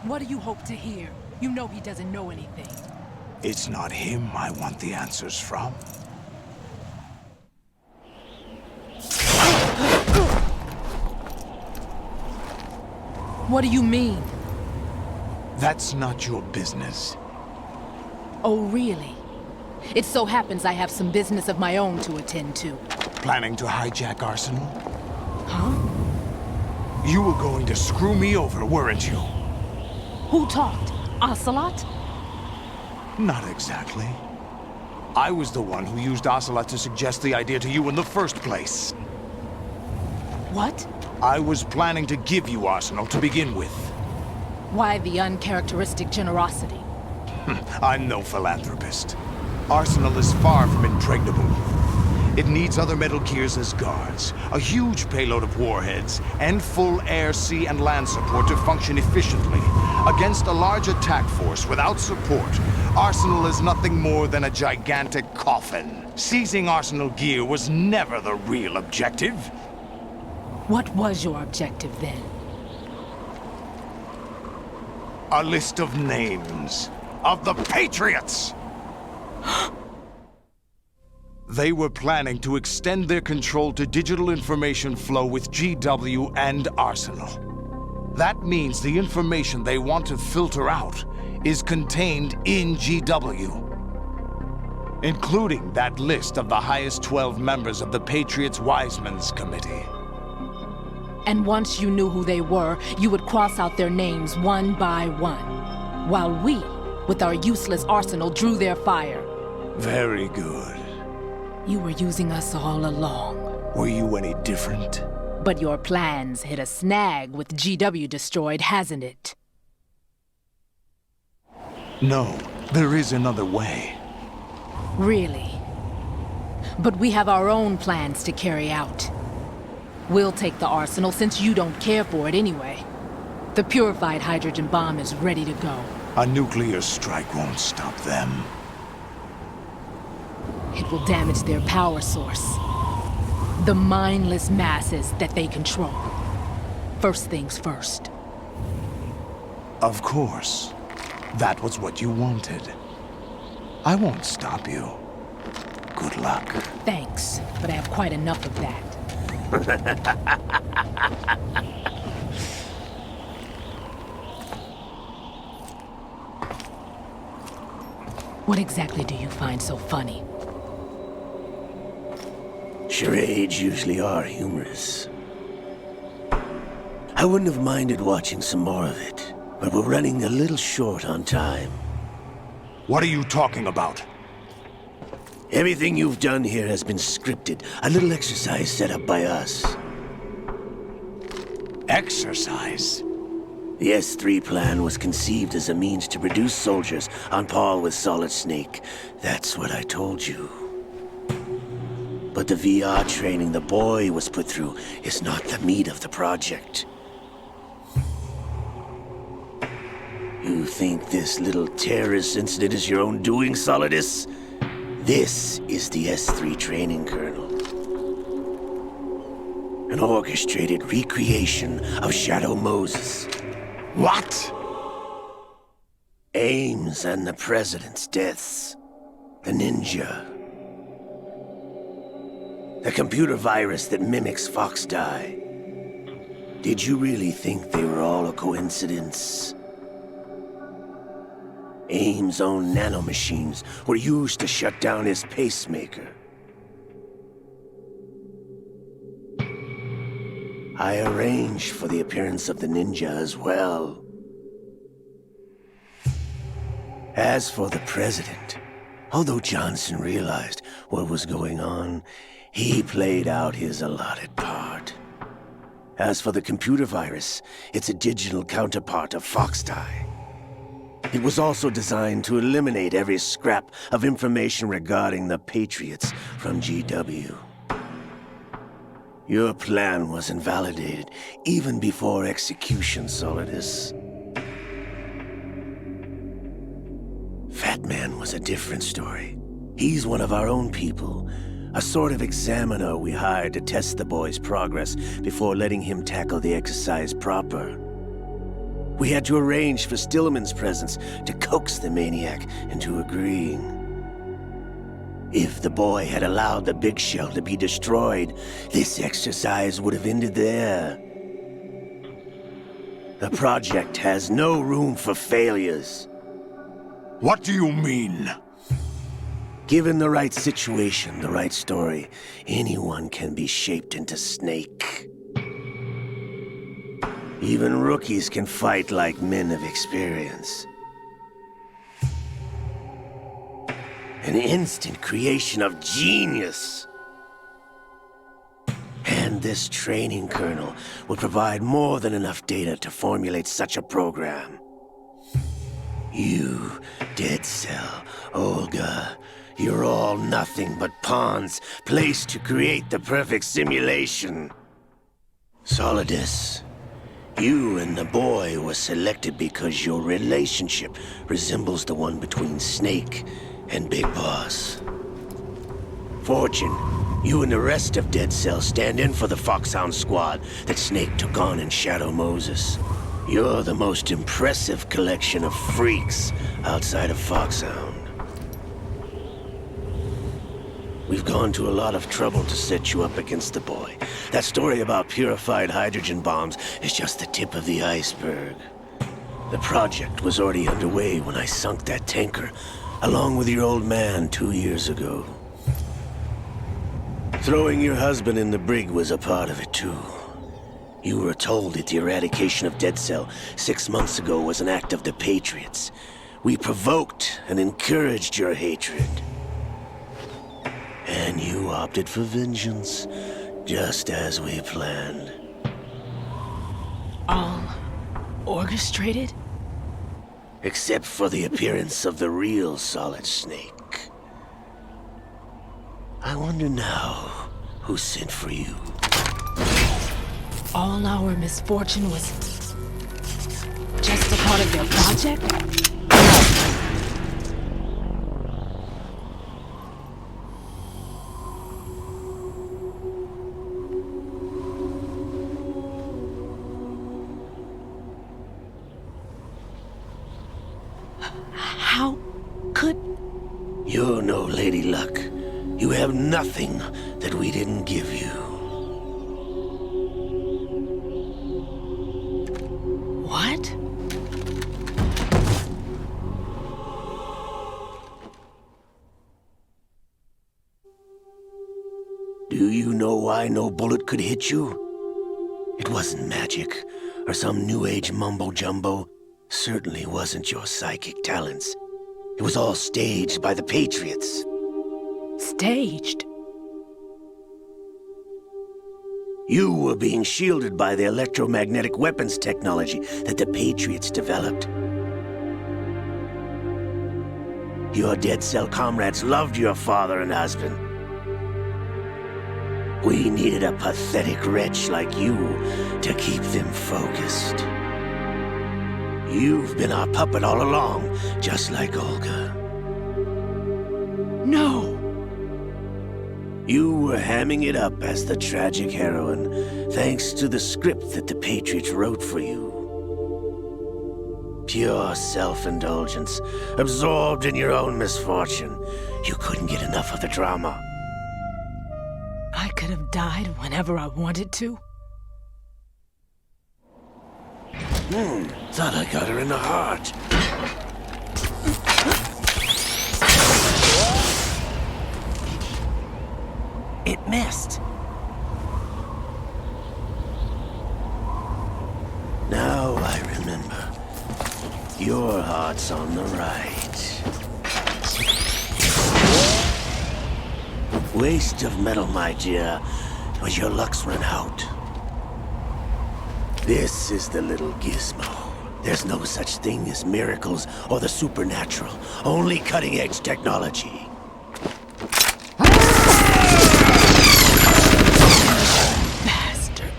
What do you hope to hear? You know he doesn't know anything. It's not him I want the answers from. What do you mean? That's not your business. Oh, really? It so happens I have some business of my own to attend to. Planning to hijack Arsenal? Huh? You were going to screw me over, weren't you? Who talked? Ocelot? Not exactly. I was the one who used Ocelot to suggest the idea to you in the first place. What? I was planning to give you Arsenal to begin with. Why the uncharacteristic generosity? I'm no philanthropist. Arsenal is far from impregnable. It needs other Metal Gears as guards, a huge payload of warheads, and full air, sea, and land support to function efficiently. Against a large attack force without support, Arsenal is nothing more than a gigantic coffin. Seizing Arsenal gear was never the real objective. What was your objective then? A list of names of the Patriots! They were planning to extend their control to digital information flow with GW and Arsenal. That means the information they want to filter out is contained in GW, including that list of the highest 12 members of the Patriots Wiseman's Committee. And once you knew who they were, you would cross out their names one by one, while we, with our useless arsenal, drew their fire. Very good. You were using us all along. Were you any different? But your plans hit a snag with GW destroyed, hasn't it? No, there is another way. Really? But we have our own plans to carry out. We'll take the arsenal since you don't care for it anyway. The purified hydrogen bomb is ready to go. A nuclear strike won't stop them. It will damage their power source. The mindless masses that they control. First things first. Of course. That was what you wanted. I won't stop you. Good luck. Thanks, but I have quite enough of that. What exactly do you find so funny? Charades usually are humorous. I wouldn't have minded watching some more of it, but we're running a little short on time. What are you talking about? Everything you've done here has been scripted. A little exercise set up by us. Exercise? The S3 plan was conceived as a means to produce soldiers on par with Solid Snake. That's what I told you. But the VR training the boy was put through is not the meat of the project. You think this little terrorist incident is your own doing, Solidus? This is the S3 training kernel. An orchestrated recreation of Shadow Moses. What? Ames and the President's deaths. The Ninja. The computer virus that mimics Fox Die. Did you really think they were all a coincidence? Ames' own nanomachines were used to shut down his pacemaker. I arranged for the appearance of the ninja as well. As for the president, although Johnson realized what was going on, he played out his allotted part. As for the computer virus, it's a digital counterpart of Foxdie. It was also designed to eliminate every scrap of information regarding the Patriots from GW. Your plan was invalidated even before execution, Solidus. Fatman was a different story. He's one of our own people, a sort of examiner we hired to test the boy's progress before letting him tackle the exercise proper. We had to arrange for Stillman's presence to coax the maniac into agreeing. If the boy had allowed the Big Shell to be destroyed, this exercise would have ended there. The project has no room for failures. What do you mean? Given the right situation, the right story, anyone can be shaped into Snake. Even rookies can fight like men of experience. An instant creation of genius. And this training kernel will provide more than enough data to formulate such a program. You, Dead Cell, Olga, you're all nothing but pawns placed to create the perfect simulation. Solidus, you and the boy were selected because your relationship resembles the one between Snake and Big Boss. Fortune, you and the rest of Dead Cell stand in for the Foxhound squad that Snake took on in Shadow Moses. You're the most impressive collection of freaks outside of Foxhound. We've gone to a lot of trouble to set you up against the boy. That story about purified hydrogen bombs is just the tip of the iceberg. The project was already underway when I sunk that tanker, along with your old man 2 years ago. Throwing your husband in the brig was a part of it too. You were told that the eradication of Dead Cell 6 months ago was an act of the Patriots. We provoked and encouraged your hatred. And you opted for vengeance, just as we planned. All orchestrated? Except for the appearance of the real Solid Snake. I wonder now who sent for you. All our misfortune was just a part of their project? How could... You're no Lady Luck. You have nothing that we didn't give you. What? Do you know why no bullet could hit you? It wasn't magic, or some new age mumbo-jumbo. Certainly wasn't your psychic talents. It was all staged by the Patriots. Staged? You were being shielded by the electromagnetic weapons technology that the Patriots developed. Your Dead Cell comrades loved your father and husband. We needed a pathetic wretch like you to keep them focused. You've been our puppet all along, just like Olga. No! You were hamming it up as the tragic heroine, thanks to the script that the Patriots wrote for you. Pure self-indulgence, absorbed in your own misfortune. You couldn't get enough of the drama. I could have died whenever I wanted to. Thought I got her in the heart. It missed. Your heart's on the right. Waste of metal, my dear, but your luck's run out. This is the little gizmo. There's no such thing as miracles or the supernatural, only cutting-edge technology. Bastard.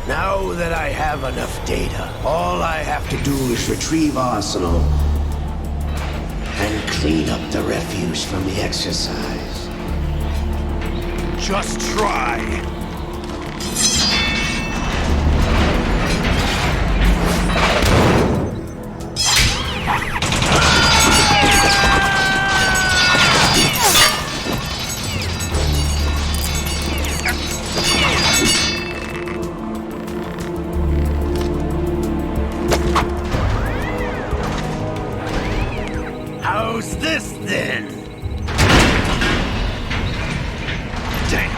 Now that I have enough data, all I have to do is retrieve Arsenal and clean up the refuse from the exercise. Just try. How's this then? Damn.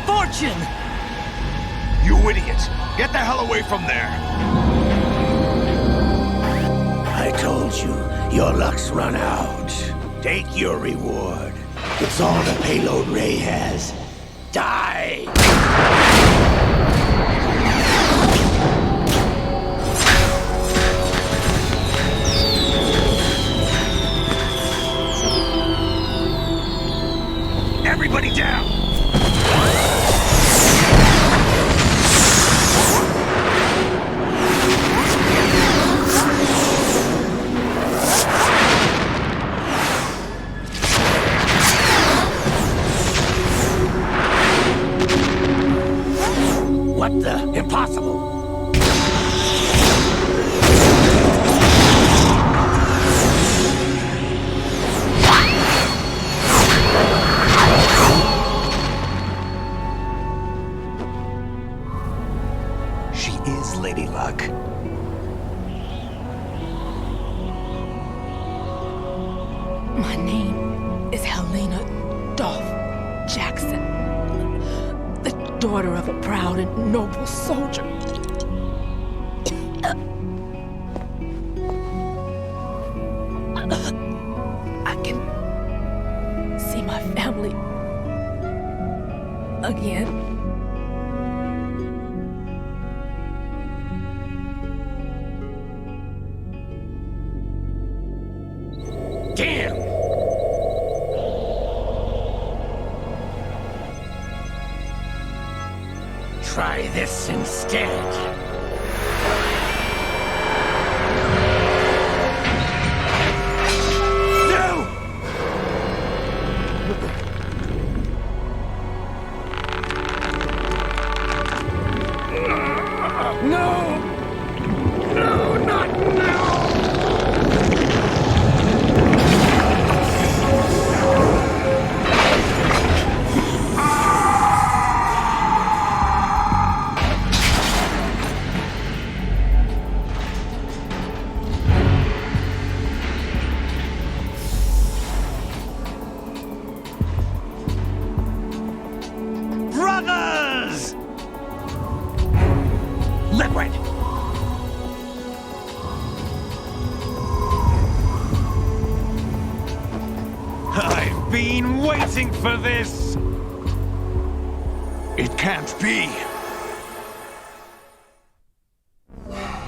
Fortune! You idiot! Get the hell away from there! I told you, your luck's run out. Take your reward. It's all the payload Ray has. Die! Everybody down! What the? Impossible! She is Lady Luck. My name is Helena Dolph Jackson, the daughter of a proud and noble soldier. I can see my family again. Damn! Try this instead. Brothers! Liquid! I've been waiting for this! It can't be!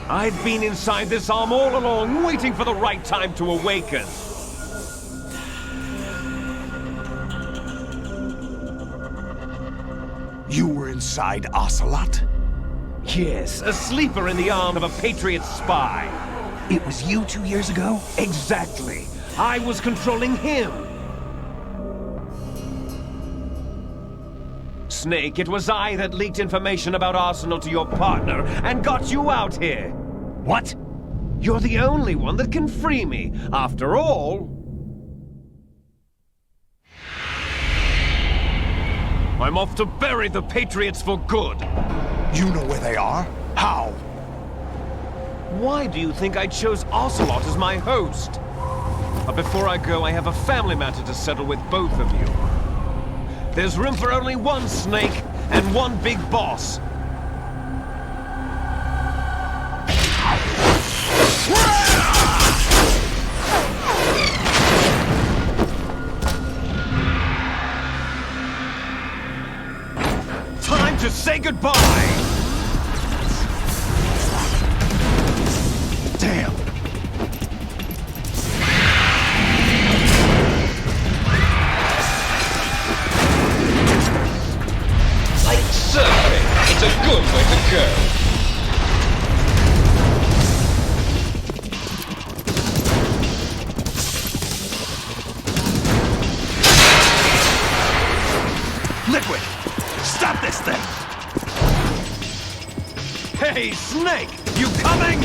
I've been inside this arm all along, waiting for the right time to awaken. You were inside Ocelot? Yes, a sleeper in the arm of a Patriot spy. It was you 2 years ago? Exactly. I was controlling him. Snake, it was I that leaked information about Arsenal to your partner and got you out here. What? You're the only one that can free me. After all... I'm off to bury the Patriots for good. You know where they are? How? Why do you think I chose Ocelot as my host? But before I go, I have a family matter to settle with both of you. There's room for only one Snake and one big boss. Time to say goodbye! Damn! Like surfing, it's a good way to go. Liquid! Stop this thing! Hey, Snake! You coming?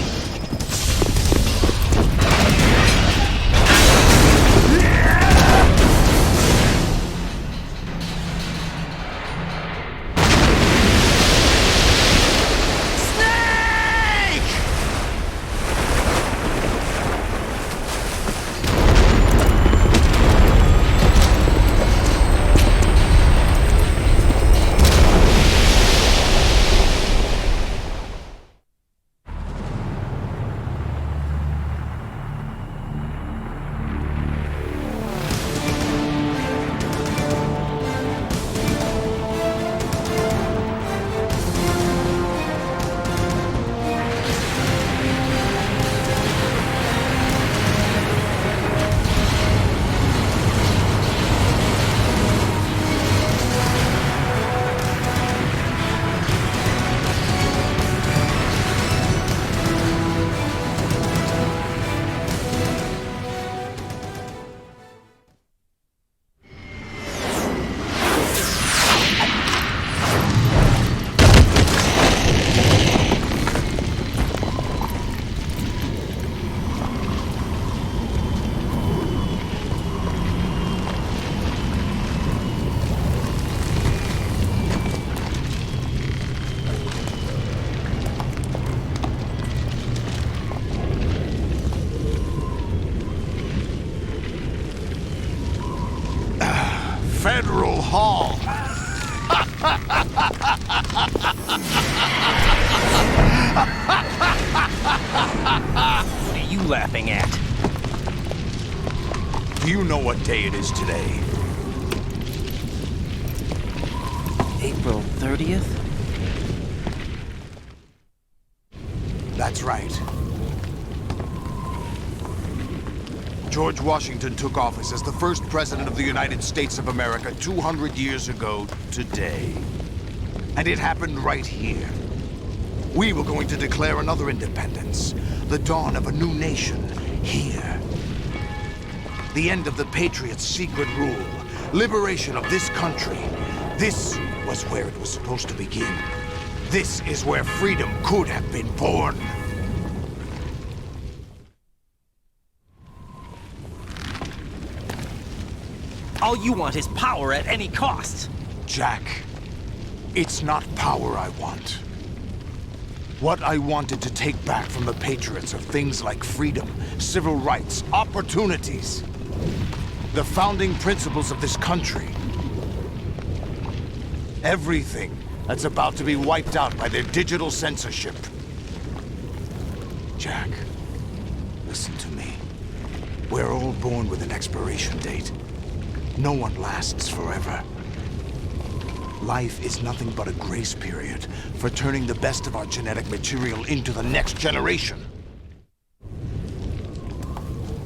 Federal Hall. What are you laughing at? Do you know what day it is today? April 30th? That's right. George Washington took office as the first president of the United States of America 200 years ago today. And it happened right here. We were going to declare another independence, the dawn of a new nation, here. The end of the Patriots' secret rule, liberation of this country. This was where it was supposed to begin. This is where freedom could have been born. All you want is power at any cost. Jack, it's not power I want. What I wanted to take back from the Patriots are things like freedom, civil rights, opportunities. The founding principles of this country. Everything that's about to be wiped out by their digital censorship. Jack, listen to me. We're all born with an expiration date. No one lasts forever. Life is nothing but a grace period for turning the best of our genetic material into the next generation.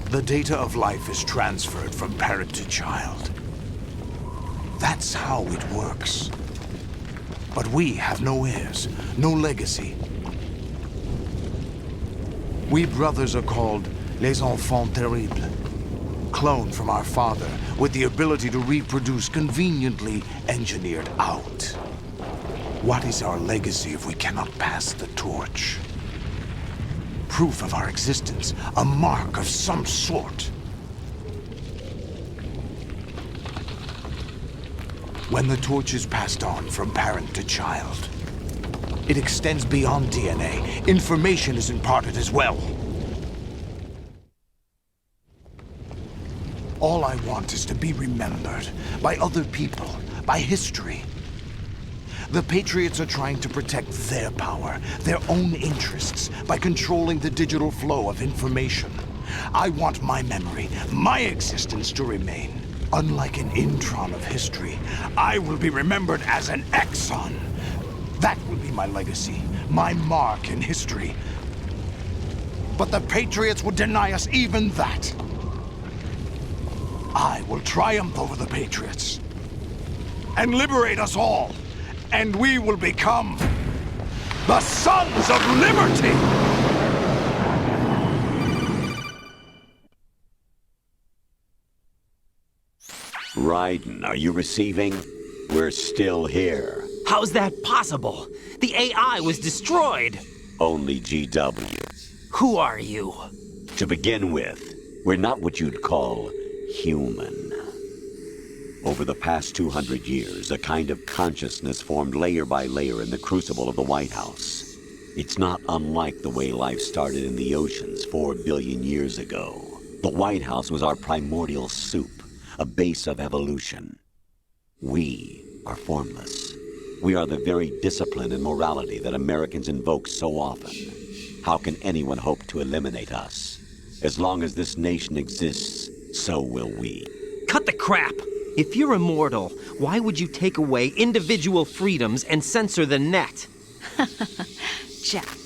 The data of life is transferred from parent to child. That's how it works. But we have no heirs, no legacy. We brothers are called les enfants terribles. Cloned from our father, with the ability to reproduce conveniently engineered out. What is our legacy if we cannot pass the torch? Proof of our existence, a mark of some sort. When the torch is passed on from parent to child, it extends beyond DNA. Information is imparted as well. All I want is to be remembered by other people, by history. The Patriots are trying to protect their power, their own interests, by controlling the digital flow of information. I want my memory, my existence to remain. Unlike an intron of history, I will be remembered as an exon. That will be my legacy, my mark in history. But the Patriots would deny us even that. I will triumph over the Patriots and liberate us all. And we will become the Sons of Liberty! Raiden, are you receiving? We're still here. How's that possible? The AI was destroyed. Only GW. Who are you? To begin with, we're not what you'd call human. Over the past 200 years, a kind of consciousness formed layer by layer in the crucible of the White House. It's not unlike the way life started in the oceans 4 billion years ago. The White House was our primordial soup, a base of evolution. We are formless. We are the very discipline and morality that Americans invoke so often. How can anyone hope to eliminate us? As long as this nation exists, so will we. Cut the crap! If you're immortal, why would you take away individual freedoms and censor the net? Jack,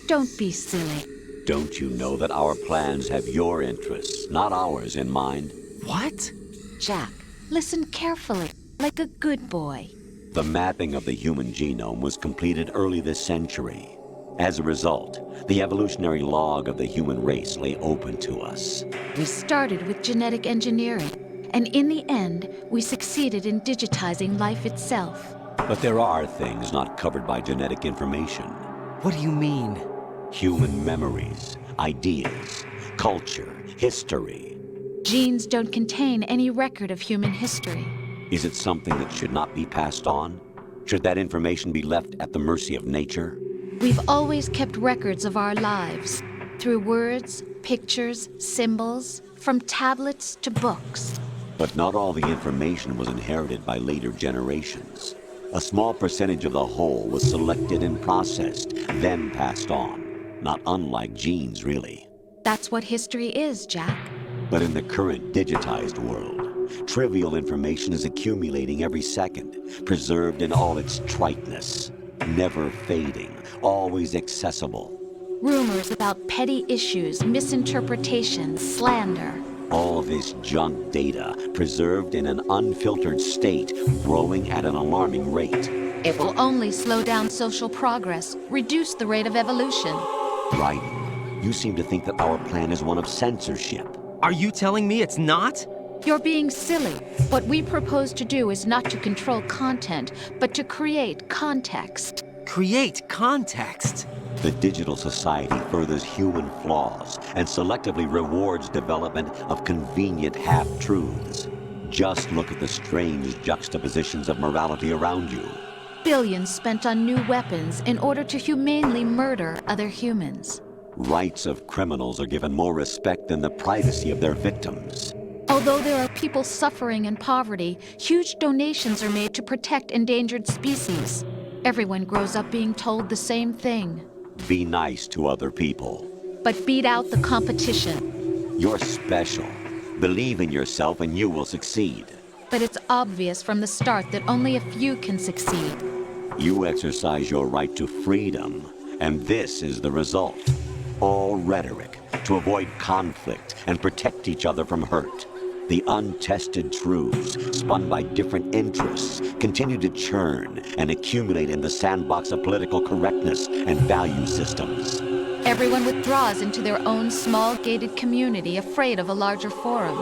don't be silly. Don't you know that our plans have your interests, not ours, in mind? What? Jack, listen carefully, like a good boy. The mapping of the human genome was completed early this century. As a result, the evolutionary log of the human race lay open to us. We started with genetic engineering. And in the end, we succeeded in digitizing life itself. But there are things not covered by genetic information. What do you mean? Human memories, ideas, culture, history. Genes don't contain any record of human history. Is it something that should not be passed on? Should that information be left at the mercy of nature? We've always kept records of our lives, through words, pictures, symbols, from tablets to books. But not all the information was inherited by later generations. A small percentage of the whole was selected and processed, then passed on. Not unlike genes, really. That's what history is, Jack. But in the current digitized world, trivial information is accumulating every second, preserved in all its triteness, never fading, always accessible. Rumors about petty issues, misinterpretations, slander. All this junk data, preserved in an unfiltered state, growing at an alarming rate. It will only slow down social progress, reduce the rate of evolution. Right. You seem to think that our plan is one of censorship. Are you telling me it's not? You're being silly. What we propose to do is not to control content, but to create context. Create context? The digital society furthers human flaws and selectively rewards development of convenient half-truths. Just look at the strange juxtapositions of morality around you. Billions spent on new weapons in order to humanely murder other humans. Rights of criminals are given more respect than the privacy of their victims. Although there are people suffering in poverty, huge donations are made to protect endangered species. Everyone grows up being told the same thing. Be nice to other people. But beat out the competition. You're special. Believe in yourself and you will succeed. But it's obvious from the start that only a few can succeed. You exercise your right to freedom, and this is the result. All rhetoric to avoid conflict and protect each other from hurt. The untested truths, spun by different interests, continue to churn and accumulate in the sandbox of political correctness and value systems. Everyone withdraws into their own small gated community, afraid of a larger forum.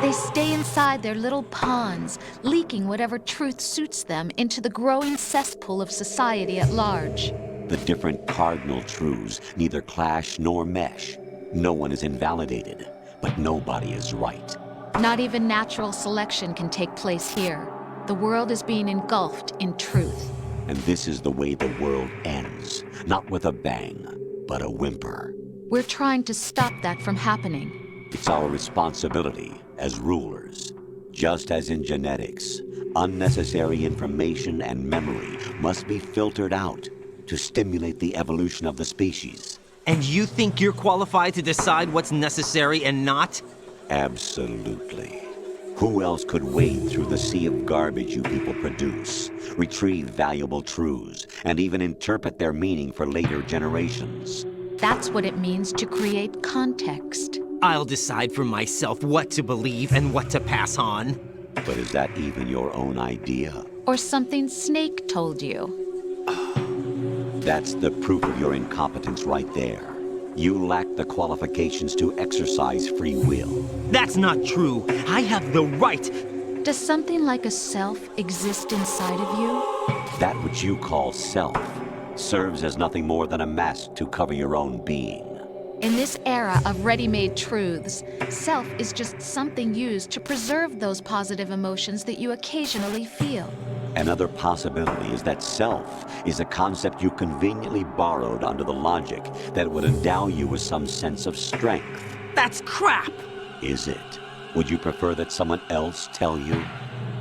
They stay inside their little ponds, leaking whatever truth suits them into the growing cesspool of society at large. The different cardinal truths neither clash nor mesh. No one is invalidated, but nobody is right. Not even natural selection can take place here. The world is being engulfed in truth. And this is the way the world ends. Not with a bang, but a whimper. We're trying to stop that from happening. It's our responsibility as rulers. Just as in genetics, unnecessary information and memory must be filtered out to stimulate the evolution of the species. And you think you're qualified to decide what's necessary and not? Absolutely. Who else could wade through the sea of garbage you people produce, retrieve valuable truths, and even interpret their meaning for later generations? That's what it means to create context. I'll decide for myself what to believe and what to pass on. But is that even your own idea? Or something Snake told you? That's the proof of your incompetence right there. You lack the qualifications to exercise free will. That's not true. I have the right. Does something like a self exist inside of you? That which you call self serves as nothing more than a mask to cover your own being. In this era of ready-made truths, self is just something used to preserve those positive emotions that you occasionally feel. Another possibility is that self is a concept you conveniently borrowed under the logic that would endow you with some sense of strength. That's crap! Is it? Would you prefer that someone else tell you?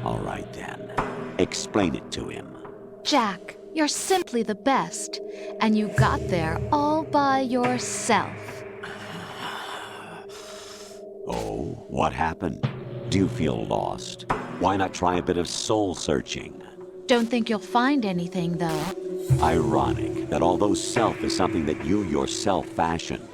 All right then. Explain it to him. Jack, you're simply the best, and you got there all by yourself. Oh, what happened? Do you feel lost? Why not try a bit of soul searching? Don't think you'll find anything, though. Ironic that although self is something that you yourself fashioned,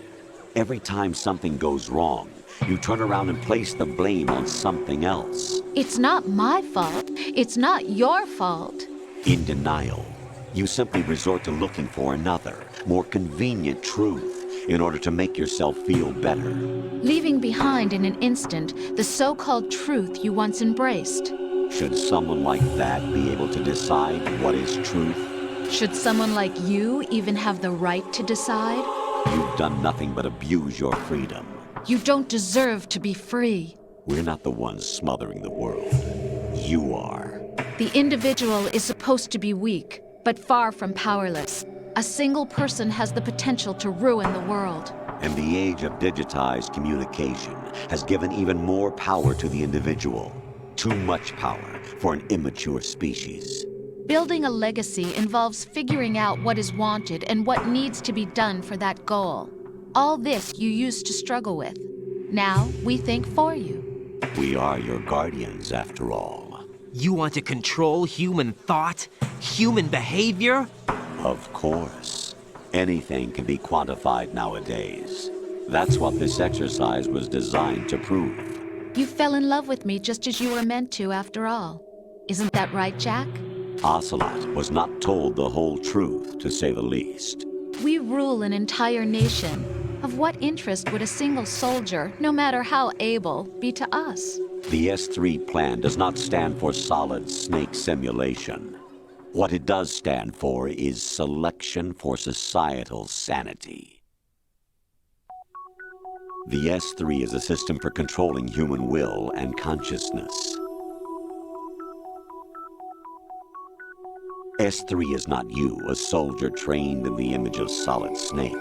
every time something goes wrong, you turn around and place the blame on something else. It's not my fault. It's not your fault. In denial, you simply resort to looking for another, more convenient truth in order to make yourself feel better. Leaving behind in an instant the so-called truth you once embraced. Should someone like that be able to decide what is truth? Should someone like you even have the right to decide? You've done nothing but abuse your freedom. You don't deserve to be free. We're not the ones smothering the world. You are. The individual is supposed to be weak, but far from powerless. A single person has the potential to ruin the world. And the age of digitized communication has given even more power to the individual. Too much power for an immature species. Building a legacy involves figuring out what is wanted and what needs to be done for that goal. All this you used to struggle with. Now we think for you. We are your guardians, after all. You want to control human thought? Human behavior? Of course. Anything can be quantified nowadays. That's what this exercise was designed to prove. You fell in love with me just as you were meant to, after all. Isn't that right, Jack? Ocelot was not told the whole truth, to say the least. We rule an entire nation. Of what interest would a single soldier, no matter how able, be to us? The S3 plan does not stand for solid snake simulation. What it does stand for is selection for societal sanity. The S3 is a system for controlling human will and consciousness. S3 is not you, a soldier trained in the image of Solid Snake.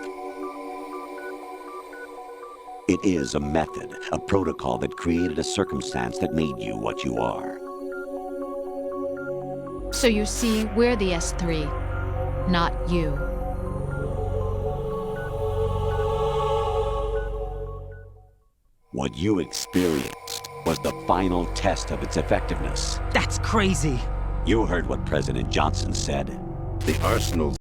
It is a method, a protocol that created a circumstance that made you what you are. So you see, we're the S3, not you. What you experienced was the final test of its effectiveness. That's crazy. You heard what President Johnson said. The arsenal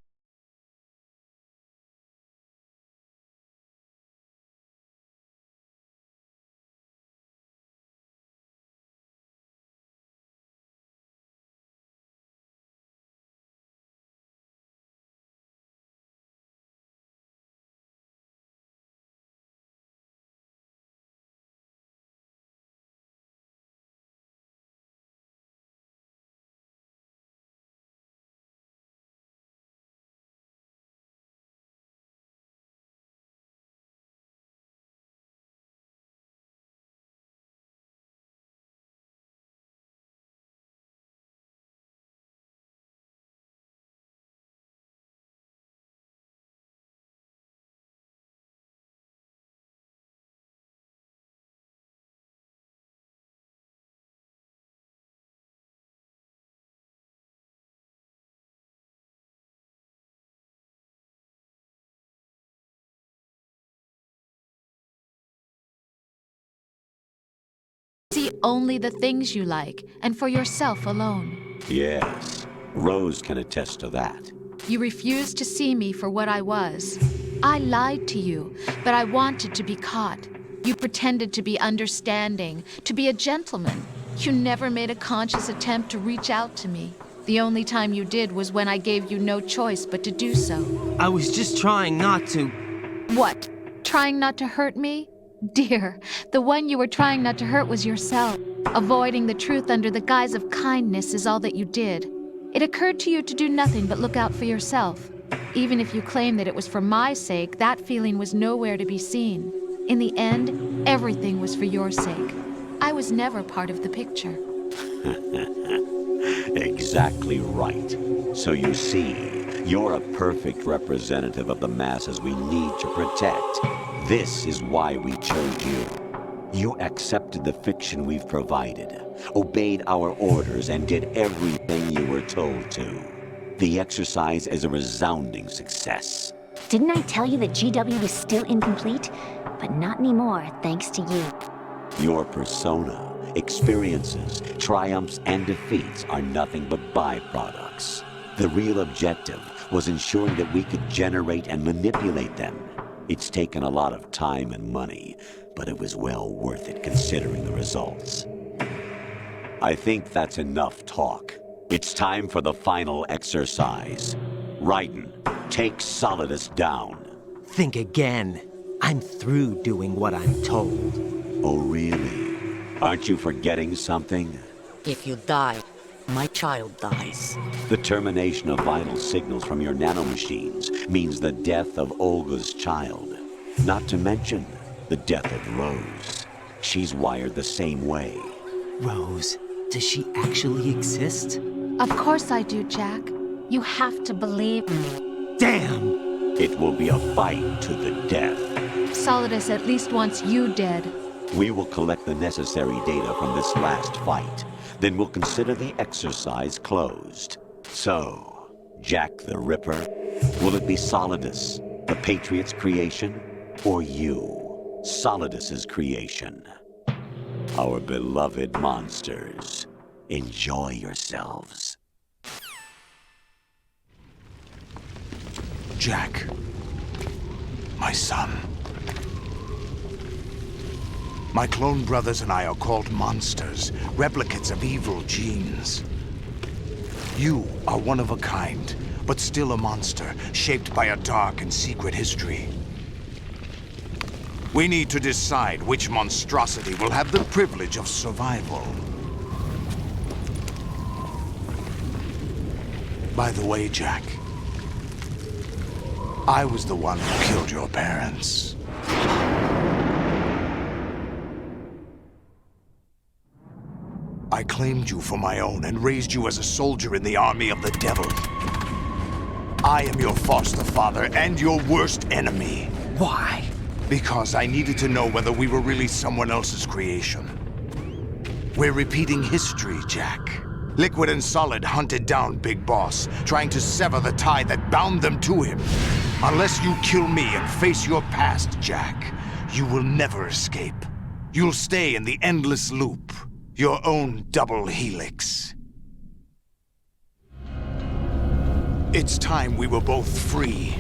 see only the things you like, and for yourself alone. Yes, Rose can attest to that. You refused to see me for what I was. I lied to you, but I wanted to be caught. You pretended to be understanding, to be a gentleman. You never made a conscious attempt to reach out to me. The only time you did was when I gave you no choice but to do so. I was just trying not to. What? Trying not to hurt me? Dear, the one you were trying not to hurt was yourself. Avoiding the truth under the guise of kindness is all that you did. It occurred to you to do nothing but look out for yourself. Even if you claim that it was for my sake, that feeling was nowhere to be seen. In the end, everything was for your sake. I was never part of the picture. Exactly right. So you see, you're a perfect representative of the masses we need to protect. This is why we chose you. You accepted the fiction we've provided, obeyed our orders, and did everything you were told to. The exercise is a resounding success. Didn't I tell you that GW was still incomplete? But not anymore, thanks to you. Your persona, experiences, triumphs, and defeats are nothing but byproducts. The real objective was ensuring that we could generate and manipulate them. It's taken a lot of time and money, but it was well worth it considering the results. I think that's enough talk. It's time for the final exercise. Raiden, take Solidus down. Think again. I'm through doing what I'm told. Oh, really? Aren't you forgetting something? If you die, my child dies. The termination of vital signals from your nanomachines means the death of Olga's child. Not to mention the death of Rose. She's wired the same way. Rose, does she actually exist? Of course I do, Jack. You have to believe me. Damn! It will be a fight to the death. Solidus at least wants you dead. We will collect the necessary data from this last fight. Then we'll consider the exercise closed. So, Jack the Ripper, will it be Solidus, the Patriot's creation, or you, Solidus's creation? Our beloved monsters, enjoy yourselves. Jack, my son. My clone brothers and I are called monsters, replicates of evil genes. You are one of a kind, but still a monster, shaped by a dark and secret history. We need to decide which monstrosity will have the privilege of survival. By the way, Jack, I was the one who killed your parents. I claimed you for my own and raised you as a soldier in the army of the devil. I am your foster father and your worst enemy. Why? Because I needed to know whether we were really someone else's creation. We're repeating history, Jack. Liquid and Solid hunted down Big Boss, trying to sever the tie that bound them to him. Unless you kill me and face your past, Jack, you will never escape. You'll stay in the endless loop. Your own double helix. It's time we were both free.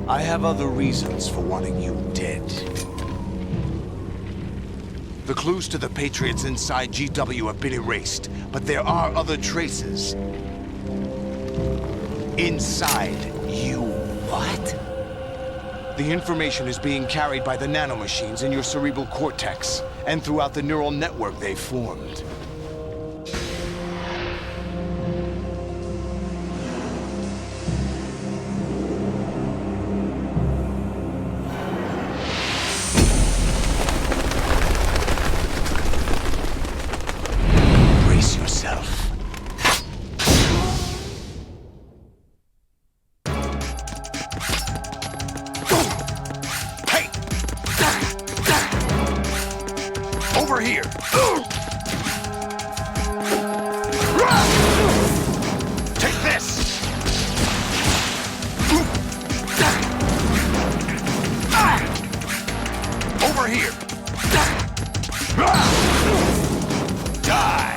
I have other reasons for wanting you dead. The clues to the Patriots inside GW have been erased, but there are other traces. Inside you. What? The information is being carried by the nanomachines in your cerebral cortex, and throughout the neural network they've formed. Over here! Take this! Over here! Die!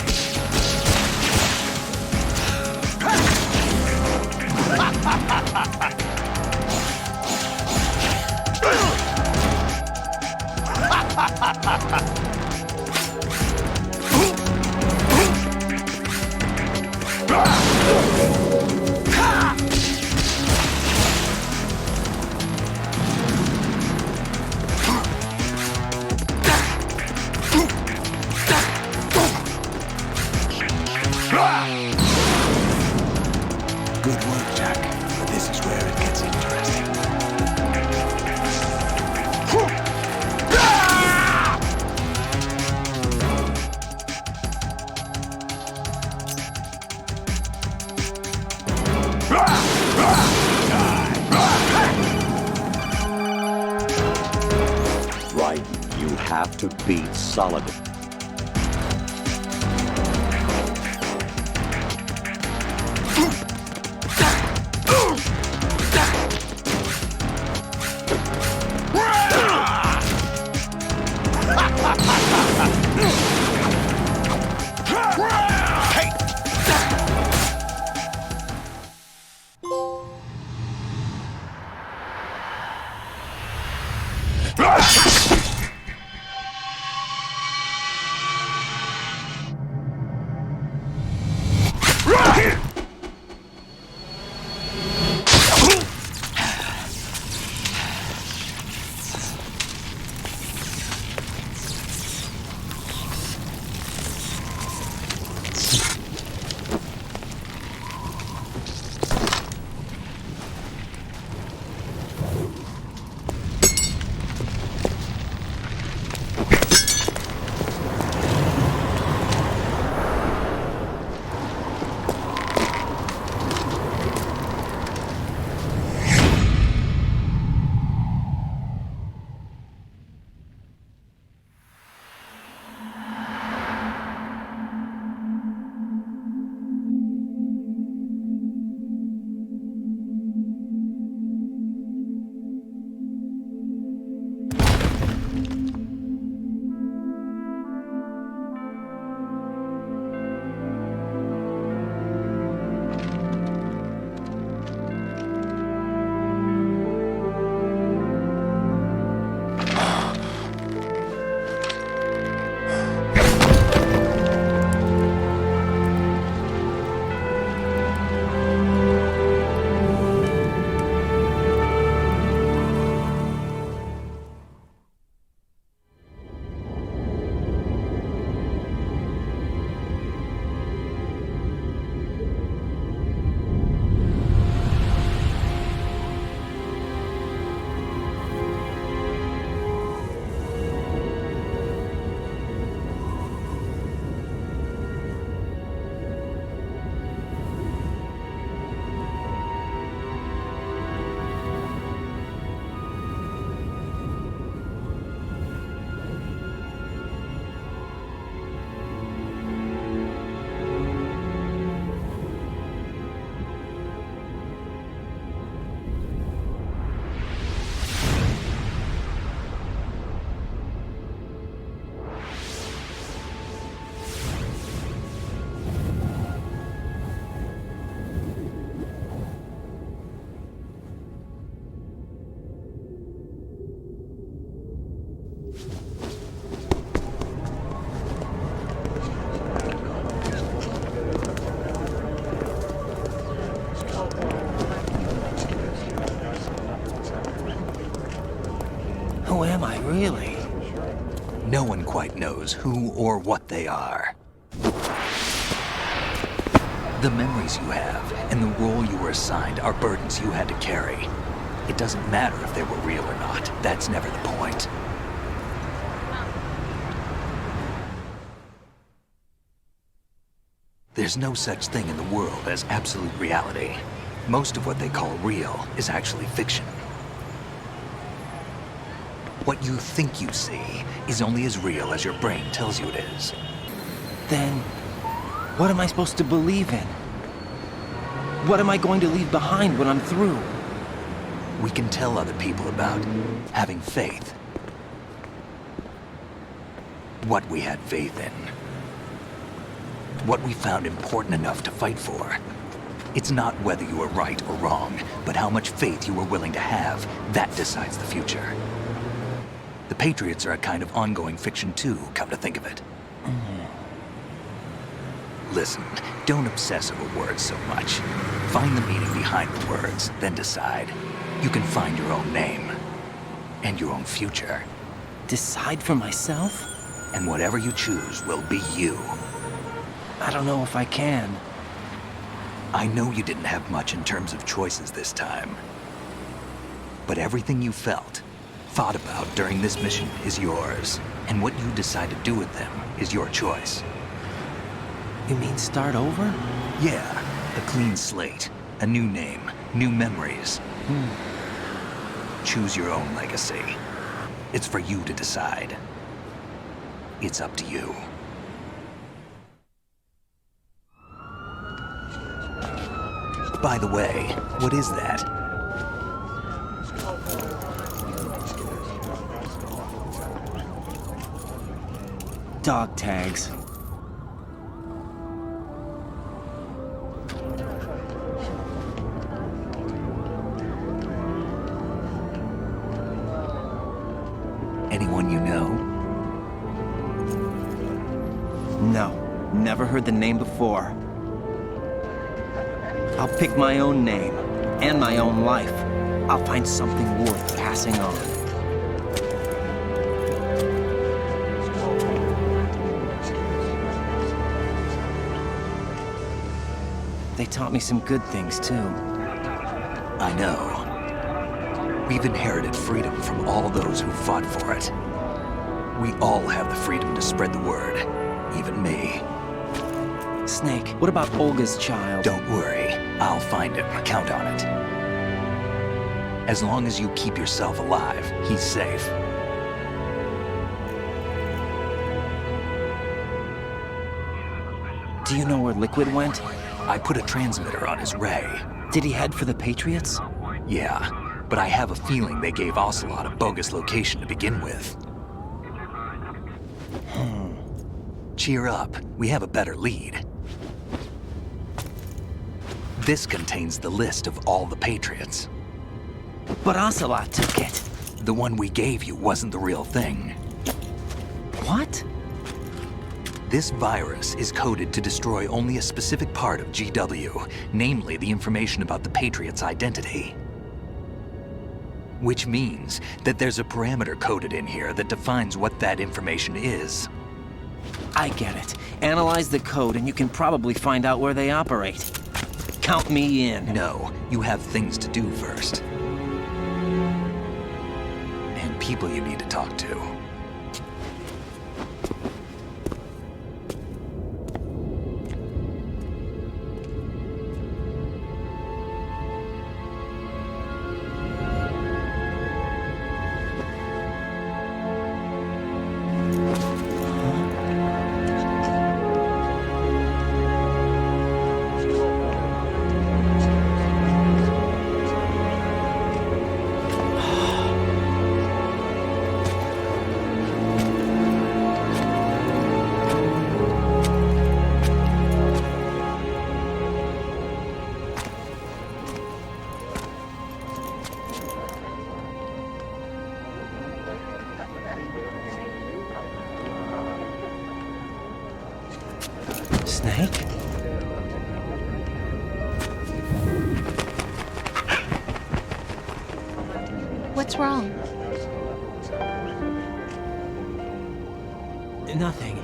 Good work, Jack. But this is where it gets interesting. Right, you have to beat Solid. Who am I, really? No one quite knows who or what they are. The memories you have and the role you were assigned are burdens you had to carry. It doesn't matter if they were real or not. That's never the point. There's no such thing in the world as absolute reality. Most of what they call real is actually fiction. What you think you see is only as real as your brain tells you it is. Then, what am I supposed to believe in? What am I going to leave behind when I'm through? We can tell other people about having faith. What we had faith in. What we found important enough to fight for. It's not whether you were right or wrong, but how much faith you were willing to have. That decides the future. The Patriots are a kind of ongoing fiction too, come to think of it. Listen, don't obsess over words so much. Find the meaning behind the words, then decide. You can find your own name. And your own future. Decide for myself? And whatever you choose will be you. I don't know if I can. I know you didn't have much in terms of choices this time. But everything you felt, thought about during this mission is yours. And what you decide to do with them is your choice. You mean start over? Yeah, a clean slate, a new name, new memories. Choose your own legacy. It's for you to decide. It's up to you. By the way, what is that? Dog tags. Anyone you know? No, never heard the name before. I'll pick my own name, and my own life. I'll find something worth passing on. They taught me some good things, too. I know. We've inherited freedom from all those who fought for it. We all have the freedom to spread the word, even me. Snake, what about Olga's child? Don't worry, I'll find him, count on it. As long as you keep yourself alive, he's safe. Do you know where Liquid went? I put a transmitter on his ray. Did he head for the Patriots? Yeah, but I have a feeling they gave Ocelot a bogus location to begin with. Cheer up, we have a better lead. This contains the list of all the Patriots. But Ocelot took it. The one we gave you wasn't the real thing. What? This virus is coded to destroy only a specific part of GW, namely the information about the Patriots' identity. Which means that there's a parameter coded in here that defines what that information is. I get it. Analyze the code and you can probably find out where they operate. Count me in. No, you have things to do first. And people you need to talk to. Snake? What's wrong? Nothing.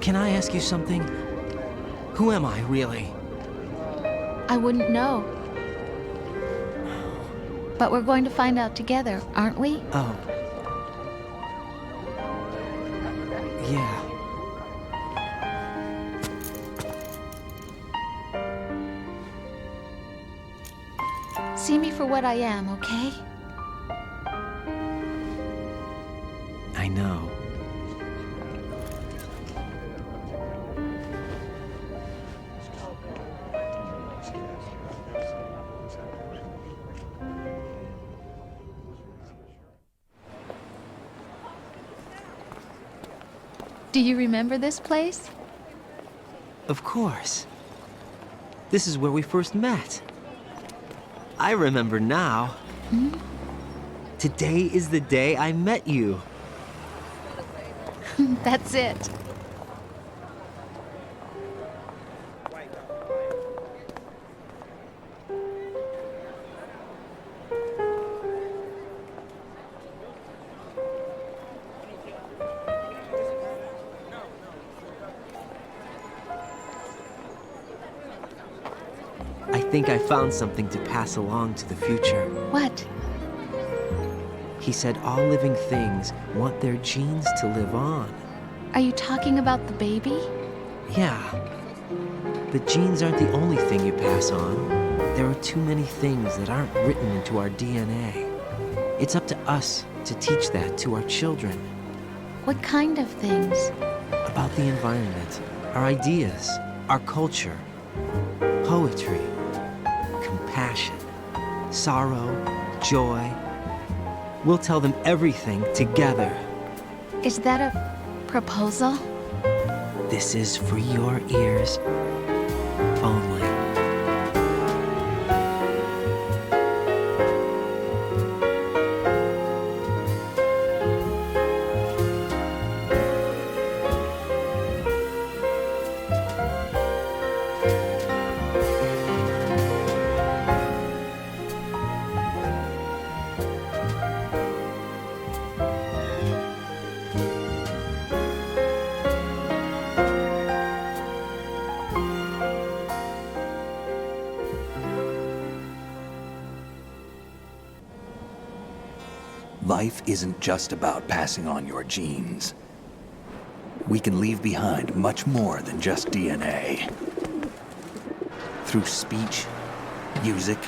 Can I ask you something? Who am I, really? I wouldn't know. But we're going to find out together, aren't we? Oh. Yeah. See me for what I am, okay? know. Do you remember this place? Of course. This is where we first met. I remember now. Hmm? Today is the day I met you. That's it. I think I found something to pass along to the future. What? He said all living things want their genes to live on. Are you talking about the baby? Yeah. But genes aren't the only thing you pass on. There are too many things that aren't written into our DNA. It's up to us to teach that to our children. What kind of things? About the environment, our ideas, our culture, poetry, compassion, sorrow, joy. We'll tell them everything together. Is that a proposal? This is for your ears only. Life isn't just about passing on your genes. We can leave behind much more than just DNA. Through speech, music,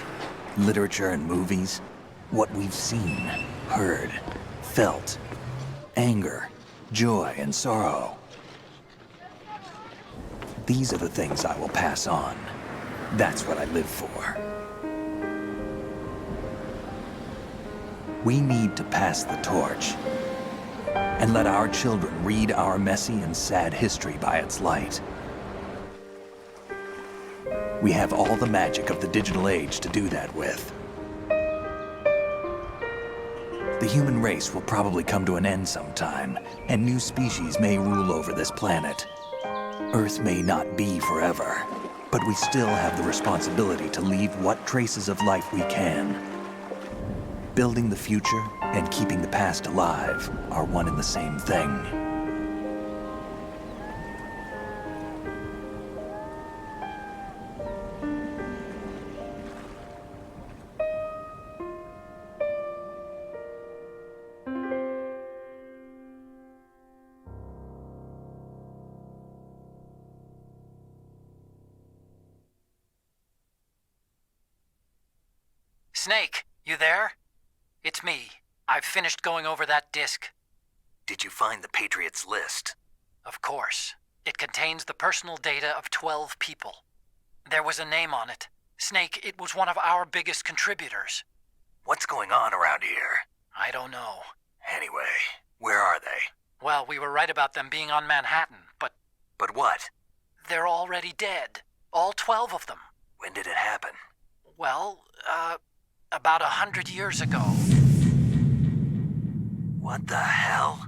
literature, and movies, what we've seen, heard, felt, anger, joy, and sorrow. These are the things I will pass on. That's what I live for. We need to pass the torch and let our children read our messy and sad history by its light. We have all the magic of the digital age to do that with. The human race will probably come to an end sometime, and new species may rule over this planet. Earth may not be forever, but we still have the responsibility to leave what traces of life we can. Building the future and keeping the past alive are one and the same thing. Snake, you there? It's me. I've finished going over that disk. Did you find the Patriots list? Of course. It contains the personal data of 12 people. There was a name on it. Snake, it was one of our biggest contributors. What's going on around here? I don't know. Anyway, where are they? Well, we were right about them being on Manhattan, but... But what? They're already dead. All 12 of them. When did it happen? Well, about 100 years ago. What the hell?